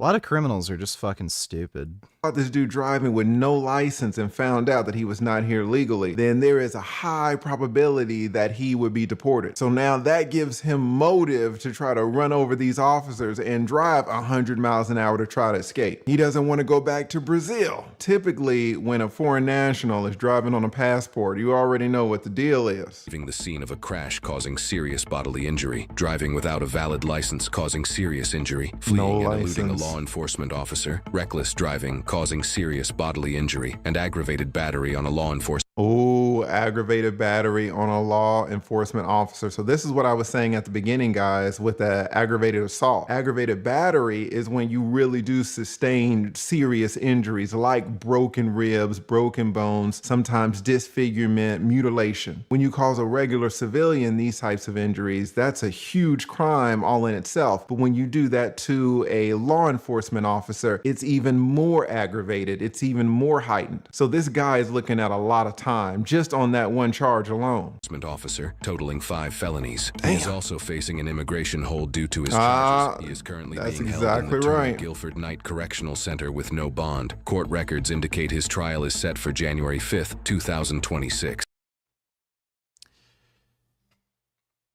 A lot of criminals are just fucking stupid. This dude driving with no license and found out that he was not here legally, then there is a high probability that he would be deported. So now that gives him motive to try to run over these officers and drive 100 miles an hour to try to escape. He doesn't want to go back to Brazil. Typically, when a foreign national is driving on a passport, you already know what the deal is. leaving the scene of a crash causing serious bodily injury, driving without a valid license causing serious injury, fleeing and eluding a law enforcement officer, reckless driving causing serious bodily injury, and aggravated battery on a law enforcement. Oh, aggravated battery on a law enforcement officer. So this is what I was saying at the beginning, guys, with the aggravated assault. Aggravated battery is when you really do sustain serious injuries like broken ribs, broken bones, sometimes disfigurement, mutilation. When you cause a regular civilian these types of injuries, that's a huge crime all in itself. But when you do that to a law enforcement officer, it's even more aggravated. It's even more heightened. So this guy is looking at a lot of time just on that one charge alone. Officer, totaling 5 felonies. Damn. He is also facing an immigration hold due to his charges. He is currently being held in the Turner Guilford Knight Correctional Center with no bond. Court records indicate his trial is set for January 5th, 2026.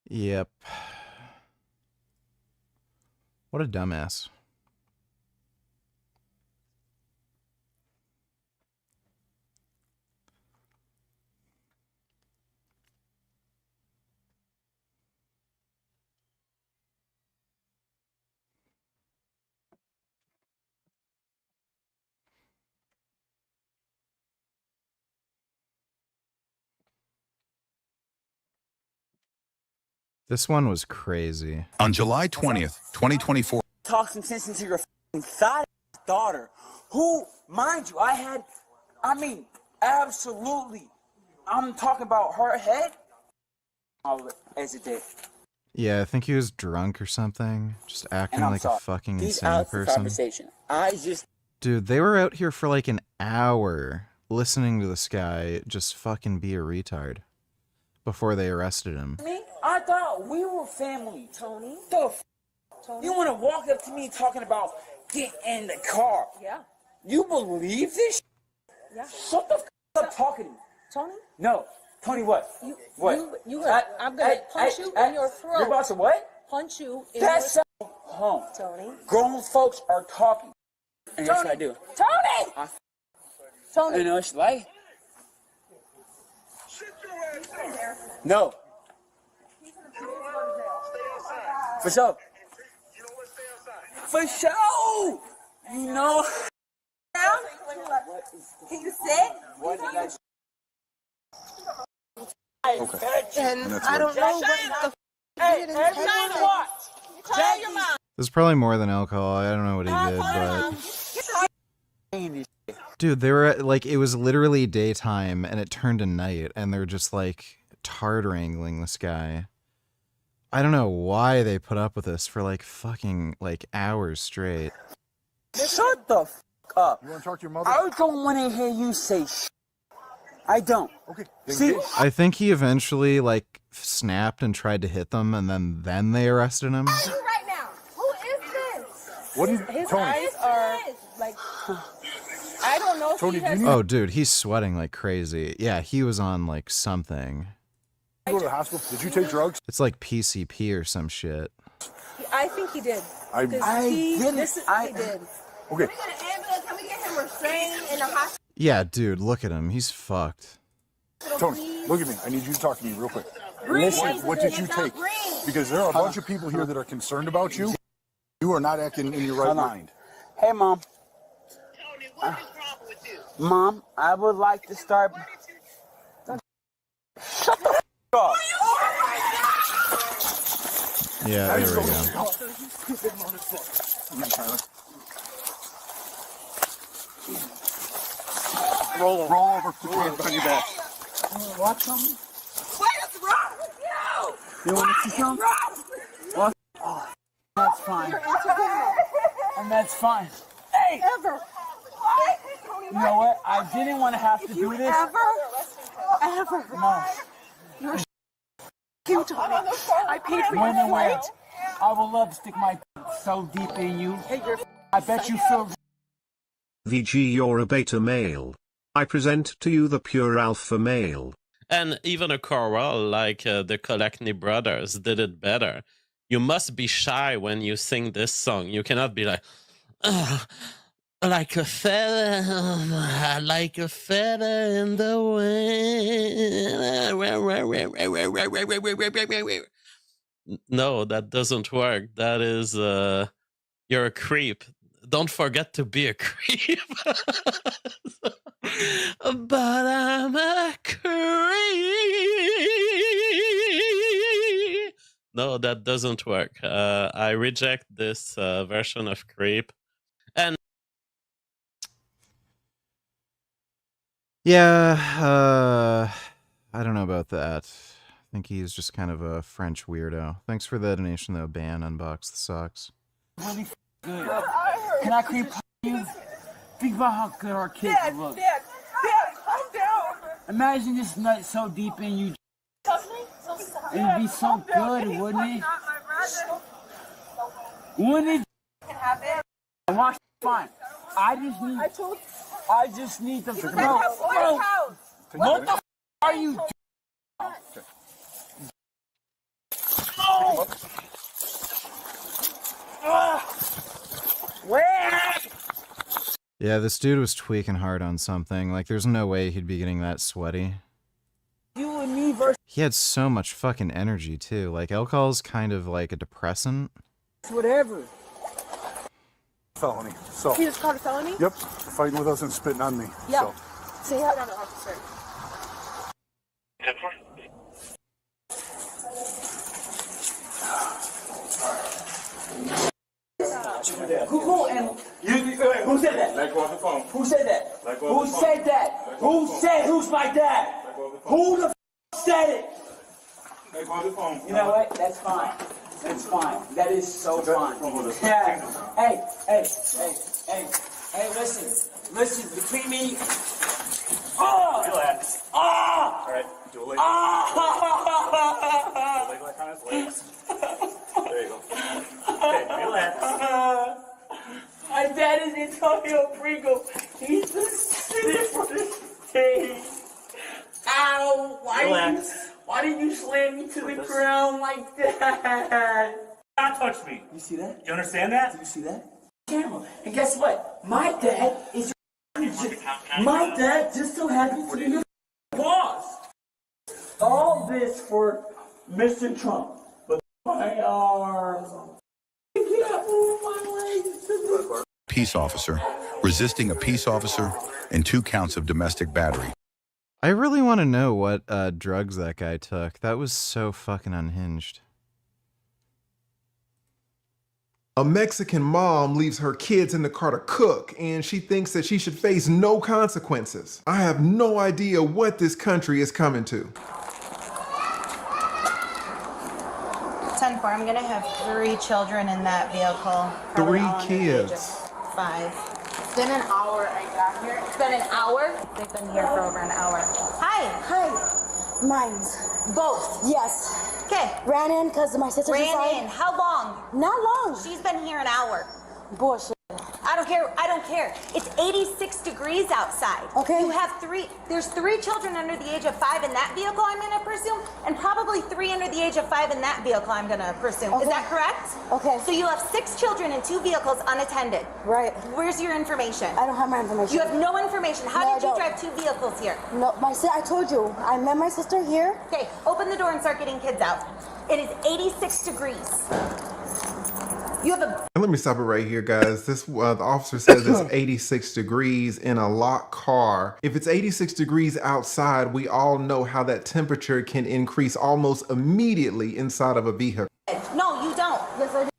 Yep. What a dumbass. This one was crazy. On July 20th, 2024. Talk some sense into your fat daughter, who, mind you, absolutely. I'm talking about her head as a dick. Yeah, I think he was drunk or something. Just acting like a fucking insane person. Dude, they were out here for like an hour listening to this guy just fucking be a retard before they arrested him. I thought we were family, Tony. Tony. You want to walk up to me talking about get in the car? Yeah. You believe this? Yeah. Shut the up talking to me. Tony? No. Tony, what? I'm going to punch you in your throat. You're about to what? Punch you in your throat. Home. Tony. Grown folks are talking. And that's what I do. Tony! Tony! You know what she like? No. For sure. For sure. You know. Can you sit? Okay. And I don't know what the everybody watch. Tell your mom. There's probably more than alcohol. I don't know what he did, but dude, they were like, it was literally daytime and it turned to night, and they're just like tard wrangling this guy. I don't know why they put up with this for like fucking like hours straight. Shut the f up. You want to talk to your mother? I don't want to hear you say shit. I don't. Okay. See, I think he eventually like snapped and tried to hit them, and then they arrested him. Right now, who is this? What is His Tony? eyes are like, I don't know. Tony, if he has... Oh, dude, he's sweating like crazy. Yeah, he was on like something. You go to the hospital? Did you take drugs? It's like PCP or some shit. I think he did. I did. I He did. Okay. Can we get an ambulance? Can we get him restrained in the hospital? Yeah, dude, look at him. He's fucked. Tony, look at me. I need you to talk to me real quick. Listen, what did you take? Because there are a bunch of people here that are concerned about you. You are not acting in your right mind. Hey, Mom. Mom, I would like to start. Shut the f up. Yeah, there we go. Roll over, put your hands on your back. Watch something. What is wrong with you? You want to see something? What? Oh, that's fine. And that's fine. Hey! Ever. You know what? I didn't want to have to do this. Ever. No. You're you, Tony. I paid for When your and where? flight. I would love to stick my so deep in you. I bet you feel. VG, you're a beta male. I present to you the pure alpha male. And even a choral like the Kolekny brothers did it better. You must be shy when you sing this song. You cannot be like a feather, like a feather in the wind. No, that doesn't work. That is, you're a creep. Don't forget to be a creep. But I'm a creep. No, that doesn't work. I reject this version of creep. And Yeah, I don't know about that. I think he's just kind of a French weirdo. Thanks for the donation, though, Ban. Unbox the socks. Really good. Can I creep you? Think about how good our kids look. Dad, calm down. Imagine this nut so deep in you. It'd be so good, wouldn't it? Wouldn't it? Watch, fine. I just need the. Bro, what the f are you doing? Oh! Where? Yeah, this dude was tweaking hard on something. Like, there's no way he'd be getting that sweaty. You and me versus He had so much fucking energy, too. Like, alcohol's kind of like a depressant. whatever. Felony. So. He just called a felony? Yep. Fighting with us and spitting on me. Yeah. So. Say hi to the officer. Google and who said that? Let go of the phone. Who said that? Let go Who of the phone. said that? Who said who's my dad? Who the f said it? Let go of the phone. You know what? That's fine. That's fine. That is so fine. Yeah. Hey, listen, between me. Oh! Relax. Oh! All right. Do a leg. Oh! Leg like on his legs. There you go. Okay, relax. My dad is Antonio Pringle. He's the city for this stage. Ow! Why did you slam me to the ground like that? Not touch me. You see that? You understand that? Do you see that? Camera. And guess what? My dad is my dad just so happens to be your boss. All this for Mr. Trump. But my arms. Peace officer, resisting a peace officer, and 2 counts of domestic battery. I really want to know what drugs that guy took. That was so fucking unhinged. A Mexican mom leaves her kids in the car to cook, and she thinks that she should face no consequences. I have no idea what this country is coming to. 10-4. I'm gonna have 3 children in that vehicle. Probably 3 all under the age of kids. 5. It's been an hour I got here. It's been an hour? They've been here for over an hour. Hi. Mine's. Both? Yes. Okay. Ran in because my sister's Ran inside. in. How long? Not long. She's been here an hour. Bullshit. I don't care. I don't care. It's 86 degrees outside. Okay. You have there's 3 children under the age of 5 in that vehicle, I'm going to presume, and probably 3 under the age of 5 in that vehicle, I'm going to presume. Okay. Is that correct? Okay. So you have 6 children in 2 vehicles unattended. Right. Where's your information? I don't have my information. You have no information. How No, did you I don't. drive 2 vehicles here? No, I told you. I met my sister here. Okay, open the door and start getting kids out. It is 86 degrees. You have a... And let me stop it right here, guys. This the officer says it's 86 degrees in a locked car. If it's 86 degrees outside, we all know how that temperature can increase almost immediately inside of a vehicle. No, you don't. Yes, I do.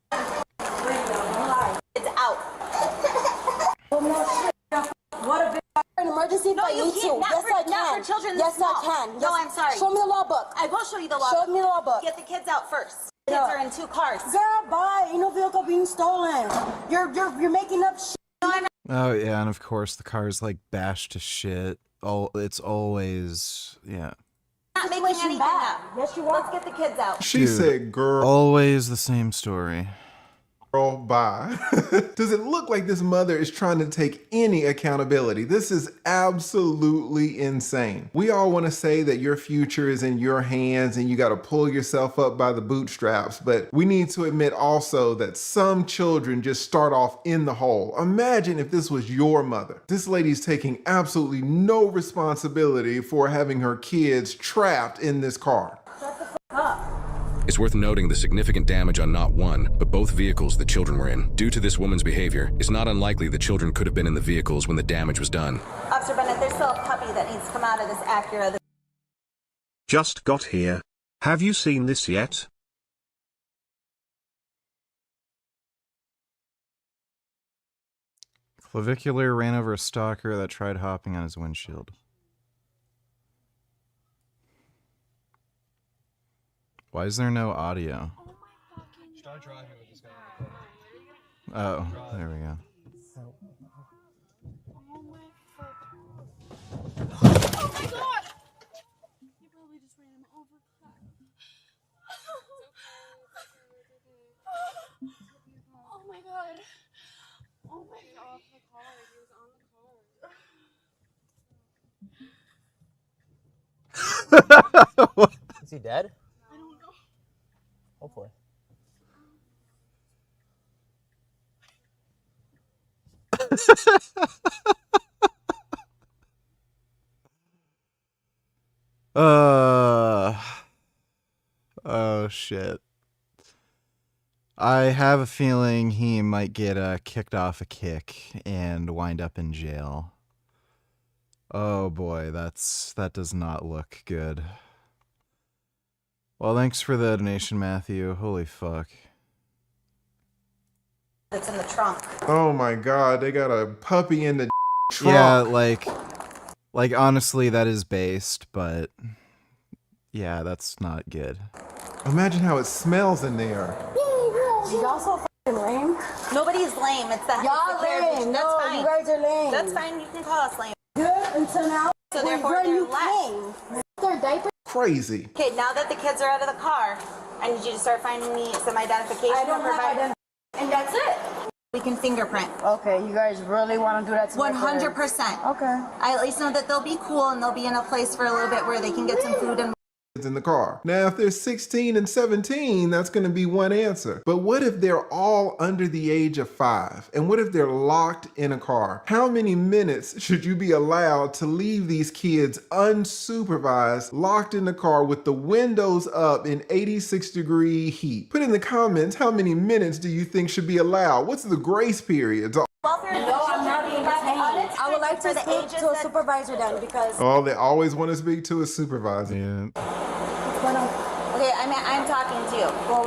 It's out. What a big an emergency if No, I you need can't. to. Not Yes, for, I can. Not for children Yes, this small. I can. No, Yes. I'm sorry. Show me the law book. I will show you the law Show book. me the law book. Get the kids out first. Kids No. are in 2 cars. Girl, bye. Ain't no vehicle being stolen. You're making up shit. No, I'm not. Oh yeah, and of course the car's like bashed to shit. It's always yeah. Not making anything up. Yes, you are. Let's get the kids out. She said, girl. Always the same story. Girl, bye. Does it look like this mother is trying to take any accountability? This is absolutely insane. We all want to say that your future is in your hands and you got to pull yourself up by the bootstraps, but we need to admit also that some children just start off in the hole. Imagine if this was your mother. This lady's taking absolutely no responsibility for having her kids trapped in this car. Shut the fuck up. It's worth noting the significant damage on not one, but both vehicles the children were in. Due to this woman's behavior, it's not unlikely the children could have been in the vehicles when the damage was done. Officer Bennett, there's still a puppy that needs to come out of this Acura. Just got here. Have you seen this yet? Clavicular ran over a stalker that tried hopping on his windshield. Why is there no audio? Start driving with this guy. Oh, there we go. Oh my god! You probably just ran him over. Oh my god. Oh my god. Off the car. He was on the car. Is he dead? I don't know. Hopefully. Oh shit. I have a feeling he might get kicked off a kick and wind up in jail. Oh boy, that does not look good. Well, thanks for the donation, Matthew. Holy fuck. That's in the trunk. Oh my God, they got a puppy in the trunk. Yeah, like honestly, that is based, but yeah, that's not good. Imagine how it smells in there. Y'all so fucking lame. Nobody's lame. It's the Y'all lame. That's No, fine. you guys are lame. That's fine. You can call us lame. Good until now. So therefore, when they're you left. came. Their diaper. Crazy. Okay, now that the kids are out of the car, I need you to start finding me some identification. I don't have identification. And that's it. We can fingerprint. Okay, you guys really want to do that to 100%. Okay. I at least know that they'll be cool and they'll be in a place for a little bit where they can get some food and In the car. Now, if they're 16 and 17, that's going to be one answer. But what if they're all under the age of 5? And what if they're locked in a car? How many minutes should you be allowed to leave these kids unsupervised, locked in the car with the windows up in 86-degree heat? Put in the comments, how many minutes do you think should be allowed? What's the grace period? No, I'm not being detained. I would like to speak to a supervisor then because. Oh, they always want to speak to a supervisor. Yeah. What's going on? Okay, I'm talking to you. Well,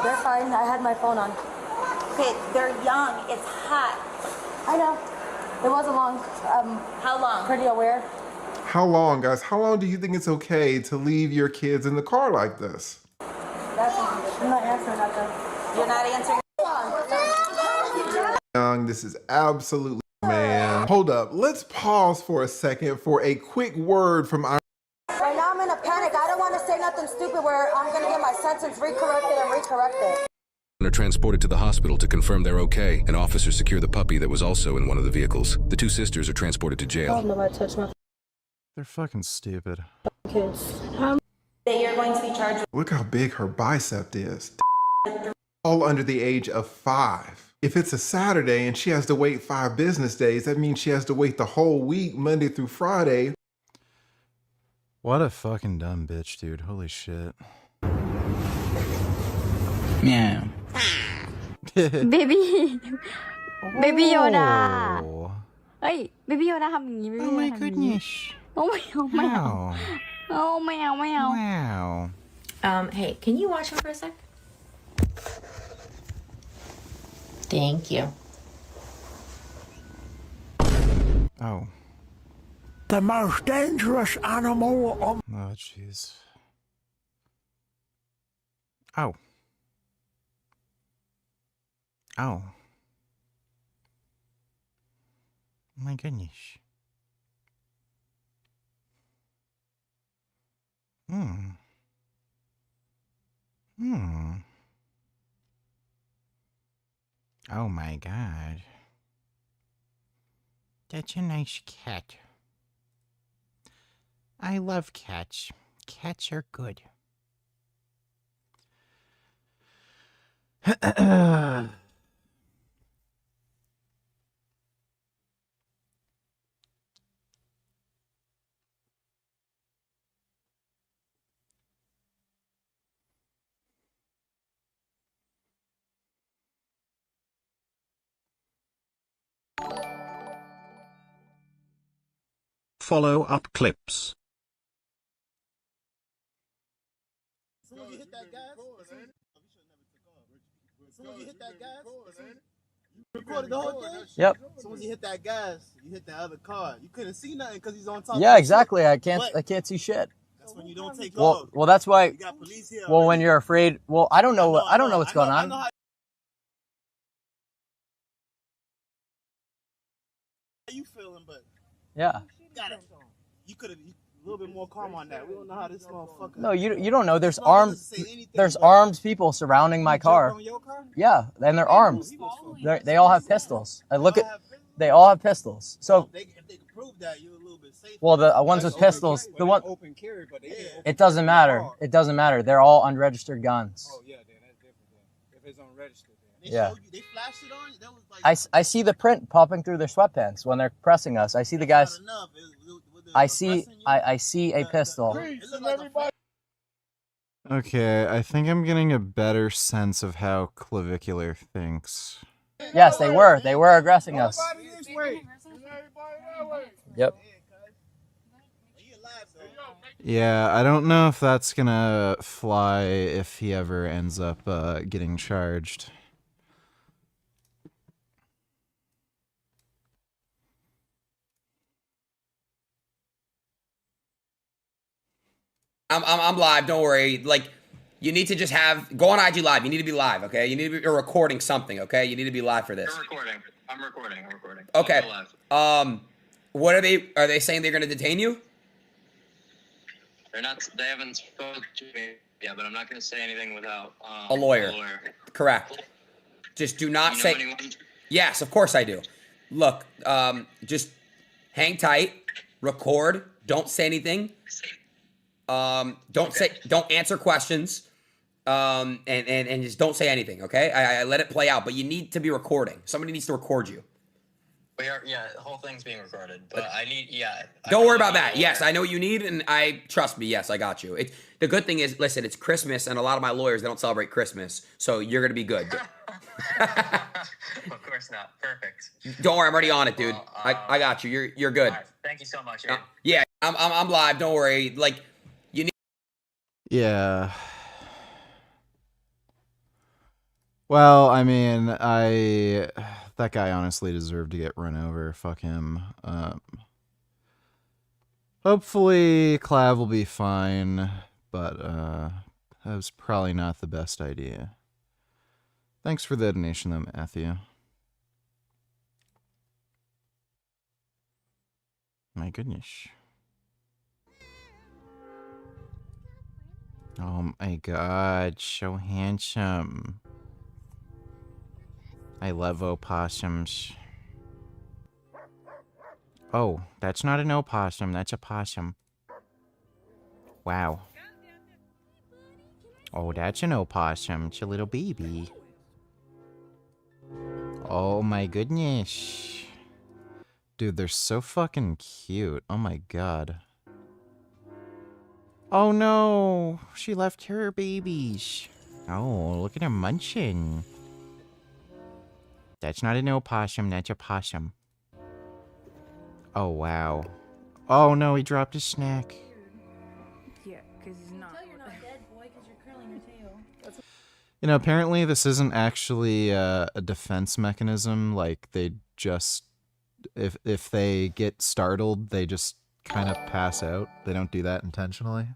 they're fine. I had my phone on. Okay, they're young. It's hot. I know. It wasn't long. How long? Pretty aware. How long, guys? How long do you think it's okay to leave your kids in the car like this? I'm not answering that though. You're not answering. Young, this is absolutely, man. Hold up. Let's pause for a second for a quick word from our. Right now I'm in a panic. I don't want to say nothing stupid where I'm going to get my sentence recorrected and recorrected. are transported to the hospital to confirm they're okay, and officers secure the puppy that was also in one of the vehicles. The two sisters are transported to jail. Nobody touch my They're fucking stupid. kids. That you're going to be charged Look how big her bicep is. All under the age of 5. If it's a Saturday and she has to wait 5 business days, that means she has to wait the whole week, Monday through Friday. What a fucking dumb bitch, dude. Holy shit. Meow. Baby Baby Yoda โอ้ เอ้ย Baby Yoda ทำอย่างนี้ Baby Oh my Yoda ทำอย่างนี้ goodness. โอ้ไม่เอาไม่เอา Wow. โอ้ไม่เอาไม่เอา Wow. Hey, can you watch him for a sec? Thank you. Oh. The most dangerous animal on... Oh, jeez. Ow. Ow. My goodness. Hmm. Oh my god. That's a nice cat. I love cats. Cats are good. Follow-up clips. As soon as you hit that gas, you recorded the whole thing? Yep. As soon as you hit that gas, you hit that other car. You couldn't see nothing because he's on top Yeah, of the exactly. shit. I But can't see shit. that's when you don't take Well, off. well, that's why. We got police here Well, when already. you're afraid, well, I don't know what's going I on. know how you feeling, but Yeah. you could have a little bit more calm on that. We don't know how this motherfucker. No, you don't know. There's This motherfucker armed doesn't say anything, there's but armed people surrounding my you car. jump on your car? Yeah, and they're armed. They all have pistols. I look at. They all have pistols. So. If they could prove that, you're a little bit safer. Well, the ones with pistols, the one. Open carry, but they It doesn't matter. It doesn't matter. They're all unregistered guns. Oh yeah, then that's different. Then. If it's unregistered, then. Yeah. They flashed it on you. That was like. I see the print popping through their sweatpants when they're pressing us. I see the guys. I see a pistol. Okay, I think I'm getting a better sense of how Clavicular thinks. Yes, they were aggressing us. Yep. Yeah, I don't know if that's gonna fly if he ever ends up getting charged. I'm live. Don't worry. Like, you need to just go on IG Live. You need to be live, okay? You need to be recording something, okay? You need to be live for this. I'm recording. Okay. What are they? Are they saying they're going to detain you? They're not. They haven't spoken to me yet, but I'm not going to say anything without A lawyer. Correct. Just do not You know say. anyone? Yes, of course I do. Look, just hang tight. Record. Don't say anything. Don't answer questions. And just don't say anything, okay? I let it play out, but you need to be recording. Somebody needs to record you. We are. Yeah, the whole thing's being recorded, but I need. Yeah. Don't worry about that. Yes, I know what you need, and trust me. Yes, I got you. The good thing is, listen, it's Christmas, and a lot of my lawyers, they don't celebrate Christmas, so you're gonna be good. Of course not. Perfect. Don't worry, I'm already on it, dude. I got you. You're good. All right, thank you so much. Yeah, I'm live. Don't worry. Like, you need. Yeah. Well, I mean, that guy honestly deserved to get run over. Fuck him. Hopefully Clav will be fine, but that was probably not the best idea. Thanks for the donation, though, Matthew. My goodness. Oh my god, so handsome. I love opossums. Oh, that's not an opossum, that's a possum. Wow. Oh, that's an opossum. It's a little baby. Oh my goodness. Dude, they're so fucking cute. Oh my god. Oh no! She left her babies. Oh, look at her munching. That's not an opossum, that's a possum. Oh wow. Oh no, he dropped his snack. Yeah, because he's not. Tell you're not dead, boy, because you're curling your tail. That's You know, apparently this isn't actually a defense mechanism. Like, they just... If they get startled, they just kind of pass out. They don't do that intentionally.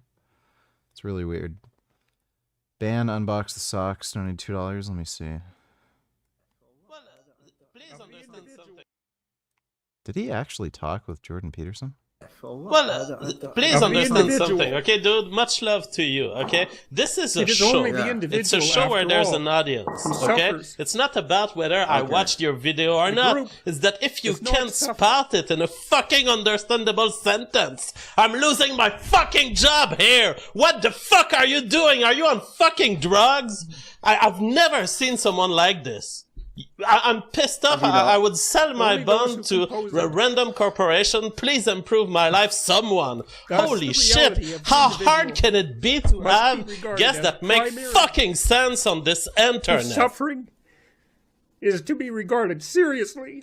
It's really weird. Ban unbox the socks. Donate $2. Let me see. Please understand something. Did he actually talk with Jordan Peterson? Well, please understand something, okay, dude? Much love to you, okay? This is a show. It's a show where there's an audience, okay? It's not about whether I watched your video or not. It's that if you can't spot it in a fucking understandable sentence, I'm losing my fucking job here! What the fuck are you doing? Are you on fucking drugs? I've never seen someone like this. I'm pissed off. I would sell my bond to a random corporation. Please improve my life, someone. Holy shit. How hard can it be to have guests that make fucking sense on this internet? Suffering is to be regarded seriously.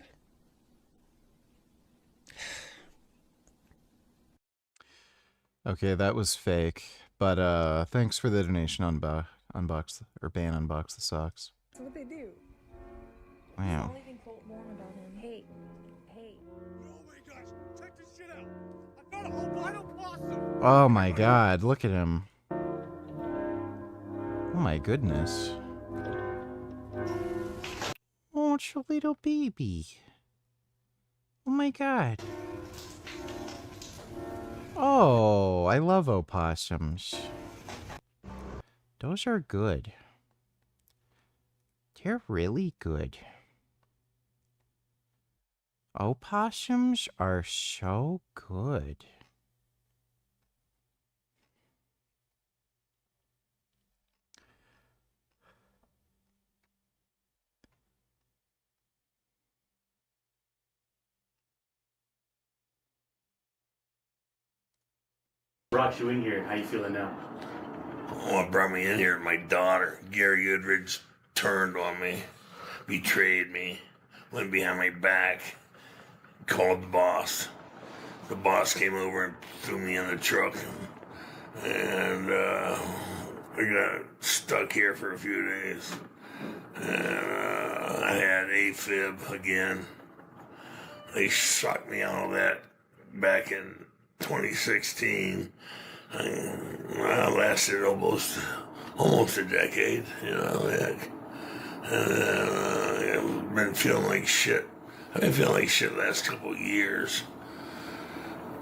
Okay, that was fake. But thanks for the donation on unbox or ban unbox the socks. That's what they do. Wow. Hey, hey. Oh my gosh, check this shit out. I found a albino possum. Oh my god, look at him. Oh my goodness. Oh, it's a little baby. Oh my god. Oh, I love opossums. Those are good. They're really good. Opossums are so good. Brought you in here. How you feeling now? What brought me in here? My daughter, Gary Goodridge, turned on me, betrayed me, went behind my back, called the boss. The boss came over and threw me in the truck, and I got stuck here for a few days. And I had AFib again. They shocked me out of that back in 2016. I lasted almost a decade, you know. I've been feeling like shit. I've been feeling like shit the last couple of years.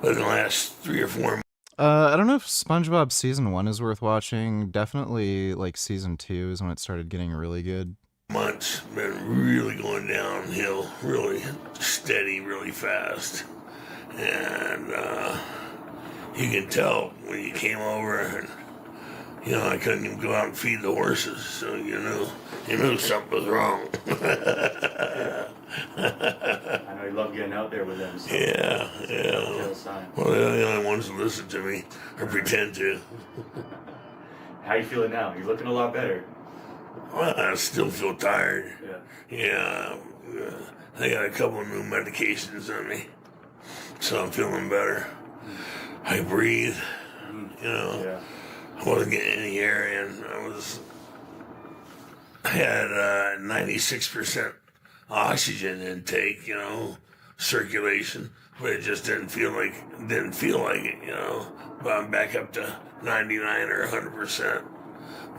But in the last 3 or 4 months. I don't know if SpongeBob Season 1 is worth watching. Definitely, like, Season 2 is when it started getting really good. Months been really going downhill, really steady, really fast. And you can tell when you came over and, you know, I couldn't even go out and feed the horses, so you knew something was wrong. I know you love getting out there with them. So Yeah. Well, they're the only ones who listen to me, or pretend to. How you feeling now? You're looking a lot better. Well, I still feel tired. Yeah. I got a couple of new medications on me, so I'm feeling better. I breathe, you know. Yeah. I wasn't getting any air in. I had 96% oxygen intake, you know, circulation, but it just didn't feel like it, you know. But I'm back up to 99 or 100%.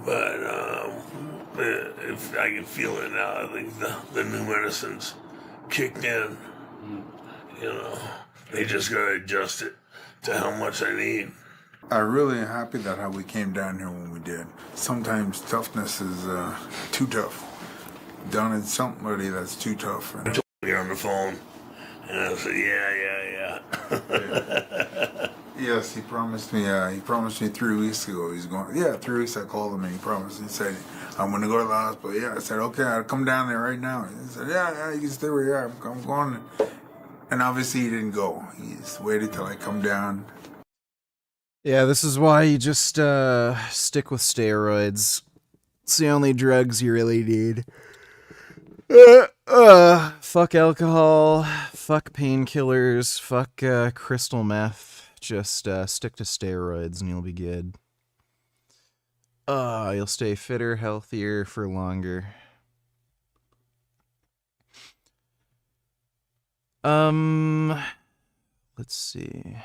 But if I can feel it now, I think the new medicines kicked in. You know, they just gotta adjust it to how much I need. I really am happy that how we came down here when we did. Sometimes toughness is too tough. done at somebody that's too tough. And You're on the phone. And I said, yeah. yes, he promised me. He promised me 3 weeks ago. He's going. Yeah, 3 weeks. I called him and he promised. He said, "I'm going to go to the hospital." Yeah, I said, "Okay, I'll come down there right now." He said, "Yeah, you can stay where you are. I'm going." And obviously, he didn't go. He just waited till I come down. Yeah, this is why you just stick with steroids. It's the only drugs you really need. Fuck alcohol, fuck painkillers, fuck crystal meth. Just stick to steroids and you'll be good. You'll stay fitter, healthier for longer. Let's see.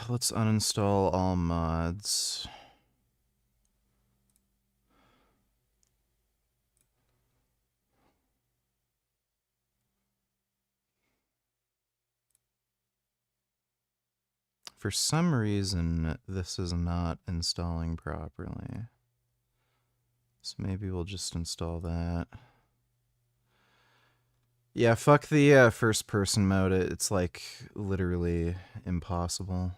Let's uninstall all mods. For some reason, this is not installing properly. So maybe we'll just install that. Yeah, fuck the first person mode. It's like literally impossible.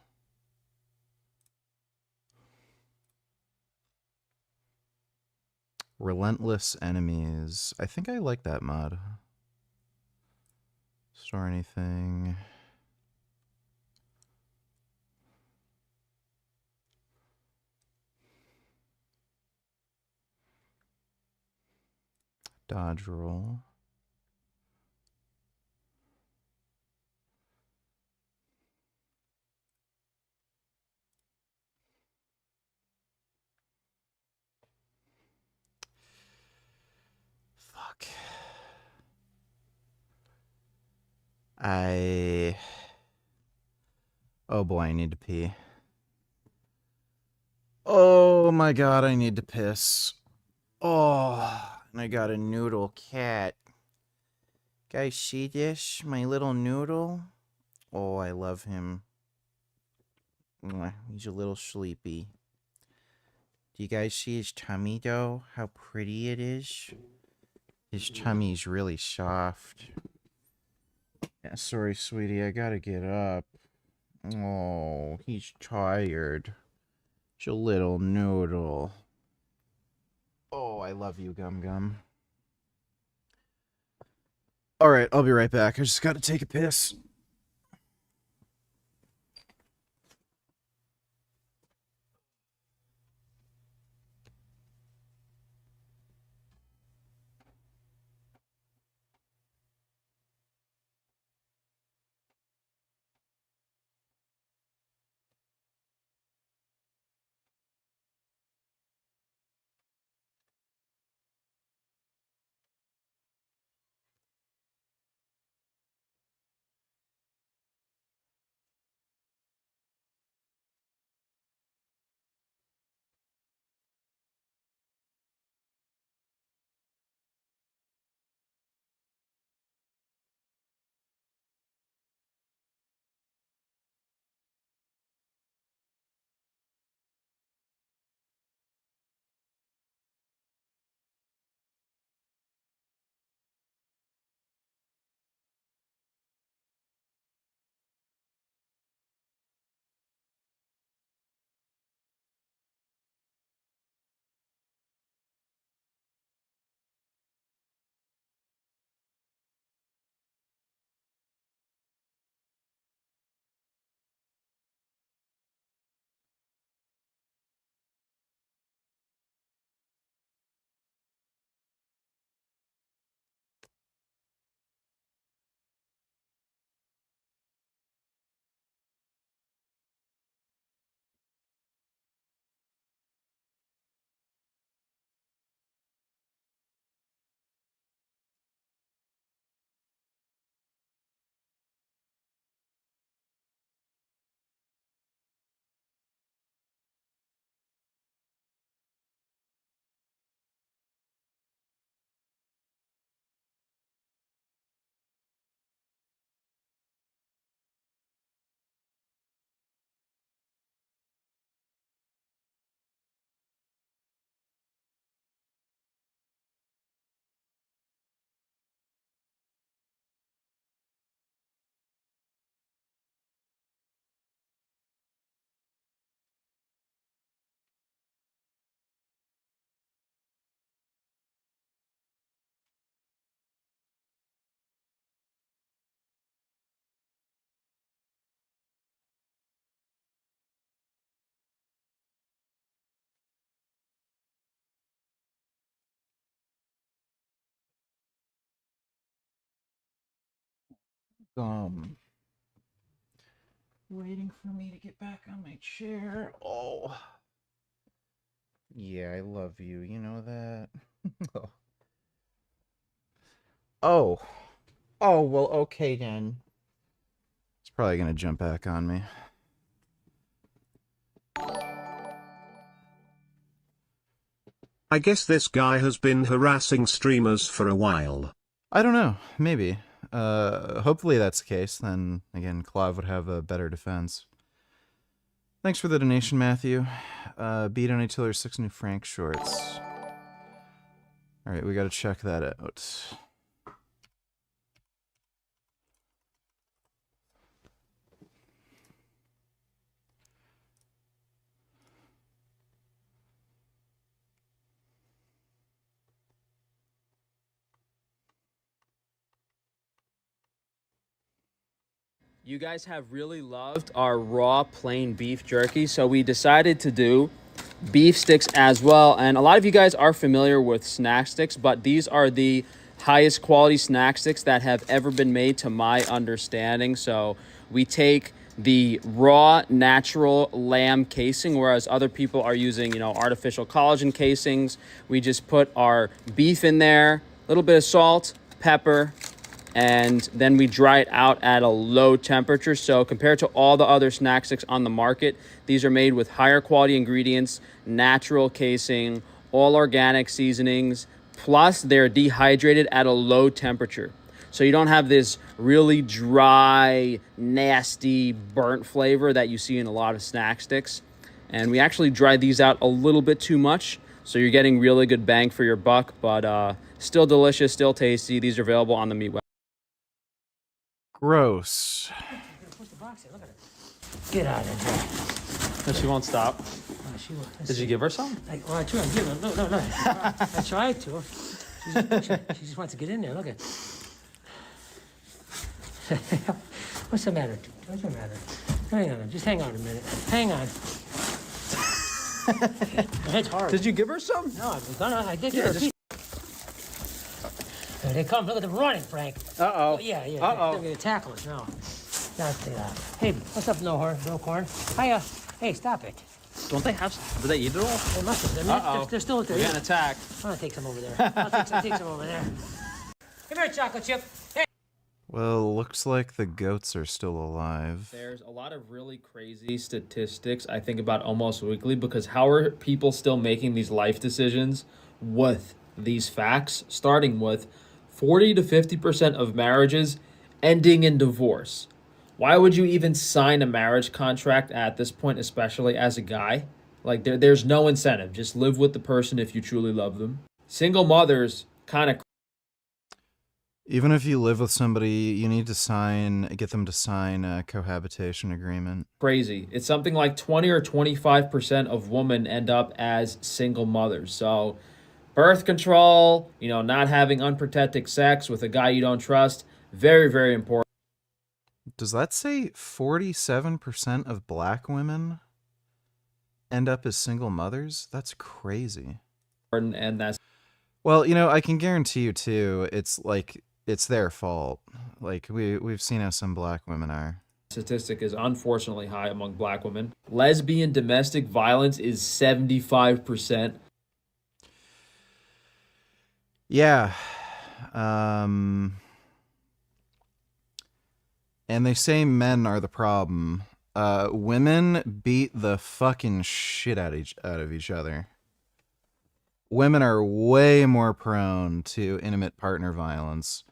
Relentless enemies. I think I like that mod. Store anything. Dodge roll. Fuck. Oh boy, I need to pee. Oh my god, I need to piss. Oh, and I got a noodle cat. Guys, see this? My little noodle? Oh, I love him. Mwah, he's a little sleepy. Do you guys see his tummy, though? How pretty it is? His tummy's really soft. Yeah, sorry, sweetie, I gotta get up. Oh, he's tired. He's a little noodle. Oh, I love you, Gum Gum. Alright, I'll be right back. I just gotta take a piss. Waiting for me to get back on my chair. Oh. Yeah, I love you. You know that? Oh. Oh, well, okay then. It's probably gonna jump back on me. I guess this guy has been harassing streamers for a while. I don't know. Maybe. Hopefully that's the case. Then, again, Clav would have a better defense. Thanks for the donation, Matthew. Beat on Tiller 6 new Frank shorts. Alright, we gotta check that out. You guys have really loved our raw plain beef jerky, so we decided to do beef sticks as well. And a lot of you guys are familiar with snack sticks, but these are the highest quality snack sticks that have ever been made to my understanding. So we take the raw natural lamb casing, whereas other people are using, you know, artificial collagen casings. We just put our beef in there, a little bit of salt, pepper, and then we dry it out at a low temperature. So compared to all the other snack sticks on the market, these are made with higher quality ingredients, natural casing, all organic seasonings, plus they're dehydrated at a low temperature. So you don't have this really dry, nasty, burnt flavor that you see in a lot of snack sticks. And we actually dried these out a little bit too much, so you're getting really good bang for your buck, but still delicious, still tasty. These are available on the meat web. Gross. Get out of here. But she won't stop. Oh, she won't. Did you give her some? Well, I tried to give her. No. I tried to. She just wants to get in there. Look at. What's the matter? What's the matter? Hang on. Just hang on a minute. Hang on. My head's hard. Did you give her some? No, I did give her a piece. There they come. Look at them running, Frank. Uh-oh. Oh, yeah. Uh-oh. They're going to tackle us now. Hey, what's up, no corn? Hiya. Hey, stop it. Don't they have... Do they eat it all? They must have. They're still there. We're getting attacked. I'm going to take some over there. I'll take some over there. Come here, chocolate chip. Hey. Well, looks like the goats are still alive. There's a lot of really crazy statistics I think about almost weekly, because how are people still making these life decisions with these facts, starting with 40 to 50% of marriages ending in divorce. Why would you even sign a marriage contract at this point, especially as a guy? Like, there's no incentive. Just live with the person if you truly love them. Single mothers, kind of... Even if you live with somebody, you need to get them to sign a cohabitation agreement. Crazy. It's something like 20 or 25% of women end up as single mothers. So birth control, not having unprotected sex with a guy you don't trust, very, very important. Does that say 47% of black women end up as single mothers? That's crazy. And that's... Well, I can guarantee you, too, it's their fault. Like, we've seen how some black women are. Statistic is unfortunately high among black women. Lesbian domestic violence is 75%. Yeah. And they say men are the problem. Women beat the fucking shit out of each other. Women are way more prone to intimate partner violence.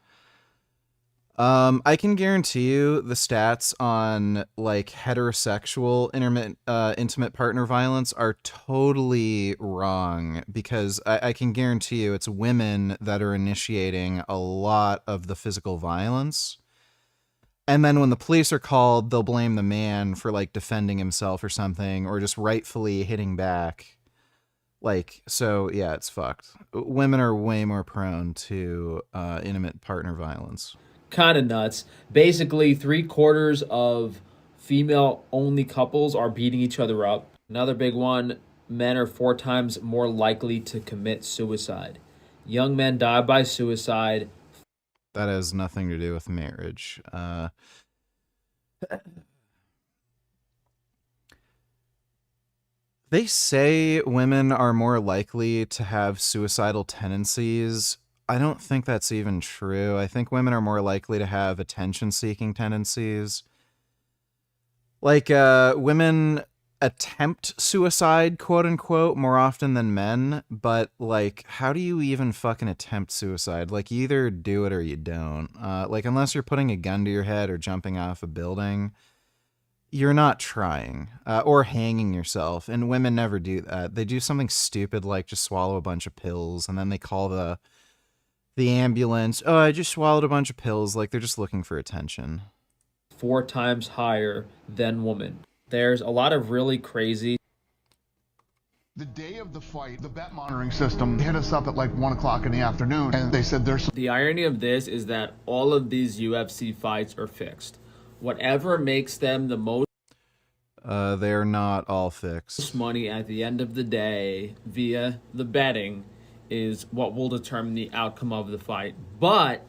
I can guarantee you the stats on heterosexual intimate partner violence are totally wrong, because I can guarantee you it's women that are initiating a lot of the physical violence. And then when the police are called, they'll blame the man for defending himself or something, or just rightfully hitting back. So yeah, it's fucked. Women are way more prone to intimate partner violence. Kind of nuts. Basically, 3/4 of female-only couples are beating each other up. Another big one, men are 4 times more likely to commit suicide. Young men die by suicide That has nothing to do with marriage. They say women are more likely to have suicidal tendencies. I don't think that's even true. I think women are more likely to have attention-seeking tendencies. Like, women attempt suicide, quote-unquote, more often than men, but, like, how do you even fucking attempt suicide? Like, you either do it or you don't. Like, unless you're putting a gun to your head or jumping off a building, you're not trying, or hanging yourself, and women never do that. They do something stupid like just swallow a bunch of pills, and then they call the ambulance. Oh, I just swallowed a bunch of pills. Like, they're just looking for attention. 4 times higher than women. There's a lot of really crazy. The day of the fight, the bet monitoring system hit us up at like 1 o'clock in the afternoon, and they said there's... The irony of this is that all of these UFC fights are fixed. Whatever makes them the most they're not all fixed. money at the end of the day via the betting is what will determine the outcome of the fight. But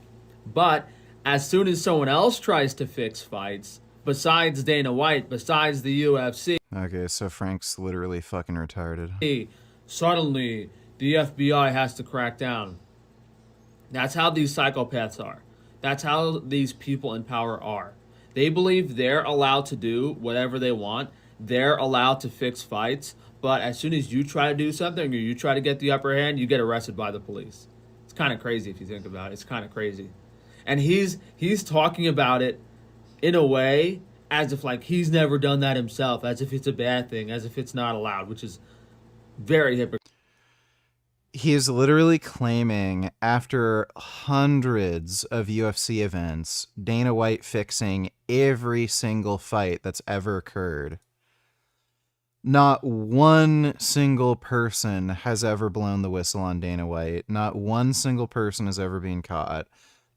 as soon as someone else tries to fix fights, besides Dana White, besides the UFC, okay, so Frank's literally fucking retarded. Suddenly the FBI has to crack down. That's how these psychopaths are. That's how these people in power are. They believe they're allowed to do whatever they want. They're allowed to fix fights. But as soon as you try to do something or you try to get the upper hand, you get arrested by the police. It's kind of crazy if you think about it. It's kind of crazy. And he's talking about it in a way as if like he's never done that himself, as if it's a bad thing, as if it's not allowed, which is very hypocritical. He is literally claiming, after hundreds of UFC events, Dana White fixing every single fight that's ever occurred. Not one single person has ever blown the whistle on Dana White. Not one single person has ever been caught.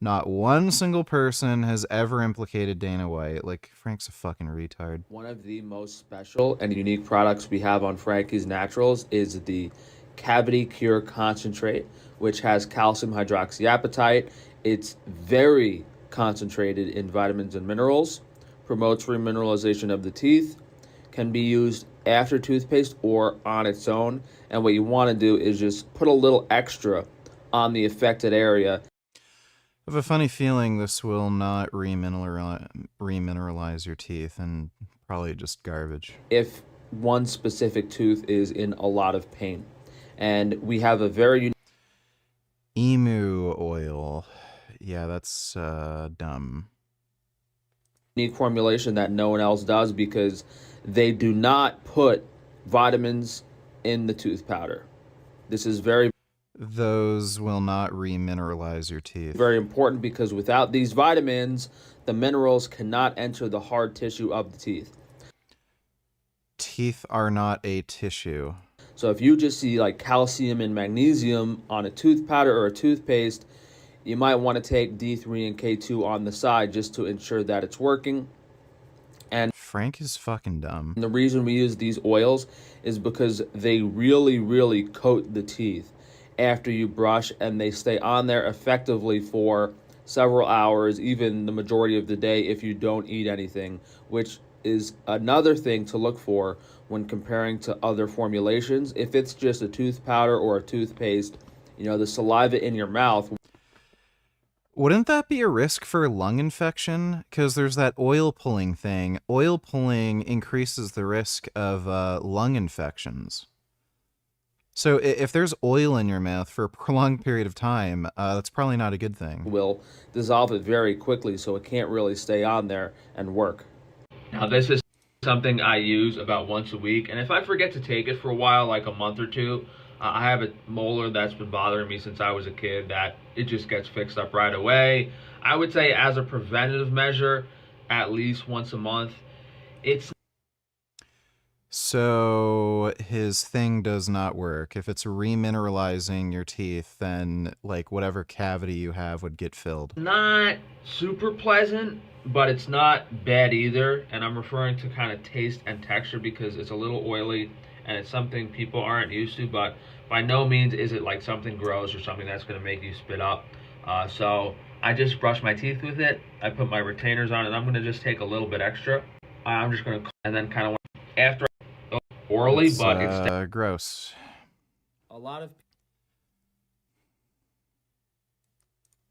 Not one single person has ever implicated Dana White. Like, Frank's a fucking retard. One of the most special and unique products we have on Frankie's Naturals is the Cavity Cure Concentrate, which has calcium hydroxyapatite. It's very concentrated in vitamins and minerals, promotes remineralization of the teeth, can be used after toothpaste or on its own. And what you want to do is just put a little extra on the affected area. I have a funny feeling this will not remineralize your teeth, and probably just garbage. If one specific tooth is in a lot of pain. And we have a very emu oil. Yeah, that's dumb. Unique formulation that no one else does because they do not put vitamins in the tooth powder. This is those will not remineralize your teeth. Very important because without these vitamins, the minerals cannot enter the hard tissue of the teeth. Teeth are not a tissue. So if you just see like calcium and magnesium on a tooth powder or a toothpaste, you might want to take D3 and K2 on the side just to ensure that it's working. And Frank is fucking dumb. The reason we use these oils is because they really, really coat the teeth after you brush, and they stay on there effectively for several hours, even the majority of the day if you don't eat anything, which is another thing to look for when comparing to other formulations. If it's just a tooth powder or a toothpaste, you know, the saliva in your mouth. Wouldn't that be a risk for lung infection? Because there's that oil pulling thing. Oil pulling increases the risk of lung infections. So if there's oil in your mouth for a prolonged period of time, that's probably not a good thing. Will dissolve it very quickly, so it can't really stay on there and work. Now this is something I use about once a week, and if I forget to take it for a while, like a month or two, I have a molar that's been bothering me since I was a kid that it just gets fixed up right away. I would say as a preventative measure, at least once a month. So his thing does not work. If it's remineralizing your teeth, then like whatever cavity you have would get filled. Not super pleasant, but it's not bad either. And I'm referring to kind of taste and texture because it's a little oily and it's something people aren't used to, but by no means is it like something gross or something that's going to make you spit up. So I just brush my teeth with it. I put my retainers on, and I'm going to just take a little bit extra. I'm just going to, and then kind of after orally, It's, but it's gross. a lot of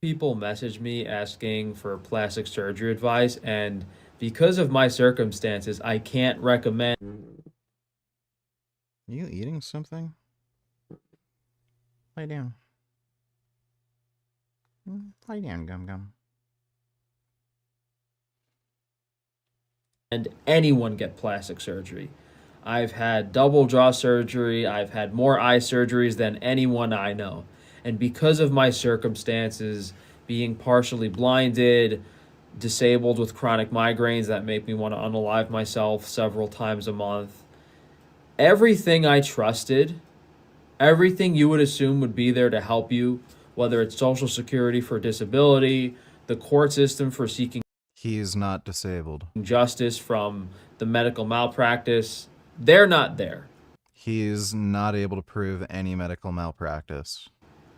people message me asking for plastic surgery advice, and because of my circumstances, I can't recommend. Are you eating something? Lie down. Lie down, Gum Gum. And anyone get plastic surgery. I've had double jaw surgery. I've had more eye surgeries than anyone I know. And because of my circumstances, being partially blinded, disabled with chronic migraines that make me want to unalive myself several times a month, everything I trusted, everything you would assume would be there to help you, whether it's Social Security for disability, the court system for seeking He's not disabled. justice from the medical malpractice, they're not there. He's not able to prove any medical malpractice.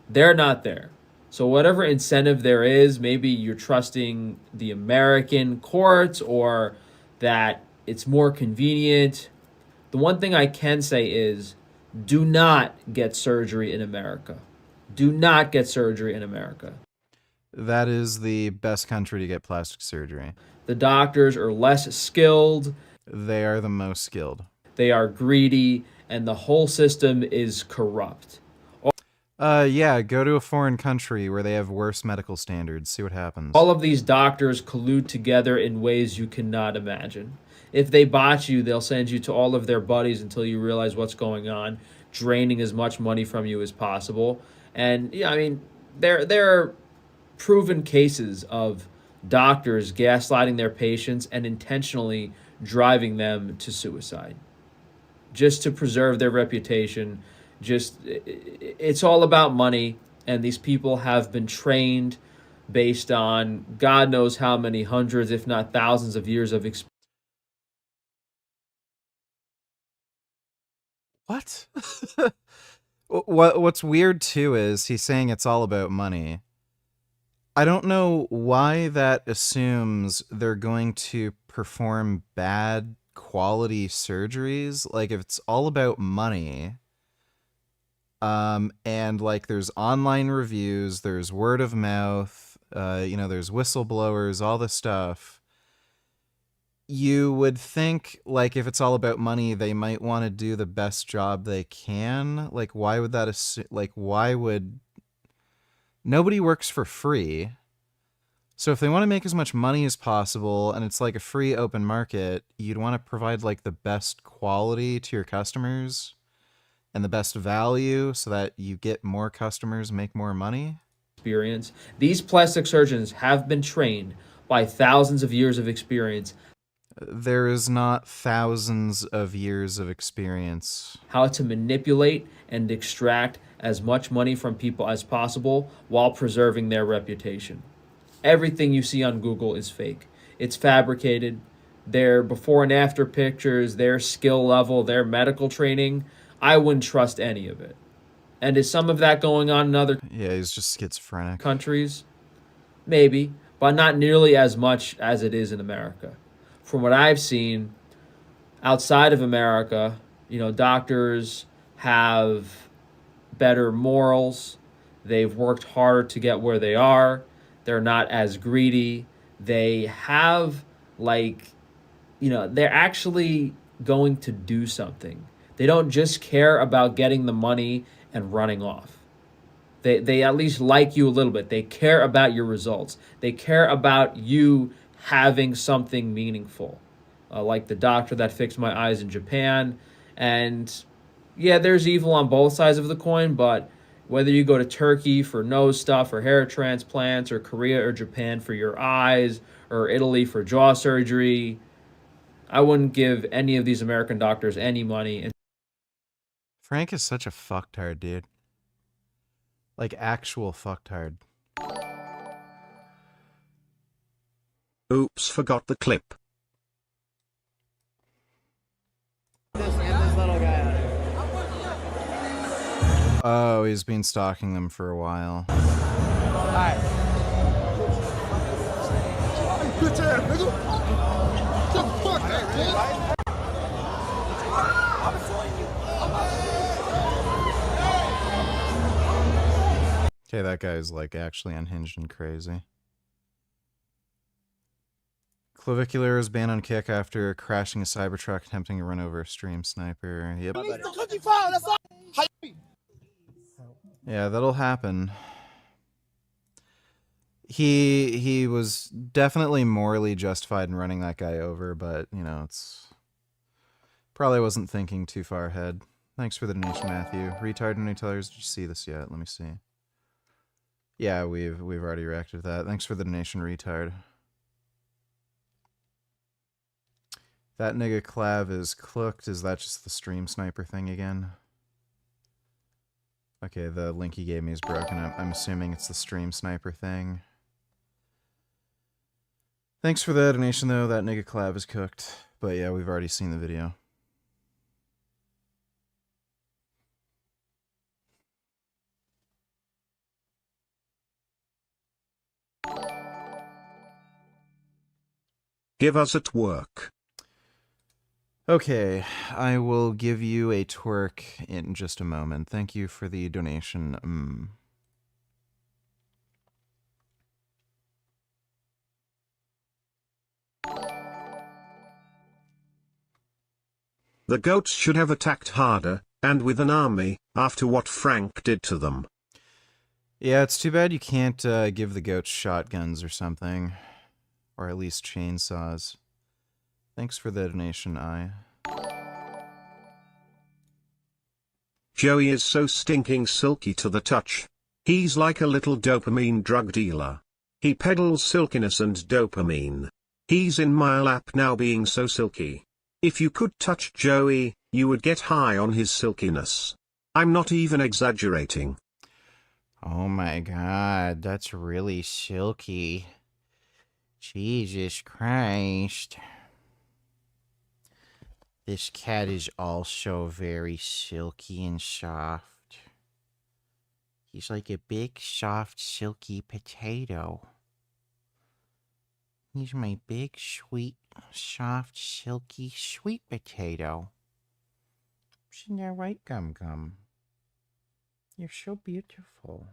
They're not there. So whatever incentive there is, maybe you're trusting the American courts or that it's more convenient. The one thing I can say is do not get surgery in America. Do not get surgery in America. That is the best country to get plastic surgery. The doctors are less skilled. They are the most skilled. They are greedy, and the whole system is corrupt. Yeah, go to a foreign country where they have worse medical standards. See what happens. All of these doctors collude together in ways you cannot imagine. If they botch you, they'll send you to all of their buddies until you realize what's going on, draining as much money from you as possible. And yeah, I mean, there are proven cases of doctors gaslighting their patients and intentionally driving them to suicide just to preserve their reputation. It's all about money, and these people have been trained based on God knows how many hundreds, if not thousands of years of experience. What? What's weird too is he's saying it's all about money. I don't know why that assumes they're going to perform bad quality surgeries. Like, if it's all about money, and like there's online reviews, there's word of mouth, there's whistleblowers, all this stuff. You would think, like, if it's all about money, they might want to do the best job they can. Like, why would that why would... Nobody works for free. So if they want to make as much money as possible, and it's like a free open market, you'd want to provide like the best quality to your customers and the best value so that you get more customers, make more money. These plastic surgeons have been trained by thousands of years of experience. There is not thousands of years of experience. How to manipulate and extract as much money from people as possible while preserving their reputation. Everything you see on Google is fake. It's fabricated. Their before and after pictures, their skill level, their medical training, I wouldn't trust any of it. And is some of that going on in other he's just schizophrenic countries? Maybe, but not nearly as much as it is in America. From what I've seen, outside of America, doctors have better morals. They've worked harder to get where they are. They're not as greedy. They have, they're actually going to do something. They don't just care about getting the money and running off. They at least like you a little bit. They care about your results. They care about you having something meaningful, like the doctor that fixed my eyes in Japan. And yeah, there's evil on both sides of the coin, but whether you go to Turkey for nose stuff or hair transplants, or Korea or Japan for your eyes, or Italy for jaw surgery, I wouldn't give any of these American doctors any money. Frank is such a fucktard, dude. Like, actual fucktard. Oops, forgot the clip. Oh, he's been stalking them for a while. Alright. bitch ass nigga. Shut the fuck up, bitch. Okay, that guy's like actually unhinged and crazy. Clavicular is banned on kick after crashing a Cybertruck attempting to run over a stream sniper. Yep. Yeah, that'll happen. He was definitely morally justified in running that guy over, but you know, it's probably wasn't thinking too far ahead. Thanks for the donation, Matthew. Retard new tellers, did you see this yet? Let me see. Yeah, we've already reacted to that. Thanks for the donation, retard. That nigga Clav is cooked. Is that just the stream sniper thing again? Okay, the link he gave me is broken. I'm assuming it's the stream sniper thing. Thanks for the donation, though. That nigga Clav is cooked. But yeah, we've already seen the video. Give us a twerk. Okay, I will give you a twerk in just a moment. Thank you for the donation. The goats should have attacked harder, and with an army, after what Frank did to them. Yeah, it's too bad you can't give the goats shotguns or something. Or at least chainsaws. Thanks for the donation, Joey is so stinking silky to the touch. He's like a little dopamine drug dealer. He peddles silkiness and dopamine. He's in my lap now being so silky. If you could touch Joey, you would get high on his silkiness. I'm not even exaggerating. Oh my god, that's really silky. Jesus Christ. This cat is also very silky and soft. He's like a big, soft, silky potato. He's my big, sweet, soft, silky, sweet potato. Isn't that right, Gum Gum? You're so beautiful.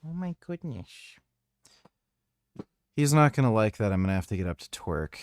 Oh my goodness. He's not gonna like that. I'm gonna have to get up to twerk.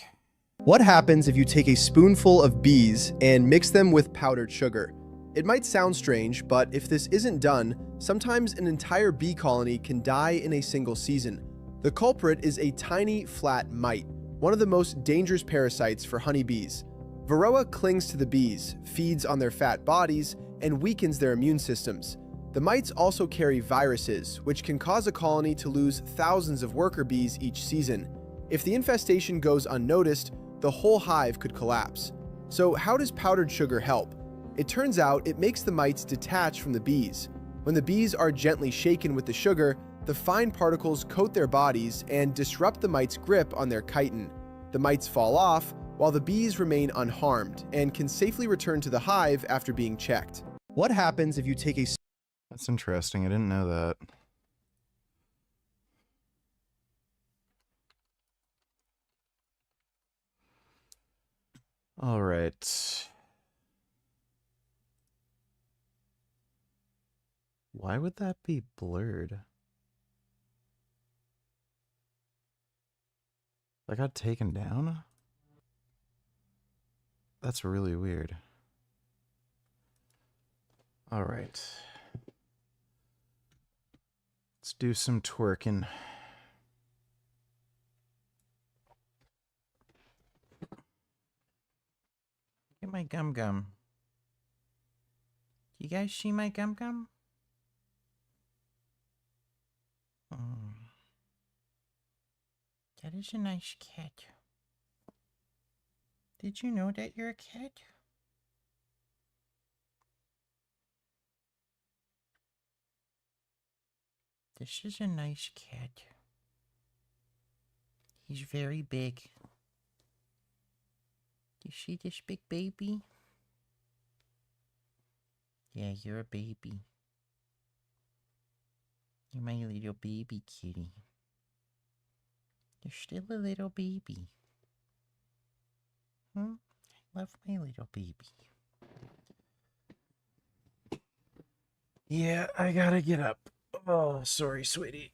What happens if you take a spoonful of bees and mix them with powdered sugar? It might sound strange, but if this isn't done, sometimes an entire bee colony can die in a single season. The culprit is a tiny, flat mite, one of the most dangerous parasites for honeybees. Varroa clings to the bees, feeds on their fat bodies, and weakens their immune systems. The mites also carry viruses, which can cause a colony to lose thousands of worker bees each season. If the infestation goes unnoticed, the whole hive could collapse. So how does powdered sugar help? It turns out it makes the mites detach from the bees. When the bees are gently shaken with the sugar, the fine particles coat their bodies and disrupt the mites' grip on their chitin. The mites fall off, while the bees remain unharmed and can safely return to the hive after being checked. What happens if you take a... That's interesting. I didn't know that. All right. Why would that be blurred? That got taken down? That's really weird. All right. Let's do some twerking. Get my gum gum. You guys see my gum gum? Oh. That is a nice cat. Did you know that you're a cat? This is a nice cat. He's very big. You see this big baby? Yeah, you're a baby. You're my little baby kitty. You're still a little baby. I love my little baby. Yeah, I gotta get up. Oh, sorry, sweetie.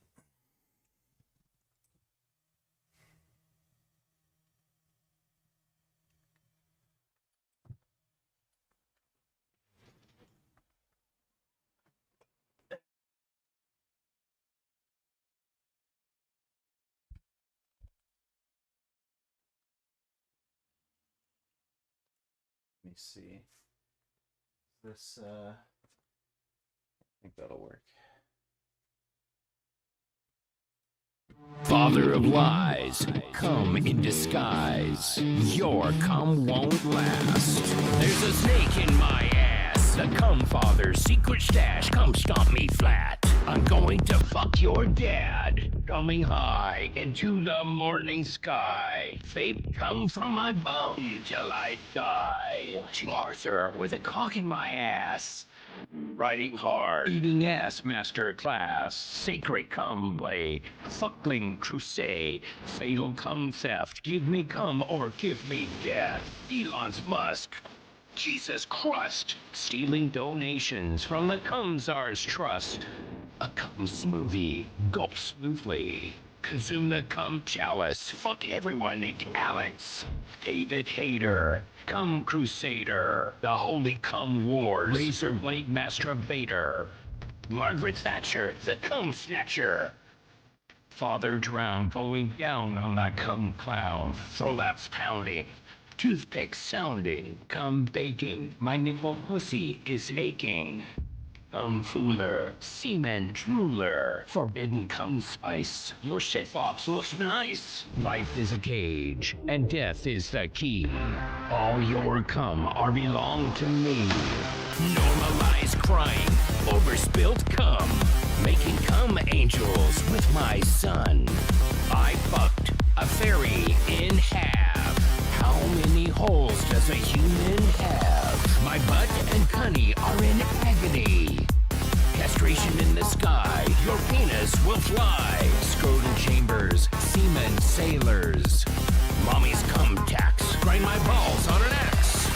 Let me see. This, I think that'll work. Father of lies, come in disguise. Your cum won't last. There's a snake in my ass. The cum father's secret stash. Come stomp me flat. I'm going to fuck your dad. Coming high into the morning sky. Vape come from my bum till I die. Arthur with a cock in my ass. Riding hard, eating ass master class, sacred cum blade, fuckling crusade, fatal cum theft, give me cum or give me death, Elon's Musk, Jesus crust, stealing donations from the cum czar's trust, a cum smoothie, gulp smoothly, consume the cum chalice, fuck everyone named Alex, David Hayter, cum crusader, the holy cum wars, razor blade masturbator, Margaret Thatcher, the cum snatcher, father drowned going down on that cum clown, prolapse pounding, toothpick sounding, cum baking, my nipple pussy is aching. Cum fooler, semen drooler, forbidden cum spice. Your shit box looks nice. Life is a cage, and death is the key. All your cum are belong to me. Normalize crying over spilled cum. Making cum angels with my son. I fucked a fairy in half. How many holes does a human have? My butt and cunny are in agony. Castration in the sky, your penis will fly. Scrotal chambers, semen sailors. Mommy's cum tax, grind my balls on an axe.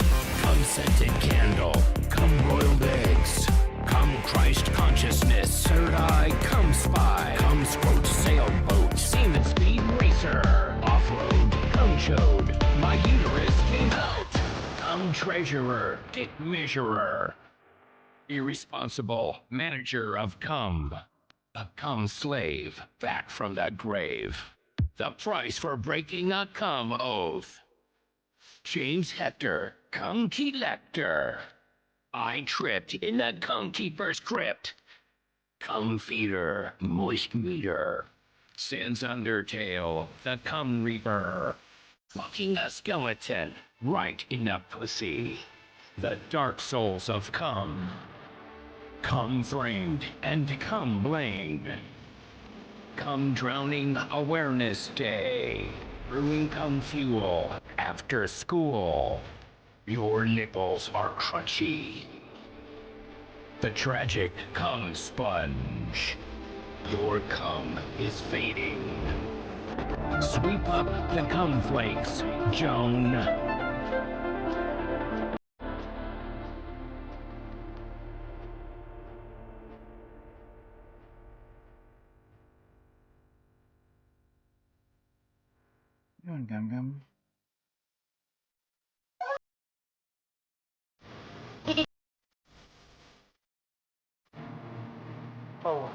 Cum scented candle, cum broiled eggs. Cum Christ consciousness, third eye, cum spy. Cum squote sailboat, semen speed racer. Off-road, cum chode, my uterus came out. Cum treasurer, dick measurer. Irresponsible manager of cum. A cum slave, back from the grave. The price for breaking a cum oath. James Hector, cum collector. I tripped in the cum keeper's crypt. Cum feeder, moist meter. Sin's undertale, the cum reaper. Fucking a skeleton, right in the pussy. The dark souls of cum. Cum framed and cum blamed. Cum drowning awareness day. Brewing cum fuel after school. Your nipples are crunchy. The tragic cum sponge. Your cum is fading. Sweep up the cum flakes, Joan. Doing gum gum. Oh.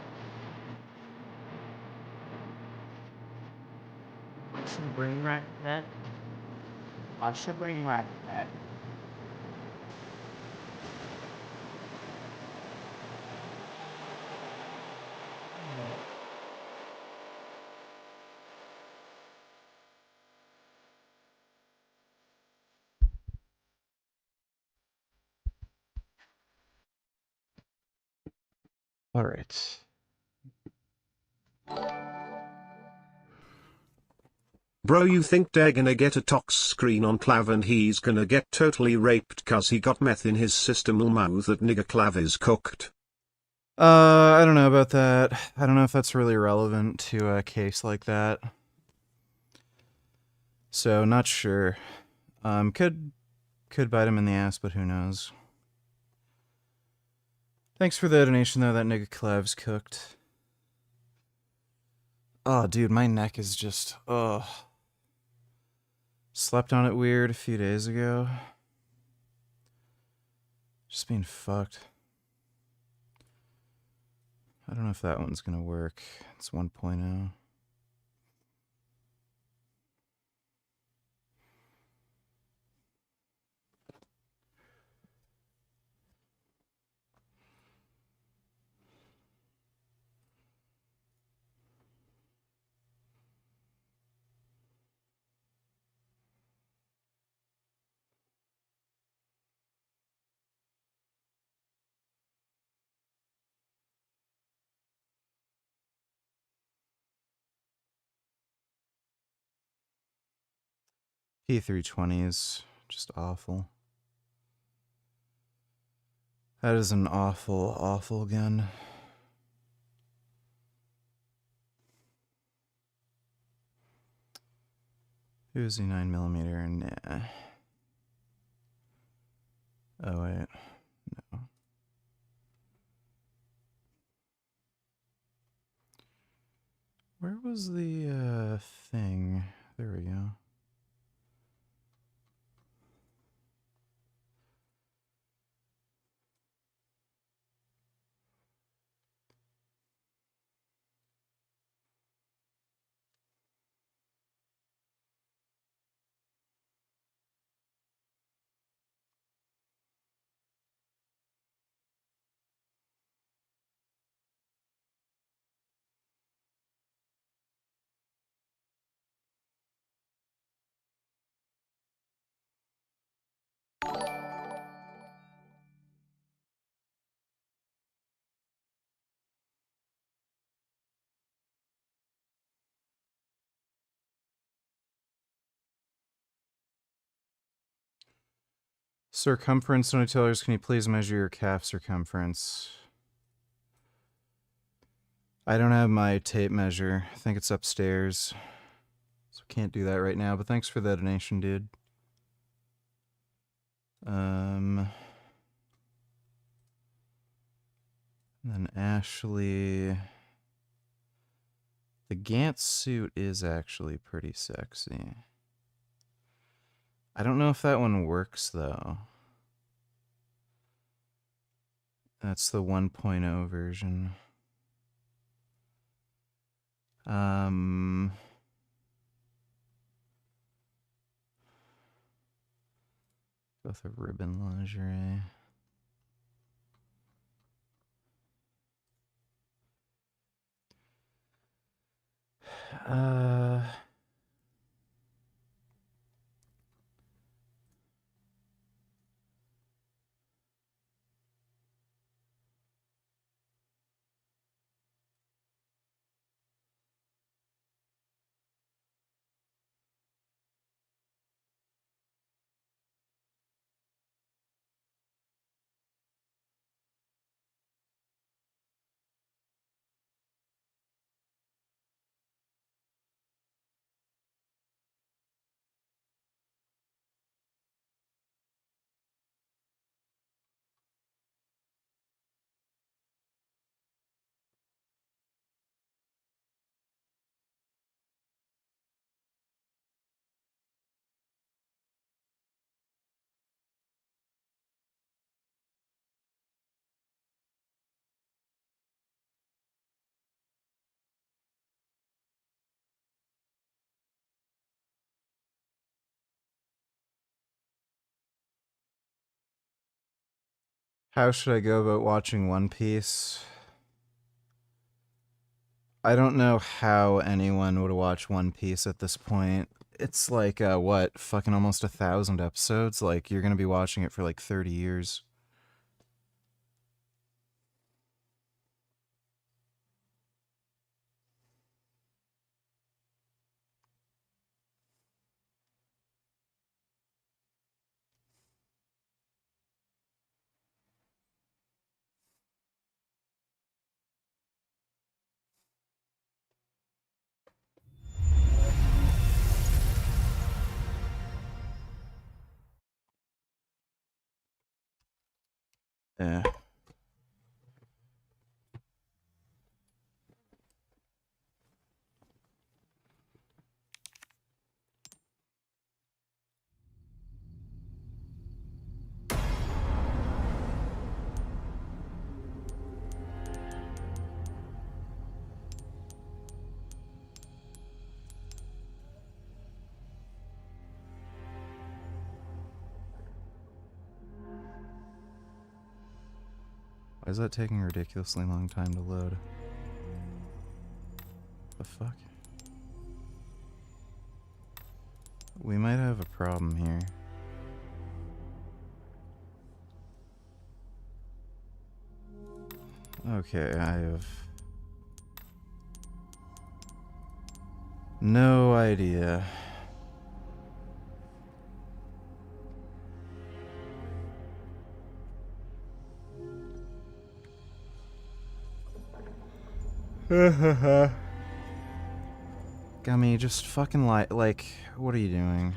What's the brain right that? What's the brain right that? All right. Bro, you think they're gonna get a tox screen on Clav and he's gonna get totally raped cause he got meth in his system? Mouth that nigga Clav is cooked. I don't know about that. I don't know if that's really relevant to a case like that. So not sure. Could bite him in the ass, but who knows? Thanks for the donation though. That nigga Clev's cooked. Oh, dude, my neck is just slept on it weird a few days ago. Just being fucked. I don't know if that one's gonna work. It's 1.0. P320 is just awful. That is an awful, awful gun. Uzi 9mm, nah. Oh wait, no. Where was the thing? There we go. Circumference, donatellers, can you please measure your calf circumference? I don't have my tape measure. I think it's upstairs. So can't do that right now, but thanks for the donation, dude. And then Ashley. The Gant suit is actually pretty sexy. I don't know if that one works, though. That's the 1.0 version. Both are ribbon lingerie. How should I go about watching One Piece? I don't know how anyone would watch One Piece at this point. It's like, what, fucking almost 1,000 episodes? Like, you're gonna be watching it for like 30 years. Yeah. Why is that taking a ridiculously long time to load? The fuck? We might have a problem here. Okay, I have no idea. Gummy, just fucking lie. Like, what are you doing?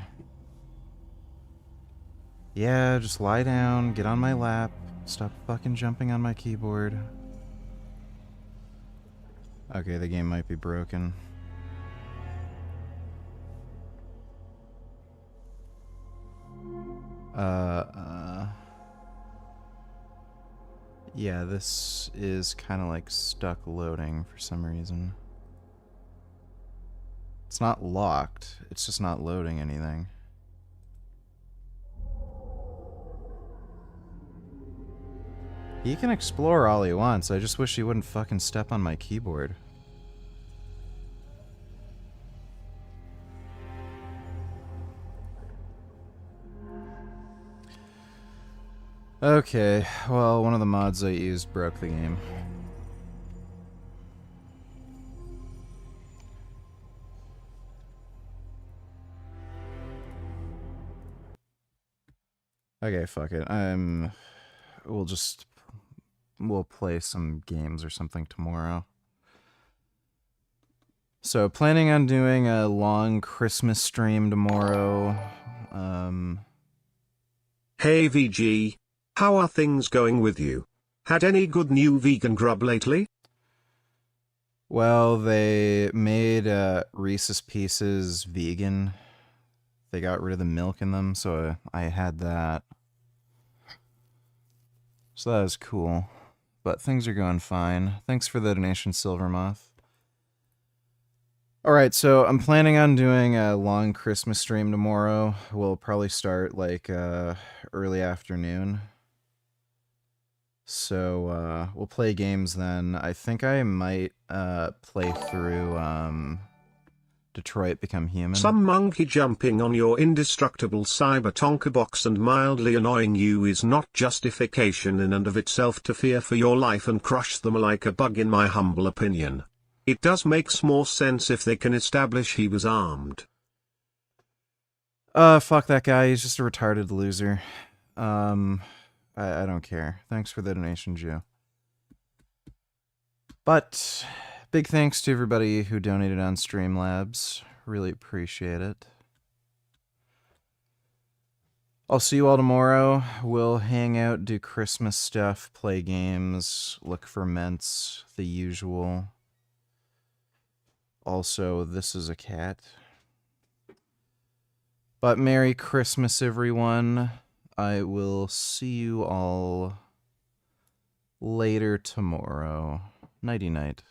Yeah, just lie down, get on my lap, stop fucking jumping on my keyboard. Okay, the game might be broken. Yeah, this is kind of like stuck loading for some reason. It's not locked, it's just not loading anything. He can explore all he wants, I just wish he wouldn't fucking step on my keyboard. Okay, well, one of the mods I used broke the game. Okay, fuck it. We'll play some games or something tomorrow. So, planning on doing a long Christmas stream tomorrow. Hey VG, how are things going with you? Had any good new vegan grub lately? Well, they made Reese's Pieces vegan. They got rid of the milk in them, so I had that. So that was cool. But things are going fine. Thanks for the donation, Silvermoth. Alright, so I'm planning on doing a long Christmas stream tomorrow. We'll probably start like early afternoon. So we'll play games then. I think I might play through Detroit Become Human. Some monkey jumping on your indestructible cyber tonka box and mildly annoying you is not justification in and of itself to fear for your life and crush them like a bug, in my humble opinion. It does make more sense if they can establish he was armed. Fuck that guy, he's just a retarded loser. I don't care. Thanks for the donation, Joe. But big thanks to everybody who donated on Streamlabs. Really appreciate it. I'll see you all tomorrow. We'll hang out, do Christmas stuff, play games, look for mints, the usual. Also, this is a cat. But Merry Christmas, everyone. I will see you all later tomorrow. Nighty-night.